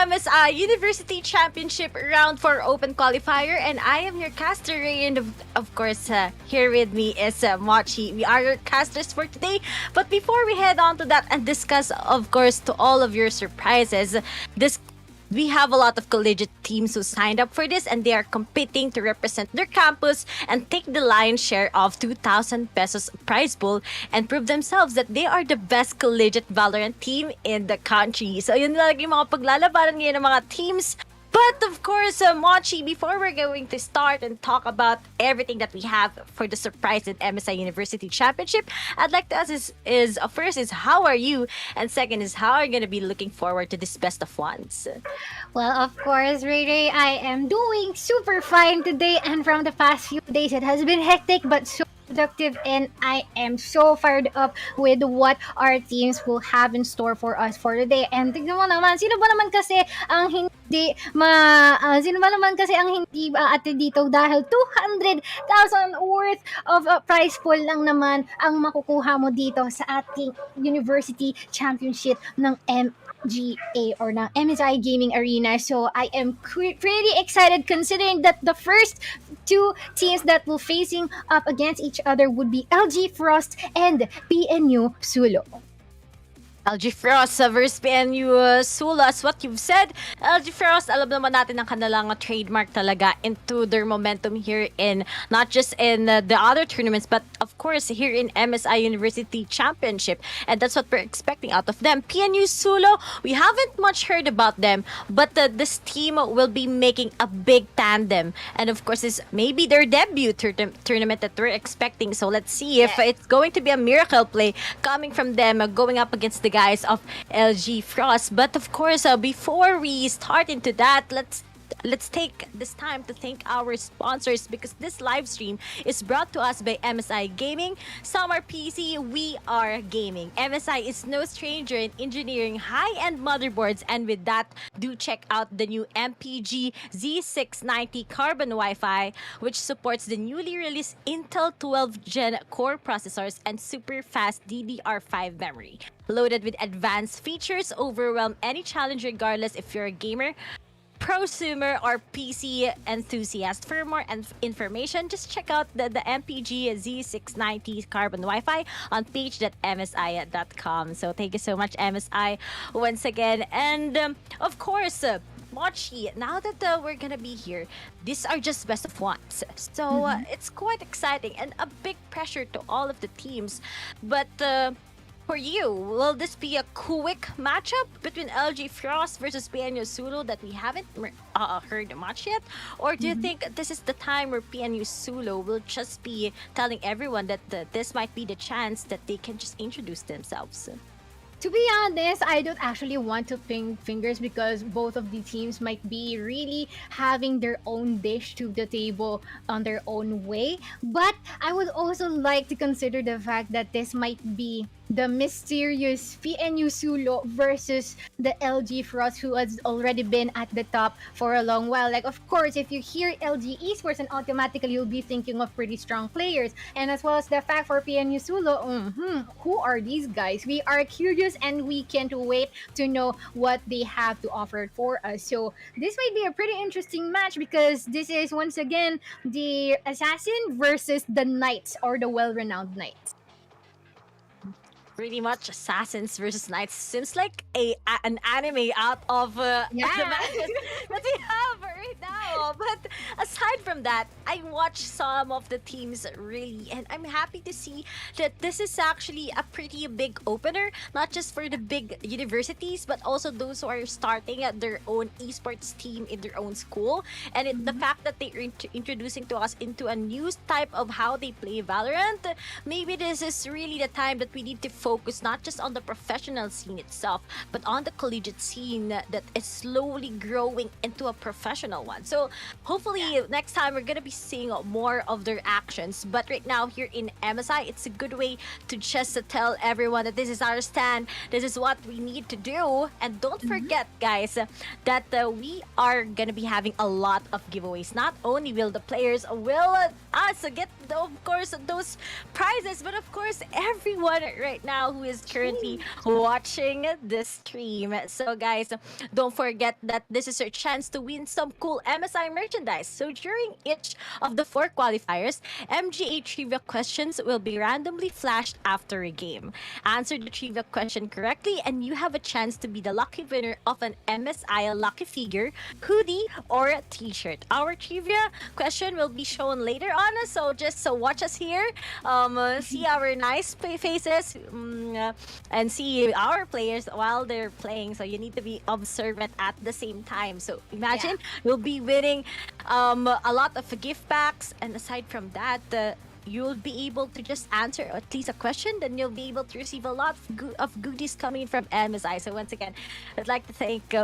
MSI University Championship Round 4 Open Qualifier, and I am your caster, and of course, here with me is Mochi. We are your casters for today. But before we head on to that and discuss, of course, to all of your surprises, this we have a lot of collegiate teams who signed up for this, and they are competing to represent their campus and take the lion's share of 2,000 pesos prize pool and prove themselves that they are the best collegiate Valorant team in the country. So yun lang yung mga paglalabanan ngayon ng mga teams. But of course, Mochi, before we're going to start and talk about everything that we have for the surprise at MSI University Championship, I'd like to ask is first is how are you, and second is how are you going to be looking forward to this best of ones? Well, of course, Ray Ray, I am doing super fine today, and from the past few days, it has been hectic but so productive, and I am so fired up with what our teams will have in store for us for today. And tignan mo naman, sino ba naman kasi ang hindi ate dito dahil 200,000 worth of prize pool lang naman ang makukuha mo dito sa ating University Championship ng MGA or ng MSI Gaming Arena. So I am pretty excited considering that the first two teams that will facing up against each other would be LG Frost and PNU Sulo. LG Frost versus PNU Sula, as what you've said. LG Frost, alam naman natin ang kanilang trademark talaga into their momentum here in, not just in the other tournaments, but of course here in MSI University Championship. And that's what we're expecting out of them. PNU Sulo, we haven't much heard about them, but this team will be making a big tandem. And of course, it's maybe their debut tournament that we're expecting. So let's see if it's going to be a miracle play coming from them going up against the guys of LG Frost. But of course, before we start into that, let's take this time to thank our sponsors, because this live stream is brought to us by MSI Gaming. Summer PC, we are gaming. MSI is no stranger in engineering high-end motherboards, and with that, do check out the new MPG Z690 Carbon Wi-Fi, which supports the newly released Intel 12th Gen core processors and super fast DDR5 memory. Loaded with advanced features, overwhelm any challenge regardless if you're a gamer, prosumer, or PC enthusiast. For more information, just check out the MPG Z690 Carbon Wi-Fi on page.msi.com. So thank you so much, MSI, once again. And of course, Mochi, now that we're gonna be here, these are just best of ones. So it's quite exciting and a big pressure to all of the teams. But for you, will this be a quick matchup between LG Frost versus PNU Sulu that we haven't heard much yet? Or do you think this is the time where PNU Sulu will just be telling everyone that this might be the chance that they can just introduce themselves? To be honest, I don't actually want to ping fingers because both of the teams might be really having their own dish to the table on their own way. But I would also like to consider the fact that this might be the mysterious PNU Sulo versus the LG Frost, who has already been at the top for a long while. Like, of course, if you hear LG Esports, and automatically you'll be thinking of pretty strong players. And as well as the fact for PNU Sulo, who are these guys? We are curious and we can't wait to know what they have to offer for us. So this might be a pretty interesting match because this is once again the assassin versus the knights, or the well-renowned knights. Pretty much assassins versus knights. Seems like an anime out of the matches that we have right now. But aside from that, I watched some of the teams really, and I'm happy to see that this is actually a pretty big opener, not just for the big universities, but also those who are starting at their own esports team in their own school. And the fact that they're introducing to us into a new type of how they play Valorant, maybe this is really the time that we need to focus not just on the professional scene itself, but on the collegiate scene that is slowly growing into a professional one. So hopefully next time we're gonna be seeing more of their actions. But right now here in MSI, it's a good way to just tell everyone that this is our stand, this is what we need to do. And don't forget, guys, that we are gonna be having a lot of giveaways. Not only will the players will us to get, of course, those prizes. But of course, everyone right now who is currently watching this stream. So, guys, don't forget that this is your chance to win some cool MSI merchandise. So, during each of the 4 qualifiers, MGA trivia questions will be randomly flashed after a game. Answer the trivia question correctly, and you have a chance to be the lucky winner of an MSI lucky figure, hoodie, or a t-shirt. Our trivia question will be shown later on, so just watch us here, see our nice faces, and see our players while they're playing. So you need to be observant at the same time. So imagine you'll be winning a lot of gift packs, and aside from that, you'll be able to just answer at least a question, then you'll be able to receive a lot of goodies coming from MSI. So once again, I'd like to thank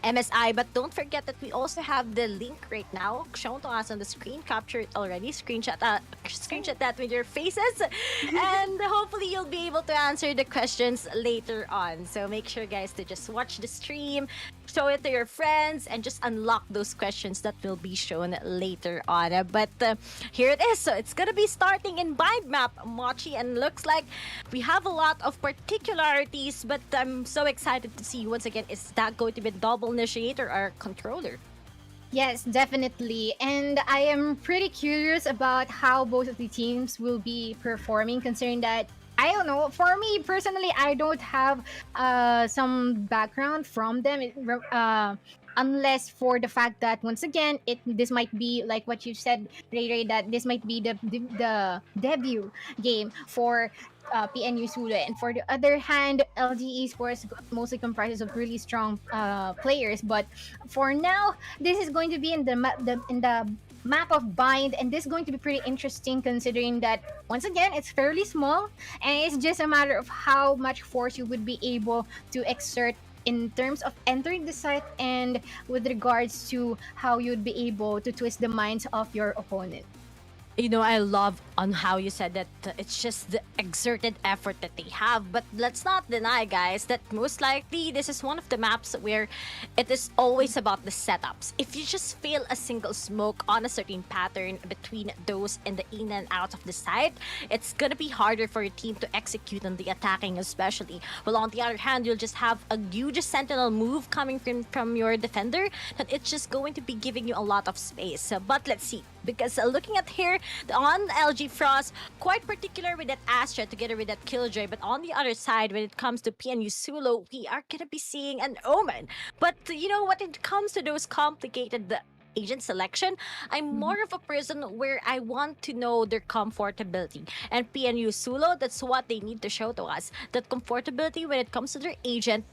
MSI, but don't forget that we also have the link right now shown to us on the screen. Capture it already. Screenshot that with your faces, and hopefully you'll be able to answer the questions later on. So make sure, guys, to just watch the stream, show it to your friends, and just unlock those questions that will be shown later on. But here it is. So it's gonna be starting in mind map, Mochi, and looks like we have a lot of particularities. But I'm so excited to see once again, is that going to be double initiator or controller? Yes, definitely. And I am pretty curious about how both of the teams will be performing, considering that I don't know. For me personally, I don't have some background from them. Unless for the fact that once again, this might be like what you said, Ray, that this might be the debut game for PNU Sule. And for the other hand, LG Esports mostly comprises of really strong players. But for now, this is going to be in the map of Bind, and this is going to be pretty interesting considering that once again it's fairly small, and it's just a matter of how much force you would be able to exert in terms of entering the site and with regards to how you'd be able to twist the minds of your opponent. You know, I love on how you said that it's just the exerted effort that they have. But let's not deny, guys, that most likely this is one of the maps where it is always about the setups. If you just fail a single smoke on a certain pattern between those in the in and out of the site, it's gonna be harder for your team to execute on the attacking, especially. Well, on the other hand, you'll just have a huge sentinel move coming from your defender, and it's just going to be giving you a lot of space. But let's see, because looking at here, on LG Frost, quite particular with that Astra together with that Killjoy. But on the other side, when it comes to PNU Sulu, we are gonna be seeing an Omen. But you know, when it comes to those complicated agent selection, I'm more of a person where I want to know their comfortability. And PNU Sulu, that's what they need to show to us. That comfortability when it comes to their agent,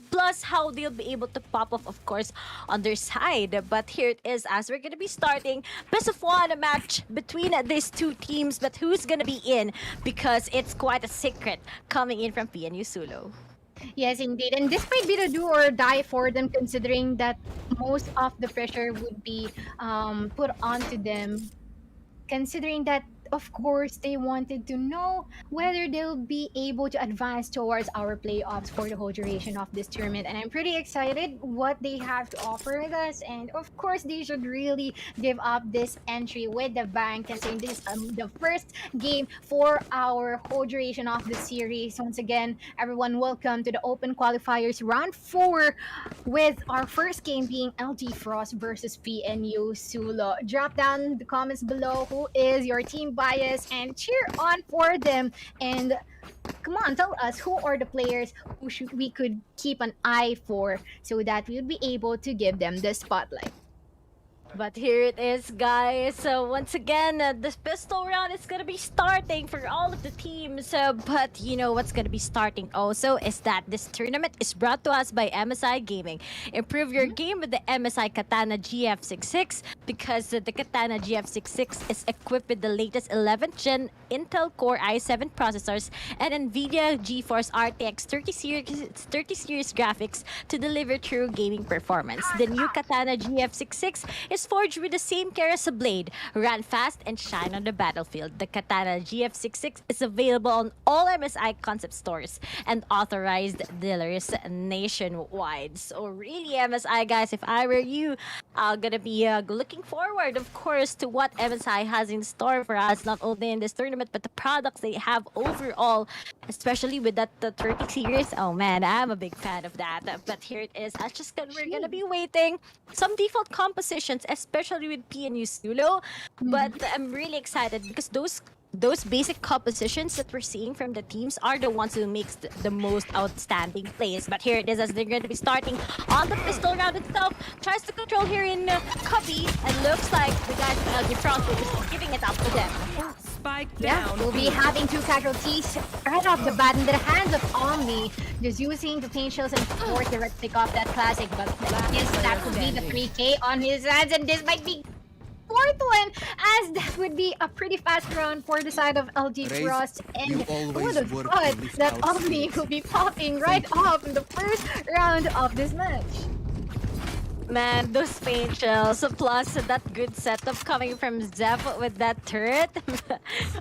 plus how they'll be able to pop off, of course, on their side. But here it is, as we're gonna be starting best of one, a match between these two teams. But who's gonna be in? Because it's quite a secret coming in from PNU Sulu. Yes, indeed. And this might be the do or die for them, considering that most of the pressure would be put onto them. Considering that, of course, they wanted to know whether they'll be able to advance towards our playoffs for the whole duration of this tournament. And I'm pretty excited what they have to offer us. And of course, they should really give up this entry with the bank, considering this is the first game for our whole duration of the series. Once again, everyone, welcome to the Open Qualifiers Round 4 with our first game being LG Frost versus PNU Sulu. Drop down the comments below who is your team bias and cheer on for them. And come on, tell us who are the players who we could keep an eye for so that we would be able to give them the spotlight. But here it is, guys. So once again, this pistol round is gonna be starting for all of the teams. But you know what's gonna be starting also is that this tournament is brought to us by MSI Gaming. Improve your game with the MSI Katana GF66 because the Katana GF66 is equipped with the latest 11th gen Intel Core i7 processors and NVIDIA GeForce RTX 30 series graphics to deliver true gaming performance. The new Katana GF66 is is forged with the same care as a blade. Run fast and shine on the battlefield. The Katana GF66 is available on all MSI concept stores and authorized dealers nationwide. So really, MSI guys, if I were you, I'm gonna be looking forward, of course, to what MSI has in store for us, not only in this tournament, but the products they have overall, especially with that 30 series. Oh man, I'm a big fan of that. But here it is. We're gonna be waiting some default compositions, especially with PNU Sulo. But I'm really excited because those basic compositions that we're seeing from the teams are the ones who makes the most outstanding plays. But here it is as they're going to be starting on the pistol round itself. Tries to control here in Cubby, and looks like the guys from LG Frost will be giving it up to them. Spike Yeah, down. we'll be having 2 casualties right off the bat in the hands of Omni, just using the paint shells and force the red pick off that classic. But I guess that would be the 3K on his hands, and this might be fourth one, as that would be a pretty fast round for the side of LG Raze, Frost. And you who always would have work thought to lift that out Omni skills. will be popping right off in the first round of this match? Man, those paint shells, plus that good setup coming from Zeph with that turret.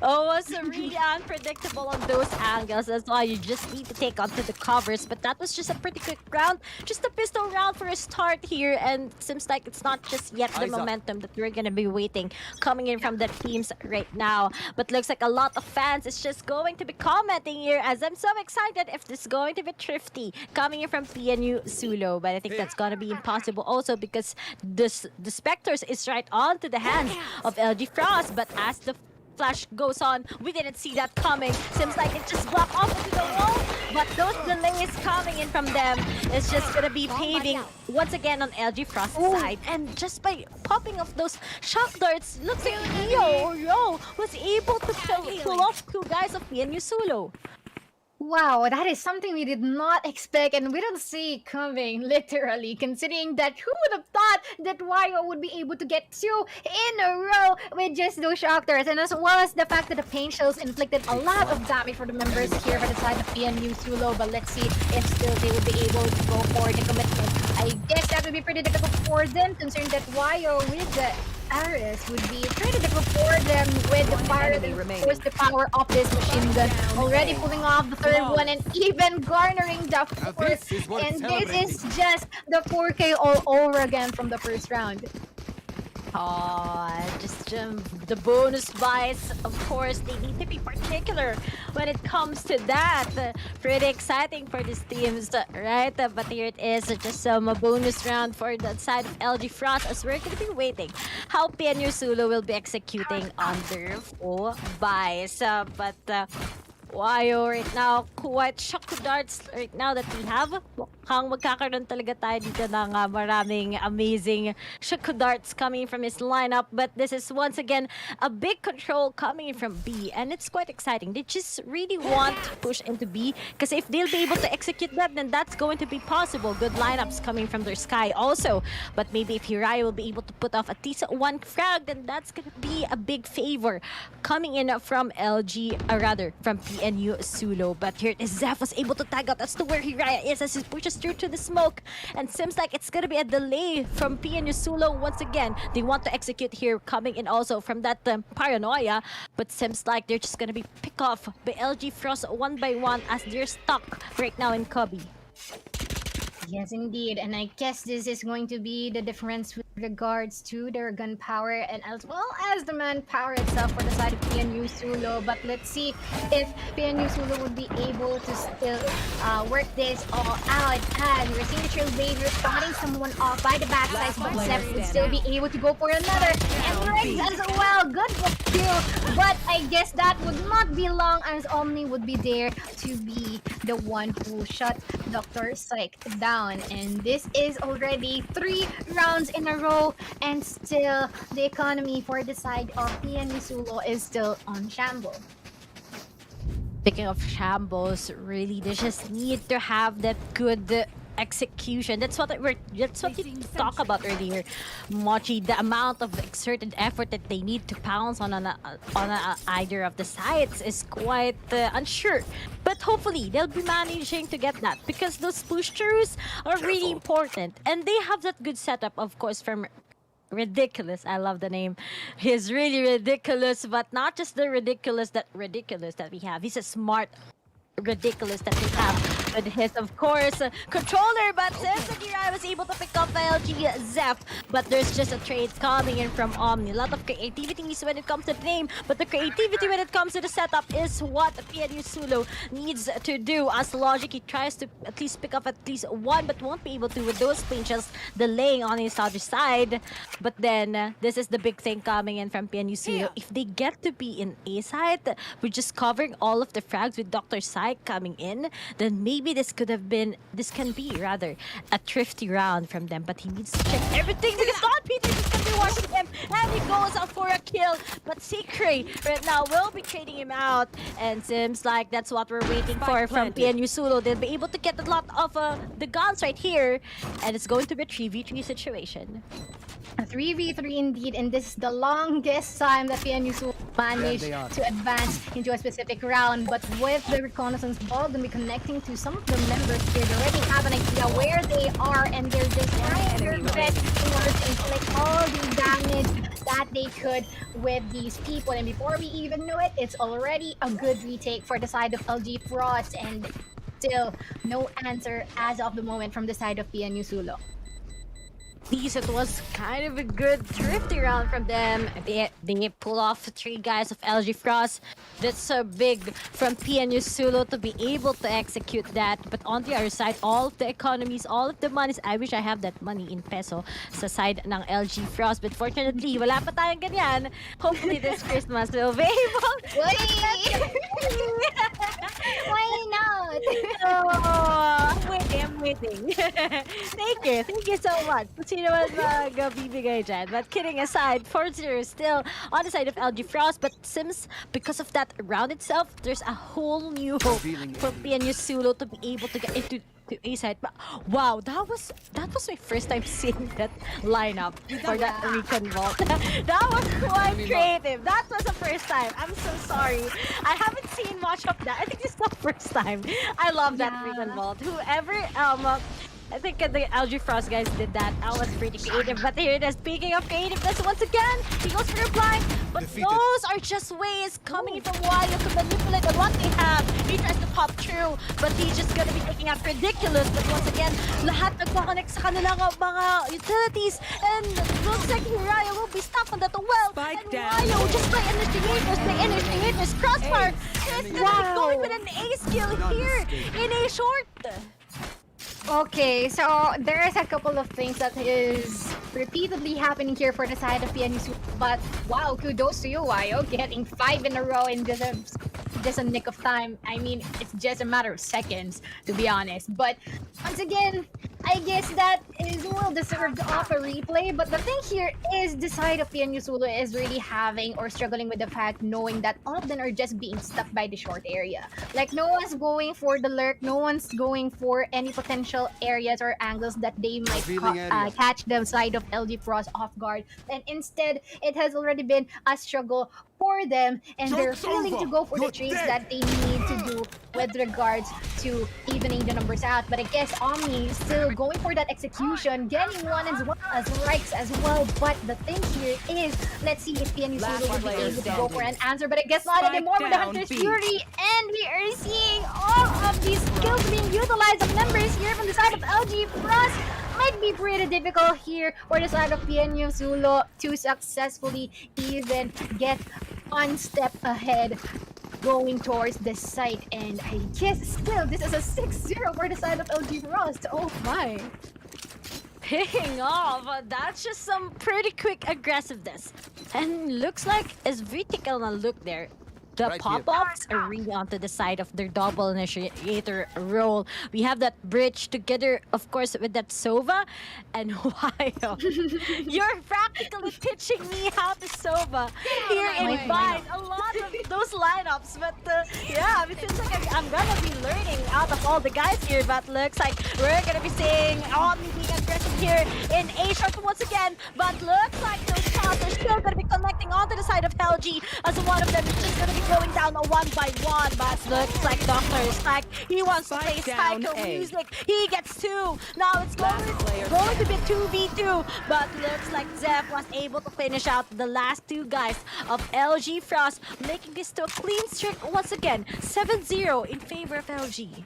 Was really unpredictable on those angles. That's why you just need to take onto the covers. But that was just a pretty quick round. Just a pistol round for a start here. And seems like it's not just yet the Eyes up. momentum that we're going to be waiting coming in from the teams right now. But looks like a lot of fans is just going to be commenting here, as I'm so excited if this is going to be thrifty coming in from PNU Sulo. But I think that's going to be impossible also because the Spectres is right on to the hands of LG Frost. But as the flash goes on, we didn't see that coming. Seems like it just blocked off into the wall. But those delays coming in from them is just gonna be paving once again on LG Frost's side. And just by popping off those shock darts, looks like Yo was able to pull off 2 guys of PNU Sulo. Wow, that is something we did not expect and we don't see coming, literally, considering that who would have thought that Wario would be able to get 2 in a row with just those shock darts, and as well as the fact that the paint shells inflicted a lot of damage for the members here by the side of PNU Sulo. But let's see if still they will be able to go for the commitment. I guess that would be pretty difficult for them, considering that Wario with the Aris would be pretty difficult for them with the fire and of course the power of this machine gun. Already pulling off the third one and even garnering the fourth. this is worth And this is celebrating. just the 4K all over again from the first round. Just the bonus buys, of course, they need to be particular when it comes to that. Pretty exciting for these teams, right? But here it is, just some bonus round for the side of LG Frost, as we're going to be waiting how PNU Sulo will be executing on their full buys. Wario right now, quite shock darts right now that we have. Mukhang magkakaroon talaga tayo dito ng maraming amazing shock darts coming from his lineup. But this is once again a big control coming from B, and it's quite exciting. They just really want to push into B, because if they'll be able to execute that, then that's going to be possible. Good lineups coming from their Sky also. But maybe if Hiraya will be able to put off at least 1 frag, then that's going to be a big favor coming in from from PNU Sulo. But here it is, Zeph was able to tag out as to where Hiraya is as he pushes through to the smoke. And seems like it's gonna be a delay from PNU Sulo once again. They want to execute here, coming in also from that paranoia. But seems like they're just gonna be picked off by LG Frost 1 by 1 as they're stuck right now in Cubby. Yes, indeed. And I guess this is going to be the difference with regards to their gunpowder and as well as the manpower itself for the side of PNU Sulo. But let's see if PNU Sulo would be able to still work this all out. And we're seeing the Trailblazer spotting someone off by the backside, but Zeph would still be able to go for another. And Rex as well. Good kill. But I guess that would not be long, as Omni would be there to be the one who shut Dr. Psych down. And this is already 3 rounds in a row, and still the economy for the side of PNU Sulo is still on shambles. Speaking of shambles, really, they just need to have that good execution. That's what we talked about earlier, Mochi. The amount of exerted effort that they need to pounce on either of the sides is quite unsure. But hopefully they'll be managing to get that, because those push throughs are really important, and they have that good setup, of course, from ridiculous. I love the name. He's really ridiculous, but not just the ridiculous that we have. He's a smart ridiculous that we have with his, of course, controller. But since Akira was able to pick up the LG Zeph, but there's just a trade coming in from Omni. A lot of creativity when it comes to the name, but the creativity when it comes to the setup is what PNU Sulu needs to do. As Logic, he tries to at least pick up at least one, but won't be able to with those planes just delaying on his other side. But then, this is the big thing coming in from PNU Sulu. If they get to be in A side, we're just covering all of the frags with Dr. Sai coming in, then maybe this can be rather a thrifty round from them. But he needs to check everything because God Peter is going to be watching him, and he goes out for a kill. But Secret right now will be trading him out, and seems like that's what we're waiting for from PNU Sulu. They'll be able to get a lot of the guns right here, and it's going to be a 3v3 situation. A 3v3 indeed, and this is the longest time that PNU managed to advance into a specific round. But with the reconnaissance ball, gonna be connecting to some of the members here. They already have an idea where they are, and they're just trying their best in order to inflict all the damage that they could with these people. And before we even know it, it's already a good retake for the side of LG Frost, and still no answer as of the moment from the side of PNU Sulu. These it was kind of a good thrifty round from them. They pull off 3 guys of LG Frost. That's so big from PNU Sulu to be able to execute that. But on the other side, all of the economies, all of the monies, I wish I have that money in peso sa side ng LG Frost. But fortunately, wala pa tayong ganyan. Hopefully this Christmas will be able. Why not? I'm waiting. Thank you so much. Sino man magbibigay dyan. But kidding aside, 4-0 is still on the side of LG Frost. But Sims, because of that round itself, there's a whole new hope for PNU Sulu to be able to get into A side. But wow, that was my first time seeing that lineup for that recon vault. That was quite creative. That was the first time. I'm so sorry. I haven't seen much of that. I think this is the first time. I love that recon vault. Whoever I think the LG Frost guys did that. That was pretty creative. But here it is. Speaking of creativeness, once again, he goes for a blind. But those are just ways coming from Wayo to manipulate on what they have. He tries to pop through, but he's just gonna be taking out ridiculous. But once again, lahat nagkoconnect sa kanilang mga utilities. And looks like Raya will be stuck on that well. And Wayo just by initiators, crossfire. Is gonna be going with an A skill here in a short. Okay, so there is a couple of things that is repeatedly happening here for the side of PNU Sulu, but wow, kudos to you, Wayo, getting 5 in a row in just a nick of time. I mean, it's just a matter of seconds, to be honest. But once again, I guess that is well deserved off a replay. But the thing here is the side of PNU Sulu is really having or struggling with the fact knowing that all of them are just being stuck by the short area. Like, no one's going for the lurk, no one's going for any potential areas or angles that they might catch the side of LG Frost off guard. And instead, it has already been a struggle for them, and they're failing to go for the trades that they need to do with regards to evening the numbers out. But I guess Omni is still going for that execution, getting one as well as Rikes as well. But the thing here is, let's see if PNU Sulu will be able to go for an answer. But I guess not anymore with the Hunter's Fury. And we are seeing all of these skills being utilized of members here from the side of LG Frost. Might be pretty difficult here for the side of PNU Sulu to successfully even get one step ahead going towards the site. And I guess still this is a 6-0 for the side of LG Frost. Oh my. Picking off, that's just some pretty quick aggressiveness. And looks like as vertical na look there. The pop-ups are really onto the side of their double initiator role. We have that bridge together, of course, with that Sova. And Wayo, you're practically teaching me how to Sova here in Vine. A lot of those lineups. But yeah, it seems like I'm gonna be learning out of all the guys here. But looks like we're gonna be seeing Omni being aggressive here in A short once again, but looks like those shots are still going to be connecting onto the side of LG, as one of them is just going to be going down a one by one. But looks like Doctor is back. He wants to play Psycho music. He gets two. Now it's going to be 2v2, but looks like Zeph was able to finish out the last two guys of LG Frost, making this to a clean streak once again. 7-0 in favor of LG.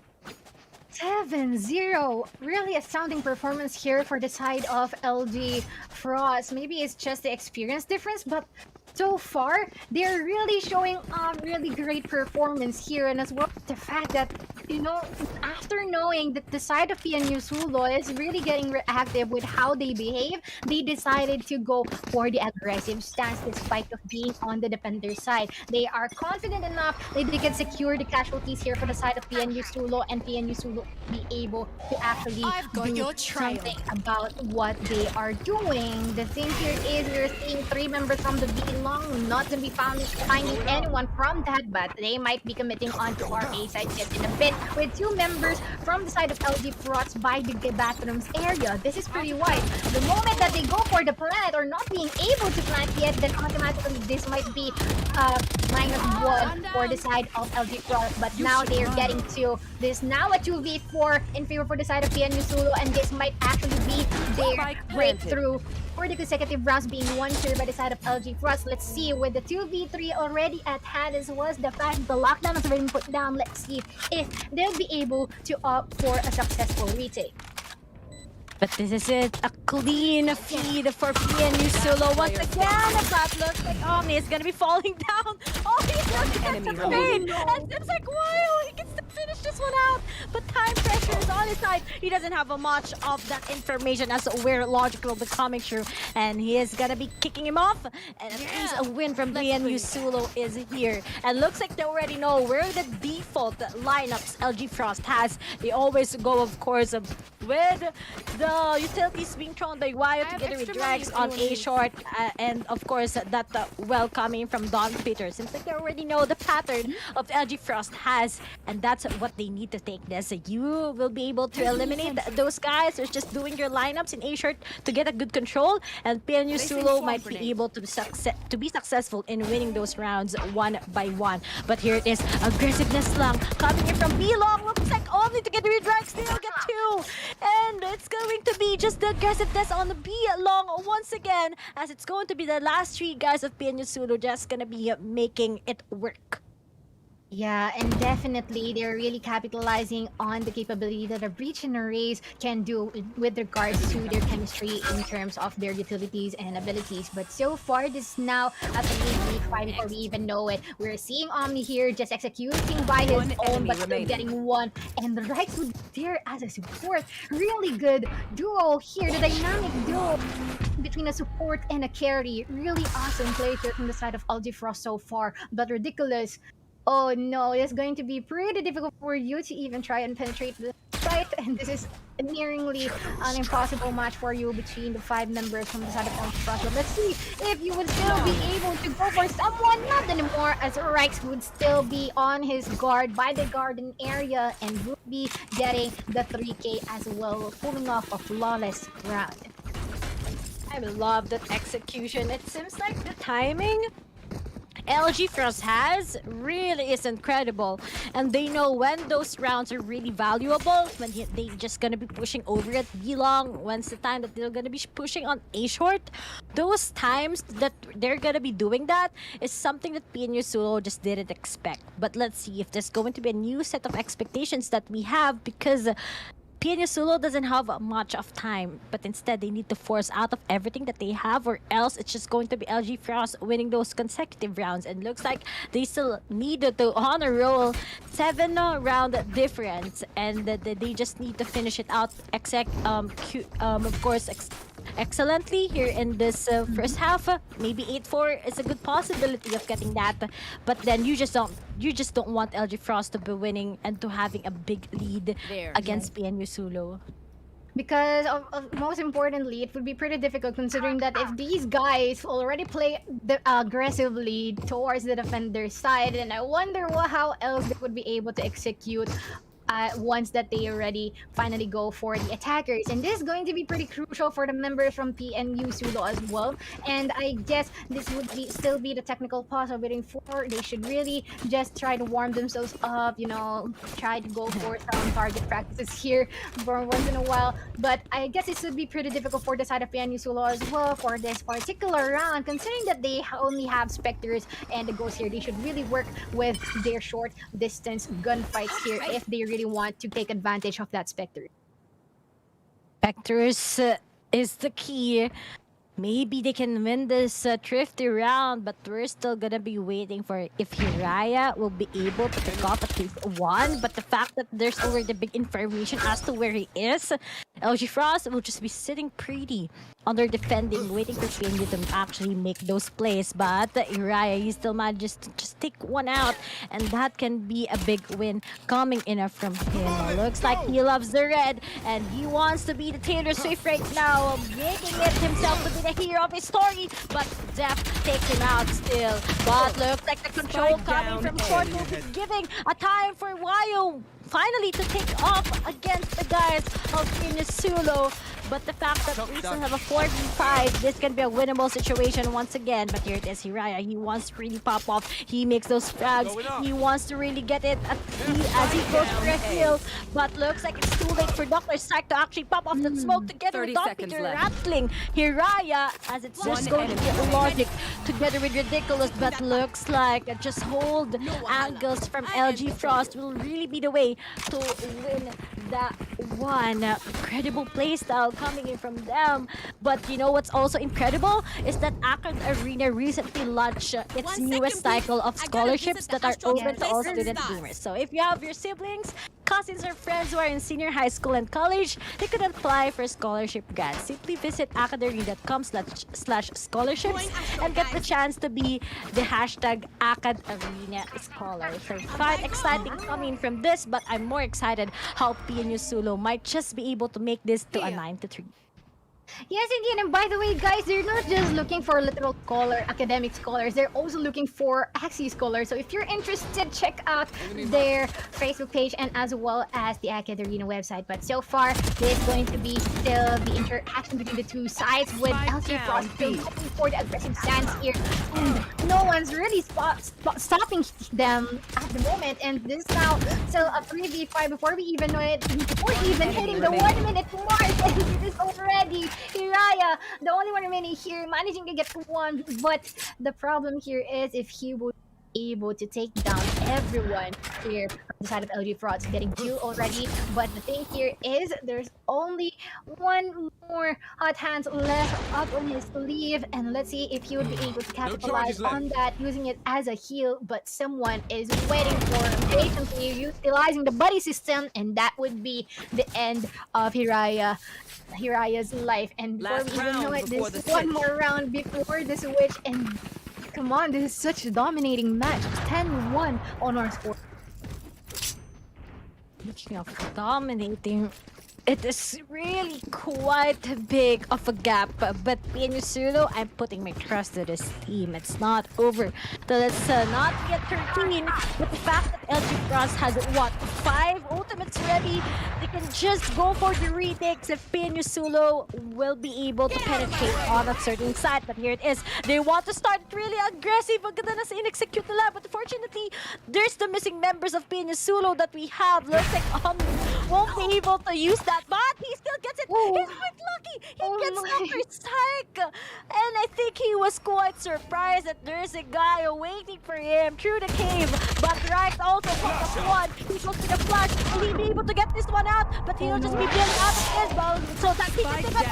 7-0. Really astounding performance here for the side of LG Frost. Maybe it's just the experience difference, but so far, they're really showing a really great performance here, and as well the fact that, you know, after knowing that the side of PNU Sulo is really getting reactive with how they behave, they decided to go for the aggressive stance despite of being on the defender side. They are confident enough that they can secure the casualties here for the side of PNU Sulo, and PNU Sulo be able to actually do something about what they are doing. The thing here is we're seeing 3 members from the B long, not gonna be finding anyone from that, but they might be committing onto our A side just in a bit, with 2 members from the side of LG Frost by the bathrooms area. This is pretty wide. The moment that they go for the plant or not being able to plant yet, then automatically this might be -1 for the side of LG Frost. But now they are getting 2. This is now a 2v4 in favor for the side of PNU Sulo, and this might actually be their breakthrough for the consecutive rounds being won here by the side of LG Frost. Let's see, with the 2v3 already at hand, as well as the fact the lockdown has already been put down, let's see if they'll be able to opt for a successful retake. But this is it, a clean feed for PNU Sulo once again. That looks like Omni is gonna be falling down. Oh, he's looking at the trade, and it's like, wow, he can still finish this one out. But time pressure is on his side. He doesn't have much of that information as to where Logic will be coming through, and he is gonna be kicking him off. And at least a win from PNU Sulo is here. And looks like they already know where the default lineups LG Frost has. They always go, of course, with the utilities being thrown by Wayo together with Drags on A short, and of course that well coming from Don Peter. Seems like they already know the pattern of LG Frost has, and that's what they need to take this. You will be able to eliminate those guys who's just doing your lineups in A short to get a good control, and PNU Sulo might be able to be successful in winning those rounds one by one. But here it is, aggressiveness lang coming in from B long. Looks like only together with Drags they'll get 2, and it's going to be just the aggressiveness on the B long once again, as it's going to be the last 3 guys of PNU Sulo just gonna be making it work. Yeah, and definitely they're really capitalizing on the capability that a Breach and a Raze can do with regards to their chemistry in terms of their utilities and abilities. But so far, this is now at the mid fight before we even know it. We're seeing Omni here just executing by his own, but still getting 1. And the right would there as a support. Really good duo here, the dynamic duo between a support and a carry. Really awesome play here from the side of LG Frost so far, but ridiculous. Oh no, it's going to be pretty difficult for you to even try and penetrate the site, and this is nearingly an impossible match for you between the 5 members from the side of LG Frost. But let's see if you would still be able to go for someone. Not anymore, as Rex would still be on his guard by the garden area and would be getting the 3K as well, pulling off a flawless round. I love that execution. It seems like the timing LG Frost has really is incredible, and they know when those rounds are really valuable, when they just gonna be pushing over at B long, when's the time that they're gonna be pushing on A short. Those times that they're gonna be doing that is something that PNU Sulo just didn't expect. But let's see if there's going to be a new set of expectations that we have, because PNU Sulo doesn't have much of time, but instead they need to force out of everything that they have, or else it's just going to be LG Frost winning those consecutive rounds. And looks like they still need to honor roll 7 round difference, and they just need to finish it out of course excellently here in this first half. Maybe 8-4 is a good possibility of getting that, but then you just don't want LG Frost to be winning and to having a big lead against PNU Sulo. Because most importantly, it would be pretty difficult considering that if these guys already play aggressively towards the defender's side, and I wonder how else they would be able to execute once that they already finally go for the attackers. And this is going to be pretty crucial for the members from PNU Sulo as well. And I guess this would be still be the technical pause of waiting for. They should really just try to warm themselves up, you know, try to go for some target practices here for once in a while. But I guess it should be pretty difficult for the side of PNU Sulo as well for this particular round, considering that they only have Spectres and the Ghosts here. They should really work with their short distance gunfights here if they really want to take advantage of that Spectre. Vectors is the key. Maybe they can win this thrifty round, but we're still gonna be waiting for if Hiraya will be able to pick off at least one. But the fact that there's already big information as to where he is, LG Frost will just be sitting pretty under defending, waiting for PNU to actually make those plays. But Hiraya, he still manages to just take one out, and that can be a big win coming in from him. Looks like he loves the red, and he wants to be the Taylor Swift right now, making it himself to be the hero of his story. But Def takes him out still. But looks like the control coming from short will be giving a time for Wayo finally to take off against the guys of Inisulo. But the fact that we still have a 4v5, this can be a winnable situation once again. But here it is, Hiraya. He wants to really pop off. He makes those frags. He wants to really get it as he goes for a heal. But looks like it's too late for Dr. Strike to actually pop off the smoke together with Dr. Rattling Hiraya, as it's just going to be logic together with Ridiculous. But looks like just hold angles from LG Frost will really be the way to win that one. Incredible playstyle coming in from them. But you know what's also incredible is that Akron Arena recently launched its newest cycle of scholarships that are open to all student gamers. So if you have your siblings, cousins, or friends who are in senior high school and college, they could apply for scholarship grants. Simply visit academy.com/scholarships and get the chance to be the hashtag AcadArena Scholar. So quite exciting coming from this, but I'm more excited how PNU Sulo might just be able to make this to a 9-3. Yes, indeed. And by the way, guys, they're not just looking for literal scholar, academic scholars. They're also looking for Axie scholars. So if you're interested, check out their Facebook page and as well as the Academy website. But so far, there's going to be still the interaction between the two sides with LG Frost still going for the aggressive stance here. And no one's really stopping them at the moment. And this now still a 3v5 before we even know it. Before even hitting the 1 minute mark. And it is already Hiraya, the only one remaining here, managing to get one. But the problem here is if he would be able to take down everyone here on the side of LG Frost, getting 2 already. But the thing here is there's only one more hot hands left up on his sleeve, and let's see if he would be able to capitalize on that, using it as a heal. But someone is waiting for him patiently, utilizing the buddy system, and that would be the end of Hiraya's life. And before we even know it, this one more round before the switch. And come on, this is such a dominating match. 10-1 on our score. Speaking of dominating, it is really quite big of a gap. But PNU Sulo, I'm putting my trust to this team. It's not over till it's not yet 13. But the fact that LG Frost has what, 5 ultimates ready, they can just go for the retakes if PNU Sulo will be able to penetrate on a certain side. But here it is. They want to start really aggressive. Ang ganda na sa in-execute nila. But unfortunately, there's the missing members of PNU Sulo that we have. Looks like won't be able to use that. But he still gets it. Ooh. He's quite lucky. He gets Dr. Strike. And I think he was quite surprised that there's a guy waiting for him through the cave. But right also from the one. He goes to the flash. Will he be able to get this one out? But he'll just be built out of his ball. So that he can take it.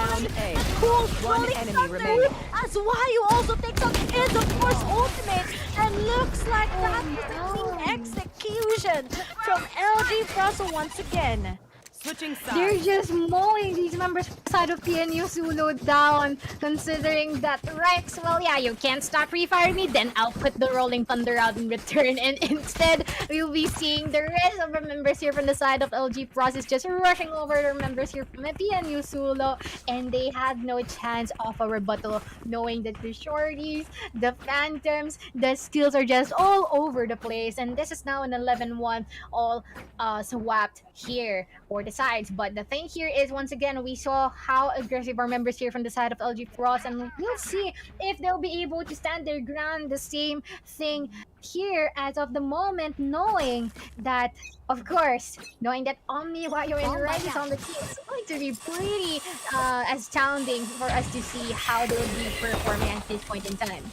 Cool. Rolling thunder. As Wayu also takes out his, of course, ultimate. And looks like that is a clean execution from LG Frost once again. Switching They're sides. just mowing these members side of PNU Zulu down, considering that Rex, well, yeah, you can't stop refiring me, then I'll put the Rolling Thunder out in return, and instead, we'll be seeing the rest of the members here from the side of LG Process just rushing over their members here from PNU Zulu, and they had no chance of a rebuttal, knowing that the shorties, the phantoms, the skills are just all over the place, and this is now an 11-1 all swapped here for the sides. But the thing here is, once again, we saw how aggressive our members here from the side of LG Frost, and we'll see if they'll be able to stand their ground. The same thing here as of the moment, knowing that, of course, knowing that Omni, Wayo, and Red is on the team, it's going to be pretty astounding for us to see how they will be performing at this point in time.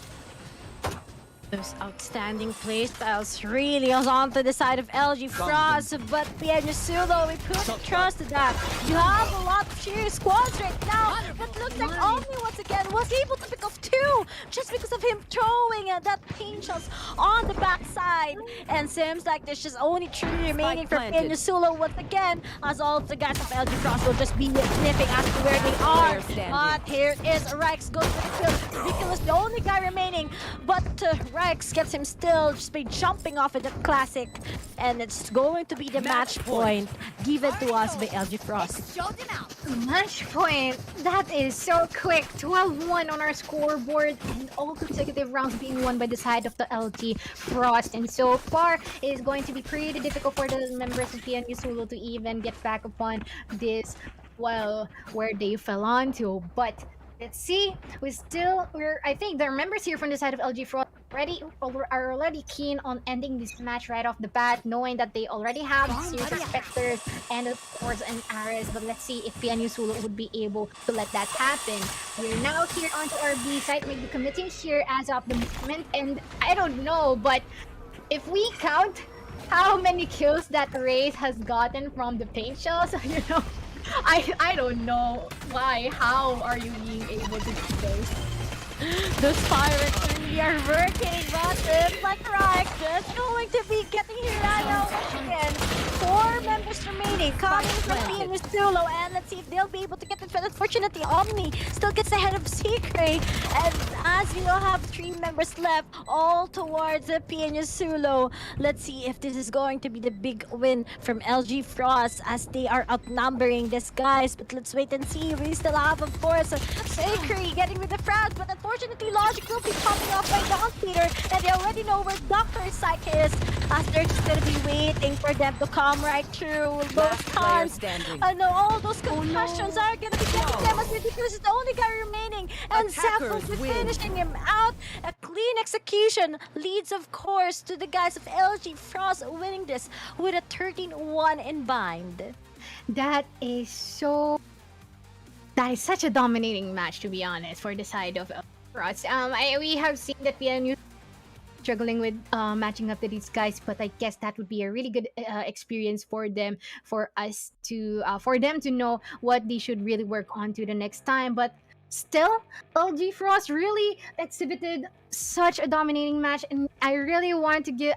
Those outstanding playstyles really is on to the side of LG Frost, but Pianusulo, we couldn't trust that. You have a lot of cheer squads right now, but looks like Omni once again was able to pick off two just because of him throwing that pain shots on the backside. And seems like there's just only three remaining for planted. Pianusulo once again, as all of the guys of LG Frost will just be sniffing as to where they are. Player standing. But here is Rex goes for the kill. Ridiculous, the only guy remaining, but Rex gets him still just by jumping off of the classic, and it's going to be the match point given to us by LG Frost. Match point. That is so quick. 12-1 on our scoreboard, and all consecutive rounds being won by the side of the LG Frost. And so far, it is going to be pretty difficult for the members of PNU Zulu to even get back upon this, well, where they fell onto. But let's see. I think the members here from the side of LG Frost are already keen on ending this match right off the bat, knowing that they already have series of Spectres and of course an Ares. But let's see if PNU Zulu would be able to let that happen. We're now here onto our B site, maybe committing here as of the moment, and I don't know, but if we count how many kills that Raze has gotten from the paint shells, you know, I don't know how are you being able to do those? Those pirates really are working, but it's like Rex just going to be getting Hiraya once again. 4 members remaining coming from PNU Zulu, and let's see if they'll be able to get it. But unfortunately, Omni still gets ahead of Secret, and as we all have 3 members left, all towards the PNU Zulu. Let's see if this is going to be the big win from LG Frost, as they are outnumbering these guys. But let's wait and see. We still have, of course, Secret getting with the frags, but unfortunately, Logic will be popping off by Dawn Peter, and they already know where Dr. Psych is, as they're just gonna be waiting for them to come right through. Those times, I know all those concussions are gonna be getting them, as Ridiculous is the only guy remaining, and Zeph will be finishing him out. A clean execution leads, of course, to the guys of LG Frost winning this with a 13-1 in bind. That is such a dominating match, to be honest, for the side of Frost. We have seen that PNU struggling with matching up to these guys, but I guess that would be a really good experience for them, for them to know what they should really work on to the next time. But still, LG Frost really exhibited such a dominating match, and I really want to give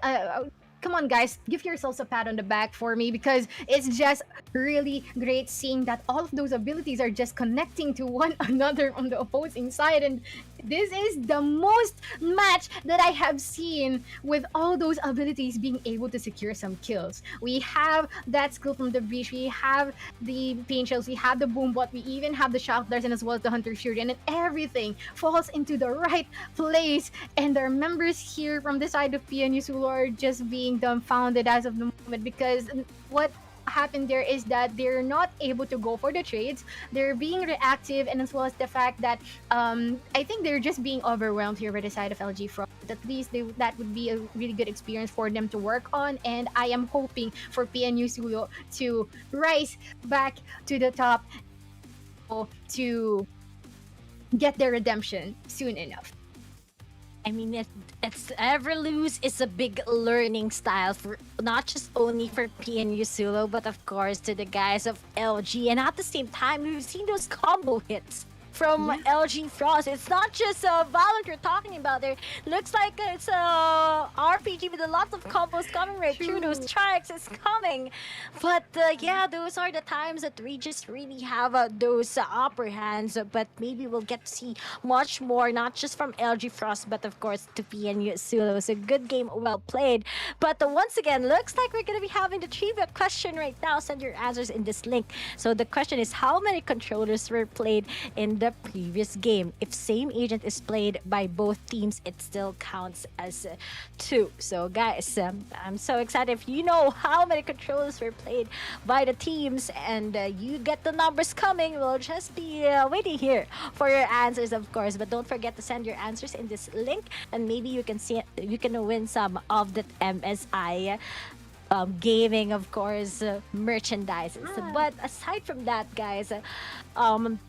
come on, guys, give yourselves a pat on the back for me, because it's just really great seeing that all of those abilities are just connecting to one another on the opposing side. And this is the most match that I have seen with all those abilities being able to secure some kills. We have that skill from the breach, we have the pain shells, we have the boom bot, we even have the shock darts, and as well as the hunter shuriken, and everything falls into the right place. And our members here from the side of PNU Zulu are just being dumbfounded as of the moment, because what happened there is that they're not able to go for the trades. They're being reactive, and as well as the fact that I think they're just being overwhelmed here by the side of LG Frost. At least that would be a really good experience for them to work on, and I am hoping for PNU Zulu to rise back to the top to get their redemption soon enough. I mean, it's ever lose is a big learning style for not just only for PNU Zulu, but of course to the guys of LG. And at the same time, we've seen those combo hits from Yeah. LG Frost. It's not just Valorant we're talking about there. Looks like it's a RPG with a lot of combos coming right through. Those True. strikes is coming. But yeah, those are the times that we just really have those upper hands. But maybe we'll get to see much more, not just from LG Frost, but of course to PNU Sulu. So good game, well played. But once again, looks like we're gonna be having the trivia question right now. Send your answers in this link. So the question is, how many controllers were played in the previous game? If same agent is played by both teams, it still counts as two. So guys, I'm so excited. If you know how many controllers were played by the teams and you get the numbers coming, we'll just be waiting here for your answers, of course. But don't forget to send your answers in this link, and maybe you can see you can win some of that MSI gaming, of course, merchandise. But aside from that, guys, um,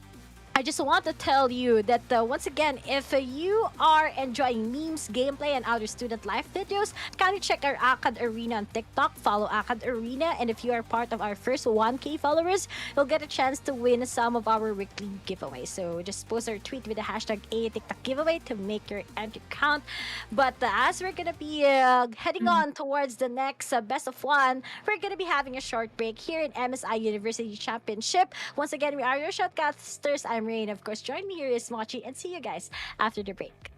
I just want to tell you that once again, if you are enjoying memes, gameplay, and other student life videos, kindly check our Akad Arena on TikTok. Follow Akad Arena, and if you are part of our first 1K followers, you'll get a chance to win some of our weekly giveaways. So just post our tweet with the hashtag #ATikTok giveaway to make your entry count. But as we're gonna be heading on towards the next best of one, we're gonna be having a short break here in MSI University Championship. Once again, we are your shotcasters. I'm Rain. Of course, join me here is Mochi, and see you guys after the break.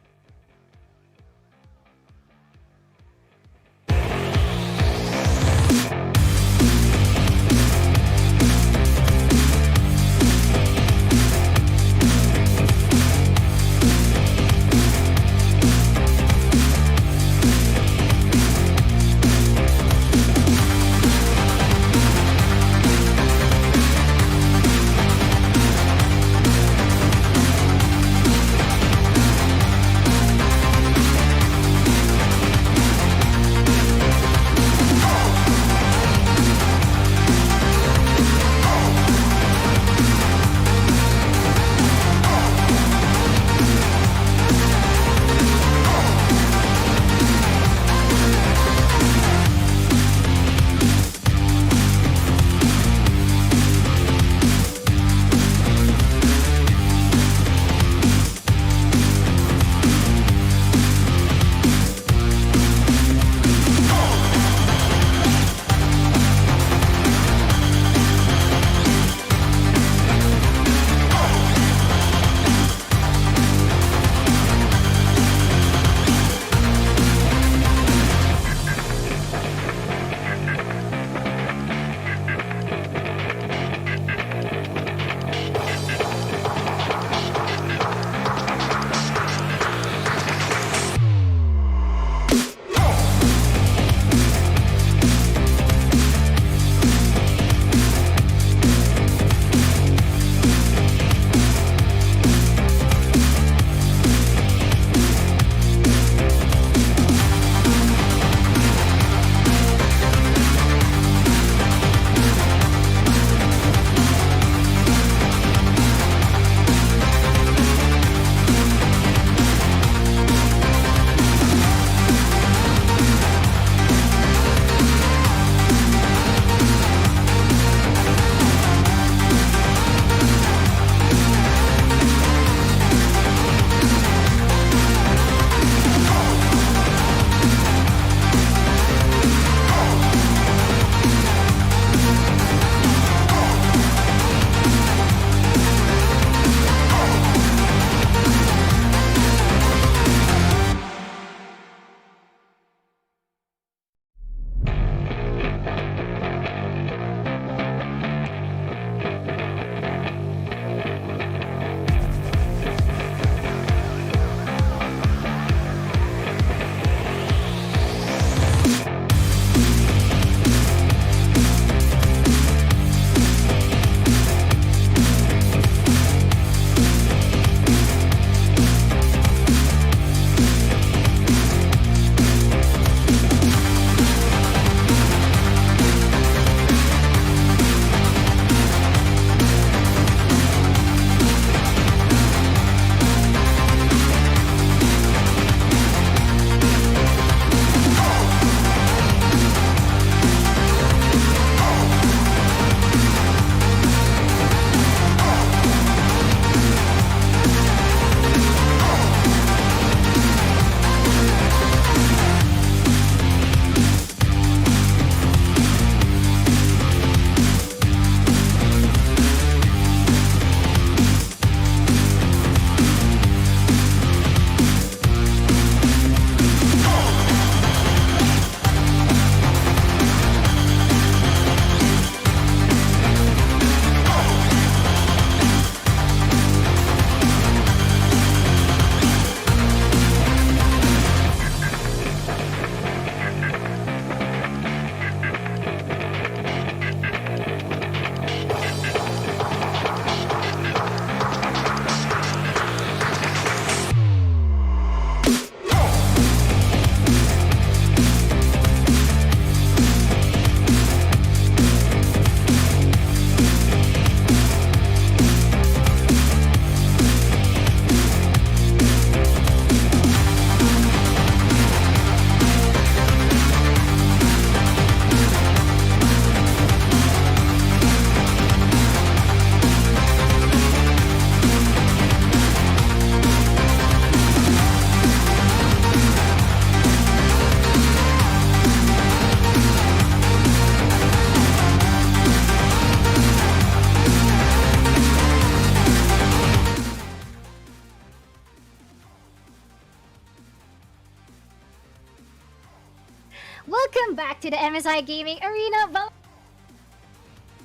Welcome back to the MSI Gaming Arena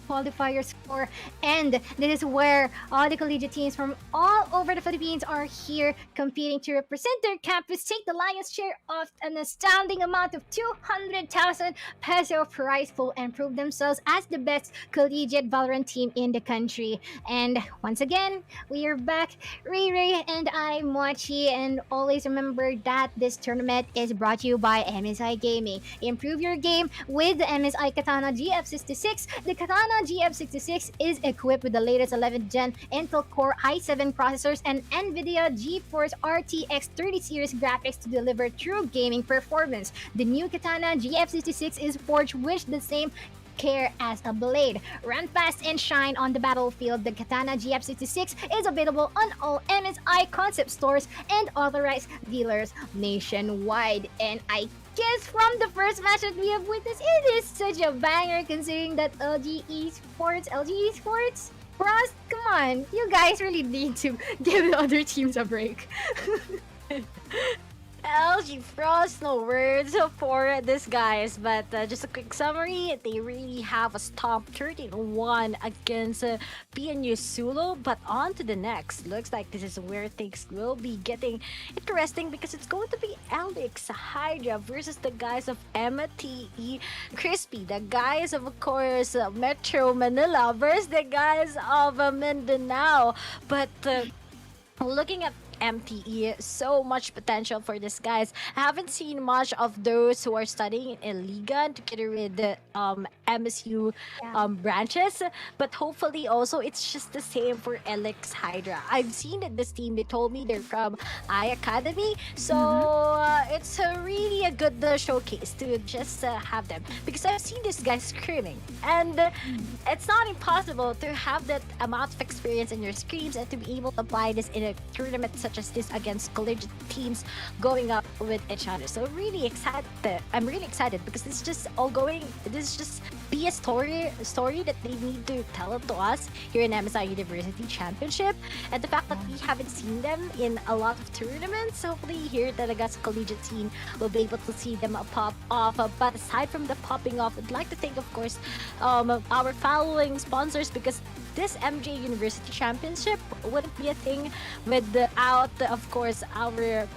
qualifier score, and this is where all the collegiate teams from all over the Philippines are here competing to represent their campus, take the lion's share of an astounding amount of 200,000 peso prize pool, and prove themselves as the best collegiate Valorant team in the country. And once again, we are back, Ray Ray and I, Mochi, and always remember that this tournament is brought to you by MSI Gaming. Improve your game with the MSI Katana GF66. The Katana GF66 is equipped with the latest 11th gen Intel Core i7 processors and NVIDIA GeForce RTX 30 series graphics to deliver true gaming performance. The new Katana GF66 is forged with the same care as a blade. Run fast and shine on the battlefield. The Katana GF66 is available on all MSI concept stores and authorized dealers nationwide. And I guess from the first match that we have witnessed, it is such a banger considering that LG Esports, Frost, come on, you guys really need to give the other teams a break. LG Frost, no words for this guys, but just a quick summary, they really have a stomp 13-1 against PNU Sulu, but on to the next. Looks like this is where things will be getting interesting because it's going to be Alex Hydra versus the guys of MTE Crispy, the guys of course Metro Manila versus the guys of Mindanao, but looking at MTE, so much potential for these guys. I haven't seen much of those who are studying in Liga together with the MSU branches, but hopefully also it's just the same for Alex Hydra. I've seen that this team, they told me they're from I Academy, so it's really a good showcase to just have them because I've seen these guys screaming, and it's not impossible to have that amount of experience in your screams and to be able to apply this in a tournament such as this against collegiate teams going up with each other. So really excited. I'm really excited because this is just all going. This is just be a story that they need to tell it to us here in MSI University Championship, and the fact that we haven't seen them in a lot of tournaments. Hopefully here talaga sa collegiate team will be able to see them pop off. But aside from the popping off, I'd like to thank, of course, our following sponsors because this MJ University Championship wouldn't be a thing without, of course, our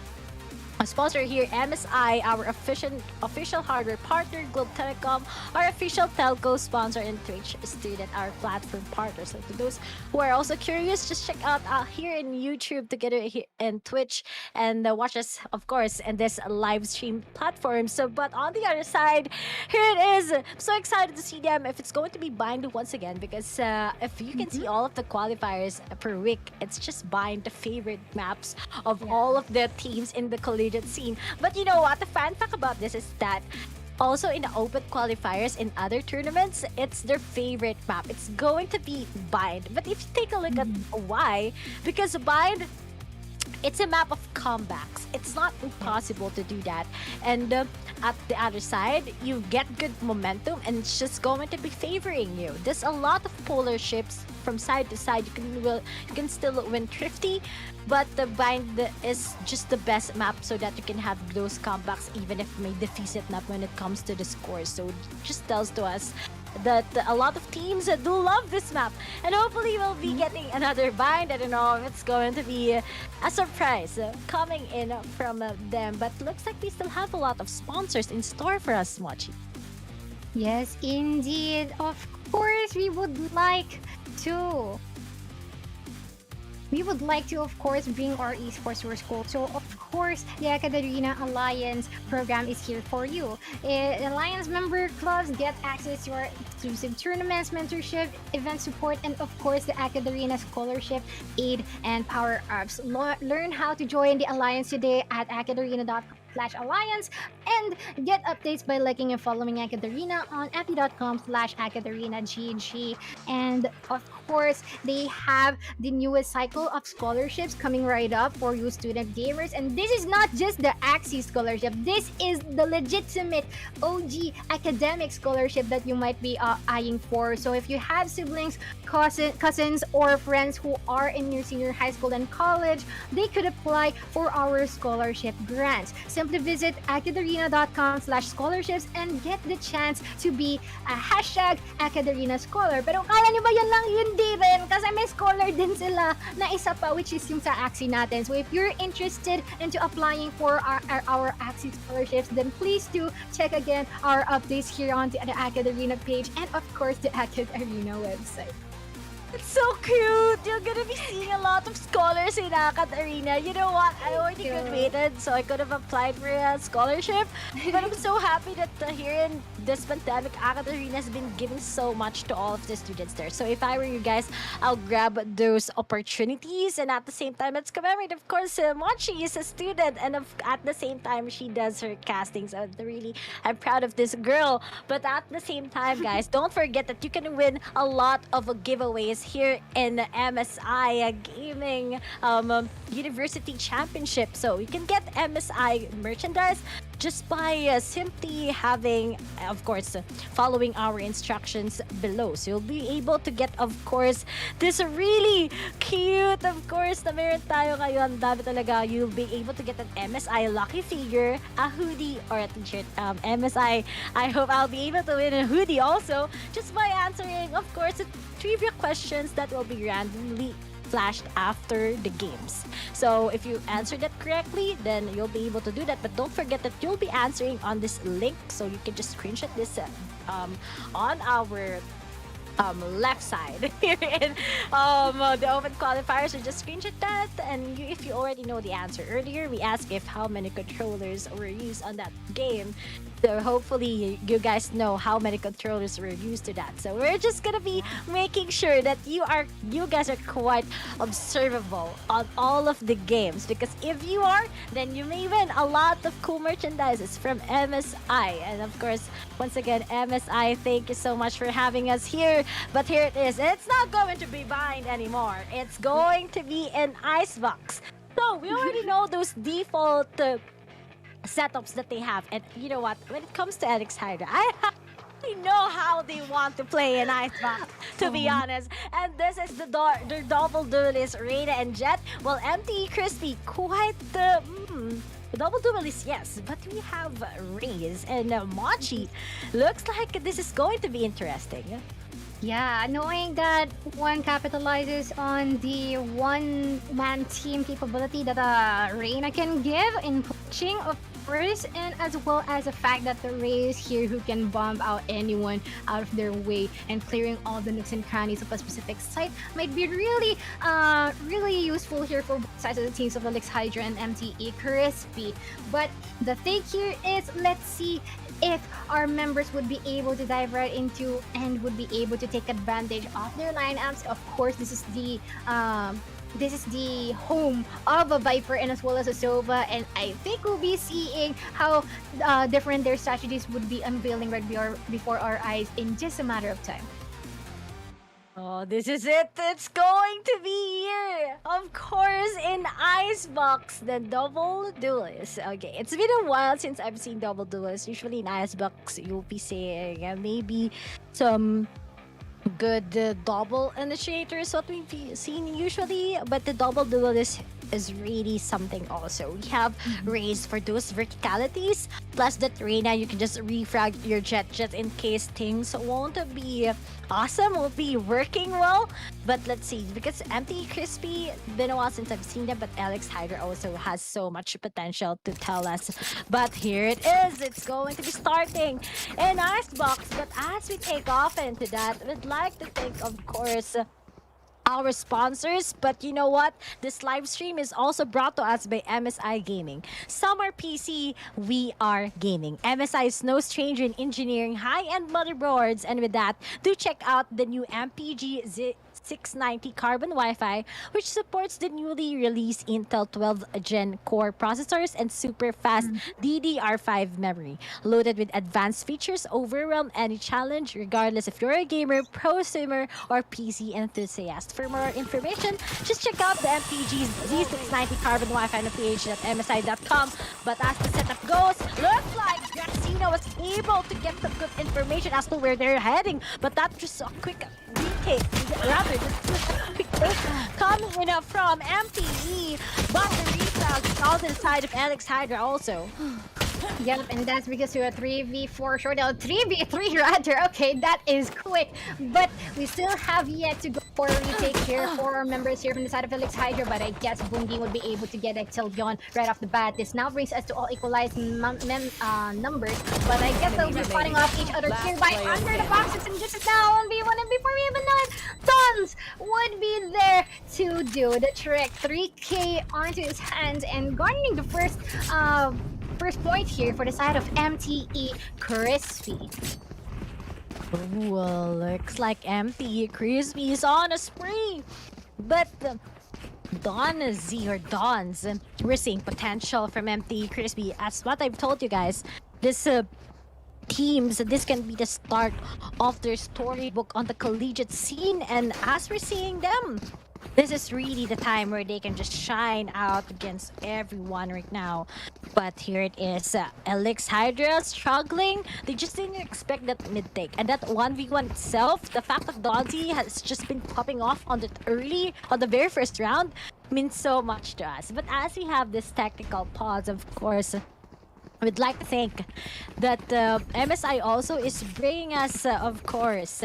sponsor here, MSI, our official hardware partner, Globe Telecom, our official telco sponsor, and Twitch student, our platform partner. So to those who are also curious, just check out here in YouTube together here in Twitch and watch us, of course, in this live stream platform. So, but on the other side, here it is. I'm so excited to see them if it's going to be bind once again because if you can see all of the qualifiers per week, it's just bind the favorite maps of all of the teams in the collegiate scene. But you know what? The fun fact about this is that also in the open qualifiers in other tournaments, it's their favorite map. It's going to be Bind. But if you take a look at why, because Bind, it's a map of comebacks. It's not impossible to do that. And at the other side, you get good momentum and it's just going to be favoring you. There's a lot of polar ships from side to side. You can still win thrifty, but the Bind is just the best map so that you can have those comebacks even if may deficit map when it comes to the scores. So it just tells to us that a lot of teams do love this map, and hopefully we'll be getting another Bind. I don't know if it's going to be a surprise coming in from them, but looks like we still have a lot of sponsors in store for us, Mochi. Yes, indeed. Of course, we would like to. We would like to, of course, bring our esports to our school. So, of course, the Academia Alliance program is here for you. Alliance member clubs get access to our exclusive tournaments, mentorship, event support, and, of course, the Academia scholarship, aid, and power-ups. Learn how to join the Alliance today at academia.com/alliance and get updates by liking and following Academia on fb.com/academiagg. And of course, they have the newest cycle of scholarships coming right up for you student gamers. And this is not just the Axie scholarship. This is the legitimate OG academic scholarship that you might be eyeing for. So if you have siblings, cousins, or friends who are in your senior high school and college, they could apply for our scholarship grants. Simply visit acadarena.com/scholarships and get the chance to be a hashtag Acadarena Scholar. Pero kala nyo ba yun lang? Hindi rin. Kasi may scholar din sila na isa pa, which is yung sa AXI natin. So if you're interested into applying for our AXI scholarships, then please do check again our updates here on the Acadarena page and of course the Acadarena website. It's so cute! You're gonna be seeing a lot of scholars in Akat Arena. You know what? I already you. graduated, so I could have applied for a scholarship. But I'm so happy that here in this pandemic, Akat Arena has been giving so much to all of the students there. So if I were you guys, I'll grab those opportunities. And at the same time, let's commemorate, of course, Mochi is a student. And at the same time, she does her casting. So really, I'm proud of this girl. But at the same time, guys, don't forget that you can win a lot of giveaways here in MSI Gaming University Championship. So you can get MSI merchandise just by simply having, of course, following our instructions below. So you'll be able to get, of course, this really cute, of course, na meron tayo ngayon. Dami talaga. You'll be able to get an MSI lucky figure, a hoodie, or a t-shirt. MSI, I hope I'll be able to win a hoodie also just by answering, of course, trivia questions that will be randomly flashed after the games. So if you answer that correctly, then you'll be able to do that. But don't forget that you'll be answering on this link, so you can just screenshot this on our left side here in the open qualifiers. So just screenshot that, and if you already know the answer earlier, we asked if how many controllers were used on that game. So hopefully you guys know how many controllers were used to that. So we're just gonna be making sure that you guys are quite observable on all of the games, because if you are, then you may win a lot of cool merchandises from MSI. And of course, once again, MSI, thank you so much for having us here. But here it is. It's not going to be bind anymore. It's going to be an icebox. So we already know those default setups that they have. And you know what? When it comes to Alex Hydra, I know how they want to play an icebox, to be honest. And this is their double duelist, Reina and Jet. Well, MTE Crispy, quite the... double duelist, yes, but we have Raze and Mochi. Looks like this is going to be interesting. Yeah, knowing that one capitalizes on the one-man team capability that Reina can give in pushing, of course, and as well as the fact that the Ray is here who can bomb out anyone out of their way, and clearing all the nooks and crannies of a specific site might be really, really useful here for both sides of the teams of Alex Hydra and MTE Crispy. But the thing here is, let's see if our members would be able to dive right into and would be able to take advantage of their lineups. Of course, this is the home of a Viper and as well as a Sova, and I think we'll be seeing how different their strategies would be unveiling right before our eyes in just a matter of time. Oh, this is it. It's going to be here. Of course, in Icebox, the double duelist. Okay, it's been a while since I've seen double duelists. Usually in Icebox, you'll be seeing maybe some good double initiators, what we've seen usually, but the double duelist is really something also. We have Raze for those verticalities, plus that Reina, you can just refrag your jet in case things won't be awesome, won't be working well. But let's see, because MT Crispy, been a while since I've seen them, but Alex Hydra also has so much potential to tell us. But here it is, it's going to be starting in Icebox. But as we take off into that, we'd like to thank, of course, our sponsors. But you know what? This live stream is also brought to us by MSI Gaming. Summer PC, we are gaming. MSI is no stranger in engineering high-end motherboards. And with that, do check out the new MPG 690 Carbon Wi-Fi, which supports the newly released Intel 12 Gen Core processors and super fast DDR5 memory. Loaded with advanced features, overwhelm any challenge, regardless if you're a gamer, prosumer, or PC enthusiast. For more information, just check out the MPG Z690 Carbon Wi-Fi on the page at msi.com. But as the setup goes, looks like Graxina was able to get some good information as to where they're heading. But that's just a quick retake, rather just a quick take coming in from MTE. But the refrag is also inside of Alex Hydra also. Yep, and that's because you're a 3v4 showdown. 3v3 rather. Okay, that is quick. But we still have yet to go for a retake here for our members here from the side of Felix Hydra. But I guess Bungie would be able to get a kill gone right off the bat. This now brings us to all equalized numbers. But I guess they'll be fighting off each other here by under the boxes. And this is now 1v1. And before we even know it, Tons would be there to do the trick. 3k onto his hands and garnering the first point here for the side of MTE Crispy. Well, looks like MTE Crispy is on a spree. But Don Z or Dons, we're seeing potential from MTE Crispy. As what I've told you guys, this teams, this can be the start of their storybook on the collegiate scene. And as we're seeing them, this is really the time where they can just shine out against everyone right now. But here it is, Elix Hydra struggling. They just didn't expect that mid take. And that 1v1 itself, the fact that Dodzy has just been popping off on the very first round, means so much to us. But as we have this technical pause, of course, we'd like to think that MSI also is bringing us, of course,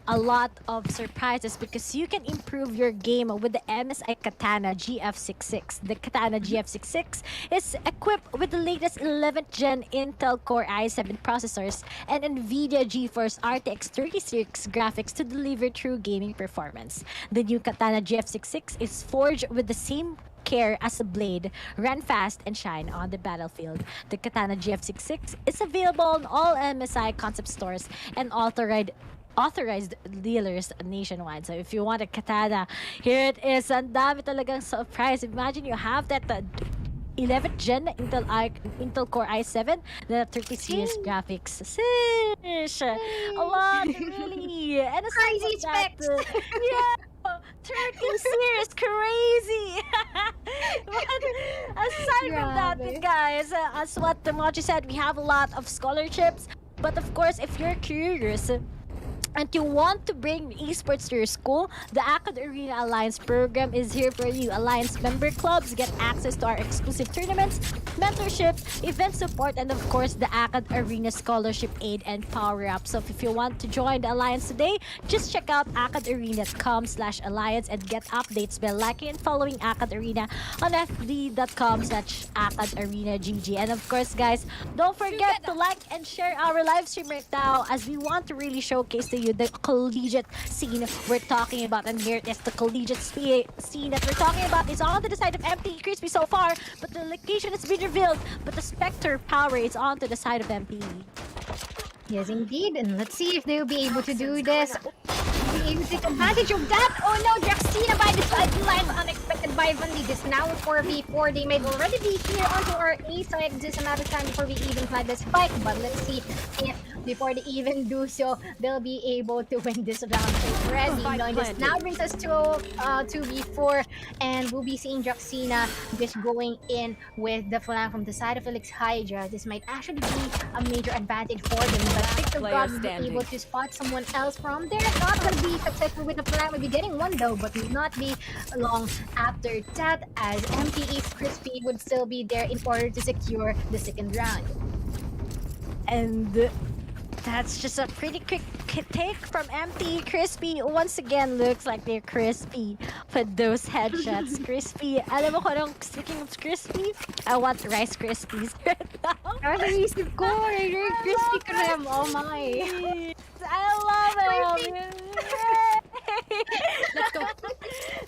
a lot of surprises because you can improve your game with the MSI Katana GF66. The Katana GF66 is equipped with the latest 11th gen Intel Core i7 processors and NVIDIA GeForce RTX 36 graphics to deliver true gaming performance. The new Katana GF66 is forged with the same care as a blade, run fast and shine on the battlefield. The Katana GF66 is available on all MSI concept stores and authorized dealers nationwide. So if you want a katana, here it is. Ang dami talagang surprise. Imagine you have that 11th gen Intel Core i7, the 30 series graphics. Sheesh! A lot, really. And aside Crazy from that, specs. yeah, 30 series, crazy. But aside from that, Grabe. guys, as what Tomochi said, we have a lot of scholarships. But of course, if you're curious, and you want to bring esports to your school, the Acad Arena Alliance program is here for you. Alliance member clubs get access to our exclusive tournaments, mentorship, event support, and of course, the Acad Arena Scholarship Aid and Power Up. So if you want to join the Alliance today, just check out acadarena.com/alliance and get updates by liking and following Acad Arena on fb.com/AcadArenaGG. And of course, guys, don't forget to like and share our live stream right now as we want to really showcase to you the collegiate scene we're talking about. And here it is, the collegiate scene that we're talking about is on to the side of MTE Crispy so far, but the location has been revealed. But the Spectre power is on to the side of MTE. Yes, indeed. And let's see if they'll be able to do this. Be able to take advantage of that. Oh no, Draxina by the sideline. Unexpected by Vandy. This now 4v4. They might already be here onto our A side. Just a matter of time before we even flag this spike. But let's see if before they even do so, they'll be able to win this round already. Knowing this now brings us to 2v4. And we'll be seeing Draxina just going in with the flank from the side of Felix Hydra. This might actually be a major advantage for them. But Pick of God will be able to spot someone else from there. Not going to be successful with the flank. Will be getting one though, but will not be long after that, as MTE's Crispy would still be there in order to secure the second round. And that's just a pretty quick take from MTE Crispy. Once again, looks like they're crispy for those headshots. Crispy. Alam mo ko nung, speaking of crispy, I want Rice Krispies right now. Naisip ko, crispy krem. Oh my. I love it. Let's go.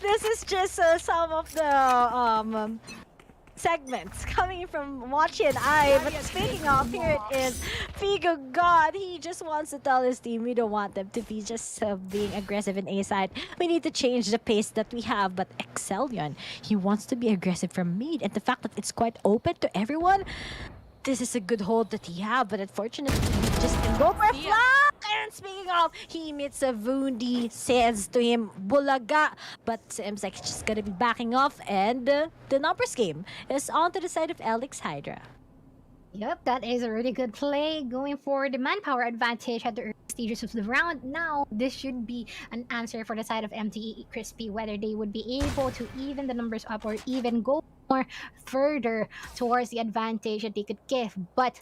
This is just some of the segments coming from Mochi and I. But speaking of, here it is. Figo God, he just wants to tell his team we don't want them to be just being aggressive in A side. We need to change the pace that we have. But Excellion, he wants to be aggressive from mid. And the fact that it's quite open to everyone, this is a good hold that he have, but unfortunately, he just can go for a flank. And speaking of, he meets a Vundi, says to him, Bulaga. But seems like he's just gonna be backing off, and the numbers game is on to the side of Elix Hydra. Yep, that is a really good play. Going for the manpower advantage at the early stages of the round. Now, this should be an answer for the side of MTE Crispy, whether they would be able to even the numbers up or even go more further towards the advantage that they could give. But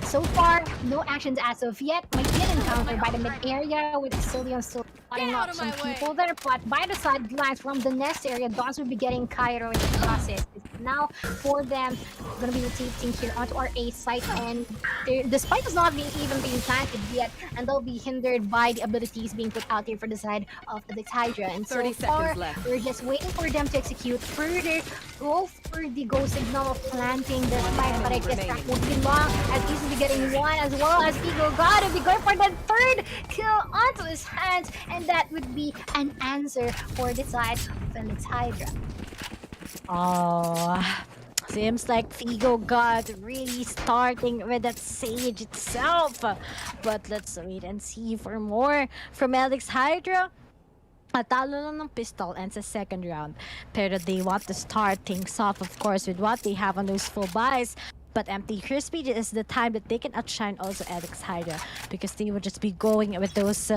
so far, no actions as of yet. Might be an encounter by the mid area with Cillian still spotting up some people that are plot by the sidelines from the nest area. Dons will be getting Cairo in the process. Now, for them, gonna be rotating here onto our A site, and the spike is not even being planted yet, and they'll be hindered by the abilities being put out here for the side of the Hydra. And so 30 far, seconds left. we're just waiting for them to execute further, go for the go signal of planting the spike, but I guess that won't be long, as he's be getting one as well as Eagle God will be going for the third kill onto his hands, and that would be an answer for the side of the Hydra. Oh, seems like Figo got really starting with that Sage itself. But let's wait and see for more from Alex Hydra. Talo lang ng pistol ends the second round. Pero they want to start things off, of course, with what they have on those full buys. But MT Crispy is the time that they can outshine also Alex Hydra, because they would just be going with those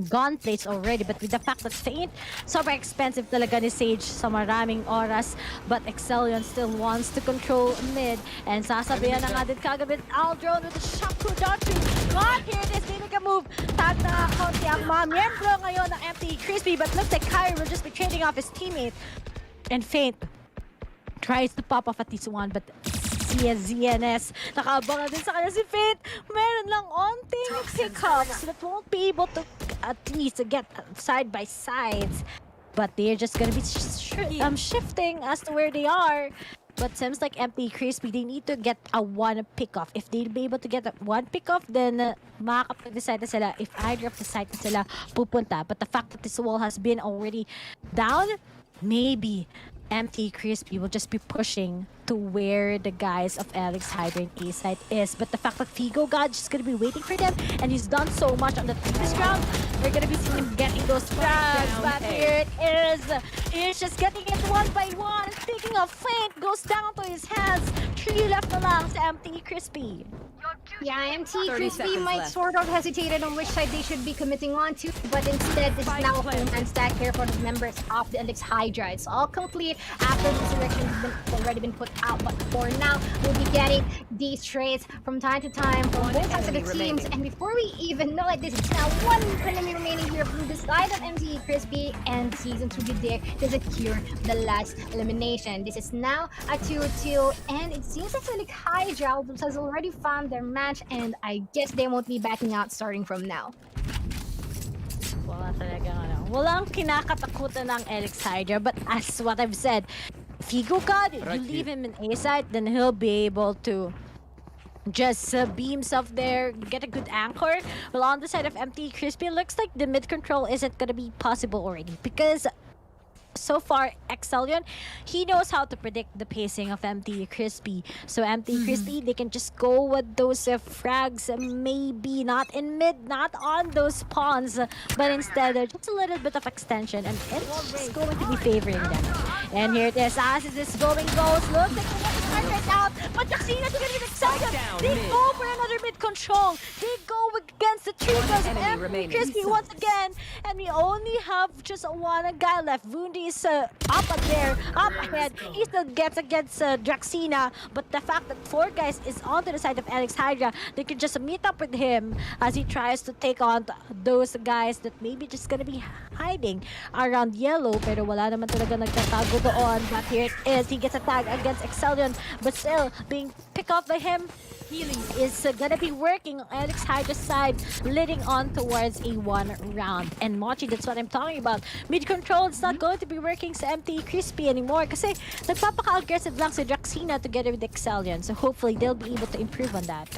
gun plates already. But with the fact that Faint, super expensive talaga ni Sage sa maraming oras. But Excellion still wants to control mid. And sasabihan na nga din kagabit Aldron with the Shaku Dodge. God, here it is, they make a move. Tag na konti ang mga miyembro ngayon ng MT Crispy. But looks like Kyrie will just be trading off his teammate. And Faint tries to pop off at least one, but ZNS, nakaabangan din sa kanya si Faint. Meron lang onting hiccups that won't be able to at least get side by sides. But they're just gonna be shifting as to where they are. But seems like MP Crispy, they need to get a one pick-off. If they'll be able to get a one pick-off, then makakapag-decide na sila if either of the side na sila pupunta. But the fact that this wall has been already down, maybe MT Crispy will just be pushing to where the guys of Alex Hydra and A side is. But the fact that Figo God just gonna be waiting for them, and he's done so much on the previous round, we're gonna be seeing him getting those frags. But here it is. He's just getting it one by one. Speaking of Faint, goes down to his hands. 3 left na lang sa MT Crispy. Yeah, MT 30 Crispy seconds might left. sort of hesitated on which side they should be committing on to, but instead this is now a full-man stack here for the members of the Alex Hydra. It's all complete after the resurrection has already been put out, but for now we'll be getting these trades from time to time from both sides of the teams. And before we even know it, this is now one enemy remaining here from the side of MT Crispy, and Season to be there to secure the last elimination. This is now a 2-2, and it seems like Alex Hydra has already found their match, and I guess they won't be backing out starting from now. Wala talaga walang kinakatakutan ng Alex Hydra, but as what I've said, Figo God, you leave him in A side, then he'll be able to just beam himself there, get a good anchor. Well, on the side of MT Crispy, looks like the mid control isn't gonna be possible already, because so far, Excellion, he knows how to predict the pacing of MT Crispy. So MT Crispy, they can just go with those frags, maybe not in mid, not on those pawns, but instead just a little bit of extension, and it's just going to be favoring them. And here it is, as this going goes, looks like the right out, but Jaxina together with Excellion, they go for another mid control. They go against the triggers of enemy MT remaining. Crispy once again, and we only have just one guy left. Vundi is up ahead. He still gets against Draxina, but the fact that 4 guys is onto the side of Alex Hydra, they can just meet up with him as he tries to take on those guys that maybe just gonna be hiding around yellow, pero wala naman talaga nagtatago doon. But here it is, he gets a tag against Excellion, but still being picked off by him. Healing is gonna be working on Alex Hydra's side, leading on towards a 1 round. And Mochi, that's what I'm talking about. Mid control, it's not going to be working sa MT Crispy anymore kasi nagpapaka-aggressive lang si Draxina together with Excellion. So hopefully they'll be able to improve on that.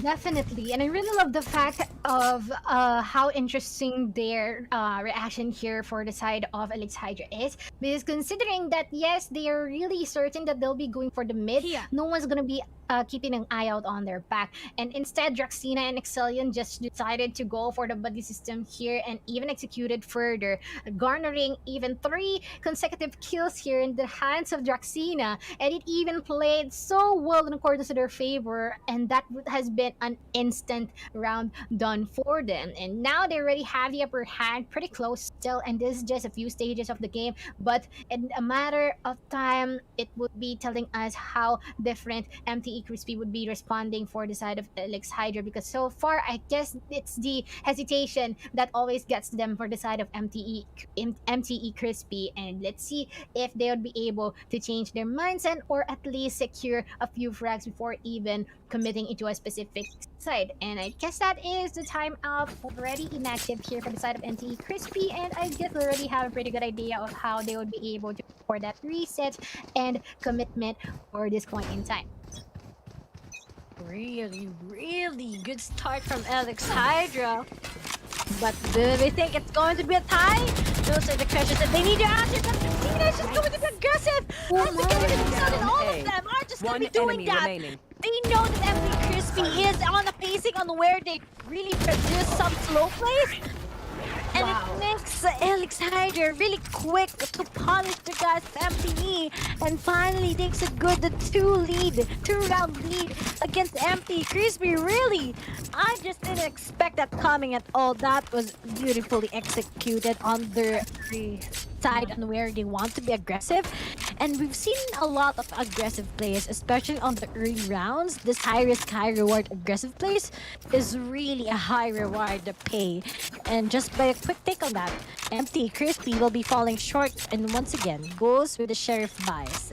Definitely, and I really love the fact of how interesting their reaction here for the side of Alex Hydra is, because considering that yes, they are really certain that they'll be going for the mid, no one's gonna be keeping an eye out on their back. And instead, Draxina and Excellion just decided to go for the buddy system here and even executed further, garnering even 3 consecutive kills here in the hands of Draxina. And it even played so well in accordance to their favor, and that has been an instant round done for them. And now they already have the upper hand, pretty close still, and this is just a few stages of the game, but in a matter of time, it would be telling us how different MTE Crispy would be responding for the side of Alex Hydra, because so far, I guess it's the hesitation that always gets them for the side of MTE Crispy. And let's see if they would be able to change their mindset or at least secure a few frags before even committing into a specific side. And I guess that is the timeout already inactive here for the side of MTE Crispy, and I guess we already have a pretty good idea of how they would be able to for that reset and commitment for this point in time. Really, really good start from Alex Hydra. But do they think it's going to be a tie? Those are the questions that they need to answer. But Christina is just going to be aggressive. And the and all of them are just going to be doing that. They know that MTE Crispy is on a pacing on where they really produce some slow plays. And it makes Alex Hydra really quick to punish the guys at MTE, and finally takes a good 2-round lead against MTE Crispy. Really, I just didn't expect that coming at all. That was beautifully executed on their side on where they want to be aggressive, and we've seen a lot of aggressive plays, especially on the early rounds. This high risk, high reward aggressive plays is really a high reward to pay. And just by a quick take on that, MTE Crispy will be falling short, and once again goes with the sheriff bias.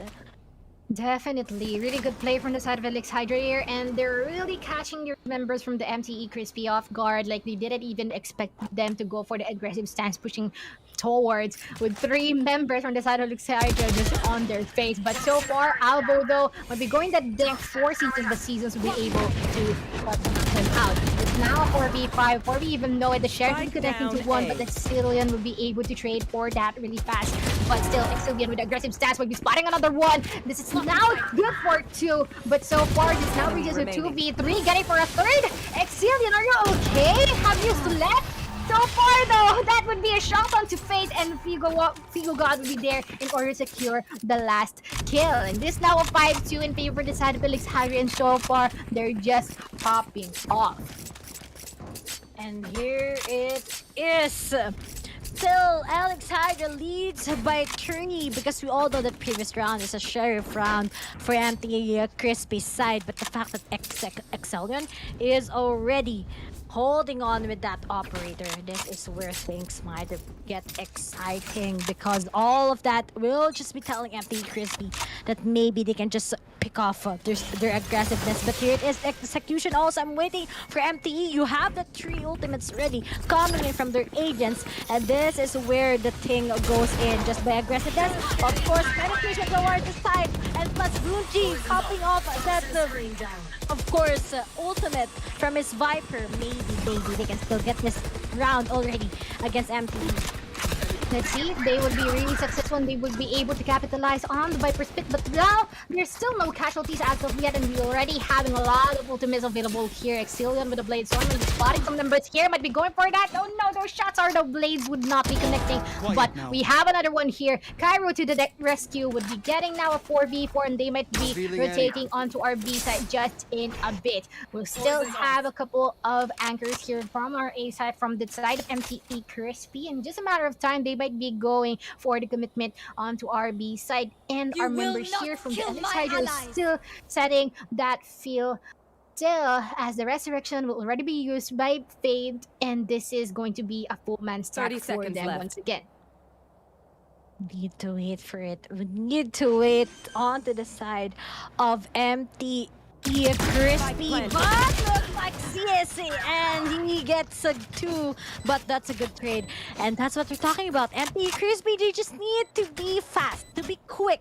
Definitely. Really good play from the side of Alex Hydra here, and they're really catching their members from the MTE Crispy off guard. Like, they didn't even expect them to go for the aggressive stance, pushing towards with 3 members from the side of Alex Hydra just on their face. But so far, Albo, though, will be going that deck 4 seasons, the seasons will be able to cut them out. It's now 4v5. 4v even though the Sheriff is connecting to 1, but the Excellion will be able to trade for that really fast. But still, Excellion with aggressive stance will be spotting another one. This is now good for 2, but so far this now reaches a 2v3, getting for a 3rd. Excellion, are you okay? Have you slept? So far though, that would be a shot onto Fate, and Figo God would be there in order to secure the last kill. And this now a 5-2 in favor of the side of Alex Hydra, and so far they're just popping off. And here it is. Still, Alex Hydra leads by 3, because we all know that previous round is a sheriff round for MTE Crispy side. But the fact that Excellion is already holding on with that operator, this is where things might get exciting, because all of that will just be telling MTE Crispy that maybe they can just pick off their aggressiveness. But here it is, execution also. I'm waiting for MTE. You have the 3 ultimates ready coming in from their agents, and this is where the thing goes in just by aggressiveness. Of course, penetration towards the side, and plus Bunji popping off that of course ultimate from his Viper. Maybe they can still get this round already against MTE. Let's see if they would be really successful and they would be able to capitalize on the Viper's pit. But now, there's still no casualties as of yet, and we're already having a lot of ultimates available here. Excellion with the Blade Storm and spotting some numbers here. Might be going for that. Oh no, those shots are the blades would not be connecting. But we have another one here. Cairo to the rescue would be getting now a 4v4, and they might be rotating onto our B side just in a bit. We'll still have a couple of anchors here from our A side, from the side of MTE Crispy. In just a matter of time, they might be going for the commitment onto our B side, and our members here from the Alex Hydra is still setting that field still, as the resurrection will already be used by Fade, and this is going to be a full man start for them once again. Need to wait for it. We need to wait onto the side of MTE Crispy, but looks like CSA, and he gets a 2, but that's a good trade. And that's what we're talking about. MTE Crispy, they just need to be fast, to be quick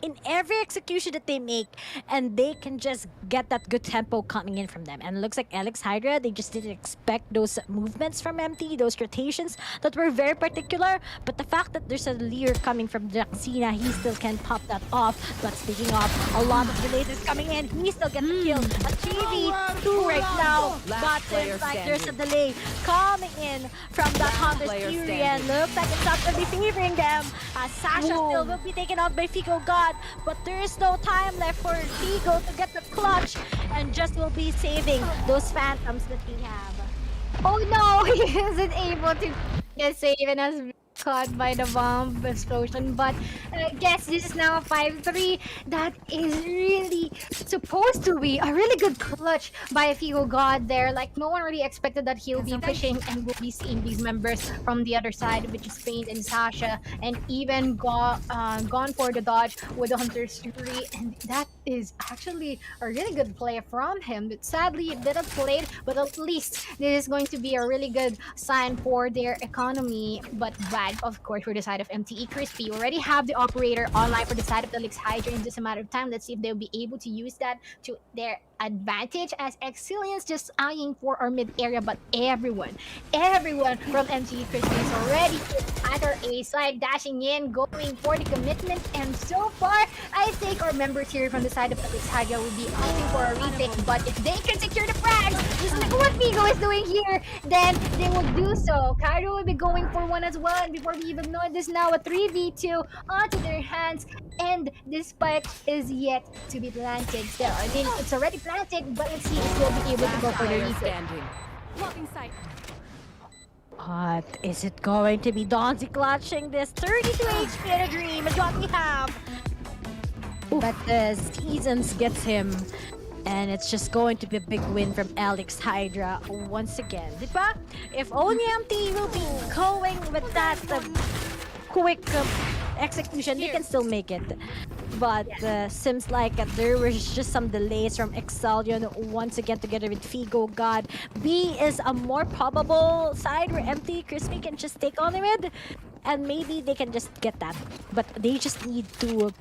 in every execution that they make, and they can just get that good tempo coming in from them. And it looks like Alex Hydra, they just didn't expect those movements from MT, those rotations that were very particular. But the fact that there's a leer coming from Jaxina, he still can pop that off. But speaking of, a lot of delays is coming in. He still gets the kill. A 3v2 right now. But seems like there's a delay coming in from that Hunter's Fury. And looks like it's not going to be favoring them. Sasha still will be taken out by Figo God. But there is no time left for Figo to get the clutch. And just will be saving those phantoms that we have. Oh no, he isn't able to get saved and has been caught by the bomb explosion. But I guess this is now a 5-3. That is really supposed to be a really good clutch by Figo God there. Like, no one really expected that he'll be pushing and we'll be seeing these members from the other side, which is Paint and Sasha, and even gone for the dodge with the Hunter's Fury. And that is actually a really good play from him. But sadly, it didn't play, but at least this is going to be a really good sign for their economy. But bad, of course, for the side of MTE Crispy. You already have the operator online for the side of the Alex Hydra in just a matter of time. Let's see if they'll be able to use that to their advantage, as Exilians just eyeing for our mid area. But everyone from MTE Crispy is already at our A side, dashing in, going for the commitment. And so far, I think our members here from the side of Alex Hydra will be opting for a retake. But if they can secure the frags, just like what Figo is doing here, then they will do so. Cairo will be going for one as well. And before we even know it, this is now a 3v2 onto their hands. And this spike is yet to be planted still. I mean, it's already planted, but let's see if they'll be able to go for the retake. But is it going to be Donzi clutching this 32 HP in a dream? Is what we have. But the Seasons gets him. And it's just going to be a big win from Alex Hydra once again. Diba? If only MT will be going with that quick execution, they can still make it. But seems like there was just some delays from Exalion once again together with Figo God. B is a more probable side where MT Crispy can just take on with. And maybe they can just get that. But they just need to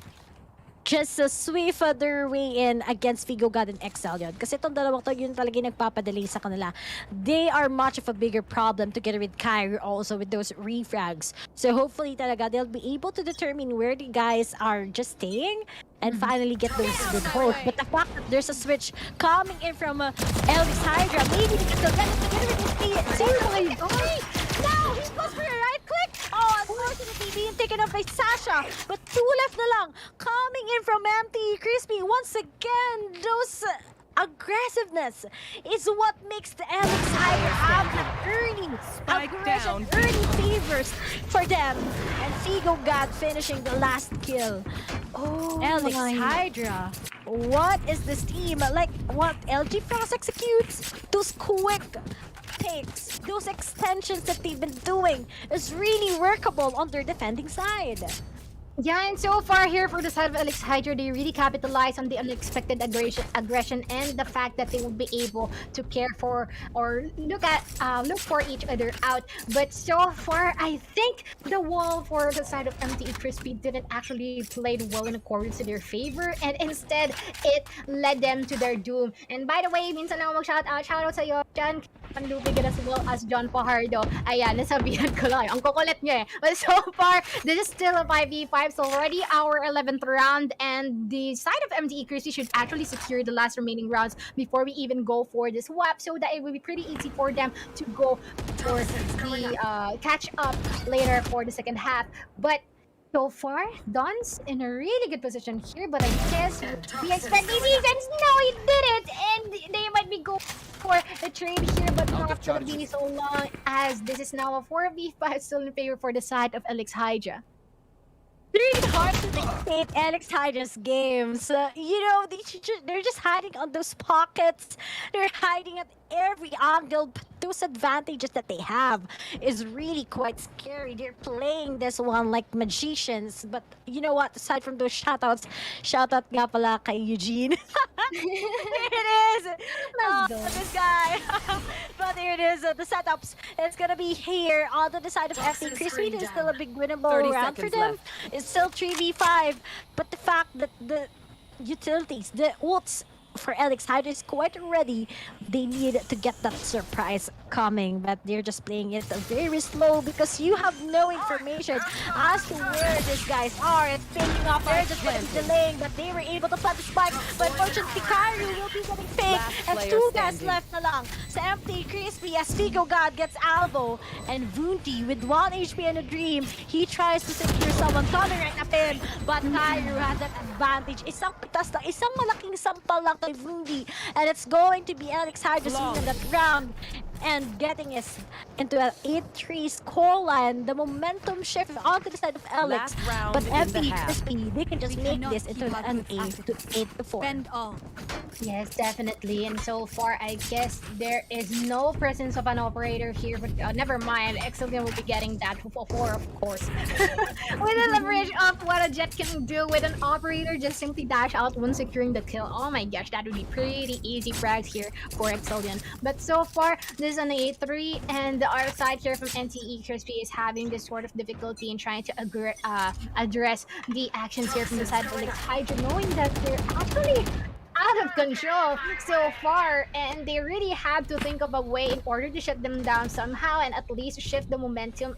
just sweep their way in against Figo God and Exalion. Kasi itong dalawang to, yun talaga yung nagpapadali sa kanila. They are much of a bigger problem together with Kyrie also with those refrags. So hopefully talaga they'll be able to determine where the guys are just staying and finally get those good holds. But the fact that there's a switch coming in from Alex Hydra, maybe they can still get it together with this team. No, he's supposed for a right click. Oh, unfortunately, being taken up by Sasha. But two left na lang. Coming in from MT Crispy. Once again, those aggressiveness is what makes the Alex Hydra have the early aggression, early favors for them. And Figo God finishing the last kill. Oh, Alex Hydra. What is this team? Like what LG Frost executes? Those quick takes, those extensions that they've been doing is really workable on their defending side. Yeah, and so far here for the side of Alex Hydra, they really capitalize on the unexpected aggression and the fact that they will be able to care for or look for each other out. But so far, I think the wall for the side of MTE Crispy didn't actually play well in accordance to their favor, and instead it led them to their doom. And by the way, minsan ako shoutout sa iyo, John Panlupig as well as John Pajardo. Ayan, nasabihan ko lang. Ang kukulit niya eh. But so far, this is still a 5v5. So already our 11th round, and the side of MTE Crispy should actually secure the last remaining rounds before we even go for this swap, so that it will be pretty easy for them to go for the catch up later for the second half. But so far, Don's in a really good position here, but I guess we expect these Seasons. No, he did it, and they might be going for a trade here, but not going to be so long, as this is now a 4v5 still in favor for the side of Alex Hydra. It's really hard to dictate Alex Hydra's games. You know, they're just hiding on those pockets. They're hiding at every angle. But those advantages that they have is really quite scary. They're playing this one like magicians. But you know what? Aside from those shoutouts, shoutout nga pala kay Eugene. Here it is! Let's go. This guy! But here it is, the setups. It's gonna be here on the side of FD. Crispy is still a big winnable 30 round for seconds them. left. It's still 3v5. But the fact that the utilities, the ults for Alex Hyder is quite ready. They need to get that surprise coming, but they're just playing it very slow because you have no information as to where these guys are. It's picking up, they're just gonna be delaying, but they were able to plant the spike. But fortunately, Kairu will be getting fake, Last and player two guys standing. left na lang. Sa empty, Crispy as Figo God gets Alvo, and Vunti with 1 HP and a dream. He tries to secure someone coming right at him, but Kairu has that advantage. Isang pitas lang, isang malaking sampal lang kay Vunti, and it's going to be Alex Hydras winning that round and getting us into an 8-3 scoreline. The momentum shift onto the side of Alex, Last round but in the FP half. Crispy, they can just We make cannot this into keep up an with 8-4. Spend all. Yes, definitely. And so far, I guess there is no presence of an operator here, but never mind. Exilian will be getting that for 4, of course. With the leverage of what a Jet can do with an operator, just simply dash out when securing the kill. Oh my gosh, that would be pretty easy frags here for Exilian. But so far, this is an 8-3, and our side here from NTE Crispy is having this sort of difficulty in trying to address the actions here from the side of Alex Hydra, knowing that they're actually out of control so far, and they really have to think of a way in order to shut them down somehow and at least shift the momentum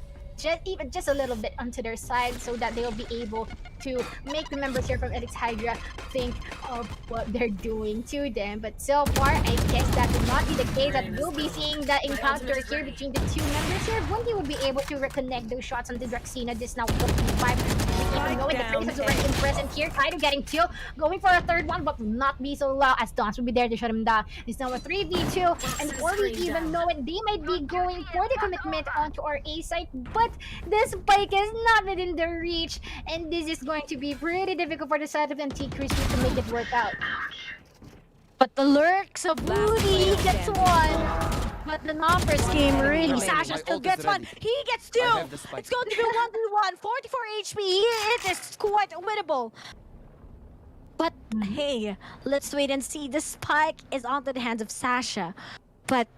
even just a little bit onto their side so that they'll be able to make the members here from Alex Hydra think of what they're doing to them. But so far, I guess that will not be the case, that we'll be seeing the encounter here between the two members here. Bunty will be able to reconnect those shots on the Draxina. This now 45. Even knowing the Prince is already present here. Kaido getting killed, going for a third one, but will not be so loud as Dons will be there to shut him down. It's now a 3v2, and before we even know it, they might be going for the commitment onto our A site, but the spike is not within the reach, and this is going to be pretty difficult for the side of NT Crispy to make it work out. But the lurks of Last Booty player gets standing. one. But the numbers game really. remaining. Sasha My still ult is gets one. ready. He gets I two. have the spike. It's going to be 1v1. 44 HP. It is quite winnable. But hey, let's wait and see. The spike is onto the hands of Sasha. But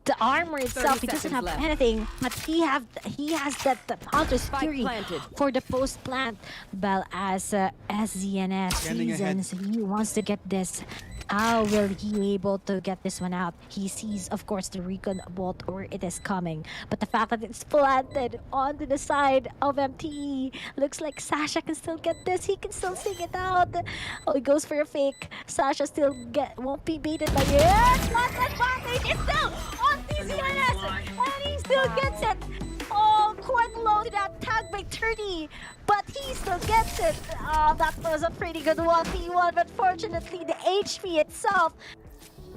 the armor itself, he doesn't have seconds left. anything. But he has that Hunter's Spike Fury planted. for the post plant. Well, as ZNS Scanning ahead. seasons, he wants to get this. How will he be able to get this one out? He sees, of course, the recon bolt where it is coming. But the fact that it's planted onto the side of MTE, looks like Sasha can still get this. He can still sing it out. Oh, he goes for a fake. Sasha still won't be beaten by it. Not advantage. It's still on TCNS. And he still gets it. Oh, quite low to that tag by 30, but he still gets it. Oh, that was a pretty good 1v1, but fortunately the HP itself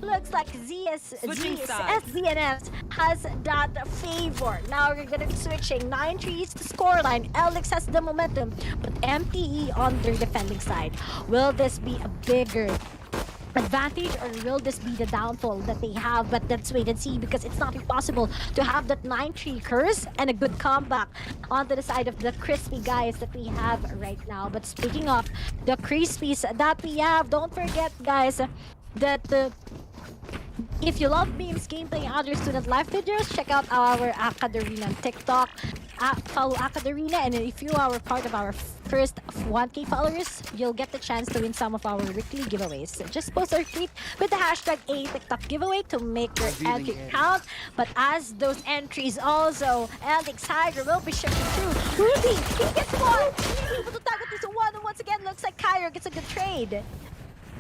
looks like Switching sides. SZNS has that favor. Now we're gonna be switching 9-3 to scoreline. Alex has the momentum, but MTE on their defending side. Will this be a bigger advantage, or will this be the downfall that they have? But let's wait and see, because it's not impossible to have that 9-3 curse and a good comeback onto the side of the Crispy guys that we have right now. But speaking of the Crispies that we have, don't forget guys that if you love memes, gameplay, and other student live videos, check out our Academy on TikTok. Follow Academy, and if you are part of our first 1K followers, you'll get the chance to win some of our weekly giveaways. So just post or tweet with the hashtag #ATikTok giveaway to make your Revealing entry it. count. But as those entries also, Alex Hydra will be shipping through. Ruby, he gets one! He's able to target this one, and once again, looks like Kyro gets a good trade.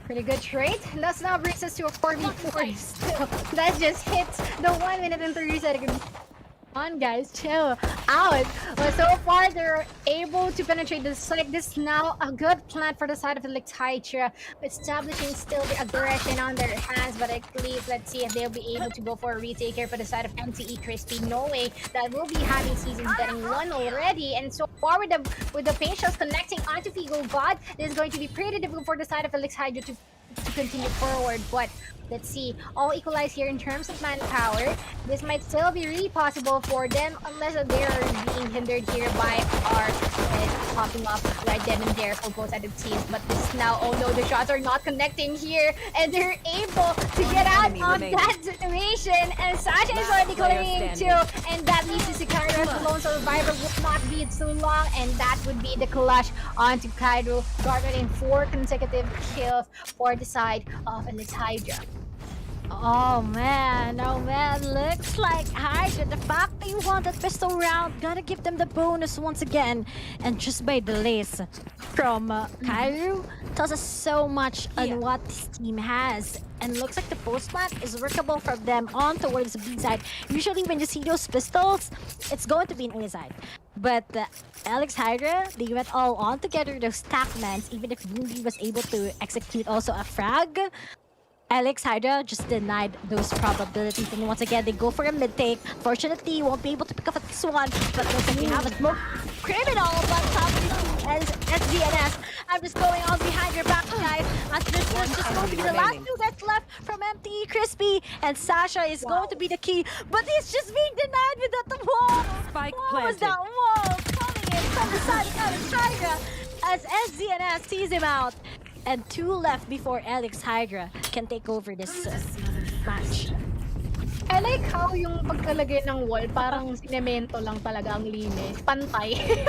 Pretty good trade. That now brings us to a 4v4 still. That just hits the 1 minute and 30 seconds. Come on, guys, chill out. But so far, they're able to penetrate the site. This is now a good plan for the side of Alex Hydra, establishing still the aggression on their hands. But at least, let's see if they'll be able to go for a retake here for the side of MTE Crispy, knowing that we'll be having seasons getting one already. And so far, with the paint shells connecting onto Figo God, this is going to be pretty difficult for the side of Alex Hydra to to continue forward. But let's see, all equalize here in terms of manpower. This might still be really possible for them unless they're being hindered here by our popping up right then and there for both sides of teams. But this now, oh no, the shots are not connecting here, and they're able to get out enemy of remaining. that situation. And Sasha is Last already player clearing standing. too, and that leads to Cairo as the lone survivor would not be too long, and that would be the clash onto Cairo, garnering 4 consecutive kills for the side of Elite Hydra. Oh man, looks like Hydra, the fact they won that pistol round, gotta give them the bonus once again. And just by delays from Kairu, tells us so much on what this team has. And looks like the post plant is workable from them on towards the B side. Usually when you see those pistols, it's going to be an A side. But Alex Hydra, they went all on together, those stackmans, even if Moonby was able to execute also a frag. Alex Hydra just denied those probabilities, and once again they go for a mid take. Fortunately, you won't be able to pick up at this one, but looks like we have a smoke criminal, but somebody as SDNS. I'm just going on behind your back, guys. As this is just going to be the last remaining. two that's left from MTE Crispy, and Sasha is going to be the key, but he's just being denied with that wall. Spike What was planted. that wall coming in from the side of Alex Hydra as SDNS sees him out? And 2 left before Alex Hydra can take over this match. I like how yung pagkalagay ng wall, parang sinemento lang talaga ang linis. Pantay.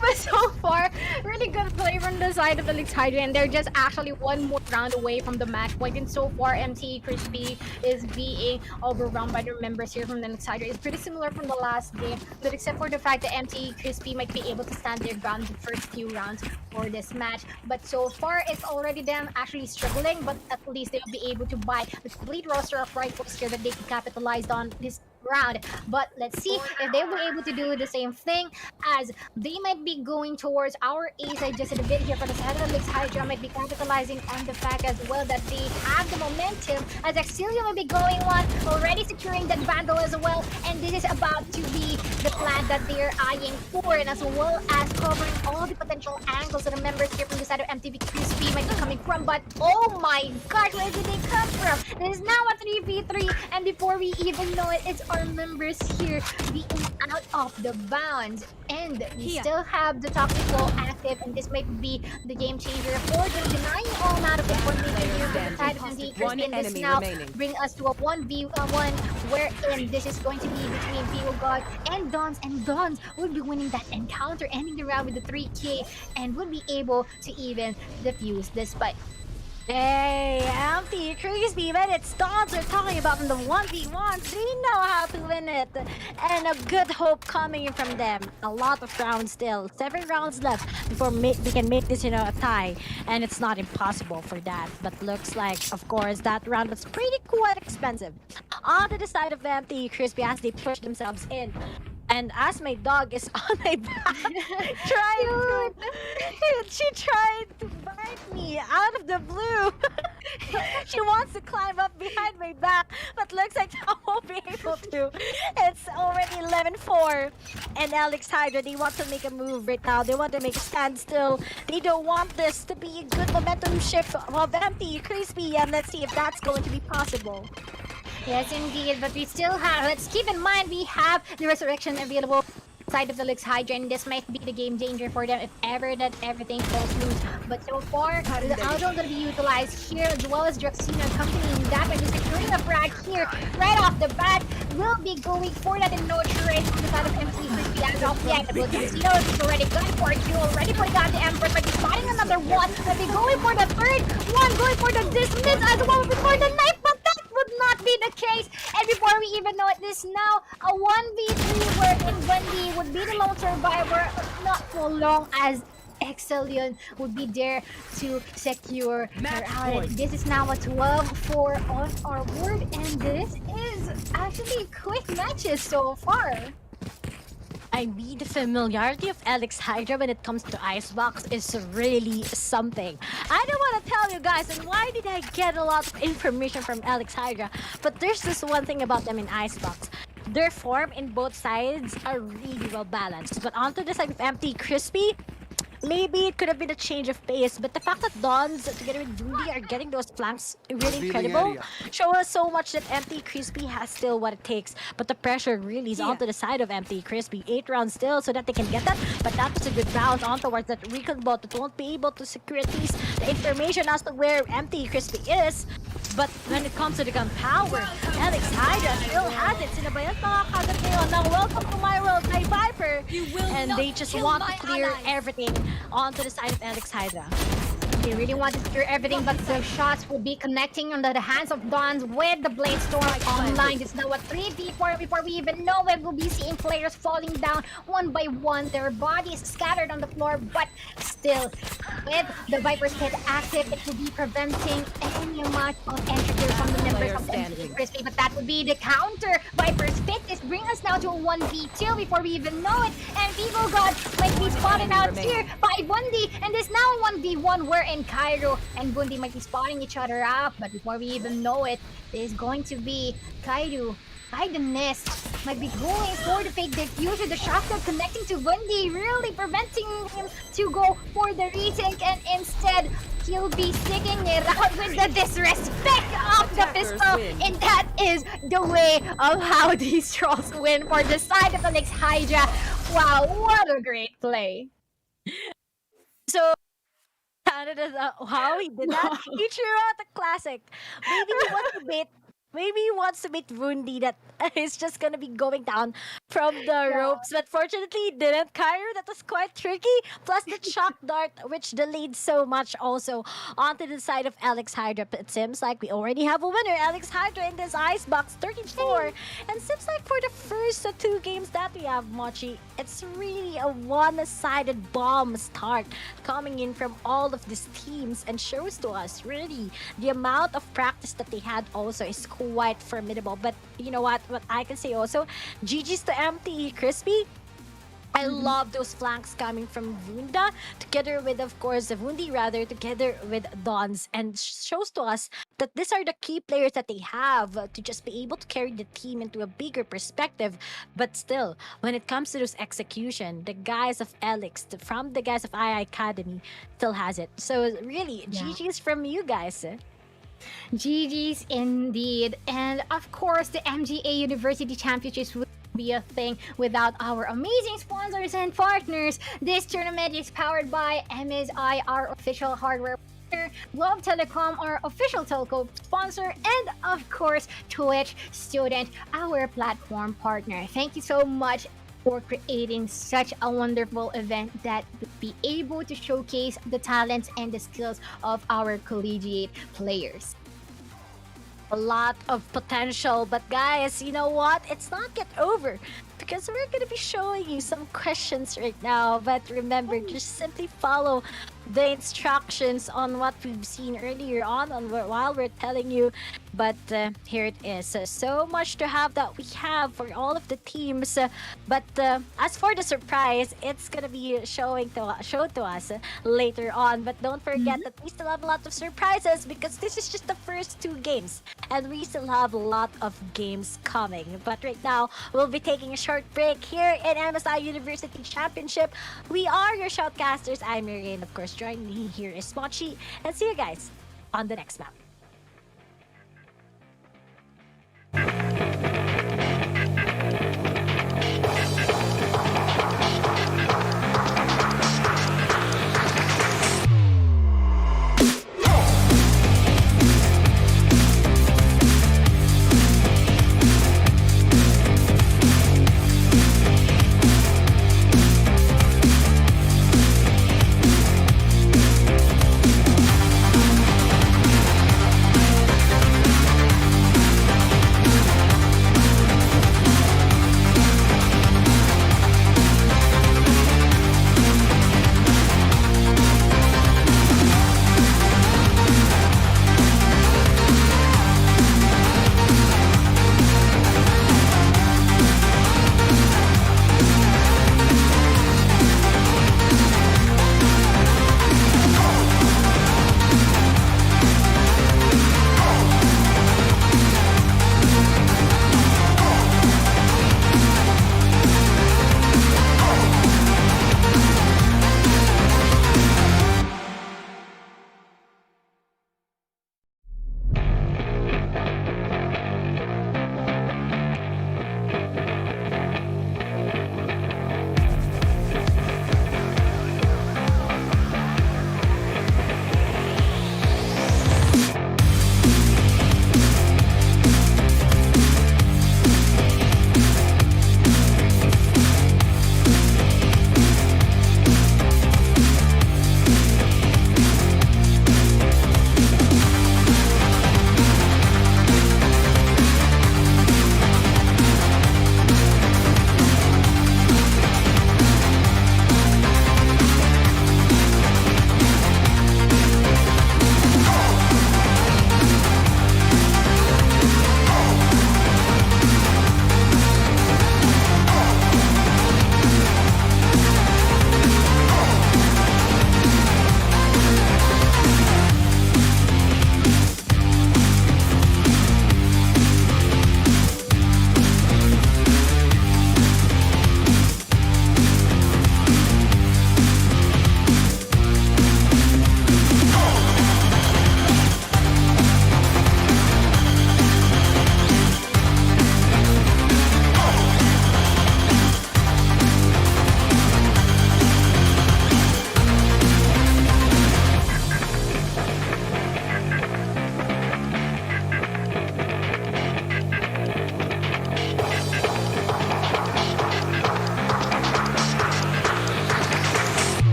But so far, really good play from the side of Alex Hydra, and they're just actually one more round away from the match point. And so far, MTE Crispy is being overrun by the members here from the Alex Hydra. It's pretty similar from the last game, but except for the fact that MTE Crispy might be able to stand their ground the first few rounds for this match. But so far, it's already them actually struggling, but at least they'll be able to buy the complete roster of rifles here that they can capitalize on this round. But let's see if they were able to do the same thing, as they might be going towards our A side just a bit here. For the side of Alex Hydra might be capitalizing on the fact as well that they have the momentum, as Exilia will be going on, already securing that Vandal as well, and this is about to be the plan that they're eyeing for, and as well as covering all the potential angles that the members here from the side of MTV Crispy might be coming from. But oh my gosh, where did they come from? This is now a 3v3, and before we even know it, it's our members here being out of the bounds, and we still have the toxic wall active, and this might be the game changer for them, denying all amount of information here from the side of MTV One Crispy. And this enemy now remaining. bring us to a 1v1 wherein this is going to be between Vivo God and Dons, and Dons will be winning that encounter, ending the round with the 3k, and will be able to even defuse this fight. Hey, MTE Crispy, when it's Dons we're talking about in the 1v1s, they know how to win it. And a good hope coming in from them. A lot of rounds still. 7 rounds left before they can make this, a tie. And it's not impossible for that. But looks like, of course, that round was pretty quite expensive. On to the side of MTE Crispy as they push themselves in. And as my dog is on my back, she tried to bite me out of the blue. She wants to climb up behind my back, but looks like I won't be able to. It's already 11-4. And Alex Hydra, they want to make a move right now. They want to make a standstill. They don't want this to be a good momentum shift of MTE Crispy, and let's see if that's going to be possible. Yes, indeed, but we still have, let's keep in mind, we have the Resurrection available side of the Alex Hydra, and this might be the game changer for them if ever that everything falls loose. But so far, the Aldo gonna be utilized here, as well as Draxina accompanying that, and just securing a frag here right off the bat. Will be going for that in no trade from the side of MC Crispy as of yet. But Draxina is already got for it, already putting out the Empress, but he's fighting another one. They'll be going for the third one, going for the dismiss as well before the knife, but that would not be the case. And before we even know it, this now a 1v3 wherein Wendy would be the lone survivor, not for long, as Excellion would be there to secure her out. This is now a 12-4 on our board, and this is actually quick matches so far. I mean, the familiarity of Alex Hydra when it comes to Icebox is really something. I don't want to tell you guys, and why did I get a lot of information from Alex Hydra? But there's this one thing about them in Icebox. Their form in both sides are really well balanced. But onto the side of MTE Crispy, maybe it could have been a change of pace, but the fact that Dons together with Rudy are getting those flanks really incredible show us so much that Empty Crispy has still what it takes. But the pressure really is onto the side of Empty Crispy. 8 rounds still so that they can get that, but that was a good round on towards that recon bot that won't be able to secure at least the information as to where Empty Crispy is. But when it comes to the gunpowder, Alex Hydra still has it. Sinabayan mga kagat ngayon ng Welcome to My World by Viper. And they just want to clear everything onto the side of Alex Hydra. They really want to secure everything, but the shots will be connecting under the hands of Dons with the Blade Storm online. It's now a 3v4 before we even know it. We'll be seeing players falling down one by one. Their bodies scattered on the floor, but still, with the Viper's Pit active, it will be preventing any amount of entry here from the members of the Crispy. But that would be the counter. Viper's Pit is bringing us now to a 1v2 before we even know it. And Vivo God might be spotted out here by Bundy, and there's now a 1v1 where in Cairo and Bundy might be spotting each other out, but before we even know it, there's going to be Cairo by the nest. Might be going for the fake diffuser, the shotgun connecting to Bundy, really preventing him to go for the retake, and instead he'll be sticking it out with the disrespect of the pistol, and that is the way of how these trolls win for the side of Alex Hydra. Wow, what a great play. So Canada, how he did that? He threw out a classic. Maybe he wants to beat Rundi that is just gonna be going down from the ropes, but fortunately he didn't. Cairo, that was quite tricky. Plus the shock dart, which delayed so much also onto the side of Alex Hydra. But it seems like we already have a winner, Alex Hydra in this icebox, 34. And seems like for the first 2 games that we have, Mochi, it's really a one-sided bomb start coming in from all of these teams, and shows to us really the amount of practice that they had also is quite formidable. But you know what I can say also, GG's to Empty Crispy. I love those flanks coming from Vunda together with, of course, Vundi rather, together with Dons, and shows to us that these are the key players that they have to just be able to carry the team into a bigger perspective. But still, when it comes to those execution, the guys of Alex, from the guys of II Academy, still has it. So really, GG's from you guys. GG's indeed. And of course, the MGA University Championships would be a thing without our amazing sponsors and partners. This tournament is powered by MSI, our official hardware partner, Globe Telecom, our official telco sponsor, and of course, Twitch Student, our platform partner. Thank you so much for creating such a wonderful event that would be able to showcase the talents and the skills of our collegiate players. A lot of potential, but guys, you know what? It's not yet over, because we're gonna be showing you some questions right now. But remember, just simply follow the instructions on what we've seen earlier on while we're telling you. But here it is. So much to have that we have for all of the teams. But as for the surprise, it's gonna be showed to us later on. But don't forget that we still have a lot of surprises, because this is just the first 2 games, and we still have a lot of games coming. But right now, we'll be taking a short break here in MSI University Championship. We are your shoutcasters. I'm Miriam, of course. Joining me here is Mochi, and see you guys on the next map.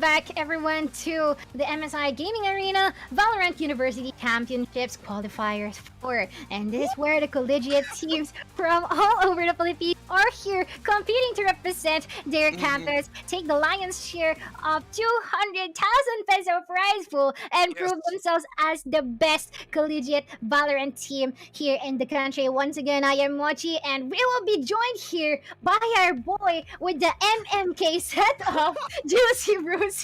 back, everyone, to the MSI Gaming Arena Valorant University Championships Qualifiers 4. And this is where the collegiate teams from all over the Philippines are here competing to represent their campus, take the lion's share of 200,000 peso prize pool, and prove themselves as the best collegiate Valorant team here in the country. Once again, I am Mochi, and we will be joined here by our boy with the MMK setup, Juicy Brucey.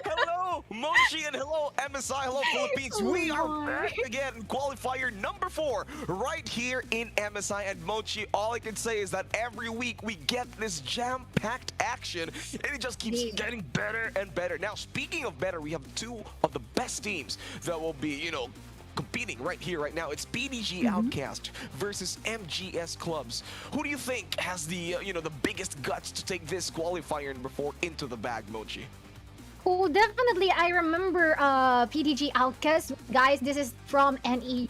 Hello, Mochi, and hello, MSI. Hello, Philippines. We are my. back again in qualifier number 4 right here in MSI. And Mochi, all I can say is that every week we get this jam-packed action, and it just keeps getting better and better. Now, speaking of better, we have two of the best teams that will be, competing right here, right now. It's PDG Outcast versus MGS Clubs. Who do you think has the, the biggest guts to take this qualifier number 4 into the bag, Mochi? Oh, definitely. I remember PDG Outcast. Guys, this is from NEU,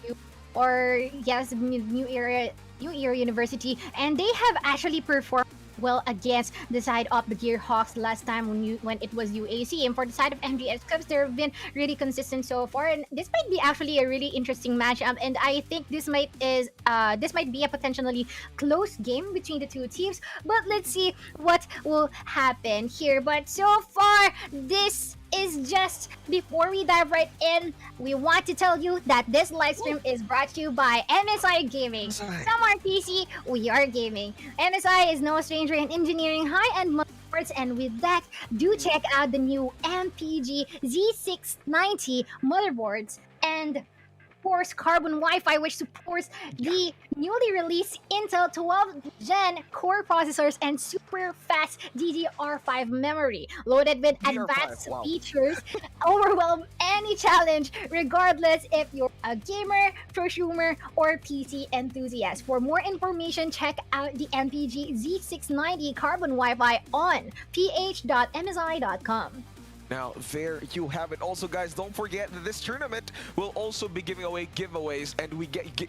or yes, New Era University, and they have actually performed well against the side of the Gearhawks last time when it was UAC. And for the side of MGS Clubs, they've been really consistent so far, and this might be actually a really interesting matchup. And I think this might be a potentially close game between the two teams. But let's see what will happen here. But so far, this is just before we dive right in, we want to tell you that this live stream is brought to you by MSI Gaming. Some are PC, we are gaming. MSI is no stranger in engineering high-end motherboards, and with that, do check out the new MPG Z690 motherboards and of course Carbon Wi-Fi, which supports the newly released Intel 12th Gen core processors and super fast DDR5 memory, loaded with advanced features, overwhelm any challenge, regardless if you're a gamer, prosumer, or PC enthusiast. For more information, check out the MPG Z690 Carbon Wi-Fi on ph.msi.com. Now, there you have it. Also, guys, don't forget that this tournament will also be giving away giveaways, and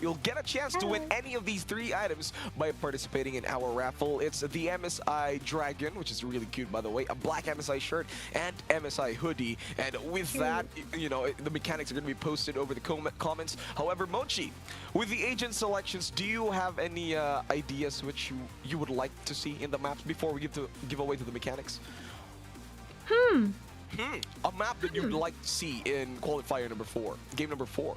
you'll get a chance to win any of these 3 items by participating in our raffle. It's the MSI Dragon, which is really cute, by the way, a black MSI shirt, and MSI hoodie. And with that, the mechanics are going to be posted over the comments. However, Mochi, with the agent selections, do you have any ideas which you would like to see in the maps before we give away to the mechanics? A map that you'd like to see in qualifier number 4, game number 4.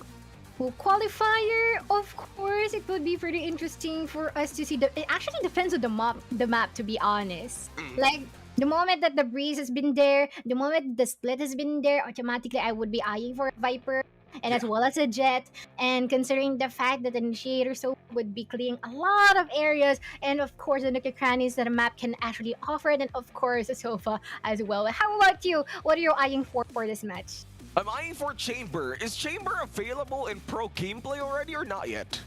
Well, qualifier, of course, it would be pretty interesting for us to see. It actually depends on the map, to be honest. Like, the moment that the breeze has been there, the moment the split has been there, automatically I would be eyeing for a Viper, and as well as a Jet. And considering the fact that the Initiator so would be clearing a lot of areas, and of course the nookie crannies that a map can actually offer, and of course the Sofa as well. How about you? What are you eyeing for this match? I'm eyeing for Chamber. Is Chamber available in pro gameplay already or not yet?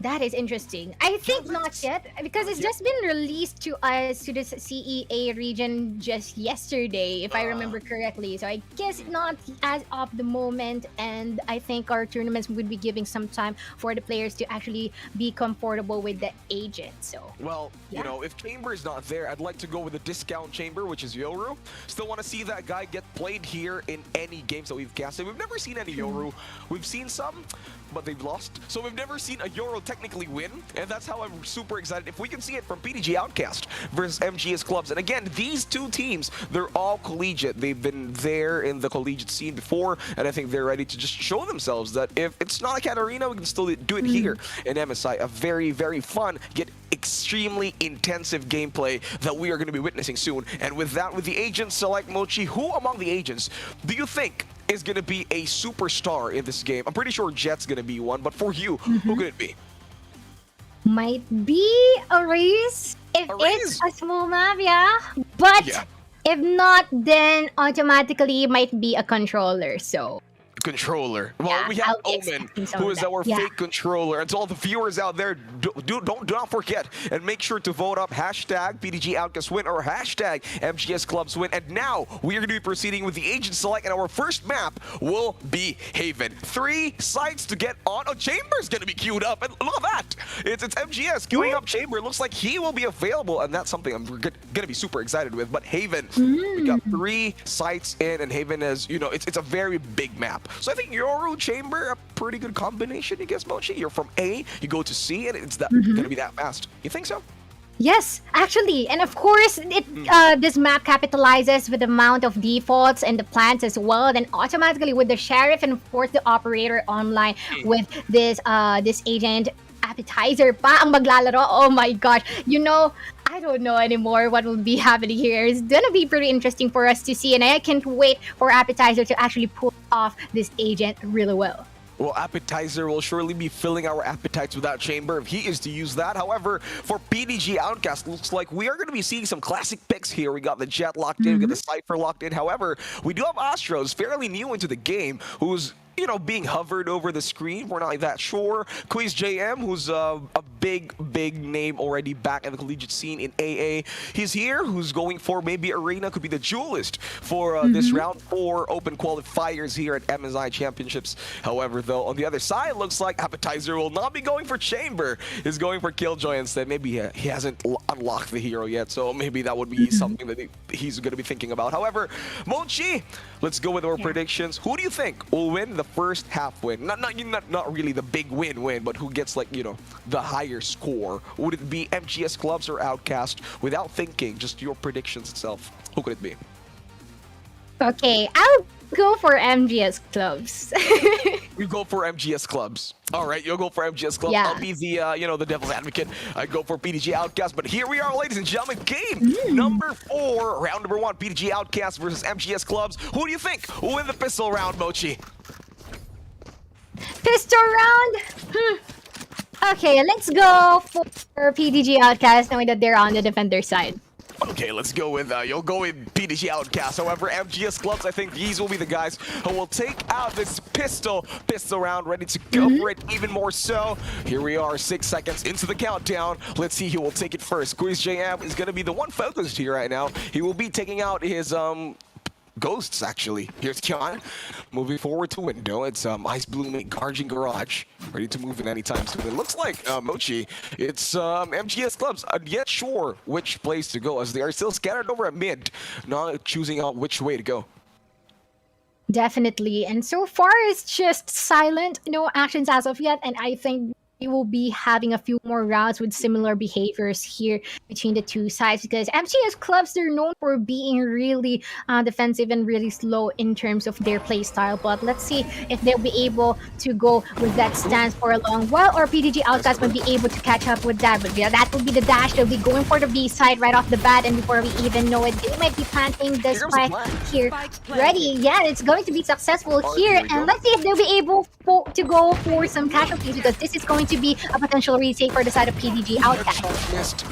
That is interesting. I think not yet, because it's just been released to us, to this CEA region, just yesterday, if I remember correctly. So I guess not as of the moment, and I think our tournaments would be giving some time for the players to actually be comfortable with the agent. So, well, if Chamber is not there, I'd like to go with a discount Chamber, which is Yoru. Still want to see that guy get played here in any games that we've casted. We've never seen any Yoru. We've seen some, but they've lost. So we've never seen a Yoru technically win, and that's how I'm super excited if we can see it from PDG Outcast versus MGS Clubs. And again, these two teams, they're all collegiate. They've been there in the collegiate scene before, and I think they're ready to just show themselves that if it's not a cat arena, we can still do it here in MSI. A very, very fun, yet extremely intensive gameplay that we are going to be witnessing soon. And with that, with the agents select, Mochi, who among the agents do you think is going to be a superstar in this game? I'm pretty sure Jet's going to be one, but for you, who could it be? Might be a race if it's a small map, yeah. But if not, then automatically might be a controller. So controller. Well, Yeah, we have I'll be Omen, expecting some who of is that. our Yeah. fake controller. And to all the viewers out there, do not forget and make sure to vote up hashtag PDG Outcast win or hashtag MGS Clubs win. And now we are going to be proceeding with the agent select, and our first map will be Haven. 3 sites to get on. Oh, Chamber's going to be queued up, and look at that. It's MGS queuing up Chamber. It looks like he will be available, and that's something I'm going to be super excited with. But Haven, we got 3 sites in, and Haven is, you know, it's a very big map. So I think Yoru Chamber, a pretty good combination, I guess, Mochi. You're from A, you go to C, and it's going to be that fast. You think so? Yes, actually, and of course, this map capitalizes with the amount of defaults and the plants as well. Then automatically with the sheriff and of course the operator online with this agent appetizer pa ang maglalaro. Oh my gosh, you know. I don't know anymore what will be happening here. It's gonna be pretty interesting for us to see, and I can't wait for appetizer to actually pull off this agent really well. Well, Appetizer will surely be filling our appetites with that Chamber if he is to use that. However, for PDG Outcast, looks like we are going to be seeing some classic picks here. We got the Jet locked in, we got the Cypher locked in. However, we do have Astros, fairly new into the game, who's, you know, being hovered over the screen. We're not that sure. Quiz JM, who's a big name already back in the collegiate scene in AA. He's here, who's going for maybe Arena, could be the duelist for this round 4 open qualifiers here at MSI Championships. However, though, on the other side, looks like Appetizer will not be going for Chamber. He's going for Killjoy instead. Maybe he hasn't unlocked the hero yet, so maybe that would be something that he's going to be thinking about. However, Mochi, let's go with our predictions. Who do you think will win the first half win? Not really the big win, but who gets, like, you know, the higher score? Would it be MGS Clubs or Outcast? Without thinking, just your predictions itself. Who could it be? Okay, I'll go for MGS Clubs. You go for MGS Clubs. All right, you'll go for MGS Clubs. Yeah. I'll be the, you know, the devil's advocate. I go for PDG Outcast. But here we are, ladies and gentlemen. Game number 4, round number 1, PDG Outcast versus MGS Clubs. Who do you think will win the pistol round, Mochi? Pistol round? Okay, let's go for PDG Outcast, knowing that they're on the defender side. Okay, let's go with, you'll go with PDG Outcast. However, MGS Clubs, I think these will be the guys who will take out this pistol round, ready to go for it even more so. Here we are, 6 seconds into the countdown. Let's see who will take it first. Quiz JM is going to be the one focused here right now. He will be taking out his, ghosts, actually. Here's Kian moving forward to window. It's Ice Blooming Guardian Garage, ready to move in anytime soon. It looks like Mochi, it's MGS Clubs yet sure which place to go, as they are still scattered over at mid, not choosing out which way to go. Definitely, and so far it's just silent, no actions as of yet, and I think we will be having a few more rounds with similar behaviors here between the two sides, because MGS Clubs, they're known for being really defensive and really slow in terms of their play style. But let's see if they'll be able to go with that stance for a long while, or PDG Outcast might be able to catch up with that. But yeah, that will be the dash. They'll be going for the B side right off the bat, and before we even know it, they might be planting the spike here. Ready? Yeah, it's going to be successful here, and let's see if they'll be able to go for some casualties, because this is going to be a potential retake for the side of PDG Outcast. Missed.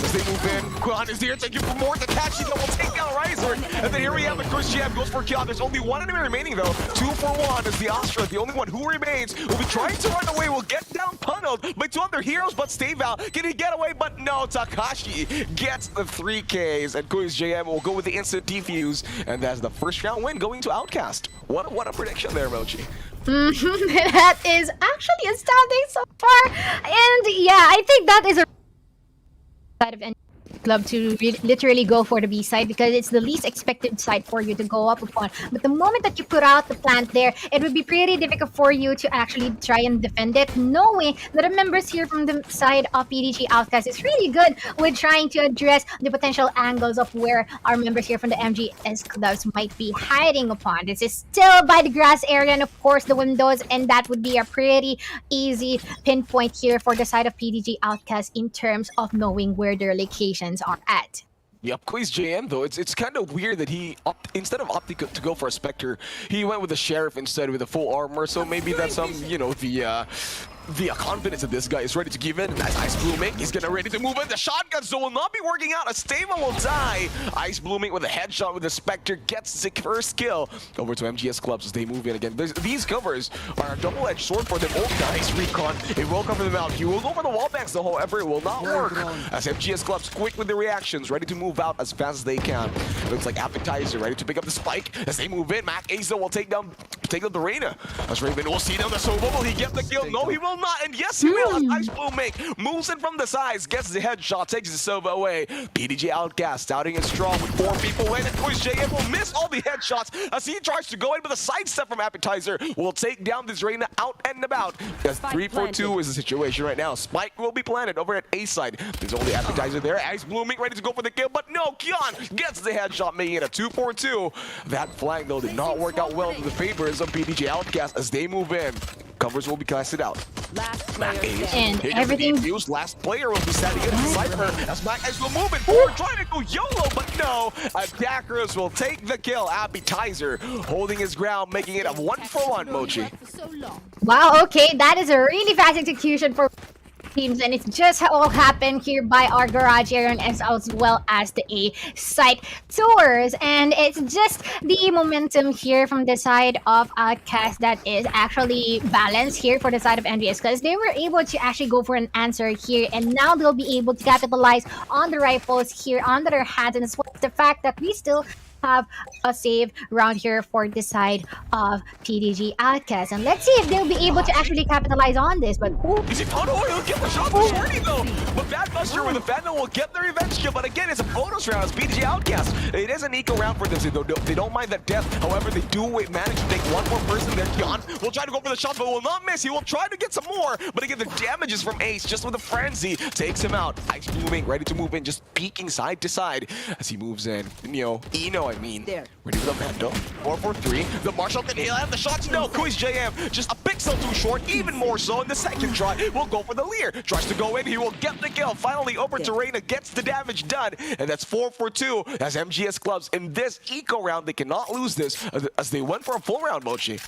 As they move in, Kwan is here, thank you for more. Takashi that will take out Riser. And then here we have it, Chris Jam goes for Kian. There's only one enemy remaining though. 2 for 1 as the Astra, the only one who remains, will be trying to run away, will get down tunneled by 2 other heroes, but stave out. Can he get away? But no, Takashi gets the 3Ks, and Quiz JM will go with the instant defuse, and that's the first round win going to Outcast. What a prediction there, Mochi. That is actually astounding so far, and yeah, I think that is a side of any club to literally go for the B side, because it's the least expected side for you to go up upon. But the moment that you put out the plant there, it would be pretty difficult for you to actually try and defend it, knowing that the members here from the side of PDG Outcast is really good with trying to address the potential angles of where our members here from the MGS Clubs might be hiding upon. This is still by the grass area and of course the windows, and that would be a pretty easy pinpoint here for the side of PDG Outcast in terms of knowing where their locations are at. Yep, Quiz JM though, it's kind of weird that he, instead of opting to go for a Spectre, he went with the Sheriff instead with the full armor, so maybe that's you know, the confidence of this guy is ready to give in. As Ice Blooming, he's gonna ready to move in. The shotguns though will not be working out. Asteva will die. Ice Blooming with a headshot with the Spectre gets the first kill. Over to MGS Clubs as they move in again. These covers are a double-edged sword for them. Oh, nice recon. It will cover them out. He will go for the wall banks though, however, it will not work. As MGS Clubs quick with the reactions, ready to move out as fast as they can. Looks like Appetizer ready to pick up the spike as they move in. Mac Ace though will take down the Reyna. As Raven will see down the Sova. Will he get the kill? No, he will not. And yes, he will. As Ice Blooming moves in from the sides, gets the headshot, takes the Sova away. PDG Outcast outing is strong with 4 people in. And Quiz JM will miss all the headshots as he tries to go in, but the sidestep from Appetizer will take down this Reyna out and about. As 3-4-2 is the situation right now. Spike will be planted over at A side. There's only Appetizer there. Ice Blooming ready to go for the kill, but no, Kion gets the headshot, making it a 2-4-2. That flag though did not work out well to the favors of PDG Outcast as they move in. Covers will be casted out. Mac Ace, and everything. Last player will be standing in the Cypher as Mac Ace will move in forward, trying to go YOLO, but no. Attackers will take the kill. Appetizer holding his ground, making it a 1-for-1, Mochi. Wow, okay, that is a really fast execution for teams, and it's just all happened here by our garage Aaron as well as the A site tours, and it's just the momentum here from the side of Outcast that is actually balanced here for the side of NBS, because they were able to actually go for an answer here, and now they'll be able to capitalize on the rifles here under their hands, and as well as the fact that we still have a save round here for the side of PDG Outcast, and let's see if they'll be able to actually capitalize on this. But is it Photo? He'll get the shot for Shorty though. But Bad Buster with the Phantom will get the revenge kill. But again, it's a bonus round as PDG Outcast. It is an eco round for them. They don't mind that death. However, they do manage to take one more person there. Kion will try to go for the shot, but will not miss. He will try to get some more. But again, the damages from Ace just with the frenzy takes him out. Ice Blooming ready to move in, just peeking side to side as he moves in. Eno, I mean. There. Ready for the Mando. 4-4-3. The Marshall can heal out the shots. No, Quiz JM just a pixel too short, even more so in the second try. Will go for the Leer. Tries to go in. He will get the kill. Finally, over to Reyna gets the damage done. And that's 4-4-2 as MGS Clubs in this eco round. They cannot lose this as they went for a full round, Mochi.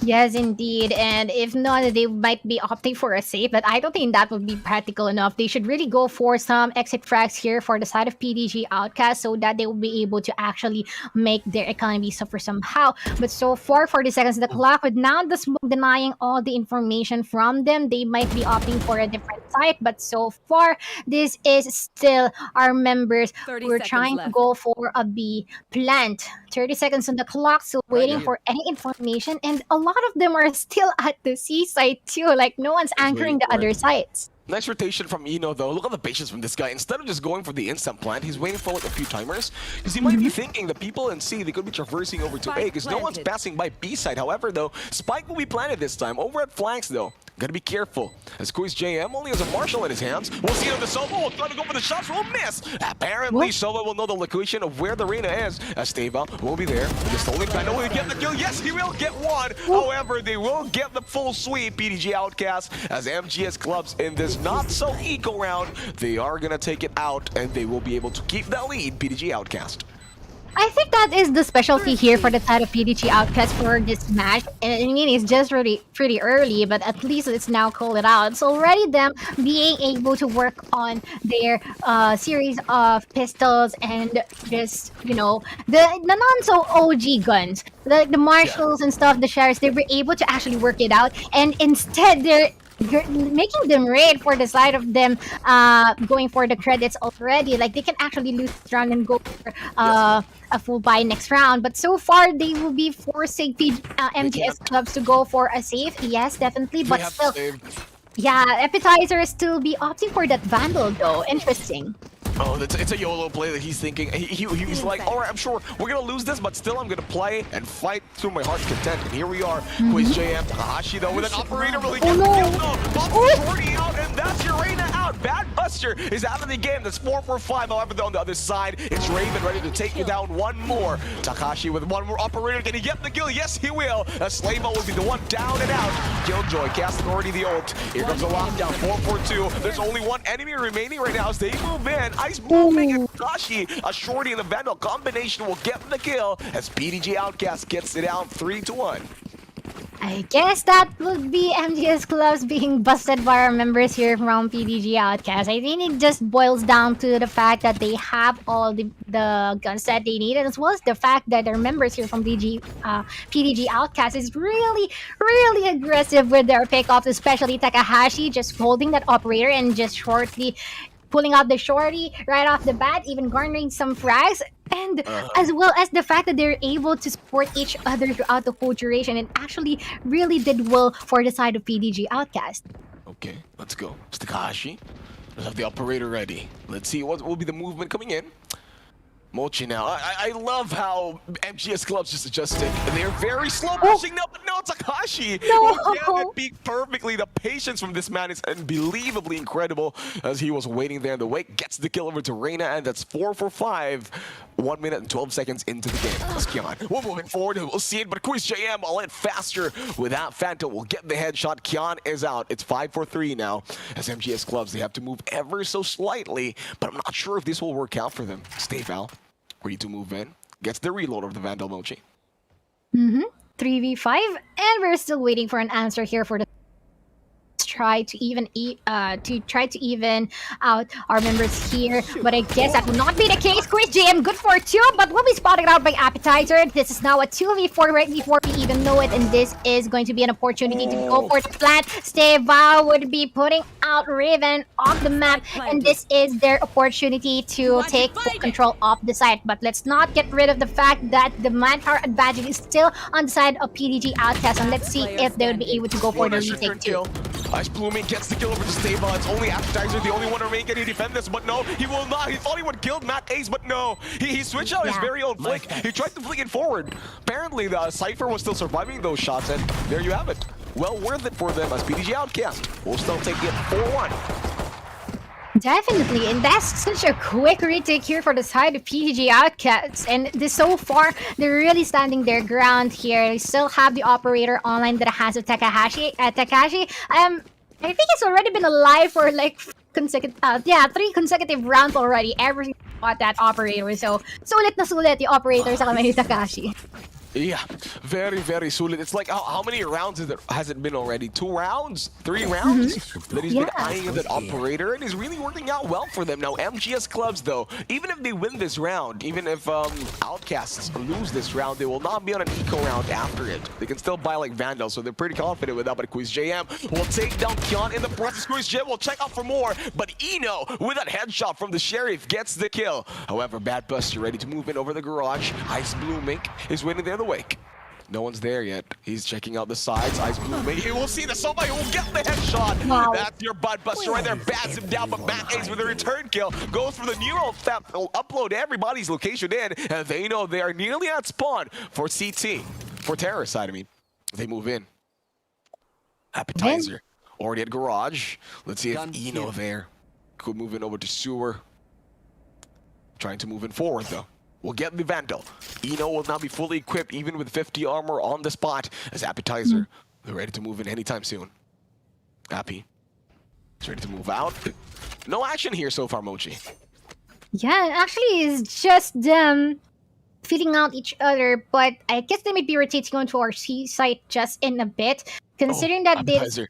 yes, indeed. And if not, they might be opting for a save, but I don't think that would be practical enough. They should really go for some exit frags here for the side of PDG Outcast so that they will be able to actually make their economy suffer somehow. But so far, 40 seconds on the clock, with now the smoke denying all the information from them, they might be opting for a different site. But so far, this is still our members who are trying to go for a B plant. 30 seconds on the clock, still waiting for any information, and a lot of them are still at the C site too, like no one's anchoring the other sites. Nice rotation from Eno though. Look at the patience from this guy. Instead of just going for the instant plant, he's waiting for like a few timers. Because he might be thinking the people in C, they could be traversing over to A because no one's passing by B side. However though, Spike will be planted this time. Over at flanks though. Gotta be careful. As Quiz JM only has a Marshall in his hands. We'll see if the Sova will try to go for the shots. Will miss. Apparently, Sova will know the location of where the Reyna is. Asteva will be there. The stolen Phantom will get the kill. Yes, he will get one. However, they will get the full sweep. PDG Outcast as MGS Clubs in this not so eco round. They are gonna take it out and they will be able to keep that lead. PDG Outcast. I think that is the specialty here for the side of PDG Outcast for this match. And I mean, it's just really pretty early, but at least it's now called it out. It's already them being able to work on their series of pistols and just, the non-so OG guns. The Marshalls and stuff, the Sheriffs, they were able to actually work it out. And instead, they're making them raid for the side of them going for the credits already. Like, they can actually lose this round and go for a full buy next round. But so far, they will be forcing MGS Clubs to go for a save. Yes, definitely. But still, yeah, Appetizer still be opting for that Vandal, though. Interesting. Oh, it's a YOLO play that he's thinking. He was like, all right, I'm sure we're going to lose this, but still I'm going to play and fight through my heart's content. And here we are. Quiz JM, Takahashi, though, with an operator really getting the kill, though. Pops Shorty out, and that's your Reyna out. Bad Buster is out of the game. That's 4-4-5. However, though, on the other side, it's Raven ready to take you down one more. Takahashi with one more operator. Can he get the kill? Yes, he will. Slavo will be the one down and out. Killjoy casting already the ult. Here comes the lockdown. 4-4-2. There's only one enemy remaining right now as they move in. Ice Blooming and Takashi, a Shorty and a Vandal combination will get the kill as PDG Outcast gets it out 3-1. I guess that would be MGS clubs being busted by our members here from PDG Outcast. I think it just boils down to the fact that they have all the guns that they need, as well as the fact that their members here from PDG Outcast is really aggressive with their pickoffs, especially Takahashi just holding that operator and just shortly pulling out the shorty right off the bat, even garnering some frags, and as well as the fact that they're able to support each other throughout the whole duration, and actually really did well for the side of PDG Outcast. Okay, let's go. It's Takahashi. Let's have the operator ready. Let's see what will be the movement coming in. Mochi now. I love how MGS clubs just adjusted. They're very slow pushing now, but no, Takahashi will get it peak perfectly. The patience from this man is unbelievably incredible as he was waiting there in the wake. Gets the kill over to Reina, and that's 4 for 5. 1 minute and 12 seconds into the game. That's Kian. We're moving forward. We'll see it, but QuizJM a little faster with that Phantom. Will get the headshot. Kian is out. It's 5 for 3 now. As MGS clubs, they have to move ever so slightly, but I'm not sure if this will work out for them. Stay Val. Ready to move in. Gets the reload of the Vandal Mochi. 3v5, and we're still waiting for an answer here for the try to even out our members here, but I guess that will not be the case. QuizJM good for 2, but will be spotted out by Appetizer. This is now a 2v4 right before we even know it, and this is going to be an opportunity to go for the plant. Steva would be putting out Raven off the map, and this is their opportunity to take full control of the site. But let's not get rid of the fact that the manpower advantage is still on the side of PDG Outcast, and let's see if they would be able to go for the retake too. Ice Blooming gets the kill over to Steva. It's only Appetizer, the only one remaining. Can he defend this? But no, he will not. He thought he would kill Matt Ace, but no. He switched out his very own flick. He tried to flick it forward. Apparently, the Cypher was still surviving those shots, and there you have it. Well worth it for them as PDG Outcast will still take it 4-1. Definitely, and that's such a quick retake here for the side of PDG Outcasts. And so far, they're really standing their ground here. They still have the operator online that has a Takahashi. I think it's already been alive for like consecutive, 3 consecutive rounds already. Every got that operator. So sulit na sulit the operator sa kamay ni Takahashi. Yeah, very sulit. It's like, how many rounds has it been already? 2 rounds? 3 rounds? That he's been eyeing that operator, and he's really working out well for them. Now, MGS clubs, though, even if they win this round, even if Outcasts lose this round, they will not be on an eco round after it. They can still buy like Vandal, so they're pretty confident with that. But QuizJM will take down Kian in the process. QuizJM will check out for more, but Eno, with that headshot from the Sheriff, gets the kill. However, Bad Buster ready to move in over the garage. Ice Blue Mink is waiting there in the wake. No one's there yet. He's checking out the sides. Ice Blue Mink. He will see that somebody will get the headshot. Wow. That's your Bad Buster right there. Bats him down, but Matt Ace with a return kill goes for the neural theft. He'll upload everybody's location in, and they know they are nearly at spawn for CT. For Terror side, I mean. They move in. Appetizer. Already at garage. Let's see if Eno there could move in over to sewer. Trying to move in forward, though. We'll get the Vandal. Eno will now be fully equipped, even with 50 armor on the spot as Appetizer. They're ready to move in anytime soon. Appy. He's ready to move out. No action here so far, Mochi. Yeah, actually, it's just them feeding out each other, but I guess they might be rotating onto our C site just in a bit, considering that Appetizer.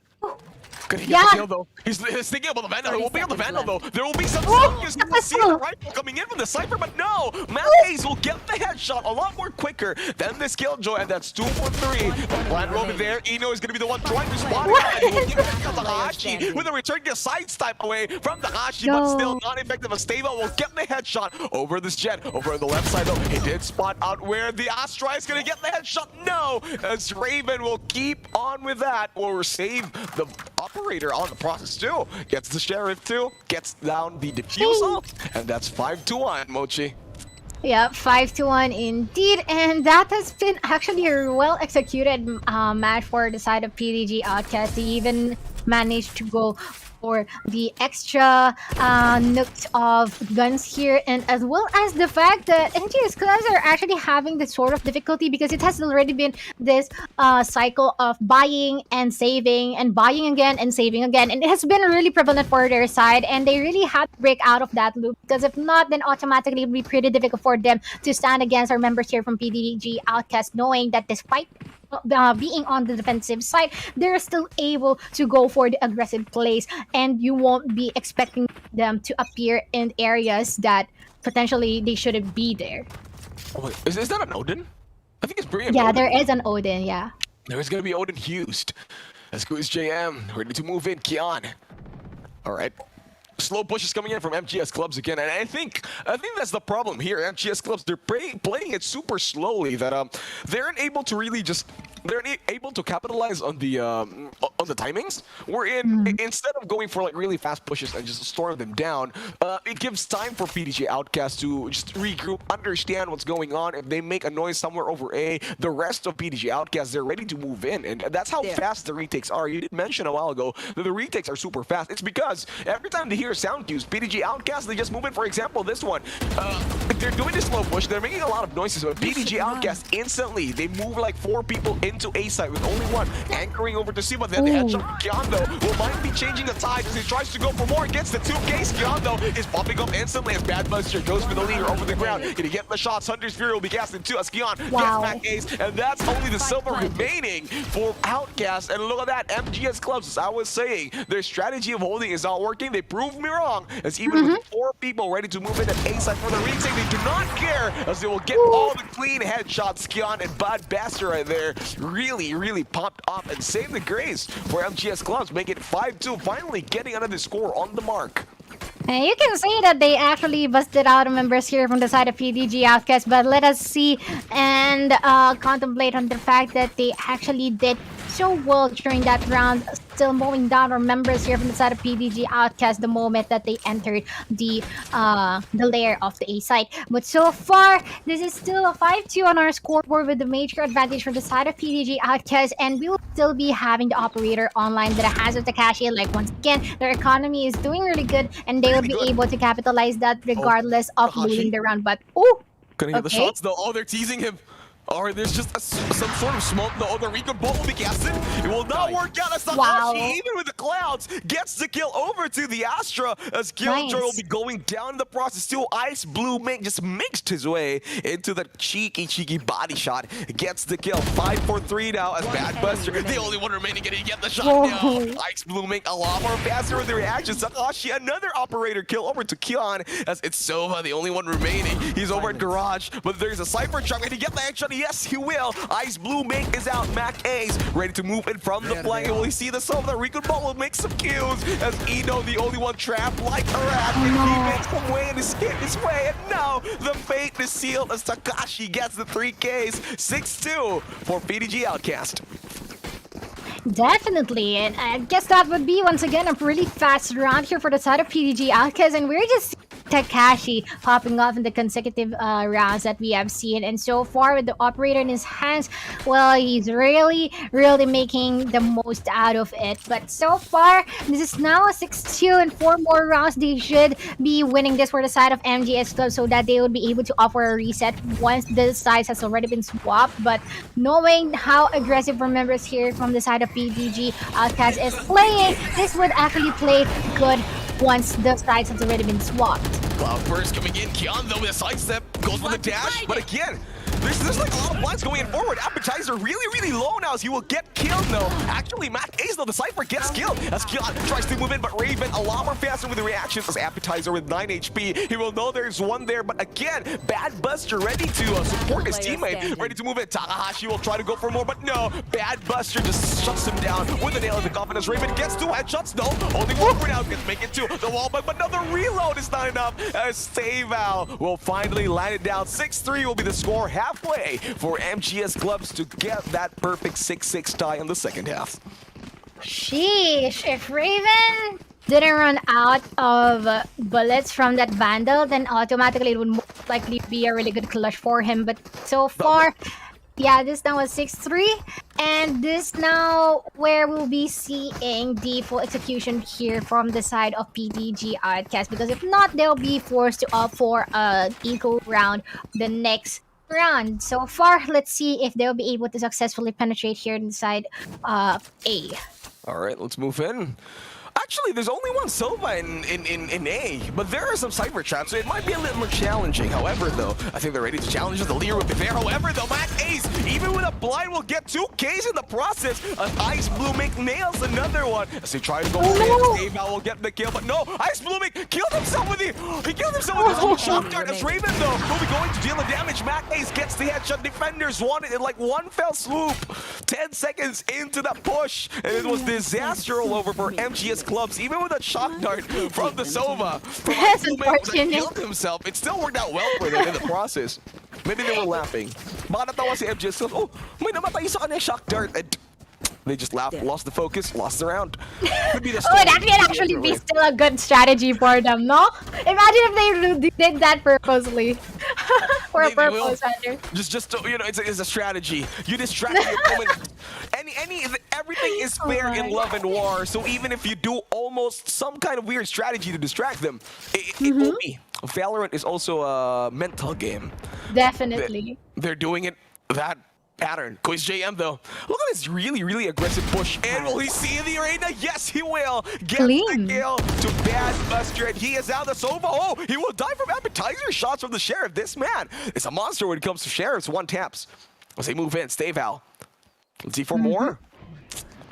Could he get the kill, though? He's thinking about the Vandal. There will be on the Vandal, though. There will be some focus. You will see the rifle coming in from the Cypher, but no! Matt Ace will get the headshot a lot more quicker than this Killjoy, and that's 2 for 3. The plant rover there. Eno is going to be the one trying to spot it. He will give it to Takahashi with a return kill sidestep away from Takahashi, but still not effective. Steva will get the headshot over this jet. Over on the left side, though, he did spot out where the Astra is going to get the headshot. No! As Raven will keep on with that, or save the operator on the process too. Gets the Sheriff too, gets down the defusal, and that's 5-1, Mochi. Yeah, 5-1 indeed, and that has been actually a well-executed match for the side of PDG Outcast. They even managed to go for the extra nooks of guns here, and as well as the fact that MGS clubs are actually having this sort of difficulty because it has already been this cycle of buying and saving and buying again and saving again, and it has been really prevalent for their side, and they really have to break out of that loop, because if not, then automatically it will be pretty difficult for them to stand against our members here from PDG Outcast, knowing that despite being on the defensive side, they're still able to go for the aggressive plays, and you won't be expecting them to appear in areas that potentially they shouldn't be there. Oh, wait, is that an Odin? I think it's Brian. Yeah, Odin. there is an Odin, yeah. There's gonna be Odin Hughes. Let's go, is JM ready to move in. Kian. All right. Slow pushes coming in from MGS Clubs again, and I think that's the problem here. MGS Clubs, they're playing it super slowly. That they aren't able to really able to capitalize on the timings. Instead of going for like really fast pushes and just storm them down, it gives time for PDG Outcast to just regroup, understand what's going on. If they make a noise somewhere over A, the rest of PDG Outcast, they're ready to move in, and that's how fast the retakes are. You did mention a while ago that the retakes are super fast. It's because every time they hear sound cues, PDG Outcast, they just move in. For example, this one, they're doing this slow push, they're making a lot of noises, but PDG Outcast instantly, they move like 4 people into A side with only one anchoring over to C, but then the headshot. Kyondo will might be changing the tide as he tries to go for more, gets the 2Ks. Kyondo is popping up instantly as Bad Buster goes for the leader over the ground. Can he get the shots? Hunter's Fury will be cast in 2 as Kion gets back ace, and that's only the silver remaining for Outcast. And look at that, MGS Clubs, as I was saying, their strategy of holding is not working. They proved me wrong, as even with 4 people ready to move in at A side for the retake, they do not care, as they will get all the clean headshots. Kion and Bad Bastard right there really popped up and saved the grace for MGS Clubs, make it 5-2, finally getting another score on the mark. And you can see that they actually busted out members here from the side of PDG Outcast, but let us see and contemplate on the fact that they actually did so well during that round, still mowing down our members here from the side of PDG Outcast the moment that they entered the layer of the A site. But so far, this is still a 5-2 on our scoreboard with the major advantage from the side of PDG Outcast, and we will still be having the operator online that has with Takashi. Like, once again, their economy is doing really good, and they will be able to capitalize that regardless of losing the round. But Gonna get the shots though. Oh, they're teasing him. Alright, there's just some sort of smoke. No, the Recon Bolt will be casted. It will not work out as Takashi, even with the clouds, gets the kill over to the Astra, as Killjoy will be going down in the process too. Ice Blue Mink just mixed his way into the cheeky body shot. Gets the kill. 5-4-3 now as Bad Buster, the only one remaining, getting get the shot now. Ice Blue Mink a lot more faster with the reactions. Takashi, another operator kill over to Kion, as it's Sova, the only one remaining. He's over at Garage, but there's a Cypher truck. Can he get the headshot? Yes, he will. Ice Blue Mink is out. Mac A's ready to move in from the flank. Will he see the Sova? The Recon Ball will make some kills as Eno, the only one trapped like a rat. And he makes some way and escape his way. And now the fate is sealed as Takashi gets the 3Ks. 6-2 for PDG Outcast. Definitely, and I guess that would be once again a really fast round here for the side of PDG Outcast, and we're just Takashi popping off in the consecutive rounds that we have seen. And so far, with the operator in his hands, well, he's really making the most out of it. But so far, this is now a 6-2, and 4 more rounds. They should be winning this for the side of MGS Club so that they will be able to offer a reset once the sides has already been swapped. But knowing how aggressive our members here from the side of PDG Outcast is playing, this would actually play good once the sides has already been swapped. Cloud first coming in. Kion though with a sidestep goes for the dash, but again, there's like a lot of blinds going in forward. Appetizer really low now as he will get killed though. Actually, Matt Ace though, the Cypher gets killed as Kion tries to move in, but Raven a lot more faster with the reactions as Appetizer with 9 HP. He will know there's one there, but again, Bad Buster ready to support his teammate, ready to move in. Takahashi will try to go for more, but no. Bad Buster just shuts him down with a nail of the confidence. Raven gets 2 headshots though. Only one for now, can make it to the wall, but another reload is not enough as Staval will finally land it down. 6-3 will be the score, halfway for MGS Clubs to get that perfect 6-6 tie in the second half. Sheesh, if Raven didn't run out of bullets from that Vandal, then automatically it would most likely be a really good clutch for him. But so far, yeah, this now was 6-3, and this now where we'll be seeing the full execution here from the side of PDG Outcast, because if not, they'll be forced to opt for an eco round the next round. So far, let's see if they'll be able to successfully penetrate here inside A. All right, let's move in. Actually, there's only one Sova in A, but there are some Cypher traps, so it might be a little more challenging. However, though, I think they're ready to challenge the leader with the fair. However, though, Mac Ace, even with a blind, will get 2 Ks in the process. Ice Blooming nails another one as they try to go for it. Ava will get the kill, but no, Ice Blooming killed himself with he killed himself with his own shock dart as Raven, though, will be going to deal the damage. Mac Ace gets the headshot. Defenders want it in like one fell swoop. 10 seconds into the push, and it was disaster all over for MGS Clubs, even with a shock dart from the Sova. That's That unfortunate. killed himself. It still worked out well for them in the process. Maybe they were laughing. Baka natawa si MGS Clubs. Oh, may namatay sa kanya shock dart. And they just laughed, lost the focus, lost the round. Could be the Oh, that can actually be still a good strategy for them, no? Imagine if they did that purposely. For a They will. purpose, rather. Just to, you know, it's a strategy. You distract the opponent. Everything is fair in love and war. So even if you do almost some kind of weird strategy to distract them, it will be. Valorant is also a mental game. Definitely. They're doing it that pattern. Quiz JM though, look at this really aggressive push. And will he see the arena? Yes, he will. Get Clean. the kill to Bad Buster, and he is out the Sova. Oh, he will die from appetizer shots from the Sheriff. This man is a monster when it comes to Sheriffs. One taps. As they move in, stay Val. Let's see for more.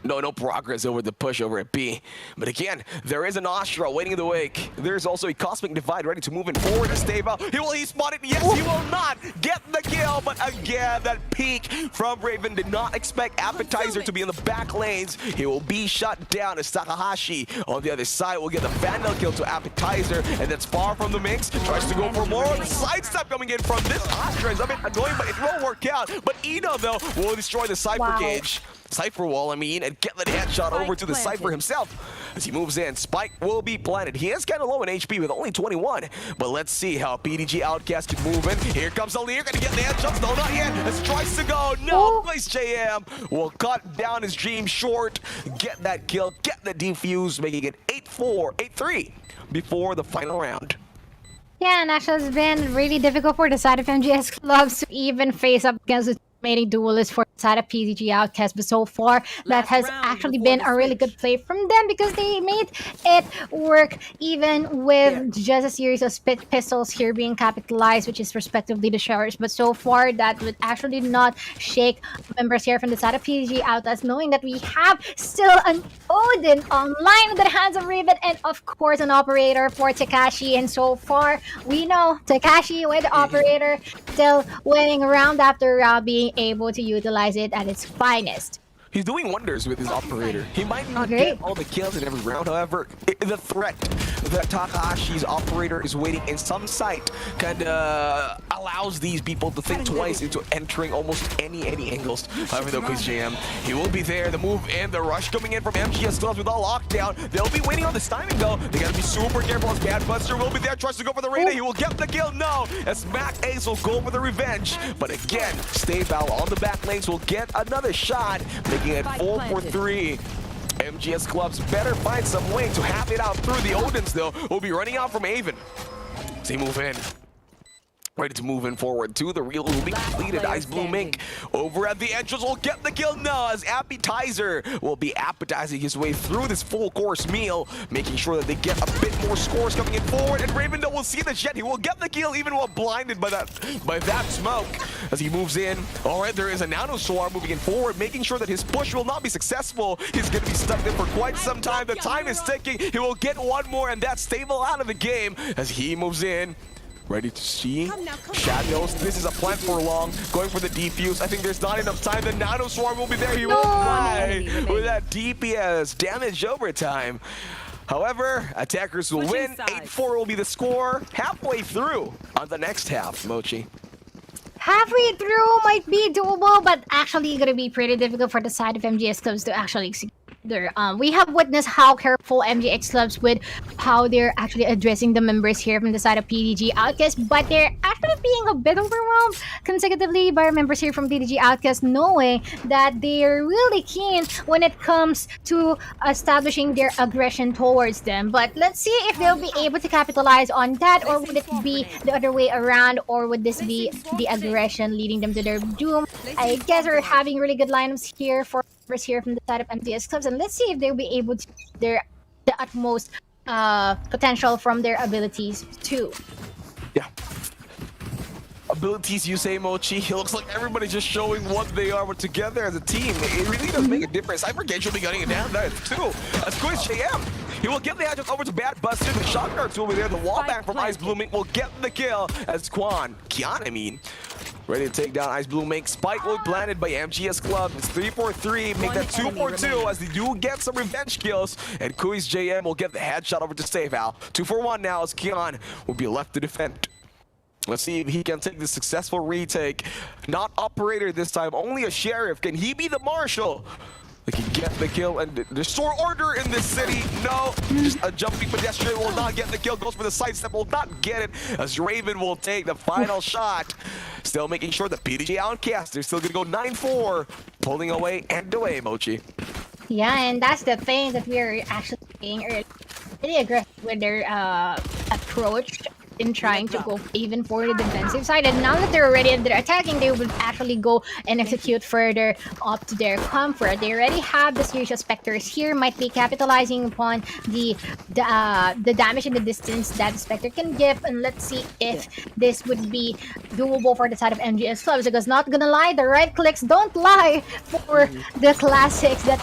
No progress over the push over at B. But again, there is an Astra waiting in the wake. There's also a Cosmic Divide ready to move in forward to stave out. He spot it. Yes, he will not get the kill. But again, that peek from Raven did not expect Appetizer to be in the back lanes. He will be shut down as Takahashi on the other side will get the Vandal kill to Appetizer. And that's far from the mix. Tries to go for more. The sidestep coming in from this Astra is a bit annoying, but it will work out. But Eno, though, will destroy the Cypher cage. Cypher wall, and get that headshot over to the Cypher himself as he moves in. Spike will be planted. He is kind of low in HP with only 21, but let's see how PDG Outcast can move in. Here comes Alir, gonna get the headshots. No, not yet. As tries to go. No, place JM will cut down his dream short, get that kill, get the defuse, making it 8-4, 8-3 before the final round. Yeah, and actually it's been really difficult for the side of MGS Clubs to even face up against the mating duelist for the side of PDG Outcast, but so far that Last has round actually before been the a really switch. good play from them because they made it work even with just a series of pistols here being capitalized, which is respectively the showers. But so far that would actually not shake members here from the side of PDG Outcast, knowing that we have still an Odin online in the hands of Raven and of course an operator for Takashi. And so far we know Takashi with the operator still winning round after round, being able to utilize it at its finest. He's doing wonders with his operator. He might not Okay. get all the kills in every round, however, the threat that Takahashi's operator is waiting in some site kind of allows these people to think twice into entering almost any angles. However, though, Quiz JM, he will be there. The move and the rush coming in from MGS Clubs with a lockdown. They'll be waiting on this timing, though. They gotta be super careful as Bad Buster will be there. Tries to go for the Reyna. He will get the kill. No, as Mac Ace will go for the revenge. But again, Stave Val on the back lanes will get another shot, making it 4-3. MGS Clubs better find some way to have it out through the Odins, though. Will be running out from Avon. As they move in. Ready to move in forward to the real will be completed. player Ice Blue standing. Mink over at the entrance will get the kill now as Appetizer will be appetizing his way through this full course meal, making sure that they get a bit more scores coming in forward. And Ravendale will see the jet. He will get the kill even while blinded by that smoke as he moves in. All right, there is a Nano Swarm moving in forward, making sure that his push will not be successful. He's going to be stuck there for quite some time. The time is ticking. He will get one more, and that's Stable out of the game as he moves in. Ready to see Shadows. This is a plan for long. Going for the defuse. I think there's not enough time. The Nano Swarm will be there. He will die with that DPS damage overtime. However, attackers will Switching win. sides. 8-4 will be the score halfway through on the next half, Mochi. Halfway through might be doable, but actually gonna be pretty difficult for the side of MGS Clubs to actually execute there. We have witnessed how careful MGX Clubs with how they're actually addressing the members here from the side of PDG Outcast, but they're actually being a bit overwhelmed consecutively by our members here from PDG Outcast, knowing that they're really keen when it comes to establishing their aggression towards them. But let's see if they'll be able to capitalize on that, or would it be the other way around, or would this be the aggression leading them to their doom? I guess we're having really good lineups here for members here from the side of MTS Clubs, and let's see if they'll be able to their the utmost potential from their abilities too. Yeah. Abilities, you say, Mochi. It looks like everybody's just showing what they are, but together as a team, it really does make a difference. Cybergate should be getting it down there too. That's good, JM. He will get the edge over to Bad Buster. The shotguards over there. The wall bang from Ice Blooming will get the kill as Kian, I mean. Ready to take down Ice Blooming. Spike will be planted by MGS Club. It's 3-4-3. Make that 2-4-2 as they do get some revenge kills. And Kui's JM will get the headshot over to Val. 2-4-1 now as Kian will be left to defend. Let's see if he can take the successful retake. Not operator this time, only a sheriff. Can he be the marshal? They can get the kill and restore order in this city. No, just a jumping pedestrian will not get the kill. Goes for the sidestep, will not get it as Raven will take the final shot. Still making sure the PDG Outcast, they're still gonna go 9-4. Pulling away and away, Mochi. Yeah, and that's the thing that we're actually being really aggressive with their approach in trying to go even for the defensive side. And now that they're already they're attacking, they will actually go and execute further up to their comfort. They already have the series of Spectres here, might be capitalizing upon the damage in the distance that the Spectre can give. And let's see if this would be doable for the side of MGS Clubs, because not gonna lie, the right clicks don't lie for the classics that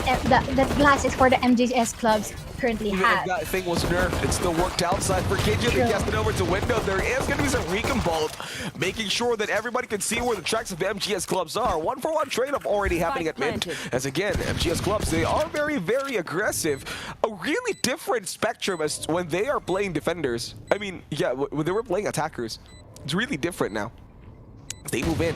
classics for the MGS Clubs currently have. That thing was nerfed. It still worked outside for KJ. They cast it over to window. There is going to be some recon bolt, making sure that everybody can see where the tracks of the MGS Clubs are. 1-for-1 trade-up already happening at mid. As again, MGS Clubs, they are very, very aggressive. A really different spectrum as when they are playing defenders. I mean, yeah, when they were playing attackers, it's really different now. They move in.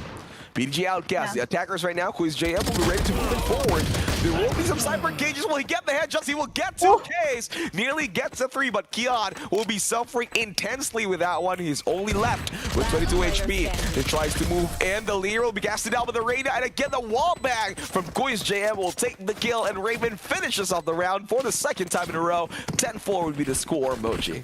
PDG Outcast, the attackers right now, Quiz JM will be ready to move it forward. There will be some sniper gauges. Will he get the headshots? He will get 2 Ks. Nearly gets a 3, but Kian will be suffering intensely with that one. He's only left with 22 HP. He tries to move, and the Lear will be casted out with the Reyna, and again the wall bang from Quiz JM will take the kill, and Raven finishes off the round for the second time in a row. 10-4 would be the score, Mochi.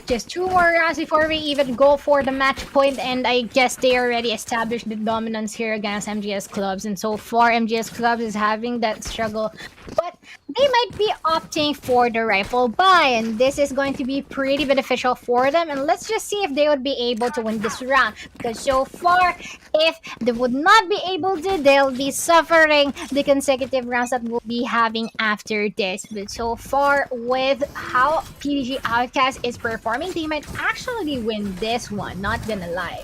Just 2 more rounds before we even go for the match point, and I guess they already established the dominance here against MGS Clubs, and so far MGS Clubs is having that struggle, but they might be opting for the rifle buy, and this is going to be pretty beneficial for them. And let's just see if they would be able to win this round, because so far if they would not be able to, they'll be suffering the consecutive rounds that we'll be having after this. But so far with how PDG Outcast is performing, they might actually win this one, not gonna lie.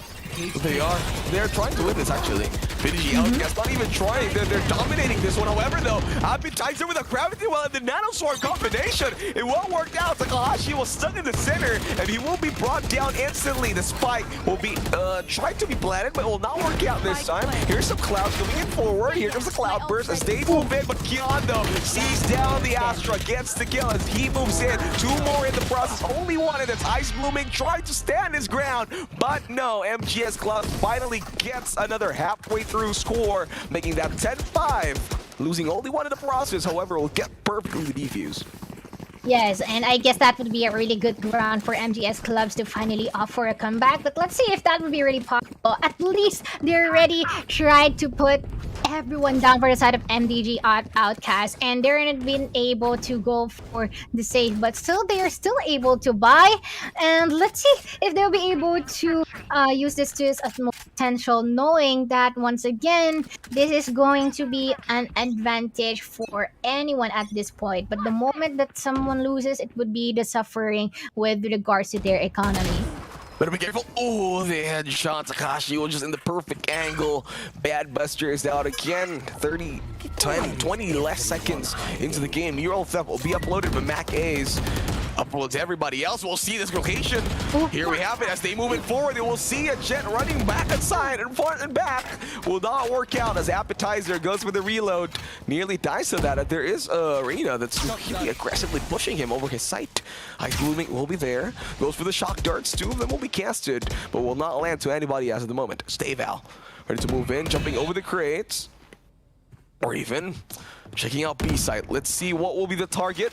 They're trying to win this actually. PDG Outcast not even trying, they're dominating this one. However though, Appetizer with a gravity well and the nanosword combination, it won't work out. Takahashi was stuck in the center and he will be brought down instantly. The spike will be tried to be planted, but it will not work out this time. Here's some clouds moving in forward. Here comes the cloud burst as they move in, but Kian though sees down the Astra, gets the kill as he moves in. 2 more in the process, only one, and it's Ice Blooming trying to stand his ground, but no, MGS Club finally gets another halfway through score, making that 10-5. Losing only one in the process, however, will get perfectly the defuse. Yes, and I guess that would be a really good round for MGS Clubs to finally offer a comeback. But let's see if that would be really possible. At least they already tried to put everyone down for the side of MDG Outcast, and they're not been able to go for the save, but still they are still able to buy. And let's see if they'll be able to use this to its utmost potential, knowing that once again this is going to be an advantage for anyone at this point. But the moment that someone loses, it would be the suffering with regards to their economy. Better be careful. Oh, the headshot. Takahashi was just in the perfect angle. Bad Buster is out again. 20 less seconds into the game. Neural Theft will be uploaded, but Mac A's uploads everybody else. We'll see this location. Here we have it. As they move it forward, they will see a Jet running back inside and front and back. Will not work out as Appetizer goes for the reload. Nearly dies to that. There is a Arena that's really aggressively pushing him over his sight. Ice Blooming will be there. Goes for the shock darts. 2 of them will be casted, but will not land to anybody as of the moment. Val ready to move in, jumping over the crates. Or even checking out B site. Let's see what will be the target.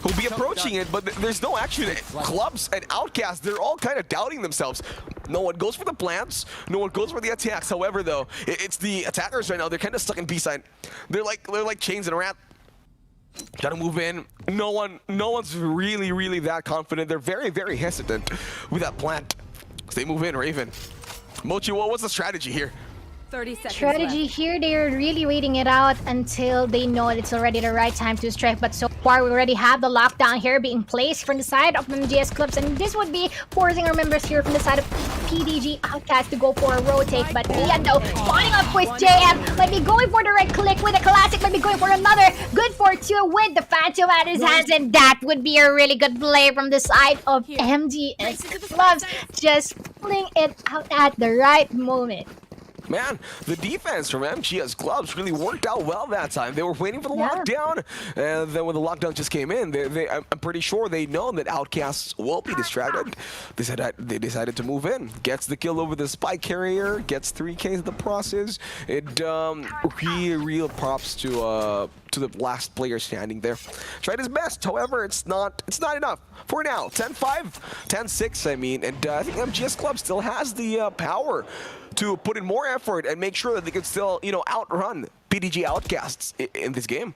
He'll be approaching it, but there's no action. Clubs and Outcasts, they're all kind of doubting themselves. No one goes for the plants, no one goes for the attacks. However, though, it's the attackers right now. They're kind of stuck in B site. They're like chains in a rat. Gotta move in. No one's really that confident. They're very hesitant with that plant. So they move in, Raven. Mochi, what's the strategy here? 30 seconds Strategy left. here, they're really waiting it out until they know it's already the right time to strike. But so far, we already have the lockdown here being placed from the side of MGS Clubs, and this would be forcing our members here from the side of PDG Outcast to go for a rotate. But Ian, though, spawning up with JM, might be going for the right click with a classic, might be going for another. Good for two with the Phantom at his hands, and that would be a really good play from the side of MGS Clubs, just pulling it out at the right moment. Man, the defense from MGS Clubs really worked out well that time. They were waiting for the lockdown, and then when the lockdown just came in, I'm pretty sure they know that Outcasts will be distracted. They decided to move in. Gets the kill over the spike carrier, gets 3Ks in the process. It real props to the last player standing there. Tried his best, however, it's not enough for now. 10-5, 10-6, I mean, and I think MGS Club still has the power to put in more effort and make sure that they can still, outrun PDG Outcasts in this game.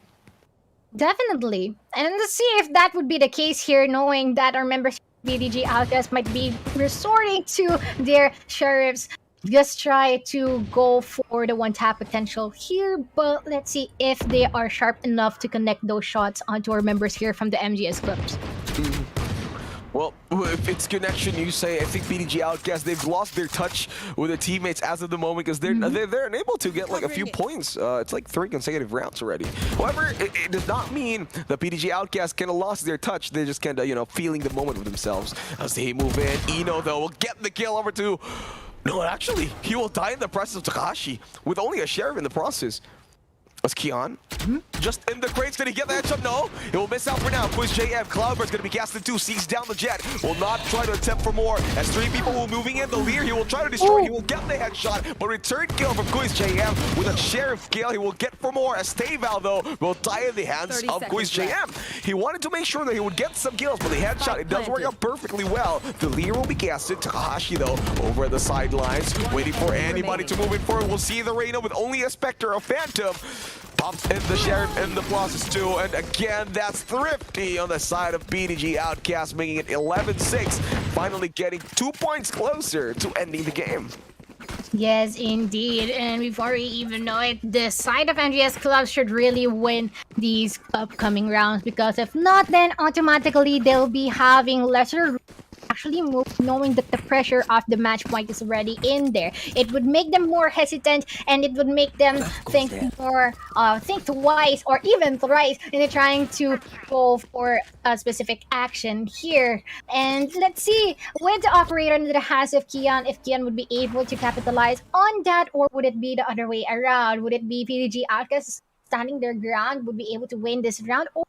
Definitely. And let's see if that would be the case here, knowing that our members PDG Outcasts might be resorting to their sheriffs. Just try to go for the one-tap potential here, but let's see if they are sharp enough to connect those shots onto our members here from the MGS Clubs. Well, if it's connection, you say, I think PDG Outcast, they've lost their touch with their teammates as of the moment because they're unable to get like a few points. It's like 3 consecutive rounds already. However, it does not mean that PDG Outcast kind of lost their touch. They're just kind of, feeling the moment with themselves as they move in. Eno, though, will get the kill over to... No, actually, he will die in the presence of Takahashi with only a sheriff in the process. As Kian, just in the crates, did he get the headshot? No, he will miss out for now. Quiz JM, Cloudburst going to be casted too, sees down the jet, will not try to attempt for more. As 3 people will moving in, the leader, he will try to destroy, he will get the headshot, but return kill from Quiz JM with a sheriff kill, he will get for more. As Tayval, though, will die in the hands of Quiz JM. He wanted to make sure that he would get some kills, but the headshot, it does work out perfectly well. The leader will be casted, Takahashi, though, over at the sidelines, waiting for anybody to move in forward. We'll see the Reyna with only a Spectre, a Phantom. Pops in the sheriff and the process too, and again that's Thrifty on the side of PDG Outcast, making it 11-6, finally getting 2 points closer to ending the game. Yes, indeed. And before we even know it, the side of MGS Club should really win these upcoming rounds, because if not, then automatically they'll be having lesser actually move, knowing that the pressure of the match point is already in there. It would make them more hesitant, and it would make them think twice or even thrice in trying to go for a specific action here. And let's see with the operator in the hands of Kian, if Kian would be able to capitalize on that, or would it be the other way around? Would it be PDG Outcast standing their ground, would be able to win this round, or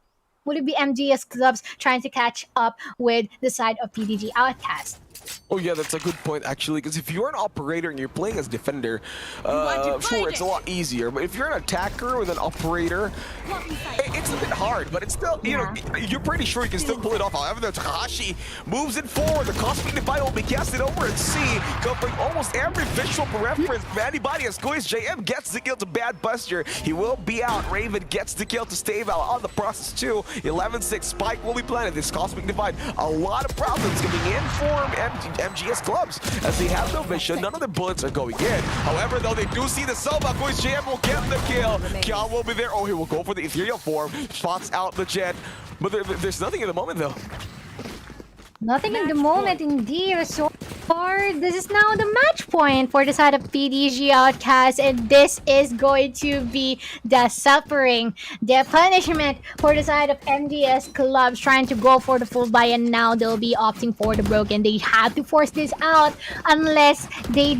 would it be MGS Clubs trying to catch up with the side of PDG Outcast? Oh yeah, that's a good point actually, because if you're an operator and you're playing as defender, sure, it's a lot easier. But if you're an attacker with an operator, it's a bit hard, but it's still, you're pretty sure you can still pull it off. However, the Takahashi moves it forward. The Cosmic Divide will be casted over at C, covering almost every visual reference from anybody as Quiz JM gets the kill to Bad Buster. He will be out. Raven gets the kill to Stavel on the process too. 11-6, Spike will be planted. This Cosmic Divide, a lot of problems coming in for MGS Clubs as they have no vision. None of the bullets are going in. However, though, they do see the Sova. Quiz JM will get the kill. Kian will be there. Oh, he will go for the ethereal form. Spots out the jet. But there's nothing in the moment, though. Nothing in the moment, indeed. So far, this is now the match point for the side of PDG Outcast, and this is going to be the suffering, the punishment for the side of MGS Clubs trying to go for the full buy, and now they'll be opting for the broken. They have to force this out unless they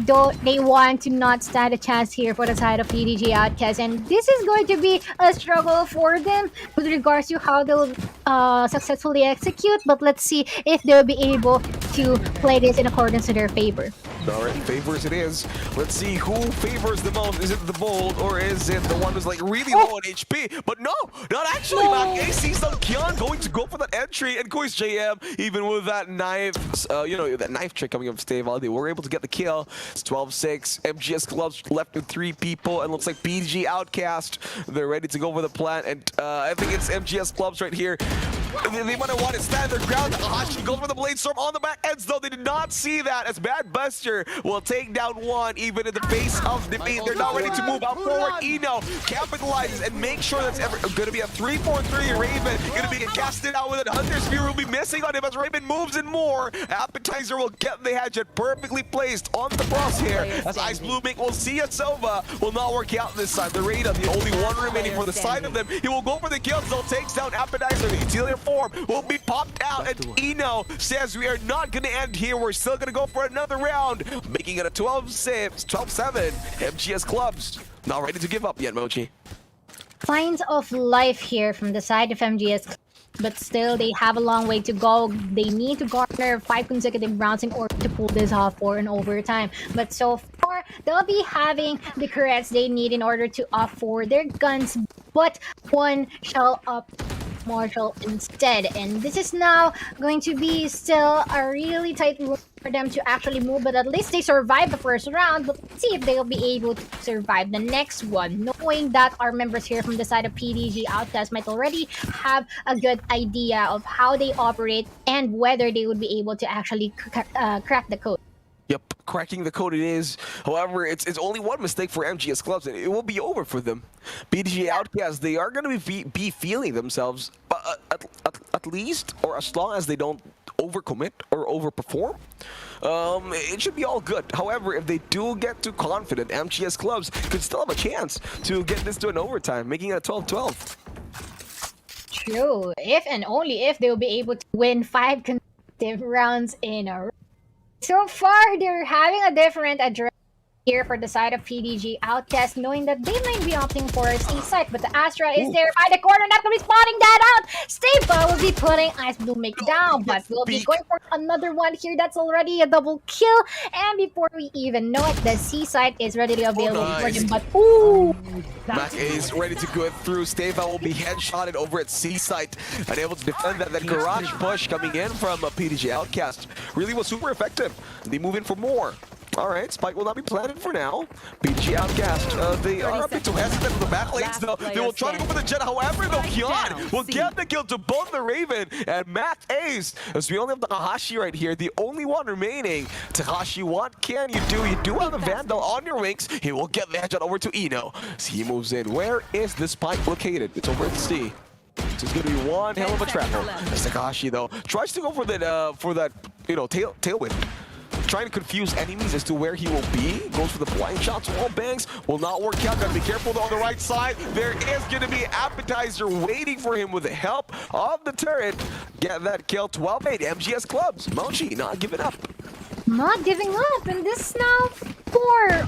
want to not stand a chance here for the side of PDG Outcast, and this is going to be a struggle for them with regards to how they'll successfully execute. But let's see if they'll be able to play this in accordance to their favor. Alright, favors it is. Let's see who favors the most. Is it the bold or is it the one who's like really low on HP? But no, not actually. Mac A sees on Kian going to go for that entry, and Koi's JM, even with that knife, that knife trick coming up Stable, they were able to get the kill. It's 12-6. MGS Clubs left with 3 people, and looks like PG Outcast. They're ready to go for the plant, and I think it's MGS Clubs right here. They might have wanted to stand their ground. Hashi goes for the Blade Storm on the back ends, though. They did not see that, as Bad Buster will take down one, even in the face of defeat. They're not ready to move out forward. Eno capitalizes and makes sure that's ever going to be a 3-4-3. Raven going to be casted out with it. Hunter Spear will be missing on him as Raven moves in more. Appetizer will get the hatchet perfectly placed on the crosshair, as Ice Blue Mink will see a Sova. Will not work out this side. The Raider, the only one remaining for the side of them. He will go for the kill, so takes down Appetizer. The Etelier form will be popped out, and Eno says we are not going to end here. We're still going to go for another round, making it a 12-7. MGS Clubs not ready to give up yet, Mochi. Signs of life here from the side of MGS, but still they have a long way to go. They need to garner 5 consecutive rounds in order to pull this off for an overtime. But so far, they'll be having the corrects they need in order to opt for their guns, but one shall up Marshall instead, and this is now going to be still a really tight room for them to actually move, but at least they survived the first round. But let's see if they'll be able to survive the next one, knowing that our members here from the side of PDG Outcast might already have a good idea of how they operate and whether they would be able to actually crack the code. Yep, cracking the code it is. However, it's only one mistake for MGS Clubs, and it will be over for them. PDG Outcast, they are going to be feeling themselves, at least, or as long as they don't overcommit or overperform, it should be all good. However, if they do get too confident, MGS Clubs could still have a chance to get this to an overtime, making it a 12-12. True, if and only if they'll be able to win 5 consecutive rounds in a row. So far, they're having a different address here for the side of PDG Outcast, knowing that they might be opting for a C site, but the Astra is there by the corner, not going to be spotting that out. Stable will be putting Ice Blue Mink down, but we'll be going for another one here. That's already a double kill, and before we even know it, the C site is readily available for them, but ooh! Mac is ready to go through. Stava will be headshotted over at C site, unable to defend that. That garage push coming in from PDG Outcast really was super effective. They move in for more. Alright, Spike will not be planted for now. PG Outcast, they are a bit too hesitant in the back lanes though. They will try to go for the Jet, however though, Kian will get the kill to both the Raven and Matt Ace. As we only have the Takahashi right here, the only one remaining. Takahashi, what can you do? You do have the Vandal on your wings. He will get the headshot over to Eno. So he moves in. Where is the Spike located? It's over at C. So it's going to be one hell of a trapper. Takahashi though tries to go for that, tailwind. Trying to confuse enemies as to where he will be. Goes for the blind shots, wall bangs. Will not work out. Gotta be careful though on the right side. There is gonna be Appetizer waiting for him with the help of the turret. Get that kill. 12-8. MGS Clubs. Mochi not giving up. Not giving up, and this now 4.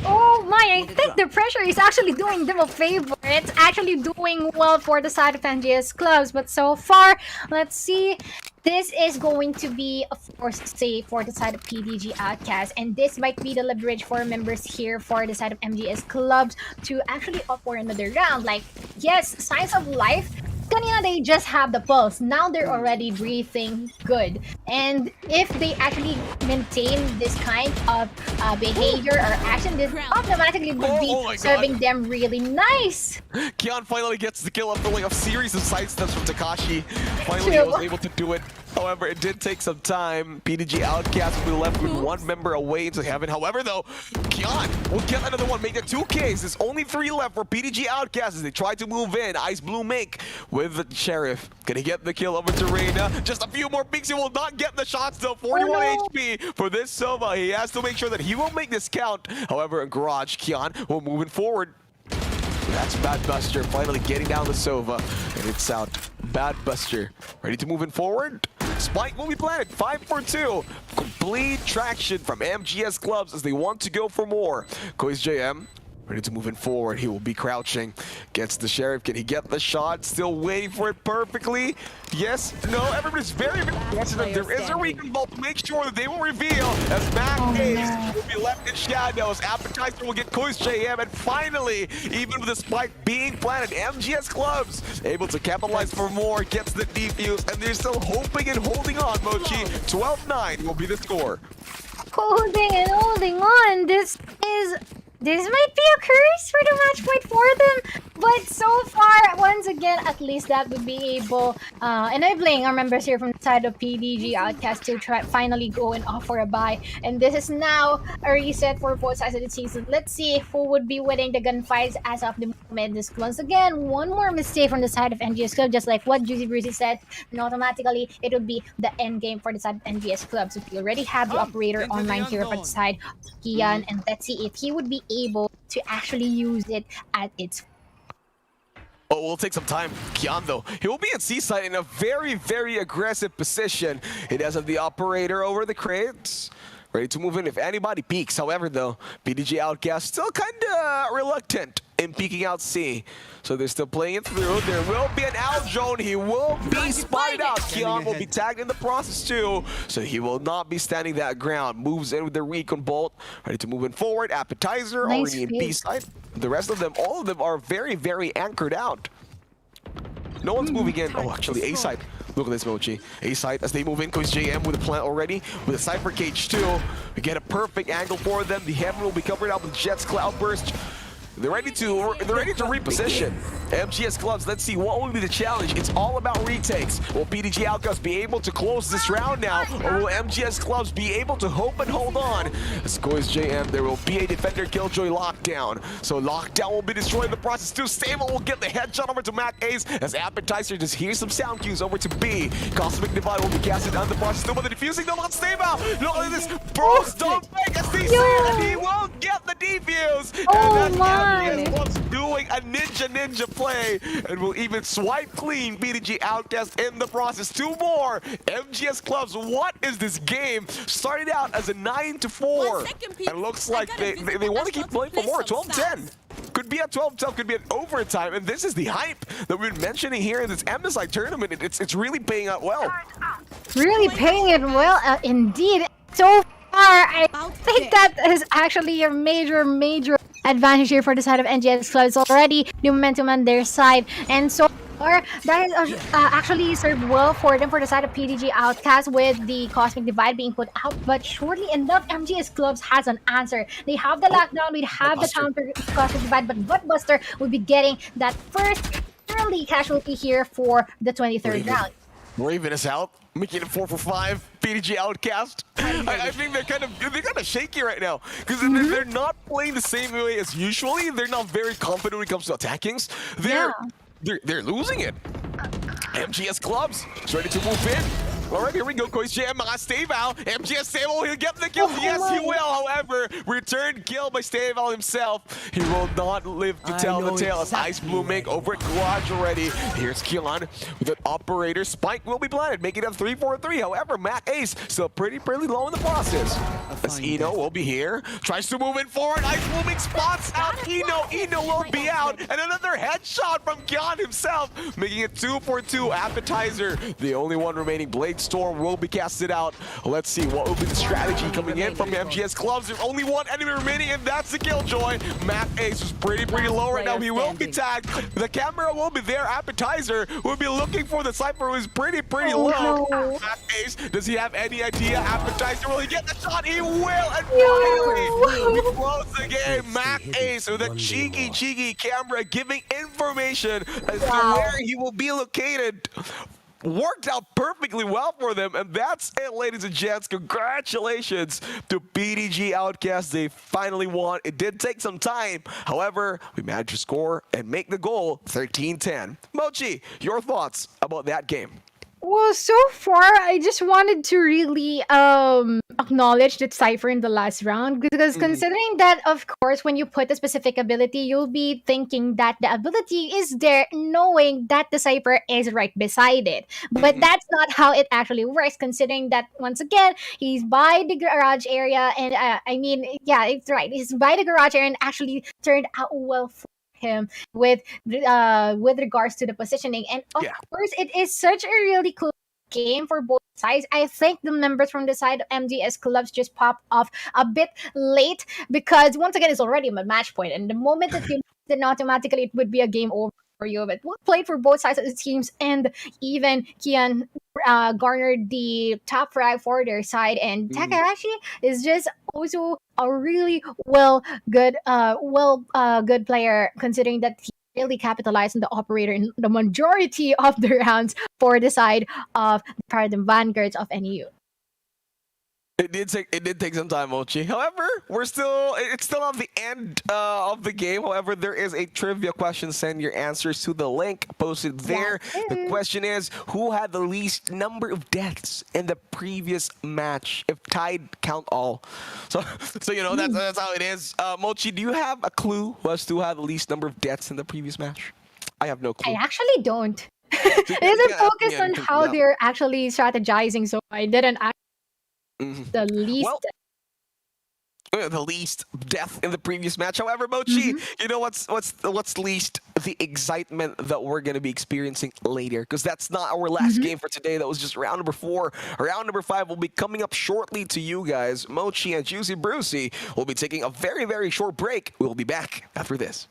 Oh my, I think the pressure is actually doing them a favor. It's actually doing well for the side of MGS Clubs, but so far, let's see. This is going to be a forced save for the side of PDG Outcast, and this might be the leverage for members here for the side of MGS Clubs to actually opt for another round. Like, yes, signs of life. Kanina, they just have the pulse. Now they're already breathing good. And if they actually maintain this kind of behavior or action, this automatically would be serving them really nice. Kian finally gets the kill after like a series of side steps from Takashi. Finally, he was able to do it. However, it did take some time. PDG Outcast will be left with one member away into heaven. However, though, Kian will get another one, make it 2 Ks. There's only 3 left for PDG Outcast as they try to move in. Ice Blue Mink with the Sheriff. Gonna get the kill over to Reina. Just a few more peeks. He will not get the shots, though. 41 HP for this Sova. He has to make sure that he will make this count. However, in Garage, Kian will moving forward. That's Bad Buster finally getting down the Sova. And it's out. Bad Buster ready to move in forward. Spike will be planted. 5 for 2. Complete traction from MGS Clubs as they want to go for more. Koi's JM Ready to move in forward. He will be crouching. Gets the Sheriff. Can he get the shot? Still waiting for it perfectly. Yes. No. Everybody's very, very sensitive. There is a recon vault to make sure that they will reveal as Mac Ace will be left in shadows. Appetizer will get Koi's JM. And finally, even with the spike being planted, MGS Clubs able to capitalize for more. Gets the defuse. And they're still hoping and holding on, Mochi. 12-9 will be the score. Holding and holding on. This might be a curse for the match point for them, but so far, once again, at least that would be able, enabling our members here from the side of PDG Outcast to try finally go and offer a buy. And this is now a reset for both sides of the season. Let's see who would be winning the gunfights as of the moment. This once again, one more mistake from the side of NGS Club, just like what Juicy Brucey said, and automatically it would be the end game for the side of NGS Club. So we already have the operator online here for the side of Kian, and let's see if he would be able to actually use it at its. Oh, we'll take some time. Kian, though, he will be at Seaside in a very, very aggressive position. He does have the operator over the crates. Ready to move in if anybody peeks. However, though, PDG Outcast still kind of reluctant in peeking out C. So they're still playing it through. There will be an out drone. He will be spotted out. Kian will be tagged in the process too. So he will not be standing that ground. Moves in with the recon bolt. Ready to move in forward. Appetizer Nice already in B side. The rest of them, all of them are very, very anchored out. No one's moving in. Oh, actually, A side. Look at this, Mochi. A side as they move in. Goes JM with a plant already. With a Cypher Cage too. We get a perfect angle for them. The heaven will be covered up with Jet's Cloudburst. They're ready to reposition. MGS Clubs, let's see what will be the challenge. It's all about retakes. Will PDG Outcast be able to close this round now, or will MGS Clubs be able to hope and hold on? As goes JM, there will be a defender killjoy lockdown. So lockdown will be destroyed in the process too. Stable will get the headshot over to Mac Ace as Appetizer just hears some sound cues over to B. Cosmic Divide will be casted on the process too, but the defusing them on Stable. Look at this. Bros don't make as they say, and he won't get the defuse. Oh and my. MGS Clubs doing a ninja play and will even swipe clean PDG Outcast in the process. Two more. MGS Clubs, what is this game? Started out as a 9-4. And looks like they want to keep playing for more. 12-10. Could be a 12-12, could be an overtime. And this is the hype that we've been mentioning here in this MSI tournament. It's really paying out well. Really paying it well, indeed. So far, I think that is actually a major advantage here for the side of NGS Clubs. Already the momentum on their side, and so far that is actually served well for them for the side of PDG Outcast with the Cosmic Divide being put out. But surely enough, MGS Clubs has an answer. They have the lockdown, we have the counter Cosmic Divide, but Buttbuster will be getting that first early casualty here for the 23rd round. Raven is out, making it 4 for 5. PDG Outcast. I think they're kind of shaky right now because they're not playing the same way as usually. They're not very confident when it comes to attackings. They're losing it. MGS Clubs is ready to move in. All right, here we go. Koi's JM, Stable. MGS Stable, he'll get the kill. Yes, he will. However, return kill by Stable himself. He will not live to tell the tale as Ice Blooming over at Garage already. Here's Kilan with an operator. Spike will be planted, making it 3-4-3. However, Mac Ace still pretty low in the process. As Eno will be here. Tries to move in forward. Ice Blooming spots out Eno. Eno will be out. And another headshot from Kian himself, making it 2-4-2. Appetizer, the only one remaining. Blade Storm will be casted out. Let's see what will be the strategy coming in from MGS Clubs. There's only one enemy remaining, and that's the Killjoy. Mac Ace is pretty low right now. He will be tagged. The camera will be there. Appetizer will be looking for the Cypher, who is pretty low. No. Mac Ace, does he have any idea? Appetizer, will he get the shot? He will, and finally, he closes the game. Mac Ace with a cheeky camera giving information as to where he will be located. Worked out perfectly well for them, and that's it, ladies and gents. Congratulations to PDG Outcast. They finally won. It did take some time. However, we managed to score and make the goal 13-10. Mochi, your thoughts about that game? Well, so far, I just wanted to really acknowledge that Cypher in the last round because Mhm. considering that, of course, when you put a specific ability, you'll be thinking that the ability is there, knowing that the Cypher is right beside it. But Mhm. that's not how it actually works. Considering that once again, he's by the garage area, and I mean, yeah, it's right. He's by the garage area, and actually turned out well for him with regards to the positioning. And of Yeah. course, it is such a really cool game for both sides. I think the members from the side of MDS clubs just popped off a bit late because once again, it's already a match point, and the moment that you then automatically it would be a game over for you. But well played for both sides of the teams, and even Kian garnered the top frag for their side, and Mhm. Takahashi is just also a really good player considering that he really capitalized on the operator in the majority of the rounds for the side of the Paradigm Vanguards of NEU. It did take some time, Mochi. However, it's still not the end of the game. However, there is a trivia question. Send your answers to the link posted there. The question is, who had the least number of deaths in the previous match? If tied, count all. So you know that's how it is. Mochi, do you have a clue as to who had the least number of deaths in the previous match? I have no clue. I actually don't. So It isn't yeah, focused yeah, on check it how out. they're actually strategizing, so I didn't ask Mhm. the least. Well, the least death in the previous match. However, Mochi, you know what's least the excitement that we're gonna be experiencing later, because that's not our last game for today. That was just round number 4. Round number 5 will be coming up shortly to you guys. Mochi and Juicy Brucey will be taking a very, very short break. We'll be back after this.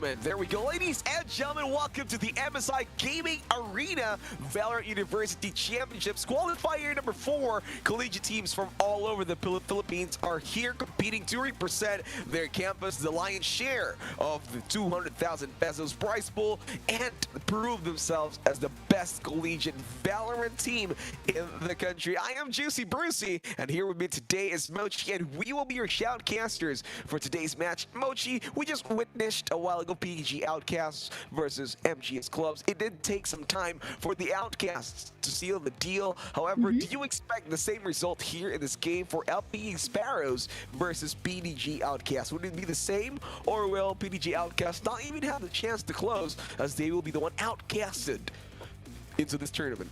tournament. There we go, ladies and gentlemen. Welcome to the MSI Gaming Arena VALORANT University Championships Qualifier number 4. Collegiate teams from all over the Philippines are here competing to represent their campus, the lion's share of the 200,000 pesos prize pool, and prove themselves as the best collegiate VALORANT team in the country. I am Juicy Brucey, and here with me today is Mochi, and we will be your shoutcasters for today's match. Mochi, we just witnessed a while ago PDG Outcasts versus MGS Clubs. It did take some time for the Outcasts to seal the deal. However, do you expect the same result here in this game for LPE Sparrows versus PDG Outcasts? Would it be the same, or will PDG Outcasts not even have the chance to close, as they will be the one outcasted into this tournament?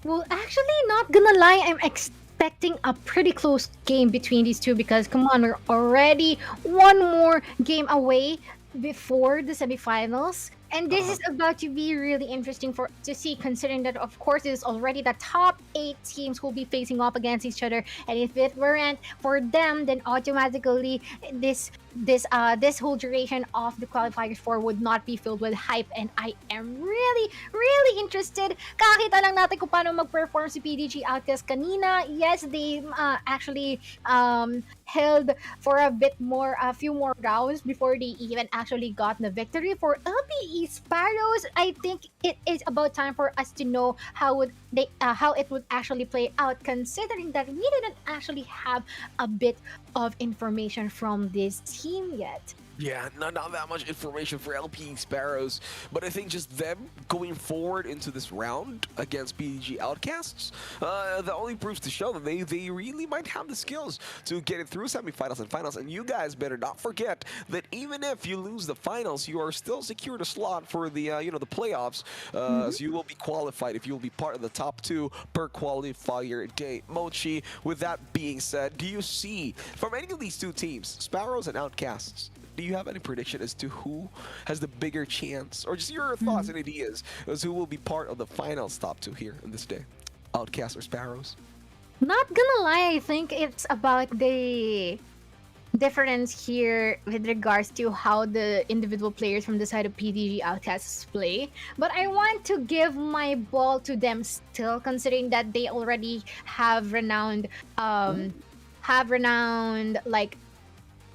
Well, actually, not gonna lie, I'm expecting a pretty close game between these two because, come on, we're already one more game away before the semifinals. And this is about to be really interesting for to see, considering that, of course, it is already the top 8 teams who will be facing off against each other. And if it weren't for them, then automatically this whole duration of the qualifiers 4 would not be filled with hype. And I am really interested. Kakita lang natin kung paano mag-perform si PDG Outcast kanina. Yes, they actually held for a few more rounds before they even actually got the victory. For LPE Sparrows, I think it is about time for us to know how it would actually play out, considering that we didn't actually have a bit of information from this team yet. Yeah, not that much information for LPE Sparrows, but I think just them going forward into this round against PDG Outcasts, the only proofs to show that they really might have the skills to get it through semifinals and finals. And you guys better not forget that even if you lose the finals, you are still secured a slot for the the playoffs. So you will be qualified if you will be part of the top 2 per qualifier day. Mochi, with that being said, do you see from any of these two teams, Sparrows and Outcasts, do you have any prediction as to who has the bigger chance, or just your thoughts and ideas as who will be part of the finals top 2 here in this day? Outcasts or Sparrows? Not gonna lie, I think it's about the difference here with regards to how the individual players from the side of PDG Outcasts play. But I want to give my ball to them still, considering that they already have renowned like,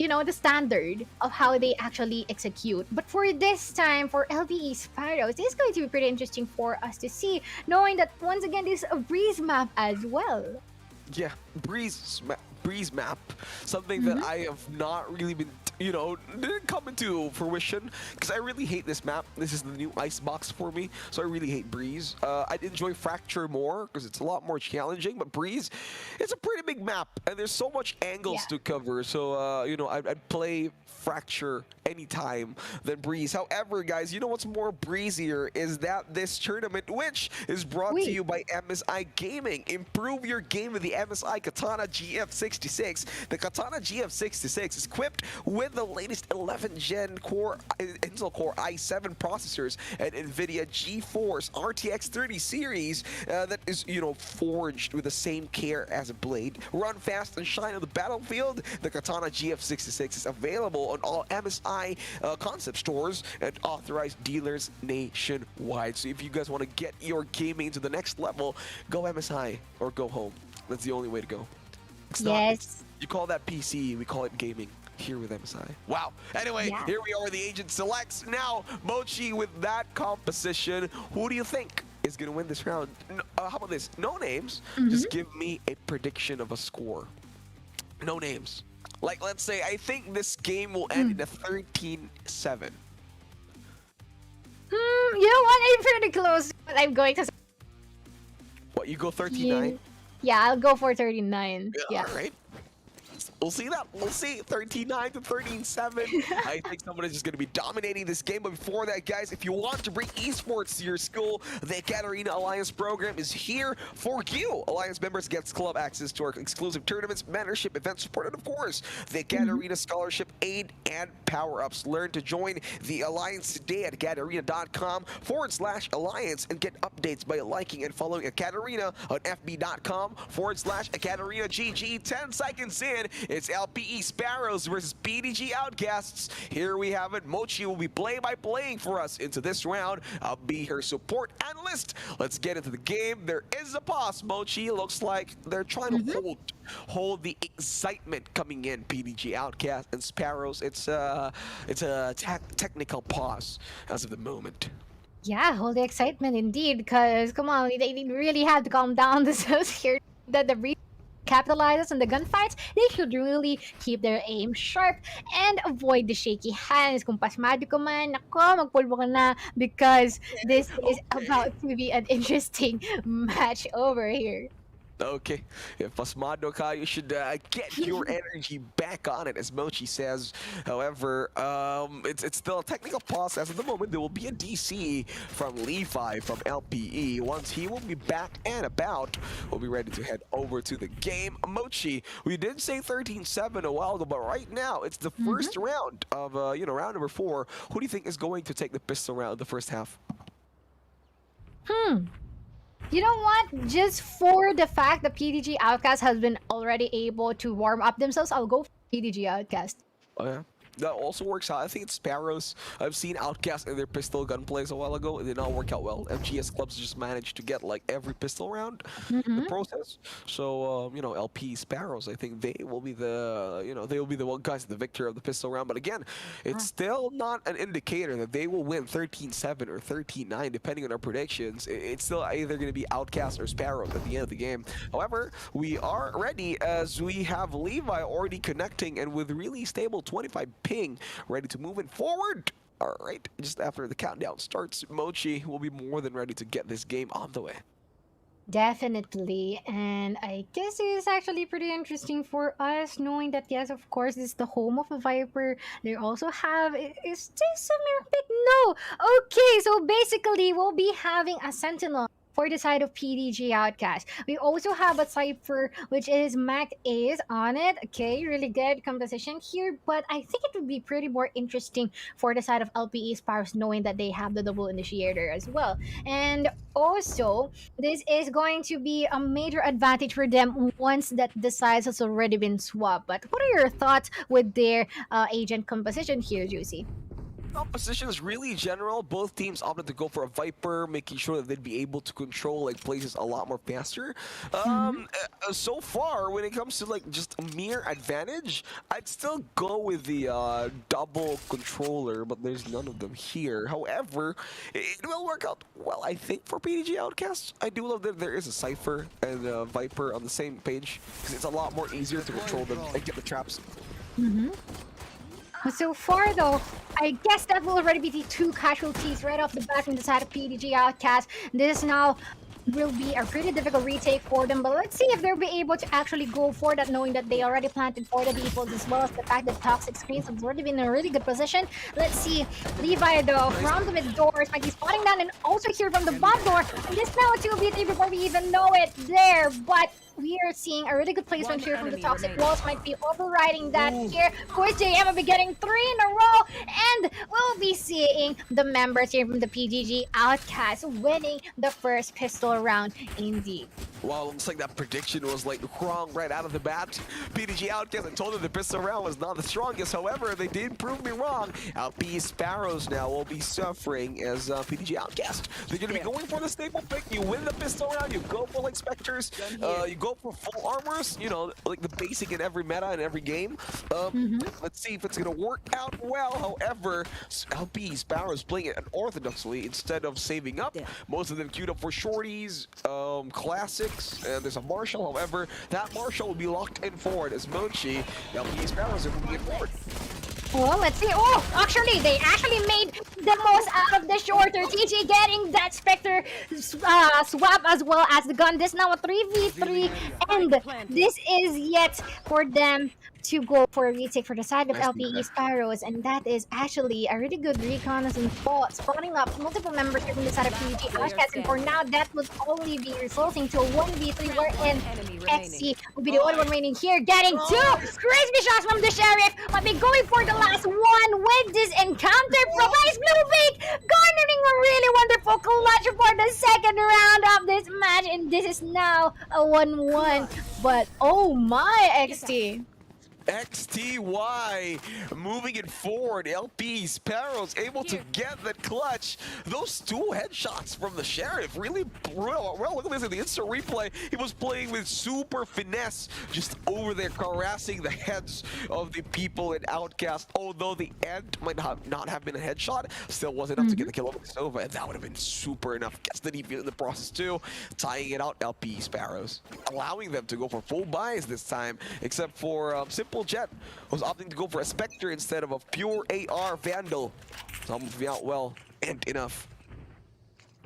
the standard of how they actually execute. But for this time, for LPE Sparrows, this is going to be pretty interesting for us to see, knowing that once again, this is a breeze map as well. Yeah, breeze map, something that I have not really been, didn't come into fruition, because I really hate this map. This is the new ice box for me, so I really hate breeze. I'd enjoy fracture more because it's a lot more challenging, but breeze, it's a pretty big map and there's so much angles to cover. So I'd play fracture anytime than breeze. However, guys, you know what's more breezier is that this tournament, which is brought to you by MSI Gaming. Improve your game with the MSI Katana GF66. The Katana GF66 is equipped with the latest 11th gen Intel Core i7 processors and NVIDIA GeForce RTX 30 series that is, forged with the same care as a blade. Run fast and shine on the battlefield. The Katana GF66 is available on all MSI concept stores and authorized dealers nationwide. So if you guys want to get your gaming to the next level, go MSI or go home. That's the only way to go. You call that PC, we call it gaming here with MSI. Wow. Anyway, here we are, the agent selects. Now, Mochi, with that composition, who do you think is going to win this round? How about this? No names. Just give me a prediction of a score. No names. Like, let's say, I think this game will end in a 13-7. You know what? I'm pretty close, but I'm going to... What, you go 39? Yeah, I'll go for 39. Yeah. All right. We'll see that. We'll see 13-9 to 13-7. I think somebody's just going to be dominating this game. But before that, guys, if you want to bring esports to your school, the Katarina Alliance program is here for you. Alliance members get club access to our exclusive tournaments, mentorship, event support, and of course, the Katarina Scholarship Aid and Power-Ups. Learn to join the Alliance today at katarina.com/alliance and get updates by liking and following Katarina on fb.com/KatarinaGG. 10 seconds in, It's LPE Sparrows versus PDG Outcasts. Here we have it. Mochi will be play-by-playing for us into this round. I'll be her support analyst. Let's get into the game. There is a pause. Mochi looks like they're trying to hold the excitement coming in. PDG Outcast and Sparrows. It's a technical pause as of the moment. Yeah, hold the excitement indeed, because come on, they really have to calm down themselves here. That the capitalizes on the gunfights, they should really keep their aim sharp and avoid the shaky hands. Kung pasmado ka man, nako, magpulbo ka na, because this is about to be an interesting match over here. Okay, if pasmado ka, you should get your energy back on it, as Mochi says. However, it's still a technical pause as at the moment. There will be a DC from Levi from LPE. Once he will be back and about, we'll be ready to head over to the game. Mochi, we did say 13-7 a while ago, but right now it's the first round of round number 4. Who do you think is going to take the pistol round in the first half? You know what? Just for the fact that PDG Outcast has been already able to warm up themselves, I'll go for PDG Outcast. Oh yeah, that also works out. I think it's Sparrows. I've seen Outcast in their pistol gunplays a while ago. It did not work out well. MGS clubs just managed to get like every pistol round in the process. So LP Sparrows, I think they will be the they will be the one guys the victor of the pistol round. But again, it's still not an indicator that they will win 13-7 or 13-9 depending on our predictions. It's still either going to be Outcast or Sparrows at the end of the game. However, we are ready as we have Levi already connecting and with really stable 25 ping, ready to move it forward. All right, just after the countdown starts, Mochi will be more than ready to get this game on the way. Definitely, and I guess it is actually pretty interesting for us knowing that yes, of course, this is the home of a Viper. They also have is this a mirror pick? No. Okay, so basically we'll be having a Sentinel for the side of PDG Outcast. We also have a Cypher, which is Mac Ace on it. Okay, really good composition here, but I think it would be pretty more interesting for the side of LPE Sparrows, knowing that they have the double initiator as well. And also, this is going to be a major advantage for them once that the size has already been swapped. But what are your thoughts with their agent composition here, Juicy? Composition is really general. Both teams opted to go for a Viper, making sure that they'd be able to control like places a lot more faster. So far, when it comes to like just a mere advantage, I'd still go with the double controller, but there's none of them here. However, it will work out well, I think, for PDG Outcasts. I do love that there is a Cypher and a Viper on the same page, because it's a lot more easier to control them and get the traps. So far, though, I guess that will already be the 2 casualties right off the bat from the side of PDG Outcast. This now will be a pretty difficult retake for them, but let's see if they'll be able to actually go for that, knowing that they already planted for the defaults, as well as the fact that Toxic Screens have already been in a really good position. Let's see, Levi, though, from the mid doors, might be spotting down, and also here from the bottom door. And this now a 2v3 before we even know it there, but we are seeing a really good placement here from the Toxic Walls. Might be overriding that here. Of course, JM will be getting 3 in a row, and we'll be seeing the members here from the PGG Outcast winning the first pistol round indeed. Wow, looks like that prediction was like wrong right out of the bat. PDG Outcast, I told them the pistol round was not the strongest. However, they did prove me wrong. LP Sparrows now will be suffering as PDG Outcast. They're going to be going for the staple pick. You win the pistol round, you go for like Spectres, you go for full armors, like the basic in every meta in every game. Let's see if it's going to work out well. However, LP Sparrows playing it unorthodoxly instead of saving up. Most of them queued up for shorties, classics, and there's a Marshall. However, that Marshall will be locked in forward as Mochi. LP Sparrows are moving forward. Well, let's see. Oh, actually, they actually made the most out of the shorter. TJ getting that Spectre swap as well as the gun. This now a 3v3, and this is yet for them to go for a retake for the side of LPE Sparrows, and that is actually a really good reconnaissance spawning up multiple members here from the side of PG Outcast, and for now that would only be resulting to a 1v3 wherein XC will be the only one remaining here, getting 2 crispy shots from the Sheriff, but be going for the last one with this encounter from Ice Bluebeak, garnering a really wonderful clutch for the second round of this match, and this is now a 1-1, but oh my, XT. XTY moving it forward. LP Sparrows able to get that clutch. Those two headshots from the Sheriff really well. Look at this in the instant replay. He was playing with super finesse, just over there harassing the heads of the people in Outcast. Although the end might not have been a headshot, still was enough to get the kill over the Sova, and that would have been super enough. Gets the DP in the process too, tying it out. LP Sparrows allowing them to go for full buys this time, except for Simple Jet was opting to go for a Spectre instead of a pure AR Vandal. Some of out well and enough.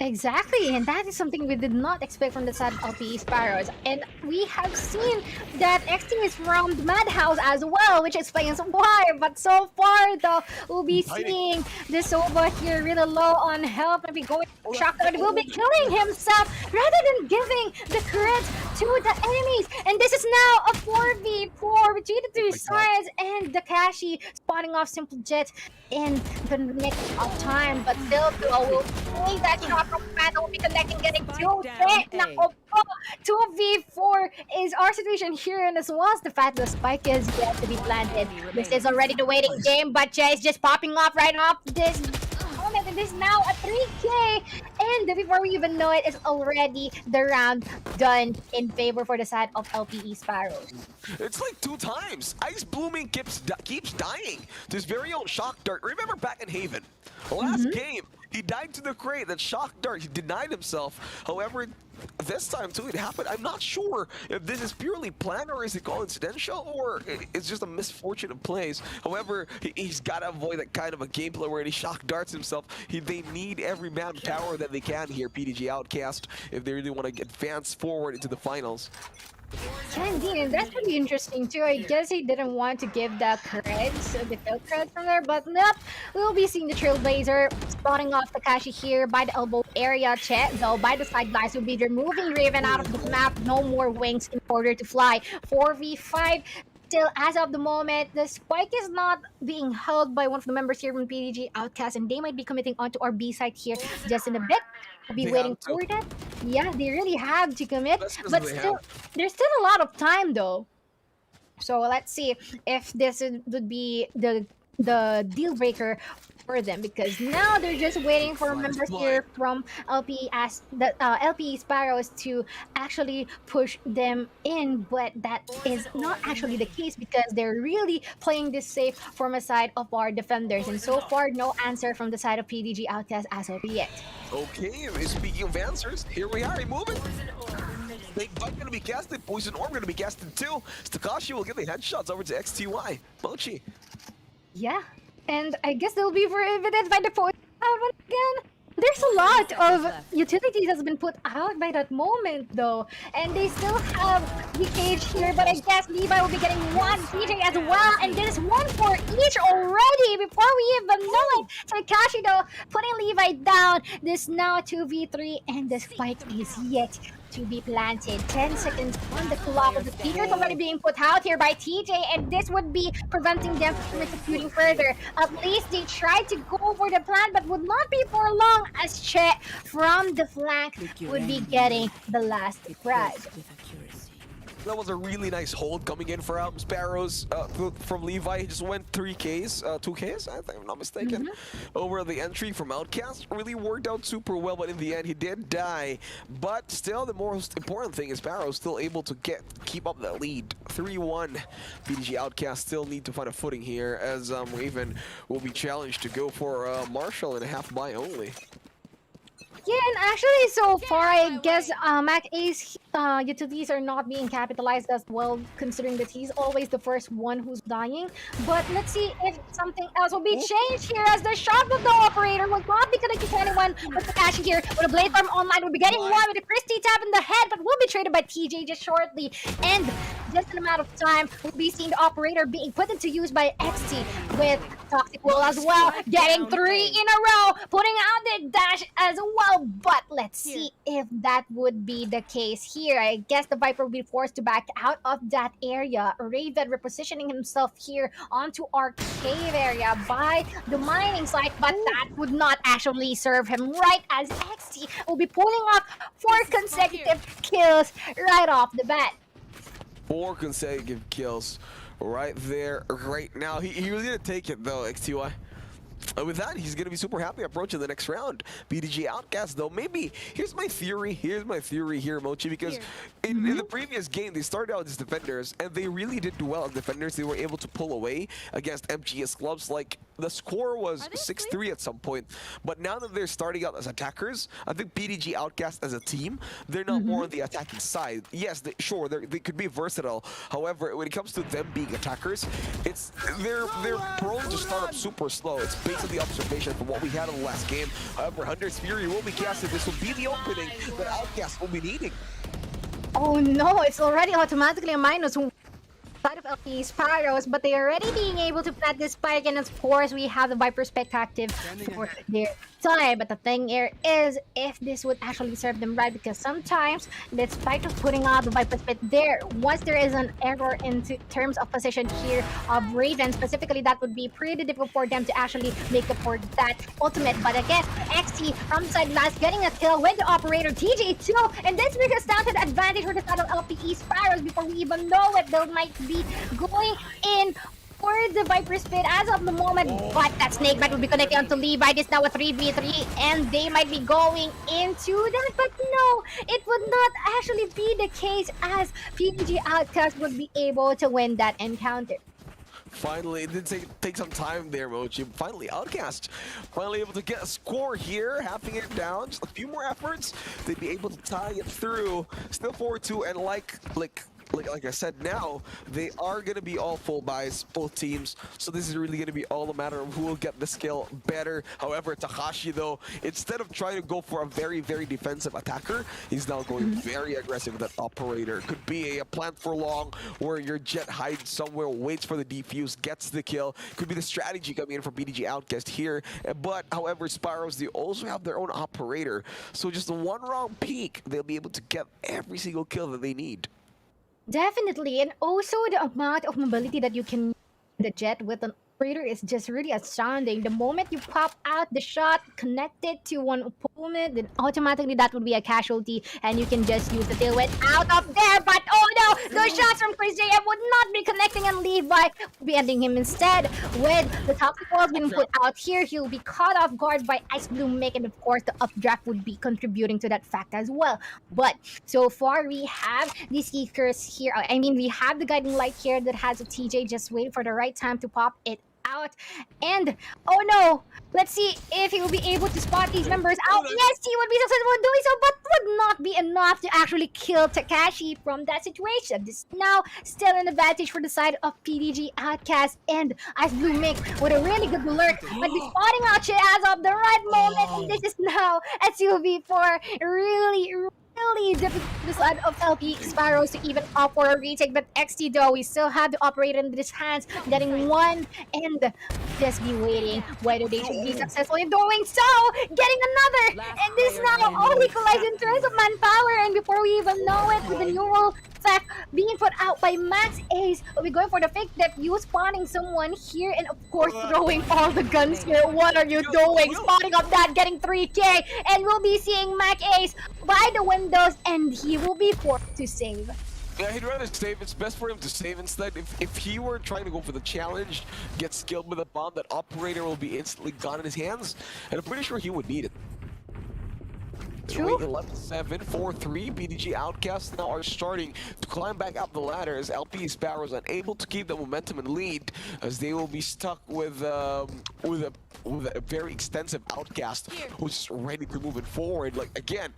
Exactly, and that is something we did not expect from the side of LPE Sparrows. And we have seen that X Team is from the Madhouse as well, which explains why. But so far, though, we'll be seeing this over here really low on health, maybe going shotgun. Will be killing himself rather than giving the credit to the enemies. And this is now a 4v4 between the two sides, and the Kashi spawning off Simple Jet in the nick of time. But still, will take that shot from Panda, will be connecting, getting 2v4 is our situation here, and as well as the fact the spike is yet to be planted. This is already the waiting game, but Jay is just popping off right off this moment. It is now a 3K, and before we even know it, it's already the round done in favor for the side of LPE Sparrows. It's like 2 times. Ice Blooming keeps dying to his very own Shock Dart. Remember back in Haven, last game, he died to the crate, that Shock Dart, he denied himself. However, this time too it happened. I'm not sure if this is purely planned or is it coincidental or it's just a misfortune of plays. However, he's got to avoid that kind of a gameplay where he Shock Darts himself. They need every manpower that they can here, PDG Outcast, if they really want to advance forward into the finals. Yeah, indeed, and that's pretty interesting too. I guess he didn't want to give the creds, the kill creds from there, but nope. We'll be seeing the Trailblazer spotting off Takashi here by the elbow area. Chet, though, by the sidelines will be removing Raven out of the map. No more wings in order to fly. 4v5. Still, as of the moment, the spike is not being held by one of the members here from PDG Outcast, and they might be committing onto our B site here just in a bit. I'll be waiting for that. Yeah, they really have to commit, but still, there's still a lot of time though. So let's see if this would be the deal breaker for them, because now they're just waiting for members here from LP as the LP Sparrows to actually push them in, but that is not actually the case because they're really playing this safe from a side of our defenders, and so far no answer from the side of PDG Outcast as of yet. Okay, speaking of answers, here we are, moving. Big Bite gonna be casted, Poison Orb gonna be casted too. Takashi will get the headshots over to XTY. Mochi. Yeah, and I guess they'll be prohibited by the point out once again. There's a lot of utilities that's been put out by that moment though, and they still have the cage here, but I guess Levi will be getting one DJ as well, and there's one for each already before we even know it. Takashi though putting Levi down. This now 2v3, and the spike is yet to be planted. 10 seconds on the clock. The speakers already being put out here by TJ, and this would be preventing them from executing further. At least they tried to go for the plan, but would not be for long, as Che from the flank would be getting the last prize. That was a really nice hold coming in for Sparrows from Levi. He just went 3Ks, 2Ks, I think I'm not mistaken, over the entry from Outcast. Really worked out super well, but in the end he did die. But still, the most important thing is Sparrows still able to keep up that lead. 3-1. PDG Outcast still need to find a footing here, as Raven will be challenged to go for Marshall in a half buy only. Yeah, and actually so far, I guess Mac A's utilities are not being capitalized as well, considering that he's always the first one who's dying. But let's see if something else will be changed here, as the shot of the operator will not be connected to anyone. But Takashi here with a Blade Farm online will be getting one with a Christie tap in the head, but will be traded by TJ just shortly. And just an amount of time, we'll be seeing the operator being put into use by XT with Toxic Will as well, getting 3 in a row, putting out the dash as well. But let's see if that would be the case here. I guess the Viper will be forced to back out of that area. Raven repositioning himself here onto our cave area by the mining site, but that would not actually serve him, right, as XT will be pulling off 4 consecutive kills right off the bat. 4 consecutive kills. right there, right now. He was gonna take it though, XTY. With that, he's going to be super happy approaching the next round. BDG Outcast, though, maybe, here's my theory here, Mochi, because in the previous game, they started out as defenders, and they really did do well as defenders. They were able to pull away against MGS clubs. Like, the score was 6-3 at some point, but now that they're starting out as attackers, I think BDG Outcast as a team, they're not more on the attacking side. Yes, sure, they could be versatile. However, when it comes to them being attackers, they're prone to start up super slow. It's based on the observation from what we had in the last game. However, Hunter's Fury will be casted. This will be the opening that Outcast will be needing. Oh no, it's already automatically a minus side of LP Sparrows, but they are already being able to plant this spike, and of course we have the Viper Spec active for their side. But the thing here is if this would actually serve them right, because sometimes despite of putting out the Viper Spec there, once there is an error in terms of position here of Raven specifically, that would be pretty difficult for them to actually make up for that ultimate. But again, XT from side last getting a kill with the operator TJ2, and this brings us down to the advantage for the side of LPE Sparrows. Before we even know it, they might be going in for the Viper Spit as of the moment, but that snake bite will be connected onto Levi. This now a 3v3, and they might be going into that, but no, it would not actually be the case, as PPG Outcast would be able to win that encounter. Finally, it did take some time there, Mochi. Finally, Outcast finally able to get a score here, halving it down. Just a few more efforts, they'd be able to tie it through. Still 4-2, and like I said, now they are going to be all full buys, both teams. So this is really going to be all a matter of who will get the skill better. However, Takashi, though, instead of trying to go for a very, very defensive attacker, he's now going very aggressive with that operator. Could be a plant for long, where your jet hides somewhere, waits for the defuse, gets the kill. Could be the strategy coming in from BDG Outcast here. But, however, Spyros, they also have their own operator. So just one wrong peek, they'll be able to get every single kill that they need. Definitely, and also the amount of mobility that you can the jet with an operator is just really astounding. The moment you pop out the shot connected to one opponent, then automatically that would be a casualty, and you can just use the tailwind out of there. But oh no, those shots from Chris JM would not be connecting, and Levi will be ending him instead. With the toxic walls being put out here, he'll be caught off guard by Ice Blue Mick, and of course the updraft would be contributing to that fact as well. But so far we have the Seekers here. I mean, we have the Guiding Light here that has a TJ just waiting for the right time to pop it out. And oh no, let's see if he will be able to spot these members out. Yes, he would be successful in doing so, but would not be enough to actually kill Takashi from that situation. This is now still an advantage for the side of PDG Outcast, and Ice Blue Mick with a really good alert might be spotting out Che as of the right moment, and this is now a 2v4. Really difficult to decide of LP Sparrows to even opt for a retake, but XT though, we still have the operator in his hands, getting one, and just be waiting whether they should be successful in doing so, getting another, and this now all equalized in terms of manpower, and before we even know it, with the neural effect being put out by Max Ace, we're going for the fake that you spawning someone here, and of course throwing all the guns here. What are you doing? Spotting up that, getting 3k, and we'll be seeing Max Ace by the windows, and he will be forced to save. Yeah, he'd rather save. It's best for him to save instead. If he were trying to go for the challenge, get skilled with a bomb, that operator will be instantly gone in his hands, and I'm pretty sure he would need it. True. 11-7, 4-3. BDG Outcasts now are starting to climb back up the ladder, as LP Sparrows unable to keep the momentum and lead, as they will be stuck with a very extensive Outcast who's ready to move it forward. Like, again,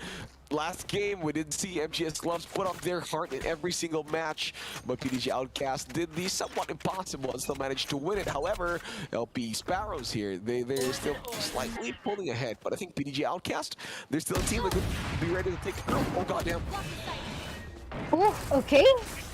last game we did see MGS Gloves put up their heart in every single match, but PDG Outcast did the somewhat impossible and still managed to win it. However, LP Sparrows here, they're still slightly pulling ahead, but I think PDG Outcast, they're still a team that could be ready to take. Oh goddamn. Oh, okay.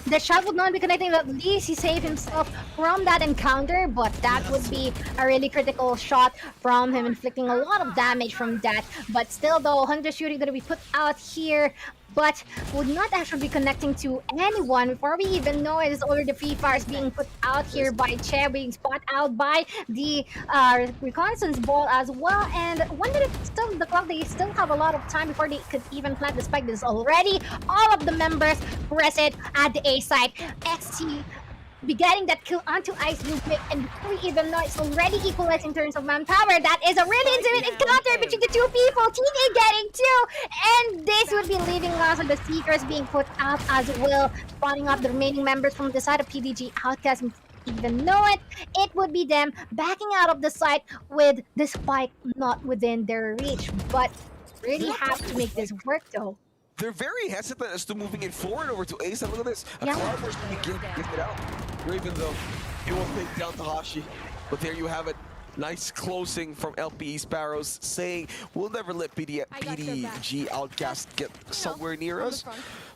The shot would not be connecting, but at least he saved himself from that encounter, but that would be a really critical shot from him, inflicting a lot of damage from that. But still though, Hunter's Fury gonna be put out here, but would not actually be connecting to anyone. Before we even know it, it's already the free fires being put out here by Che, being spot out by the reconnaissance ball as well. And when did it still, the clock, they still have a lot of time before they could even plant the spike. This already all of the members present at the A site. XT be getting that kill onto Ice real quick, and before we even know it's already equalized in terms of manpower. That is a really intimate encounter between the two people. TD getting two, and this would be leaving us with the Seekers being put out as well, spawning up the remaining members from the side of PDG Outcast. Even know it, it would be them backing out of the site with the spike not within their reach. But really have to make this work though. They're very hesitant as to moving it forward over to Ace, and look at this. A Yeah. Cloudburst can give it out. Raven, though, it will take down Tahashi. But there you have it. Nice closing from LPE Sparrows, saying we'll never let PDG Outcast get somewhere near us.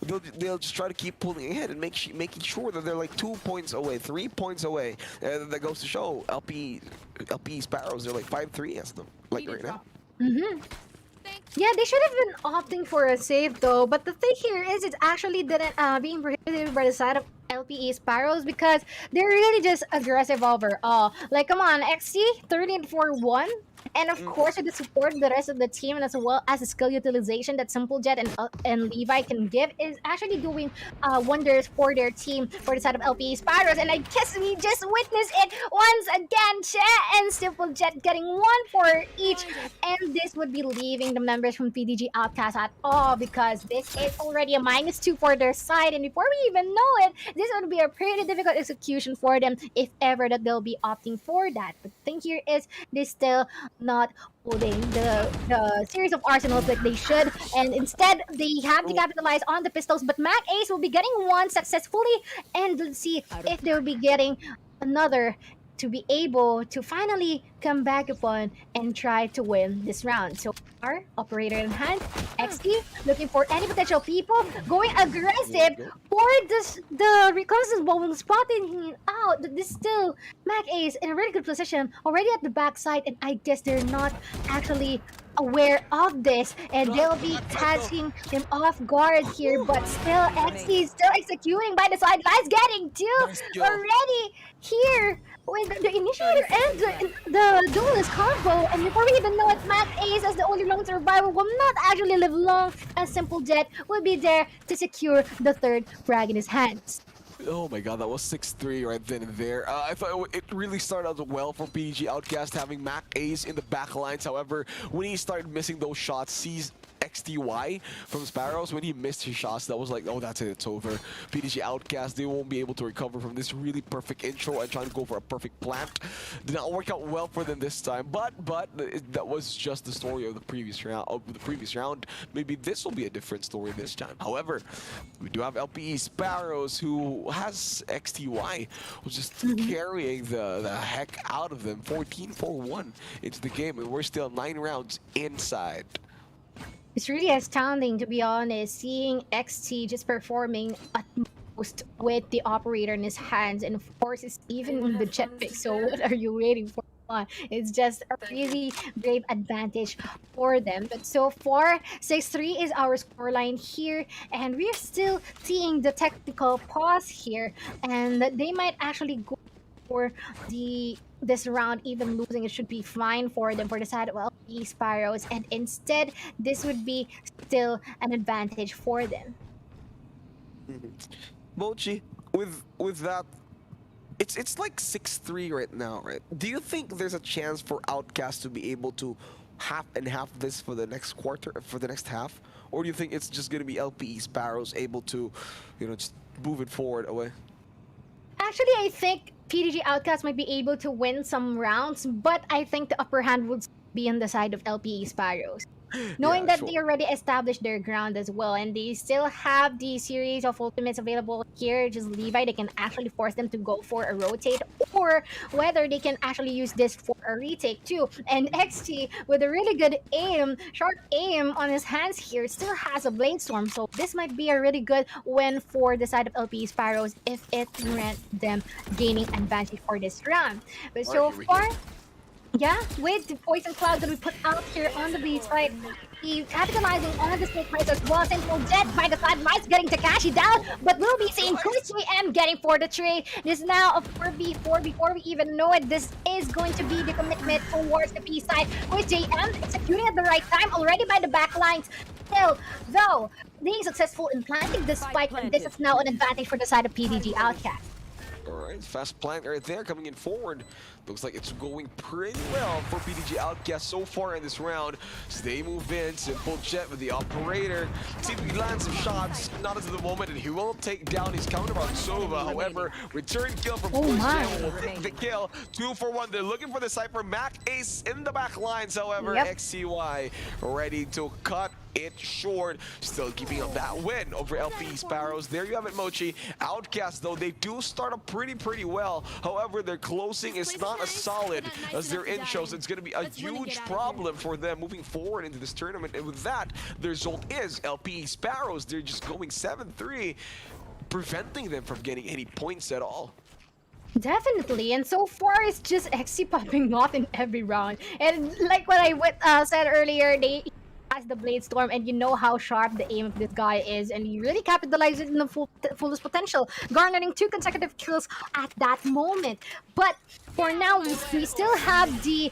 They'll just try to keep pulling ahead and making sure that they're like 2 points away, 3 points away. And that goes to show LPE Sparrows, they're like 5-3 as them, like right now. Yeah, they should have been opting for a save though, but the thing here is it's actually didn't being prohibited by the side of LPE Sparrows because they're really just aggressive overall. Like, come on, XT 13-4-1. And of course, with the support of the rest of the team, and as well as the skill utilization that Simple Jet and Levi can give, is actually doing wonders for their team for the side of LPE Sparrows. And I guess we just witnessed it once again, Chet and Simple Jet getting one for each. And this would be leaving the members from PDG Outcast at all because this is already a -2 for their side. And before we even know it, this would be a pretty difficult execution for them if ever that they'll be opting for that. But the thing here is they still not holding the series of arsenals like they should, and instead they have to capitalize on the pistols. But Mac Ace will be getting one successfully, and let's see if they'll be getting another to be able to finally come back upon and try to win this round. So our operator in hand, XT, looking for any potential people, going aggressive for this, the reconnaissance ball, spotting him out. This still Mac Ace in a really good position, already at the backside, and I guess they're not actually aware of this, and they'll be catching them off guard here. But still, XT is still executing by the sidelines, getting two already here with the initiator and the duelist combo. And before we even know it, Mac Ace, as the only lone survivor, will not actually live long, as Simple Jet will be there to secure the third frag in his hands. Oh my god, that was 6-3 right then and there. I thought it really started out well for PG Outcast having Mac Ace in the back lines. However, when he started missing those shots, sees XTY from Sparrows, when he missed his shots, that was like, oh, that's it, it's over. PDG Outcast, they won't be able to recover from this really perfect intro and trying to go for a perfect plant. Did not work out well for them this time, but that was just the story of the previous round. Maybe this will be a different story this time. However, we do have LPE Sparrows, who has XTY, who's just carrying the heck out of them. 14-4-1 into the game, and we're still 9 rounds inside. It's really astounding, to be honest, seeing XT just performing at most with the operator in his hands, and of course it's even in the jet pick, so what are you waiting for? It's just a really great advantage for them. But so far, 6-3 is our scoreline here, and we're still seeing the technical pause here, and they might actually go for this round. Even losing, it should be fine for them for the side of LPE Sparrows, and instead this would be still an advantage for them. Mochi, with that, it's like 6-3 right now, right? Do you think there's a chance for Outcast to be able to half this for the next quarter, for the next half? Or do you think it's just going to be LPE Sparrows able to, you know, just move it forward away? Actually, I think PDG Outcast might be able to win some rounds, but I think the upper hand would be on the side of LPE Sparrows. Knowing Yeah, that sure. they already established their ground as well, and they still have the series of ultimates available here, just Levi, they can actually force them to go for a rotate, or whether they can actually use this for a retake too. And XT, with a really good aim, sharp aim on his hands here, still has a Blade Storm, so this might be a really good win for the side of LPE Sparrows if it grants them gaining advantage for this round. But so far, yeah, with the Poison Cloud that we put out here on the B side, he's capitalizing on the split price as well. Simple Jet by the sidelines getting Takashi down, but we'll be seeing Chris JM getting for the trade. This is now a 4v4 before we even know it. This is going to be the commitment towards the B side. Chris JM executing at the right time already by the back lines. Still, though, being successful in planting the spike, and this is now an advantage for the side of PDG Outcast. Alright, fast plant right there coming in forward. Looks like it's going pretty well for PDG Outcast so far in this round. So they move in, simple jet with the operator. See if he lands some shots, not into the moment, and he will take down his counter on Sova. However, return kill from Qualifier will take the kill. 2 for 1. They're looking for the Cypher. Mac Ace in the back lines, however, XCY ready to cut it short, still keeping up that win over LP Sparrows. There you have it, Mochi. Outcast, though, they do start up pretty well. However, their closing is not as solid as their intros. It's going to be a huge problem for them moving forward into this tournament. And with that, the result is LP Sparrows. They're just going 7-3, preventing them from getting any points at all. Definitely, and so far it's just XC popping off in every round. And like what I said earlier, they has the Blade Storm, and you know how sharp the aim of this guy is, and he really capitalized it in the fullest potential, garnering 2 consecutive kills at that moment. But for now, we still have the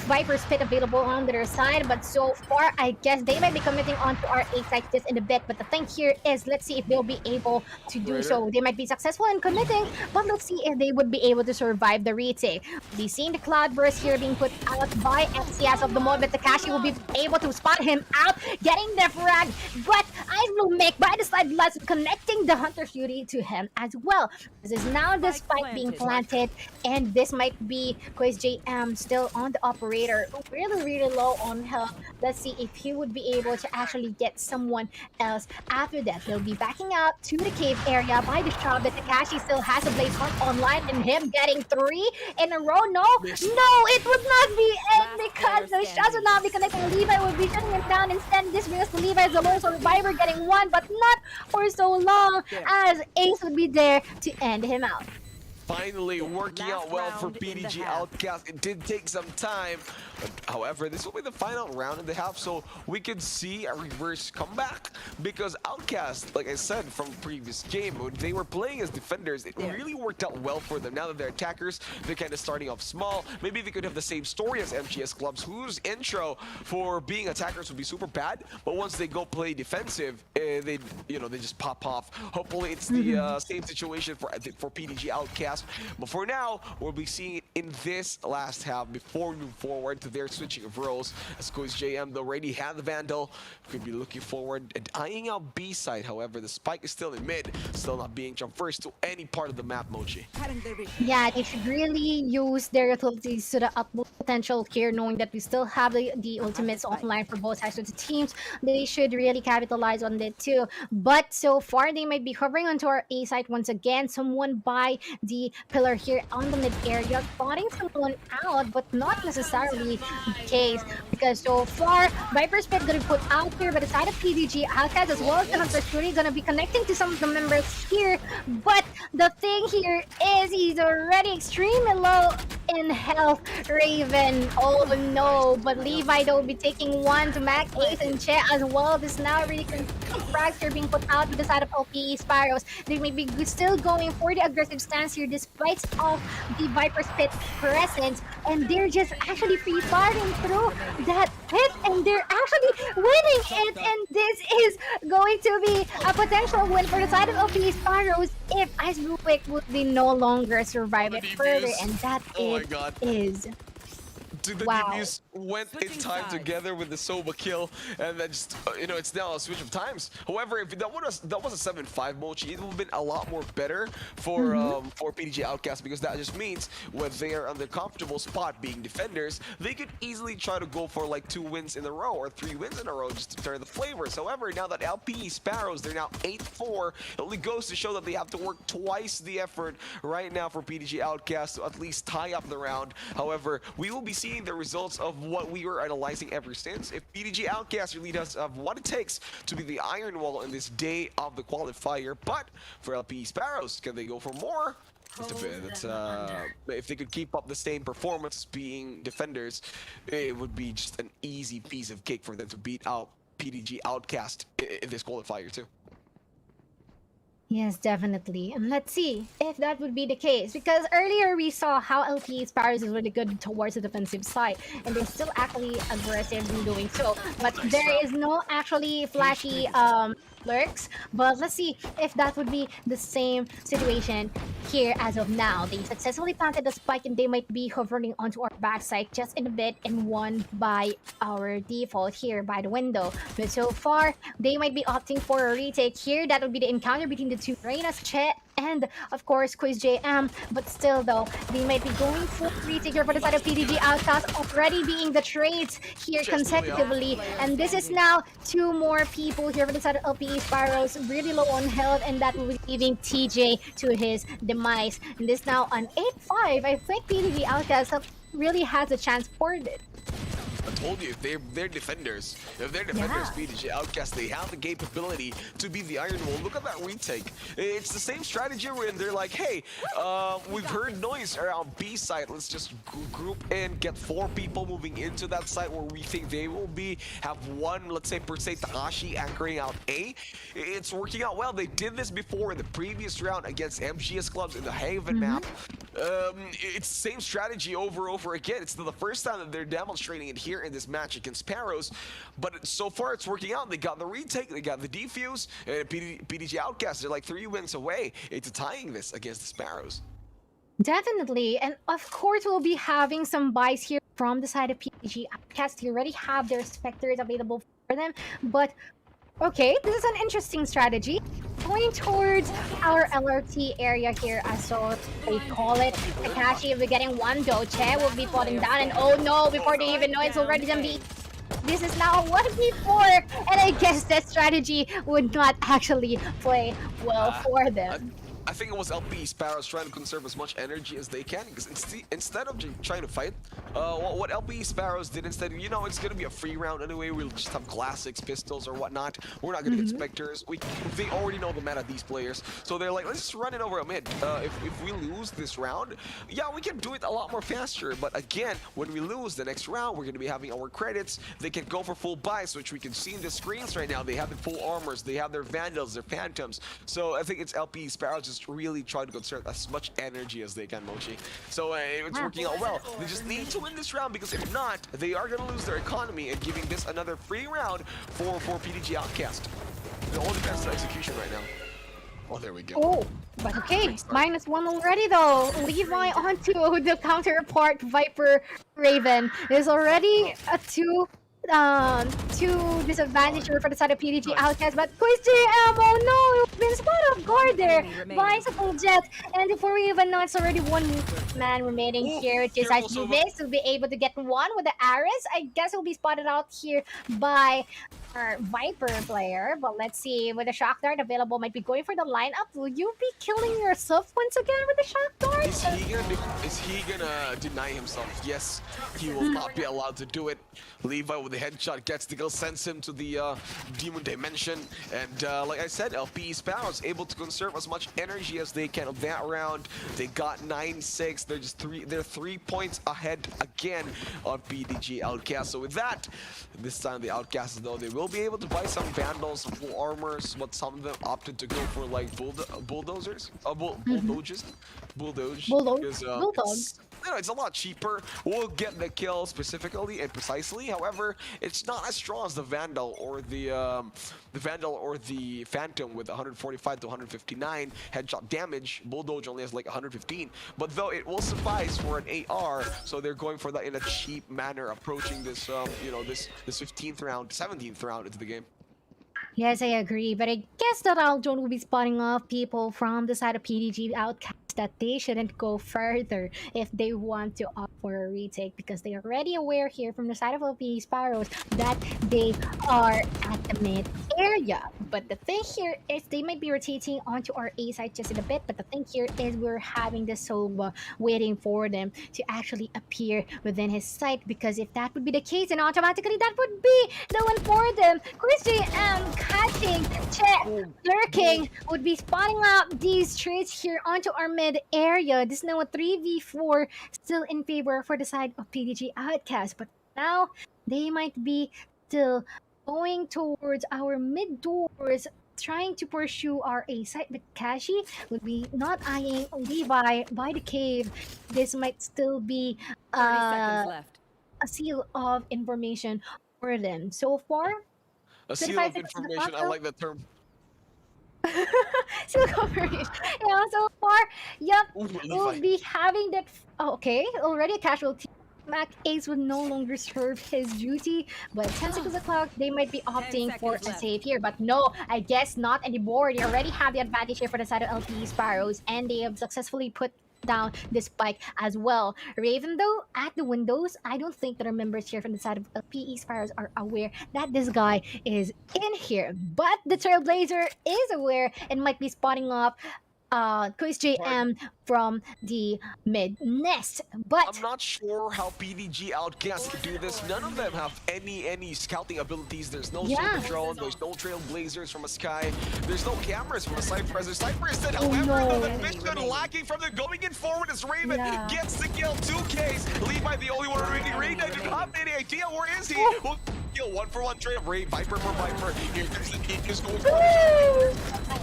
Viper's Pit available on their side, but so far, I guess they might be committing onto our A site just in a bit. But the thing here is, let's see if they'll be able to do so. They might be successful in committing, but let's see if they would be able to survive the retake. We've seen the Cloudburst here being put out by FC as of the moment. Takashi will be able to spot him out, getting the frag, but Ice will make by the side blast, connecting the Hunter's Fury to him as well. This is now the spike being planted, and this might be Quiz JM still on the operator, really low on health. Let's see if he would be able to actually get someone else after that. They'll be backing out to the cave area by the shop, but Takashi still has a Blaze Hunt online, and him getting 3 in a row. No, it would not be it, because the shots would not be connecting. Levi would be shutting him down instead. This brings Levi as the lone survivor, getting 1, but not for so long, as Ace would be there to end him out. Finally working out well for PDG Outcast. It did take some time. However, this will be the final round and a half, so we could see a reverse comeback. Because Outcast, like I said from previous game, when they were playing as defenders, it really worked out well for them. Now that they're attackers, they're kind of starting off small. Maybe they could have the same story as MGS clubs, whose intro for being attackers would be super bad. But once they go play defensive, they just pop off. Hopefully, it's the same situation for PDG Outcast. But for now, we'll be seeing it in this last half before we move forward to their switching of roles. As Quiz JM already had the Vandal, could be looking forward and eyeing out B side. However, the spike is still in mid, still not being traversed to any part of the map, Mochi. Yeah, they should really use their utilities to the utmost potential here, knowing that we still have the ultimates online for both sides of the teams. They should really capitalize on that too. But so far, they might be hovering onto our A site once again. Someone by the pillar here on the mid area, spotting someone out, but not necessarily the case, because so far Viper's Pit gonna be put out here by the side of PDG Outcast, as well as the Hunter's Fury gonna be connecting to some of the members here. But the thing here is he's already extremely low in health. Raven, oh no, but Levi though will be taking 1 to Mac Ace and Che as well. This now really frags here being put out to the side of LP Sparrows. They may be still going for the aggressive stance here despite of the Viper's Pit presence, and they're just actually free firing through that pit, and they're actually winning it, and this is going to be a potential win for the side of LP Sparrows if Ice Buick would be no longer survive it further, and that is The DPS went in time together with the Soba kill, and then just it's now a switch of times. However, if that was a 7-5 Mochi, it would have been a lot more better for PDG Outcast, because that just means when they are on the comfortable spot being defenders, they could easily try to go for like 2 wins in a row or 3 wins in a row just to turn the flavors. However, now that LP Sparrows, they're now 8-4, it only goes to show that they have to work twice the effort right now for PDG Outcast to at least tie up the round. However, we will be seeing the results of what we were analyzing ever since. If PDG Outcast really does have what it takes to be the Iron Wall in this day of the qualifier, but for LP Sparrows, can they go for more? If they could keep up the same performance being defenders, it would be just an easy piece of cake for them to beat out PDG Outcast in this qualifier too. Yes, definitely. And let's see if that would be the case. Because earlier we saw how LP Sparrows is really good towards the defensive side. And they're still actually aggressive in doing so. But Nice there round. is no actually Huge flashy pivot. lurks. But let's see if that would be the same situation here as of now. They successfully planted the spike and they might be hovering onto our backside just in a bit and won by our default here by the window. But so far, they might be opting for a retake here. That would be the encounter between the two Reynas, Chet, and of course Quiz JM. But still though, they might be going for retake here for the side of PDG Outcast, already being the trades here Just really up. consecutively. And this is now two more people here for the side of LPE Sparrows, really low on health, and that will be leaving TJ to his demise. And this now an 8-5. I think PDG Outcast really has a chance for it. I told you, they're defenders. If they're defenders, Yeah. PDG Outcast, they have the capability to be the Iron Wall. Look at that retake. It's the same strategy where they're like, hey, we've heard noise around B site. Let's just group in, get 4 people moving into that site where we think they will be. Have one, let's say per se, Takashi anchoring out A. It's working out well. They did this before in the previous round against MGS clubs in the Haven map. It's the same strategy over again. It's the first time that they're demonstrating it here in this match against Sparrows, but so far it's working out. They got the retake, they got the defuse, and PDG Outcast, they're like 3 wins away into tying this against the Sparrows. Definitely. And of course, we'll be having some buys here from the side of PG Outcast. You already have their Spectres available for them. But okay, this is an interesting strategy. Going towards our LRT area here, as so they call it. Takashi will be getting one though. Che will be falling down. And oh no, before they even know it's already gonna be. This is now 1v4, and I guess that strategy would not actually play well for them. I think it was LP Sparrows trying to conserve as much energy as they can, because instead of trying to fight, what LP Sparrows did instead, you know, it's gonna be a free round anyway. We'll just have classics, pistols, or whatnot. We're not gonna get specters. They already know the meta, these players, so they're like, let's just run it over a mid. If we lose this round, yeah, we can do it a lot more faster. But again, when we lose the next round, we're gonna be having our credits. They can go for full buys, which we can see in the screens right now. They have the full armors, they have their vandals, their phantoms. So I think it's LP Sparrows just really try to conserve as much energy as they can, Mochi. So it's working out well. They just need to win this round, because if not, they are going to lose their economy, and giving this another free round for PDG Outcast. It all depends on execution right now. Oh, there we go. Oh, but okay, -1 already though. Levi onto the counterpart Viper Raven is already a two disadvantage here for the side of PDG Outcast, but Quiz JM, oh no, it's been spot off guard there. Bicycle Jet, and before we even know, it's already one man remaining here, which is Ice will be able to get one with the Aris. I guess he'll be spotted out here by our Viper player, but let's see, with the Shock Dart available, might be going for the lineup. Will you be killing yourself once again with the Shock Dart? Is he gonna deny himself? Yes, he will not be allowed to do it. Levi with the headshot gets the kill, sends him to the demon dimension, and like I said, LP Sparrows able to conserve as much energy as they can of that round. They got 9-6. They're 3 points ahead again on PDG Outcast. So with that, this time the Outcasts, though, they will be able to buy some vandals, full armors, but some of them opted to go for like bulldozers, bulldoges, because it's a lot cheaper. We'll get the kill specifically and precisely. However, it's not as strong as the Vandal or the Phantom with 145 to 159 headshot damage. Bulldoge only has like 115, but though it will suffice for an AR, so they're going for that in a cheap manner, approaching this this 15th round, 17th round into the game. Yes, I agree, but I guess that Aljon will be spotting off people from the side of PDG Outcast that they shouldn't go further if they want to opt for a retake, because they are already aware here from the side of LP Sparrows that they are at the mid area. But the thing here is they might be rotating onto our A side just in a bit, but the thing here is we're having the Sova waiting for them to actually appear within his sight, because if that would be the case, then automatically that would be the one for them. Chris JM catching, Chet lurking, would be spotting out these trades here onto our mid area. This is now a 3v4 still in favor for the side of PDG Outcast, but now they might be still going towards our mid doors trying to pursue our A site, but Kashi would be not eyeing Levi by the cave. This might still be 30 seconds left. a seal of information for them. So far, A seal 25 of seconds on the information. clock, I like that term. seal confirmation. Yeah, so far, yep, Ooh, we'll Levi. be having that. Oh, okay, already a casualty. Mac Ace would no longer serve his duty, but 10 seconds on the clock, they might be opting for a seconds left. save here. But no, I guess not anymore. They already have the advantage here for the side of LPE Sparrows, and they have successfully put down the spike as well. Raven, though, at the windows, I don't think that our members here from the side of LPE Sparrows are aware that this guy is in here. But the Trailblazer is aware and might be spotting up Quiz JM from the mid nest. But I'm not sure how PDG Outcast can do this. None of them have any scouting abilities. There's no Yeah. super drone. There's no trailblazers from a sky. There's no cameras from a Cypress. There's Cypress that, Oh, however, no. the vision lacking from the going in forward as Raven Yeah. gets the kill. 2Ks. Levi the only one remaining. Raven, I do not have any idea where is he. Well, kill 1-for-1 trade. Ray Viper for Viper. Here comes the kick. Is going for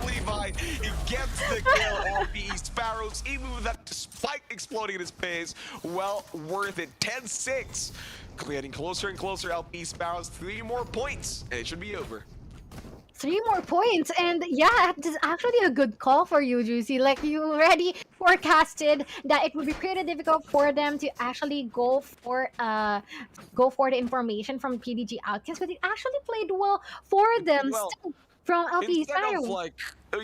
Levi. He gets the kill. LPE Sparrows, even with that spike exploding in his face, well worth it. 10-6. Getting closer and closer. LPE Sparrows, 3 more points, and it should be over. 3 more points, and yeah, this is actually a good call for you, Juicy. Like, you already forecasted that it would be pretty difficult for them to actually go for the information from PDG Outcast, but it actually played well for them Well, still from LPE Instead of Sparrows. like,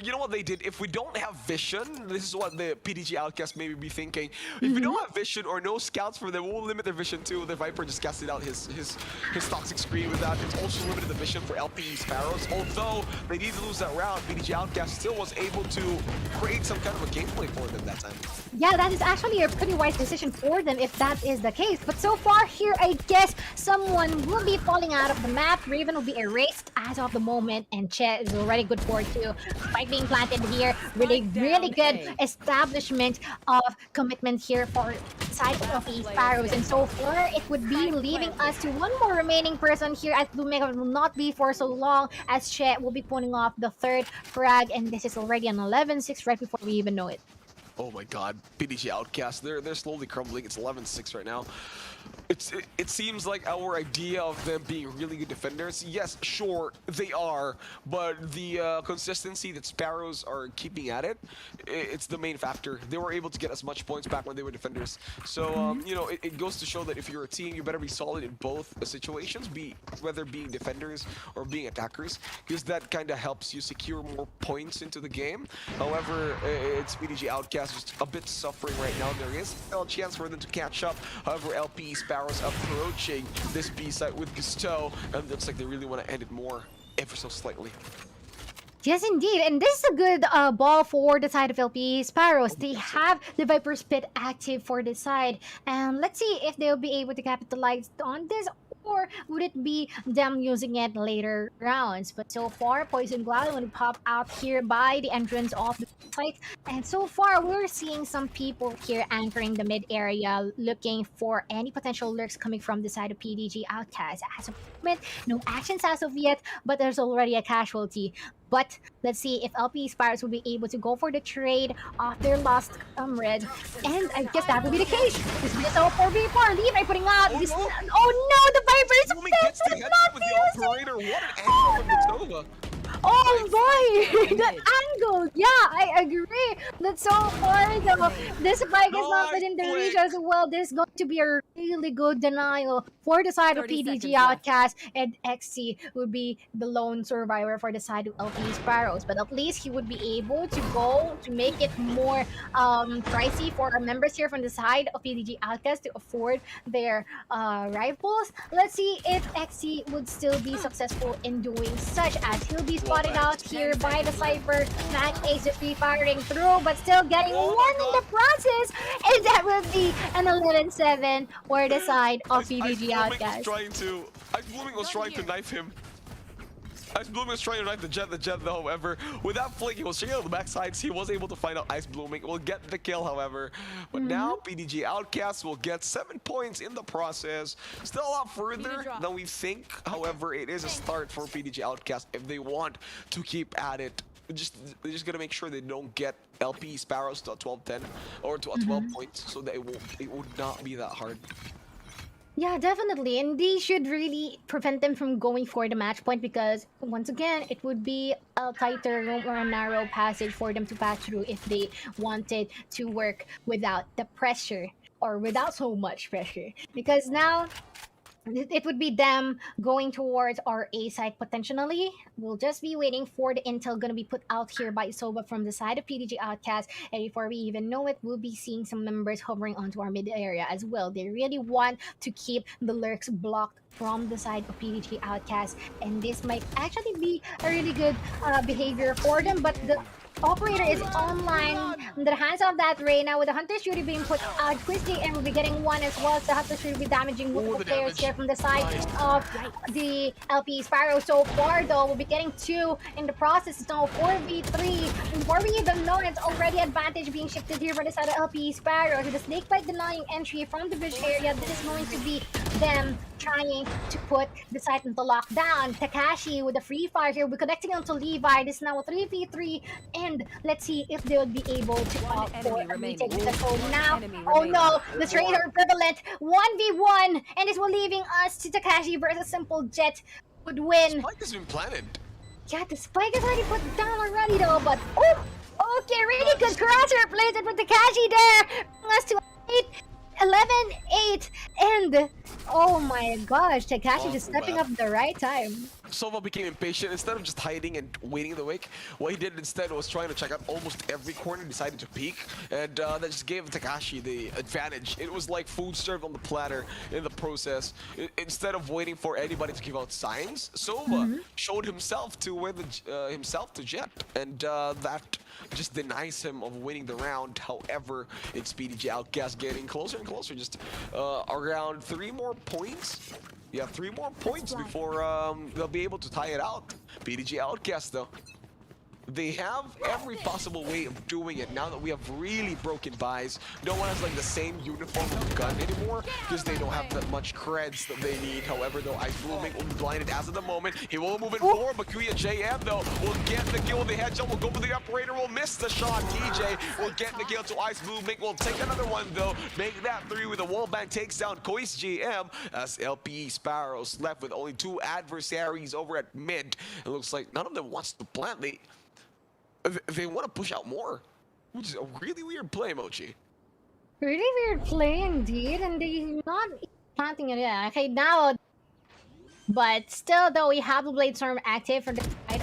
you know what they did? If we don't have vision, this is what the PDG Outcast maybe be thinking. If we don't have vision or no scouts for them, we'll limit their vision too. The Viper just casted out his toxic screen with that. It's also limited the vision for LPE Sparrows. Although they need to lose that round, PDG Outcast still was able to create some kind of a gameplay for them that time. Yeah, that is actually a pretty wise decision for them if that is the case. But so far here, I guess someone will be falling out of the map. Raven will be erased as of the moment, and Chet is already good for 2. Spike being planted here. Really good establishment of commitment here for side of the Sparrows. And so far, it would be leaving us to 1 more remaining person here, as Lumega will not be for so long, as Chet will be pulling off the 3rd frag, and this is already an 11-6 right before we even know it. Oh my god, PDG Outcast, they're slowly crumbling. It's 11-6 right now. It seems like our idea of them being really good defenders, yes, sure, they are, but the consistency that Sparrows are keeping at it's the main factor. They were able to get as much points back when they were defenders. So, you know, it goes to show that if you're a team, you better be solid in both situations, whether being defenders or being attackers, because that kind of helps you secure more points into the game. However, it's PDG Outcast just a bit suffering right now. There is still a chance for them to catch up. However, LPE Sparrows approaching this B site with gusto, and it looks like they really want to end it more, ever so slightly. Yes, indeed. And this is a good ball for the side of LP Sparrows. They have the Viper Spit active for this side. And let's see if they'll be able to capitalize on this, or would it be them using it later rounds? But so far, Poison Cloud will pop out here by the entrance of the site. And so far, we're seeing some people here anchoring the mid area, looking for any potential lurks coming from the side of PDG Outcast. As of the moment, no actions as of yet, but there's already a casualty. But let's see if LP Spires will be able to go for the trade of their lost red. And I guess that will be the case. This is all 4v4. Levi putting out this. no. Oh no, the Vipers! Only gets the headshot with the operator. What an angle from Nova. Oh boy, that angle! Yeah, I agree. That's so far though. This spike is not within the reach as well. There's going to be a really good denial for the side of 30 seconds PDG left. Outcast, and XC would be the lone survivor for the side of LP Sparrows. But at least he would be able to go to make it more pricey for our members here from the side of PDG Outcast to afford their rifles. Let's see if XC would still be successful in doing such, as he'll be spotted out here by the Cypher. Mac Ace is firing through, but still getting one in the process, and that will be an 11-7 for the side of PDG Outcast. Blooming was trying to knife him. Ice Blooming was trying to knife the Jet though, however, without flinking, he was checking out the backsides. He was able to find out Ice Blooming will get the kill, however. But now PDG Outcast will get 7 points in the process. Still a lot further than we think. However, it is a start for PDG Outcast if they want to keep at it. They're just gonna make sure they don't get LP Sparrows to a 12-10 or to a 12 points, so that it would not be that hard. Yeah, definitely. And they should really prevent them from going for the match point because, once again, it would be a tighter room or a narrow passage for them to pass through if they wanted to work without the pressure or without so much pressure. Because now, it would be them going towards our A side potentially. We'll just be waiting for the intel gonna be put out here by Soba from the side of PDG Outcast, and before we even know it, we'll be seeing some members hovering onto our mid area as well. They really want to keep the lurks blocked from the side of PDG Outcast, and this might actually be a really good behavior for them, but the operator is online in the hands of that Ray now with the Hunter Shooter being put out. Christy and will be getting one as well. The Hunter Shooter will be damaging multiple players here from the side of the LP Sparrow. So far though, we'll be getting 2 in the process. It's now 4v3. Before we even know, it's already advantage being shifted here by the side of LP Sparrow. So the Snakebite denying entry from the bush area. This is going to be them trying to put the site into lockdown. Takashi with the free fire here. We're connecting onto Levi. This is now a 3v3. And let's see if they'll be able to opt for a retake with the phone now. Oh no, the traitor equivalent 1v1, and this will leaving us to Takashi versus Simple Jet would win. Spike has been planted. Yeah, the spike is already put down already though, but oh, okay, really good crosser plays it with Takashi there. Bring us to 11-8, and oh my gosh, Takashi just stepping up at the right time. Sova became impatient. Instead of just hiding and waiting in the wake, what he did instead was trying to check out almost every corner, decided to peek, and that just gave Takashi the advantage. It was like food served on the platter in the process. Instead of waiting for anybody to give out signs, Sova showed himself to where himself to Jet, and that just denies him of winning the round. However, it's PDG Outcast getting closer and closer, just around 3 more points. Yeah, 3 more points before they'll be able to tie it out. PDG Outcast, though, they have every possible way of doing it now that we have really broken buys. No one has like the same uniform of gun anymore because they don't have that much creds that they need. However, though, Ice Blooming will be blinded as of the moment. He will move it forward, but Kuya JM though will get the kill with the headshot. Will go for the operator, will miss the shot. TJ will get the kill to Ice Blooming. Will take another one though. Make that 3 with a wallbang, takes down Kois GM as LPE Sparrows left with only 2 adversaries over at mid. It looks like none of them wants to plant. They want to push out more, which is a really weird play, Mochi. Really weird play indeed, and they're not planting it yet. Okay, now, but still though, we have the Blade Storm active for the side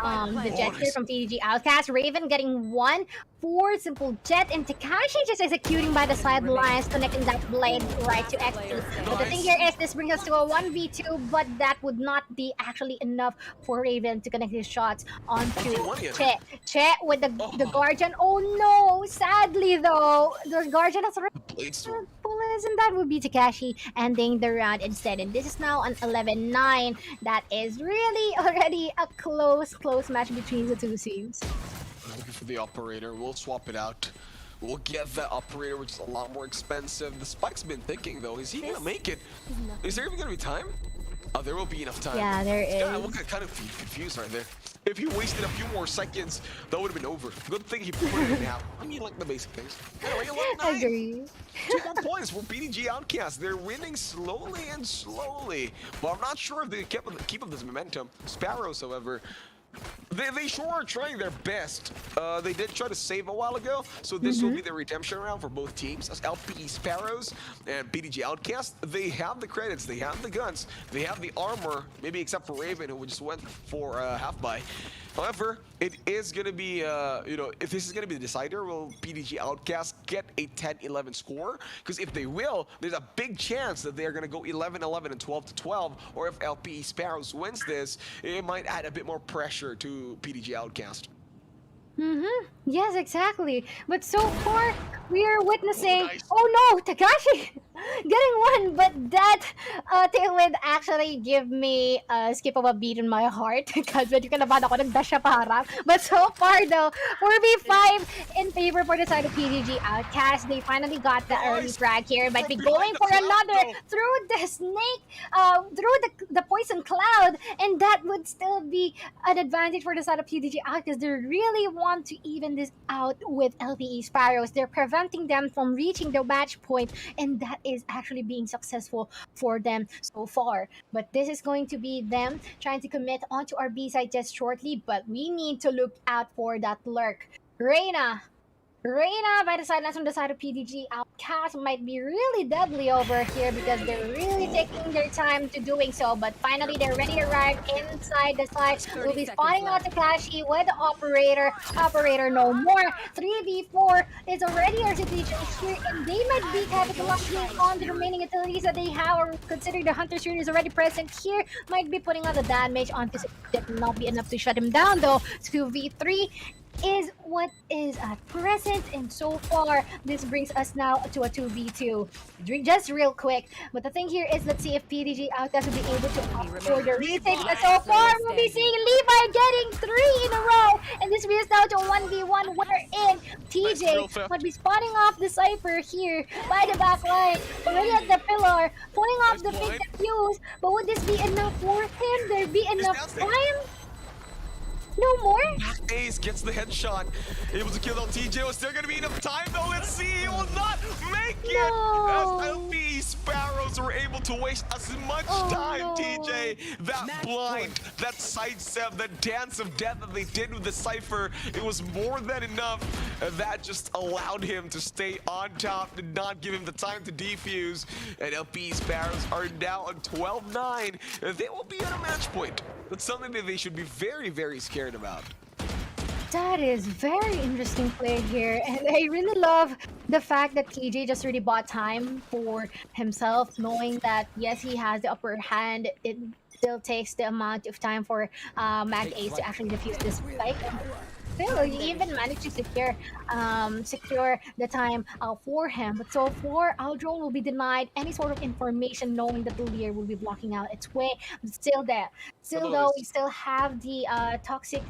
of the Jet here from TDG Outcast. Raven getting 1 for Simple Jet, and Takashi just executing by the sidelines, connecting that blade right to XP. But the thing here is, this brings us to a 1v2, but that would not be actually enough for Raven to connect his shots onto Che. Che with the Guardian. Oh no! Sadly though, the Guardian has already bullets, and that would be Takashi ending the round instead. And this is now an 11-9. That is really already a close match between the two teams. Looking for the operator. We'll swap it out. We'll get that operator, which is a lot more expensive. The Spike's been thinking though, is he gonna make it? Is there even gonna be time? Oh, there will be enough time. Yeah, there is. Yeah, I look kind of confused right there. If he wasted a few more seconds, that would have been over. Good thing he put it in now. I mean, like the basic things. Anyway, 11-9. Agree. 2 more points for PDG Outcast. They're winning slowly and slowly. But I'm not sure if they keep up this momentum. Sparrows, however, they sure are trying their best. They did try to save a while ago, so this will be the redemption round for both teams. As LPE Sparrows and PDG Outcast, they have the credits, they have the guns, they have the armor, maybe except for Raven, who just went for half buy. However, it is going to be, if this is going to be the decider, will PDG Outcast get a 10-11 score? Because if they will, there's a big chance that they're going to go 11-11 and 12-12. Or if LPE Sparrows wins this, it might add a bit more pressure to PDG Outcast. Yes, exactly. But so far, we are witnessing... Oh no, Takashi! getting one, but that tailwind actually give me a skip of a beat in my heart because medyo kinabahan ako, nag-dash siya paharap. But so far though, 4v5 in favor for the side of PGG Outcast. They finally got the early Nice. frag here. Might From be behind going the for cloud, another though. through the snake, through the poison cloud, and that would still be an advantage for the side of PGG Outcast. They really want to even this out with LPE Sparrows. They're preventing them from reaching the match point, and that is actually being successful for them so far. But this is going to be them trying to commit onto our B side just shortly, but we need to look out for that lurk. Reina by the sidelines on the side of PDG Outcast might be really deadly over here because they're really taking their time to doing so. But finally, they're ready to arrive inside the site. We'll 30 be seconds spotting out left. Takashi with the operator. Operator no more. 3v4 is already our situation here, and they might be capitalizing on the remaining utilities that they have, or considering the Hunter Shield is already present here, might be putting out the damage onto that will not be enough to shut him down though. 2v3 is what is at present, and so far this brings us now to a 2v2 just real quick. But the thing here is, let's see if PDG Outcast will be able to opt for the retake, because so far we'll be seeing Levi getting 3 in a row, and this brings now to a 1v1 wherein Nice drill TJ theft. might be spotting off the Cypher here by the back line, already at the pillar, pulling off Nice the blind. big defuse. But would this be enough for him? There be enough dancing. time? No more? Ace gets the headshot, able to kill out TJ. Was there gonna be enough time though? Let's see. He will not make it. No. As LP Sparrows were able to waste as much Oh, time, no. TJ. That Match blind, that sidestep, that dance of death that they did with the Cypher, it was more than enough. And that just allowed him to stay on top, did not give him the time to defuse. And LP Sparrows are now on 12-9. They will be at a match point. That's something that they should be very, very scared about. That is very interesting play here, and I really love the fact that TJ just really bought time for himself, knowing that yes, he has the upper hand. It still takes the amount of time for Mac Ace to actually defuse this spike. Still, he even managed to secure the time for him. But so far, Aldrone will be denied any sort of information, knowing that the Lear will be blocking out its way. But still there. Still though, we still have the toxic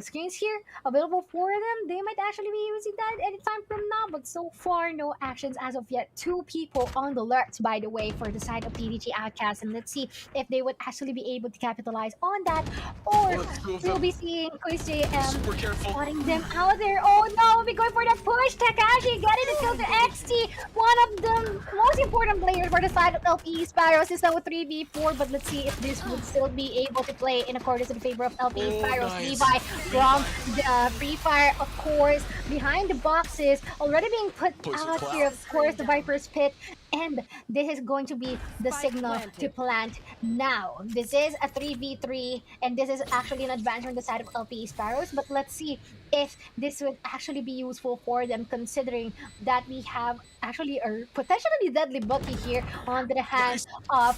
screens here available for them. They might actually be using that anytime from now, but so far no actions as of yet. 2 people on the alerts, by the way, for the side of PDG Outcast, and let's see if they would actually be able to capitalize on that, or Let's go, we'll be seeing KCM Super careful. spotting them out there. Oh no, we'll be going for that push. Takashi getting the kill to XT, one of the most important players for the side of LPE Sparrows. Is now a 3v4, but let's see if this would still be able to play in accordance in favor of LPE Oh, Sparrows. nice. Levi from the Free Fire, of course, behind the boxes, already being put Poison out cloud. here, of course, the Viper's Pit. And this is going to be the Spike signal to planted. plant now. This is a 3v3, and this is actually an advantage on the side of LPE Sparrows, but let's see if this would actually be useful for them, considering that we have actually a potentially deadly Bucky here on the hands of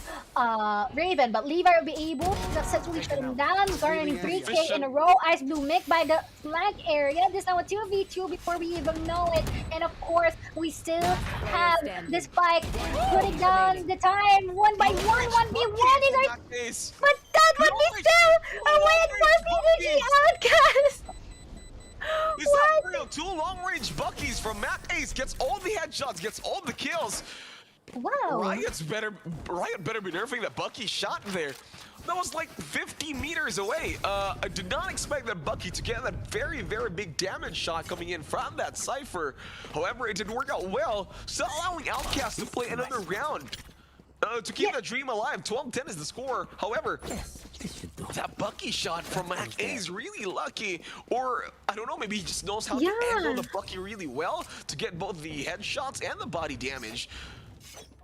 Raven. But Levi will be able to successfully shut him down, garnering 3k in a row. Ice Blue Mick by the flank area. This now a 2v2 before we even know it. And of course, we still have the spike putting down the time. 1 by 1, 1v1 is our. Ace. But that would be still a win for PDG Outcast. Is What? that real? 2 long-range Buckies from Mac Ace. Gets all the headshots, gets all the kills. Wow. Riot better be nerfing that Bucky shot there. That was like 50 meters away. I did not expect that Bucky to get that very, very big damage shot coming in from that Cypher. However, it didn't work out well, still allowing Outcast to play another round. To keep that dream alive. 12-10 is the score. However, that Bucky shot from Mac A is really lucky. Or, I don't know, maybe he just knows how to angle the Bucky really well to get both the headshots and the body damage.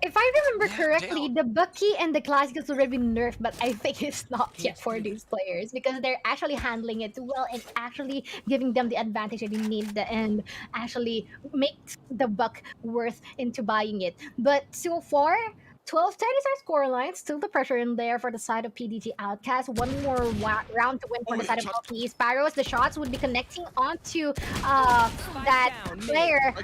If I remember correctly, damn. the Bucky and the Classic has already been nerfed, but I think it's not yet for these players because they're actually handling it well and actually giving them the advantage that they need and actually make the buck worth into buying it. But so far, 12-10 is our scoreline. Still the pressure in there for the side of PDG Outcast. One more round to win for the side of LPE Sparrows. The shots would be connecting onto that down, mid. player.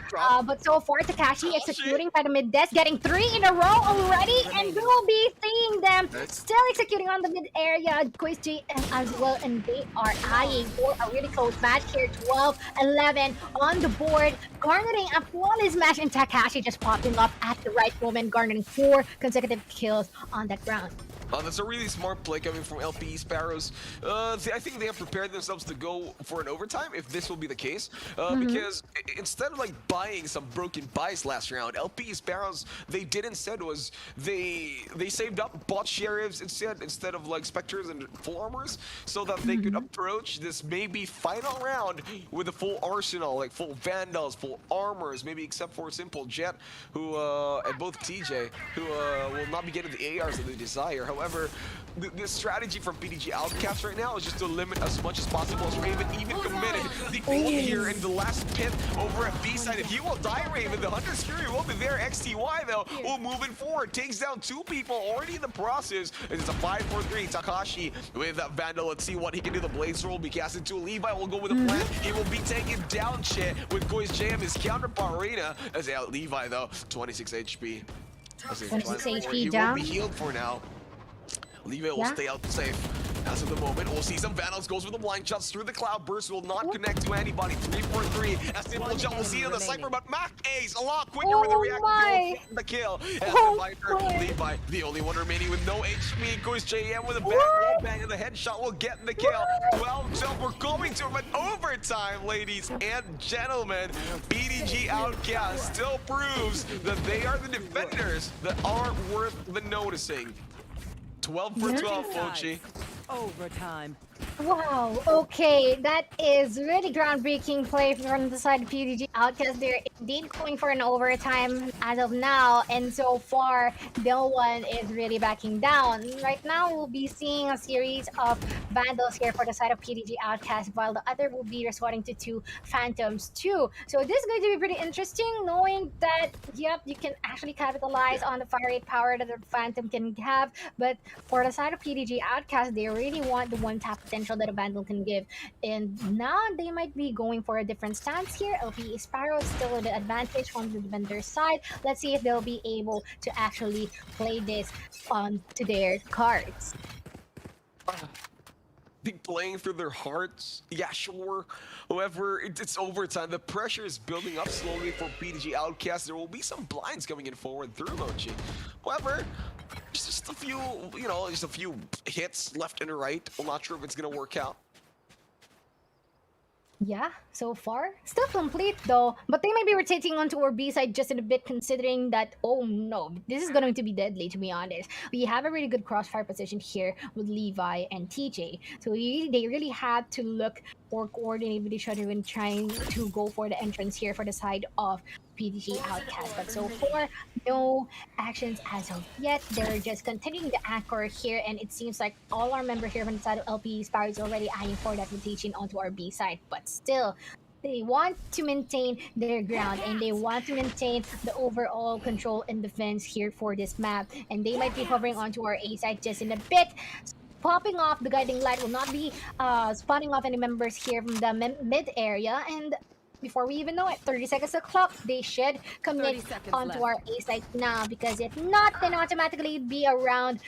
But so far, Takashi executing by the mid desk, getting 3 in a row already, and we will be seeing them still executing on the mid area. Quiz JM as well, and they are eyeing for a really close match here. 12-11 on the board, garnering a flawless match, and Takashi just popping up at the right moment, garnering 4 consecutive kills on that round. That's a really smart play coming from LPE Sparrows. I think they have prepared themselves to go for an overtime if this will be the case. Because instead of like buying some broken buys last round, LPE Sparrows, they did instead was they saved up, bought sheriffs instead of like specters and full armors, so that they could approach this maybe final round with a full arsenal, like full vandals, full armors, maybe except for Simple Jet, who and both TJ, who will not be getting the ARs that they desire. However, the strategy from PDG Outcast right now is just to limit as much as possible, as Raven even committed the ult here in the last pit over at B side. If you will die, Raven, the Hunter's Fury will be there. XTY though will moving forward, takes down 2 people already in the process. It's a 5-4-3. Takashi with that Vandal. Let's see what he can do. The Blaze Roll will be cast into Levi. Will go with the plan. He will be taken down, shit, with Goy's Jam, his counterpart Arena. As Levi though, 26 HP. 26 HP He down. will be healed for now. Levi will stay out safe. As of the moment, we'll see some Vandals, goes for the blind shots through the cloud burst, will not connect to anybody. 3-4-3, as Simple Jump will see it in the Cypher, but Mac Ace a lot quicker with the reaction the kill. As the Viper, Levi, the only one remaining with no HP, goes JM with a back wall bang, and the headshot will get the kill. 12-12, we're going to an overtime, ladies and gentlemen. BDG Outcast still proves that they are the defenders that are worth the noticing. 12 for 12, Mochi. Overtime. Wow, okay, that is really groundbreaking play from the side of PDG Outcast. They're indeed going for an overtime as of now, and so far, no one is really backing down. Right now, we'll be seeing a series of Vandals here for the side of PDG Outcast, while the other will be resorting to 2 Phantoms too. So this is going to be pretty interesting, knowing that, yep, you can actually capitalize on the fire rate power that the Phantom can have, but for the side of PDG Outcast, they really want the one-tap potential that a Vandal can give, and now they might be going for a different stance here. LPE Sparrow still with the advantage from the defender's side. Let's see if they'll be able to actually play this on to their cards. Think playing through their hearts, yeah, sure. However, it's overtime. The pressure is building up slowly for PDG Outcast. There will be some blinds coming in forward through Mochi. However, just a few, you know, just a few hits left and right. I'm not sure if it's gonna work out. Yeah, so far. Still complete though, but they might be rotating onto our B side just in a bit, considering that, oh no, this is going to be deadly, to be honest. We have a really good crossfire position here with Levi and TJ. So they really have to look or coordinate with each other when trying to go for the entrance here for the side of PDG Outcast. But so far, no actions as of yet. They're just continuing the anchor here, and it seems like all our members here from the side of LPE Sparrow is already eyeing for that rotation onto our B side. But still, they want to maintain their ground, and they want to maintain the overall control and defense here for this map. And they might be hovering onto our A side just in a bit. Popping off the guiding light will not be spotting off any members here from the mid area, and before we even know it, 30 seconds of clock, they should commit onto our A site now, because if not, then automatically it'd be around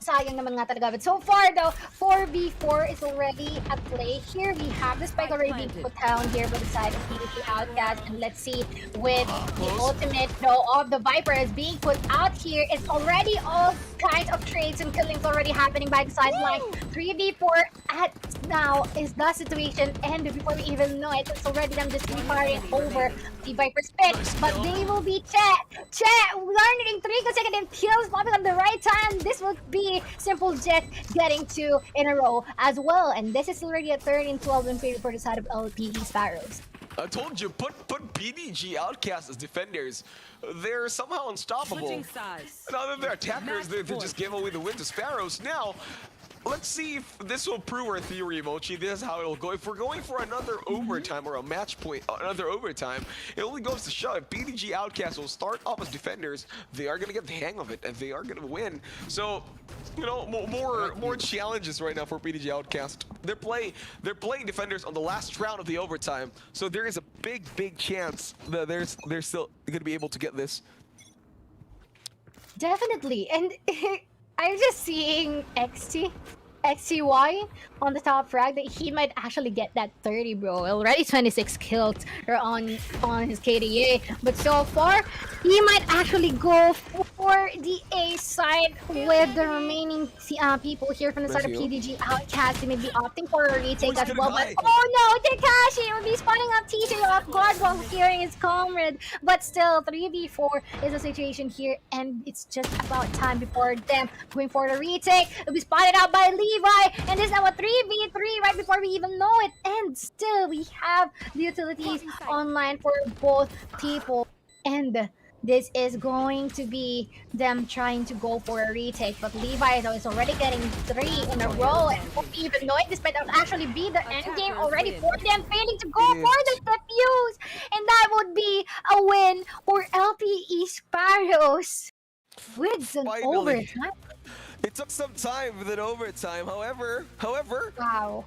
sayang naman nga talaga. But so far though, 4v4 is already at play here. We have the spike already being put down here by the side of PDG Outcast, and let's see, with the ultimate though of the Viper is being put out here, it's already all kinds of trades and killings already happening by the sideline. 3v4 at now is the situation, and before we even know it, it's already them just firing over the Viper's pit. But they will be garnering 3 consecutive kills, popping on the right time. This will be Simple Jet getting 2 in a row as well, and this is already a 13-12 in favor for the side of LPE Sparrows. I told you, put PDG Outcast as defenders. They're somehow unstoppable. Switching sides. And other than their attackers, they just give away the win to Sparrows. Now, let's see if this will prove our theory, Mochi. This is how it'll go. If we're going for another overtime or a match point, another overtime, it only goes to show if BDG Outcast will start off as defenders, they are going to get the hang of it and they are going to win. So, you know, more challenges right now for BDG Outcast. They're playing defenders on the last round of the overtime, so there is a big chance that they're still going to be able to get this. Definitely. And I'm just seeing XTY on the top frag that he might actually get that 30, bro. Already 26 kills on his KDA, but so far he might actually go for the A side with the remaining people here from the side of PDG Outcast. He may be opting for a retake as well, but oh no, Tekashi will be spotting up TJ off guard while hearing his comrade. But still, 3v4 is the situation here, and it's just about time before them going for the retake. It'll be spotted out by Levi, and this is now a 3v3 right before we even know it. And still, we have the utilities online for both people, and this is going to be them trying to go for a retake, but Levi is already getting 3 in a row, and before we even know it, this might actually be the end game already for them, failing to go for the defuse, and that would be a win for LPE Sparrows with some overtime. It took some time with an overtime. However, Wow.